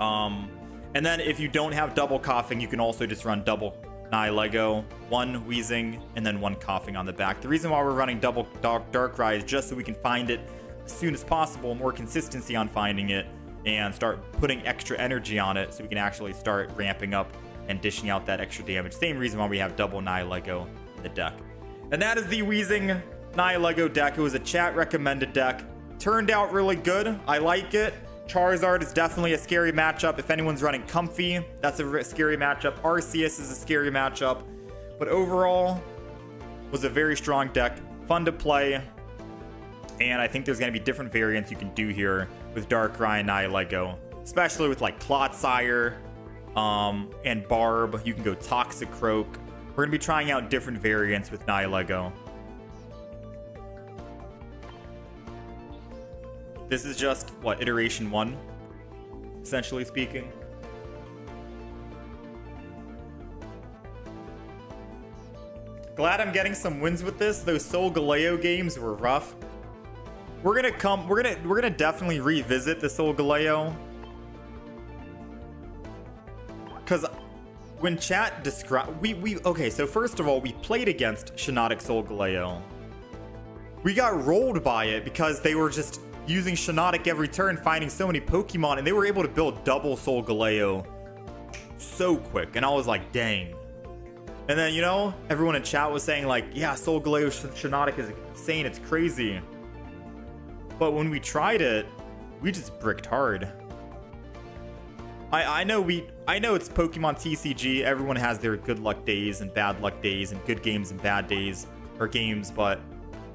And then if you don't have double Coughing, you can also just run double Nihilego, one Weezing, and then one Coughing on the back. The reason why we're running double Darkrai is just so we can find it as soon as possible, more consistency on finding it, and start putting extra energy on it so we can actually start ramping up and dishing out that extra damage. Same reason why we have double Nihilego in the deck. And that is the Weezing Nihilego deck. It was a chat recommended deck. Turned out really good. I like it. Charizard is definitely a scary matchup. If anyone's running Comfy, that's a scary matchup. Arceus is a scary matchup. But overall, was a very strong deck. Fun to play. And I think there's going to be different variants you can do here with Darkrai and Nihilego. Especially with like Clodsire and Barb. You can go Toxic Croak. We're going to be trying out different variants with Nihilego. This is just, what, iteration 1, essentially speaking. Glad I'm getting some wins with this. Those Solgaleo games were rough. We're gonna definitely revisit the Solgaleo. Cause when chat described, okay, so first of all, we played against Shinotic Solgaleo. We got rolled by it because they were just using Shinotic every turn, finding so many Pokemon, and they were able to build double Solgaleo so quick. And I was like, dang. And then, you know, everyone in chat was saying like, yeah, Solgaleo Shinotic is insane, it's crazy. But when we tried it, we just bricked hard. I know it's Pokemon TCG. Everyone has their good luck days and bad luck days and good games and bad days or games, but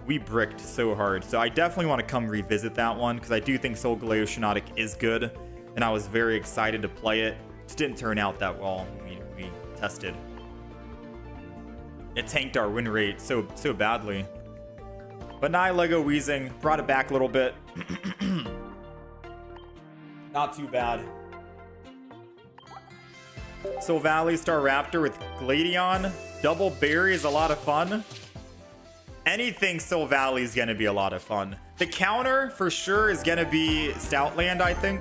we bricked so hard. So I definitely want to come revisit that one because I do think Solgaleo Shinotic is good, and I was very excited to play it. Just didn't turn out that well when we tested. It tanked our win rate so badly. But Nihilego Weezing brought it back a little bit. Not too bad. Solgaleo Staraptor with Gladion. Double Berry is a lot of fun. Anything Solgaleo is going to be a lot of fun. The counter for sure is going to be Stoutland, I think,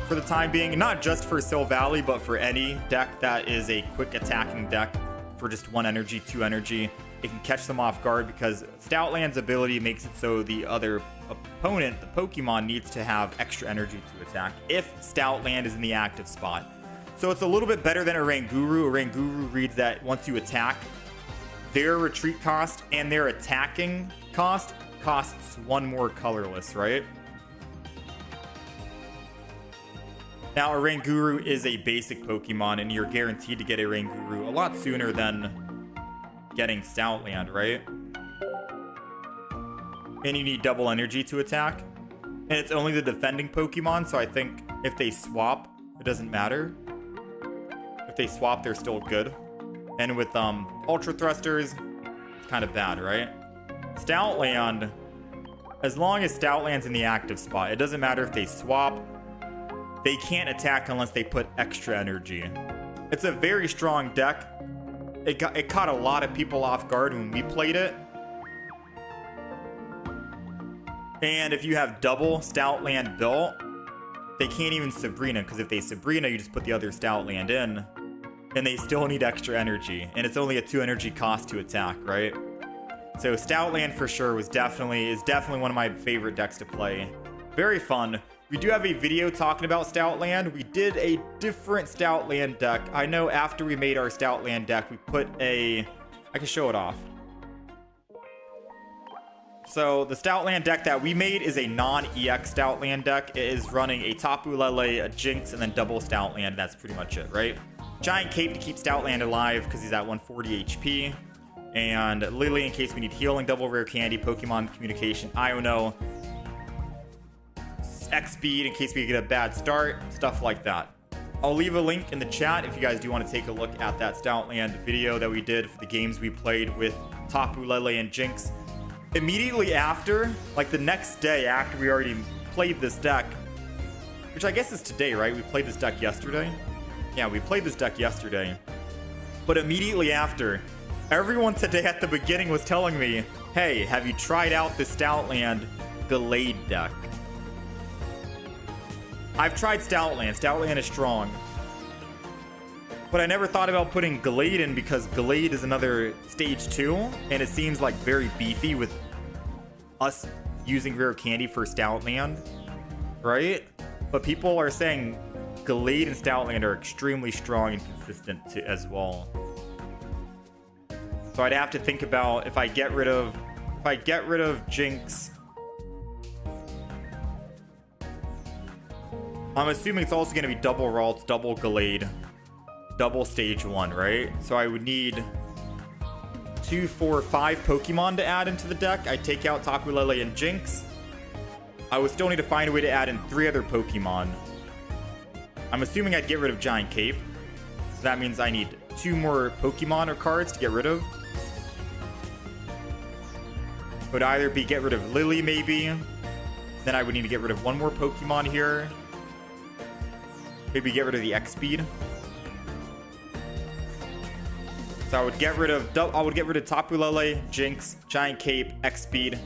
for the time being. Not just for Solgaleo, but for any deck that is a quick attacking deck for just 1 energy, 2 energy. It can catch them off guard because Stoutland's ability makes it so the other opponent, the Pokemon, needs to have extra energy to attack if Stoutland is in the active spot. So it's a little bit better than a Ranguru. A Ranguru reads that once you attack, their retreat cost and their attacking cost costs 1 more colorless, right? Now, a Ranguru is a basic Pokemon, and you're guaranteed to get a Ranguru a lot sooner than getting Stoutland, right? And you need double energy to attack. And it's only the defending Pokemon, so I think if they swap, it doesn't matter. If they swap, they're still good. And with Ultra Thrusters, it's kind of bad, right? Stoutland, as long as Stoutland's in the active spot, it doesn't matter if they swap. They can't attack unless they put extra energy. It's a very strong deck. It caught a lot of people off guard when we played it. And if you have double Stoutland built, they can't even Sabrina, because if they Sabrina, you just put the other Stoutland in, and they still need extra energy, and it's only a 2 energy cost to attack, right? So Stoutland for sure is definitely one of my favorite decks to play. Very fun. We do have a video talking about Stoutland. We did a different Stoutland deck. I know after we made our Stoutland deck, we put I can show it off. So the Stoutland deck that we made is a non-EX Stoutland deck. It is running a Tapu Lele, a Jinx, and then double Stoutland. That's pretty much it, right? Giant Cape to keep Stoutland alive because he's at 140 HP. And Lily in case we need healing, double rare candy, Pokemon communication, Iono, X speed in case we get a bad start, stuff like that. I'll leave a link in the chat if you guys do want to take a look at that Stoutland video that we did for the games we played with Tapu Lele and Jinx. Immediately after, like the next day after we already played this deck, which I guess is today, right? We played this deck yesterday. Yeah, we played this deck yesterday. But immediately after, everyone today at the beginning was telling me, hey, have you tried out the Stoutland Gallade deck? I've tried Stoutland. Stoutland is strong. But I never thought about putting Gallade in because Gallade is another stage 2, and it seems like very beefy with us using rare candy for Stoutland, right? But people are saying Gallade and Stoutland are extremely strong and consistent as well. So I'd have to think about if I get rid of Jinx. I'm assuming it's also going to be double Ralts, double Gallade, double stage 1, right? So I would need 2, 4, 5 Pokemon to add into the deck. I take out Tapu Lele and Jinx. I would still need to find a way to add in 3 other Pokemon. I'm assuming I'd get rid of Giant Cape. So that means I need 2 more Pokemon or cards to get rid of. It would either be get rid of Lily, maybe. Then I would need to get rid of 1 more Pokemon here. Maybe get rid of the X speed. So I would get rid of Tapu Lele, Jinx, Giant Cape, X speed,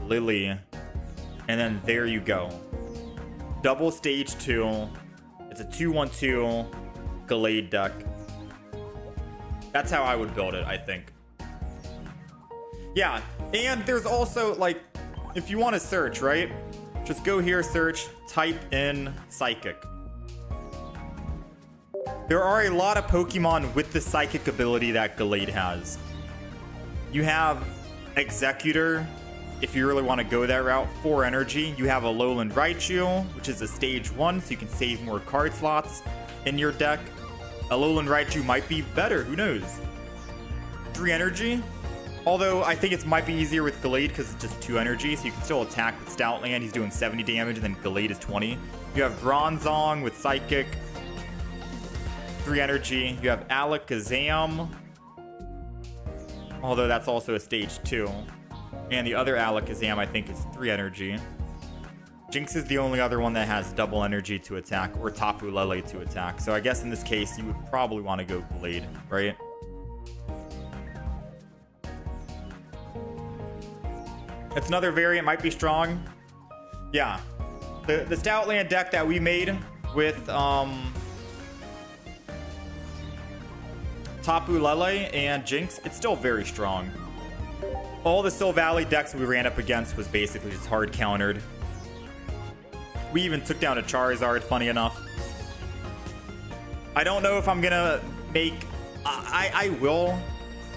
Lily, and then there you go. Double stage 2. It's a 2-1-2 Gallade deck. That's how I would build it, I think. Yeah, and there's also, like, if you want to search, right? Just go here, search, type in Psychic. There are a lot of Pokemon with the Psychic ability that Gallade has. You have Executor, if you really want to go that route, 4 energy. You have a Alolan Raichu, which is a stage 1, so you can save more card slots in your deck. Alolan Raichu might be better, who knows? 3 energy. Although I think it might be easier with Gallade because it's just 2 energy, so you can still attack with Stoutland. He's doing 70 damage, and then Gallade is 20. You have Bronzong with Psychic, 3 energy. You have Alakazam, although that's also a stage 2. And the other Alakazam, I think, is 3 energy. Jinx is the only other one that has double energy to attack, or Tapu Lele to attack. So I guess in this case, you would probably want to go Blade, right? It's another variant, might be strong. Yeah. The Stoutland deck that we made with Tapu Lele and Jinx, it's still very strong. All the Sil Valley decks we ran up against was basically just hard countered. We even took down a Charizard, funny enough. I don't know if I'm gonna make... I will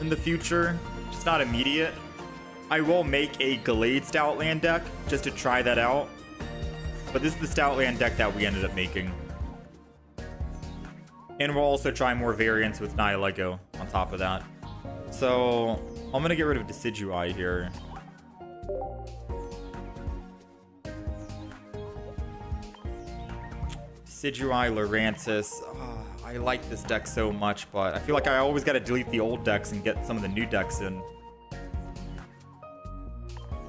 in the future, just not immediate. I will make a Gallade Stoutland deck just to try that out. But this is the Stoutland deck that we ended up making. And we'll also try more variants with Nihilego on top of that. So I'm gonna get rid of Decidueye here. Decidueye, Lurantis. Oh, I like this deck so much, but I feel like I always gotta delete the old decks and get some of the new decks in.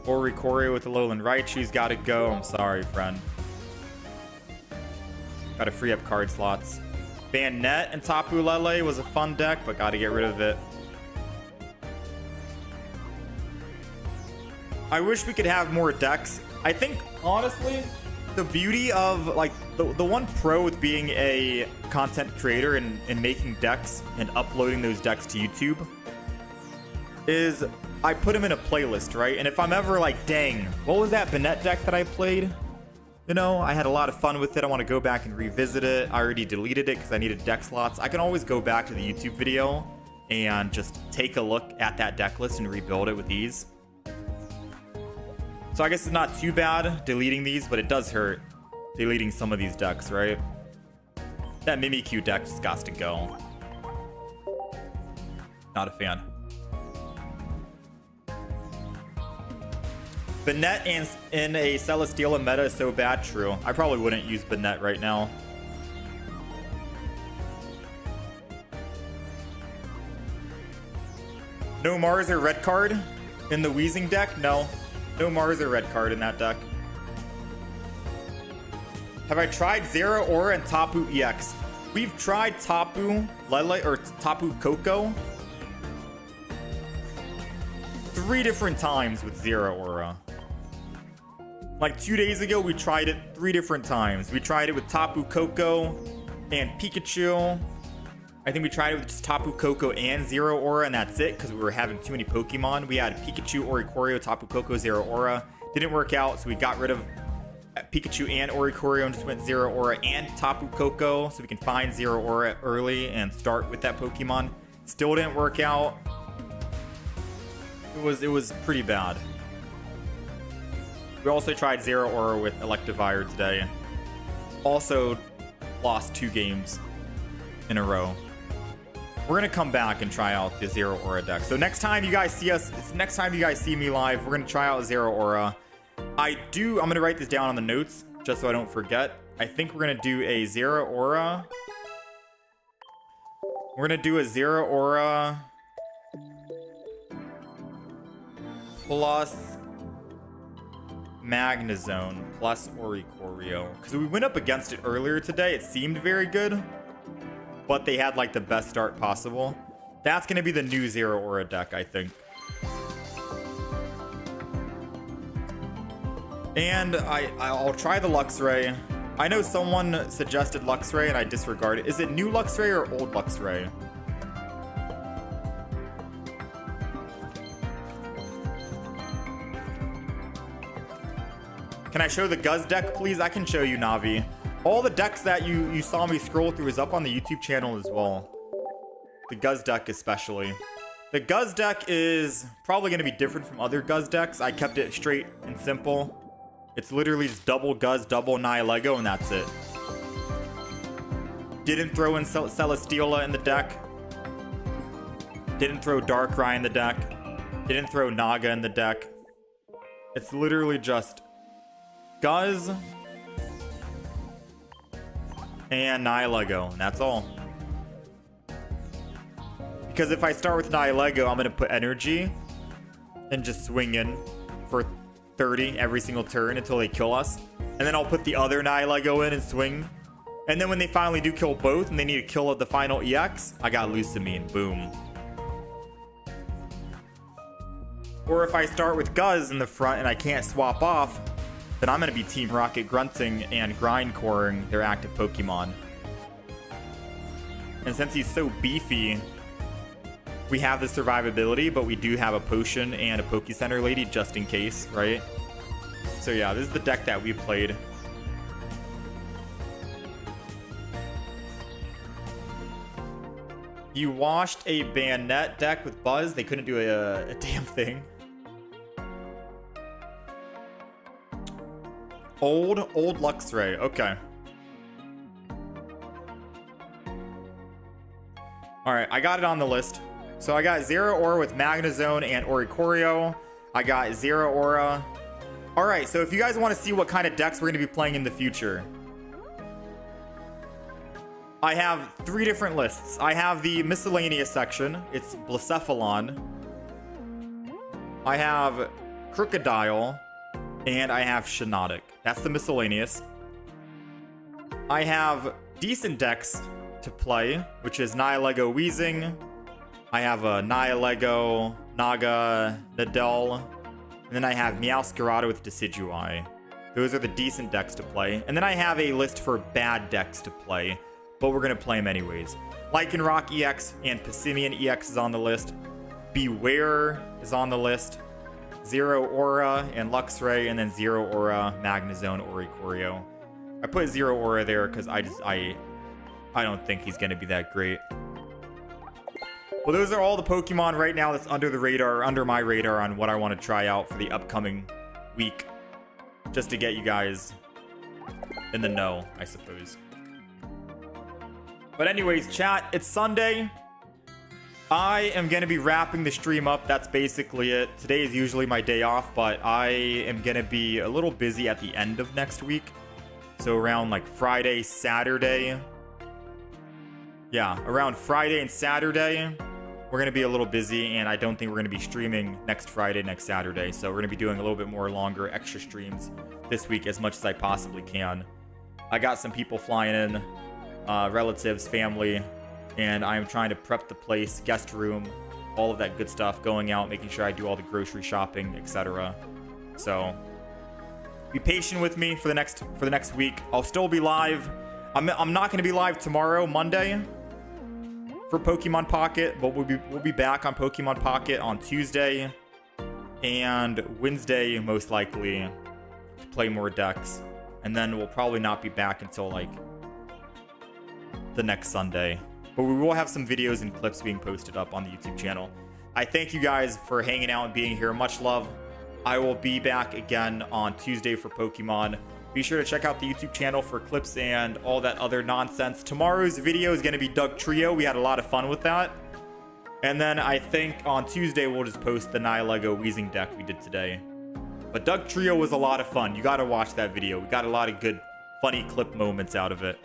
Oricorio with the Alolan Raichu's gotta go. I'm sorry, friend. Gotta free up card slots. Banette and Tapu Lele was a fun deck, but gotta get rid of it. I wish we could have more decks. I think, honestly, the beauty of, like, the one pro with being a content creator and making decks and uploading those decks to YouTube is I put them in a playlist, right? And if I'm ever like, dang, what was that Banette deck that I played? You know, I had a lot of fun with it. I want to go back and revisit it. I already deleted it because I needed deck slots. I can always go back to the YouTube video and just take a look at that deck list and rebuild it with ease. So I guess it's not too bad deleting these, but it does hurt deleting some of these decks, right? That Mimikyu deck just got to go. Not a fan. Banette in a Celestila meta is so bad. True. I probably wouldn't use Banette right now. No Mars or red card in the Weezing deck? No. No Mars or red card in that deck. Have I tried Zeraora and Tapu EX? We've tried Tapu Lele or Tapu Koko 3 different times with Zeraora. Like 2 days ago, we tried it 3 different times. We tried it with Tapu Koko and Pikachu. I think we tried it with just Tapu Koko and Zeraora, and that's it, because we were having too many Pokemon. We had Pikachu, Oricorio, Tapu Koko, Zeraora. Didn't work out, so we got rid of Pikachu and Oricorio and just went Zeraora and Tapu Koko, so we can find Zeraora early and start with that Pokemon. Still didn't work out. It was pretty bad. We also tried Zeraora with Electivire today. Also lost 2 games in a row. We're gonna come back and try out the Zeraora deck. So next time you guys see me live, we're gonna try out Zeraora. I'm gonna write this down on the notes just so I don't forget. I think we're gonna do a Zeraora. We're gonna do a Zeraora plus Magnezone plus Oricorio. Because we went up against it earlier today. It seemed very good, but they had like the best start possible. That's going to be the new Zeraora deck, I think. And I'll try the Luxray. I know someone suggested Luxray and I disregarded it. Is it new Luxray or old Luxray? Can I show the Guz deck, please? I can show you, Navi. All the decks that you saw me scroll through is up on the YouTube channel as well. The Guz deck especially. The Guz deck is probably going to be different from other Guz decks. I kept it straight and simple. It's literally just double Guz, double Nihilego, and that's it. Didn't throw in Celestila in the deck. Didn't throw Darkrai in the deck. Didn't throw Naga in the deck. It's literally just Guz and Nihilego, and that's all. Because if I start with Nihilego, I'm going to put energy and just swing in for 30 every single turn until they kill us. And then I'll put the other Nihilego in and swing. And then when they finally do kill both and they need to kill the final EX, I got Lucamine. Boom. Or if I start with Guz in the front and I can't swap off, then I'm going to be Team Rocket grunting and grindcoring their active Pokemon. And since he's so beefy, we have the survivability, but we do have a potion and a Poke Center lady just in case, right? So yeah, this is the deck that we played. You washed a Bayonet deck with Buzz. They couldn't do a damn thing. Old Luxray. Okay. All right, I got it on the list. So I got Zeraora with Magnezone and Oricorio. I got Zeraora. All right, so if you guys want to see what kind of decks we're going to be playing in the future, I have 3 different lists. I have the miscellaneous section. It's Blacephalon. I have Crocodile. And I have Shinotic. That's the miscellaneous. I have decent decks to play, which is Nihilego Weezing. I have a Nihilego, Naga, Nadal. And then I have Meowscarada with Decidueye. Those are the decent decks to play. And then I have a list for bad decks to play, but we're going to play them anyways. Lycanroc EX and Passimian EX is on the list. Beware is on the list. Zeraora and Luxray, and then Zeraora, Magnezone, Oricorio. I put Zeraora there because I don't think he's going to be that great. Well, those are all the Pokemon right now that's under the radar, under my radar on what I want to try out for the upcoming week. Just to get you guys in the know, I suppose. But anyways, chat, it's Sunday. I am going to be wrapping the stream up. That's basically it. Today is usually my day off, but I am going to be a little busy at the end of next week. So around like Friday, Saturday. Yeah, around Friday and Saturday, we're going to be a little busy, and I don't think we're going to be streaming next Friday, next Saturday. So we're going to be doing a little bit more longer extra streams this week as much as I possibly can. I got some people flying in, relatives, family, and I'm trying to prep the place, guest room, all of that good stuff, going out, making sure I do all the grocery shopping, etc. So be patient with me for the next week. I'll still be live. I'm not going to be live tomorrow, Monday, for Pokemon Pocket, but we'll be back on Pokemon Pocket on Tuesday and Wednesday, most likely, to play more decks. And then we'll probably not be back until like the next Sunday. But we will have some videos and clips being posted up on the YouTube channel. I thank you guys for hanging out and being here. Much love. I will be back again on Tuesday for Pokemon. Be sure to check out the YouTube channel for clips and all that other nonsense. Tomorrow's video is going to be Doug Trio. We had a lot of fun with that. And then I think on Tuesday we'll just post the Nihilego Weezing deck we did today. But Doug Trio was a lot of fun. You got to watch that video. We got a lot of good, funny clip moments out of it.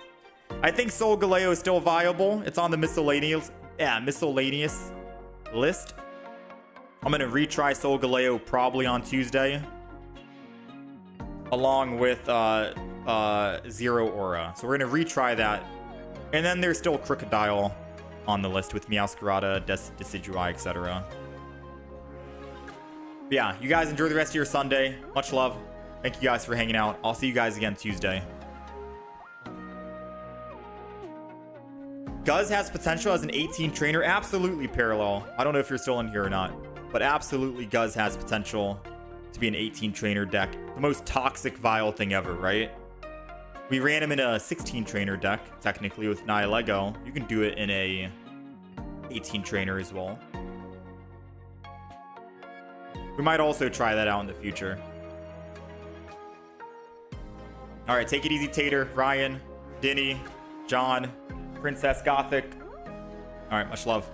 I think Solgaleo is still viable. It's on the miscellaneous list. I'm going to retry Solgaleo probably on Tuesday, along with Zeraora. So we're going to retry that. And then there's still Crocodile on the list with Meowscarada, Decidueye, etc. Yeah, you guys enjoy the rest of your Sunday. Much love. Thank you guys for hanging out. I'll see you guys again Tuesday. Guz has potential as an 18 trainer. Absolutely, Parallel. I don't know if you're still in here or not, but absolutely Guz has potential to be an 18 trainer deck. The most toxic, vile thing ever, right? We ran him in a 16 trainer deck, technically, with Nihilego. You can do it in a 18 trainer as well. We might also try that out in the future. All right, take it easy, Tater, Ryan, Denny, John, Princess Gothic. All right, much love.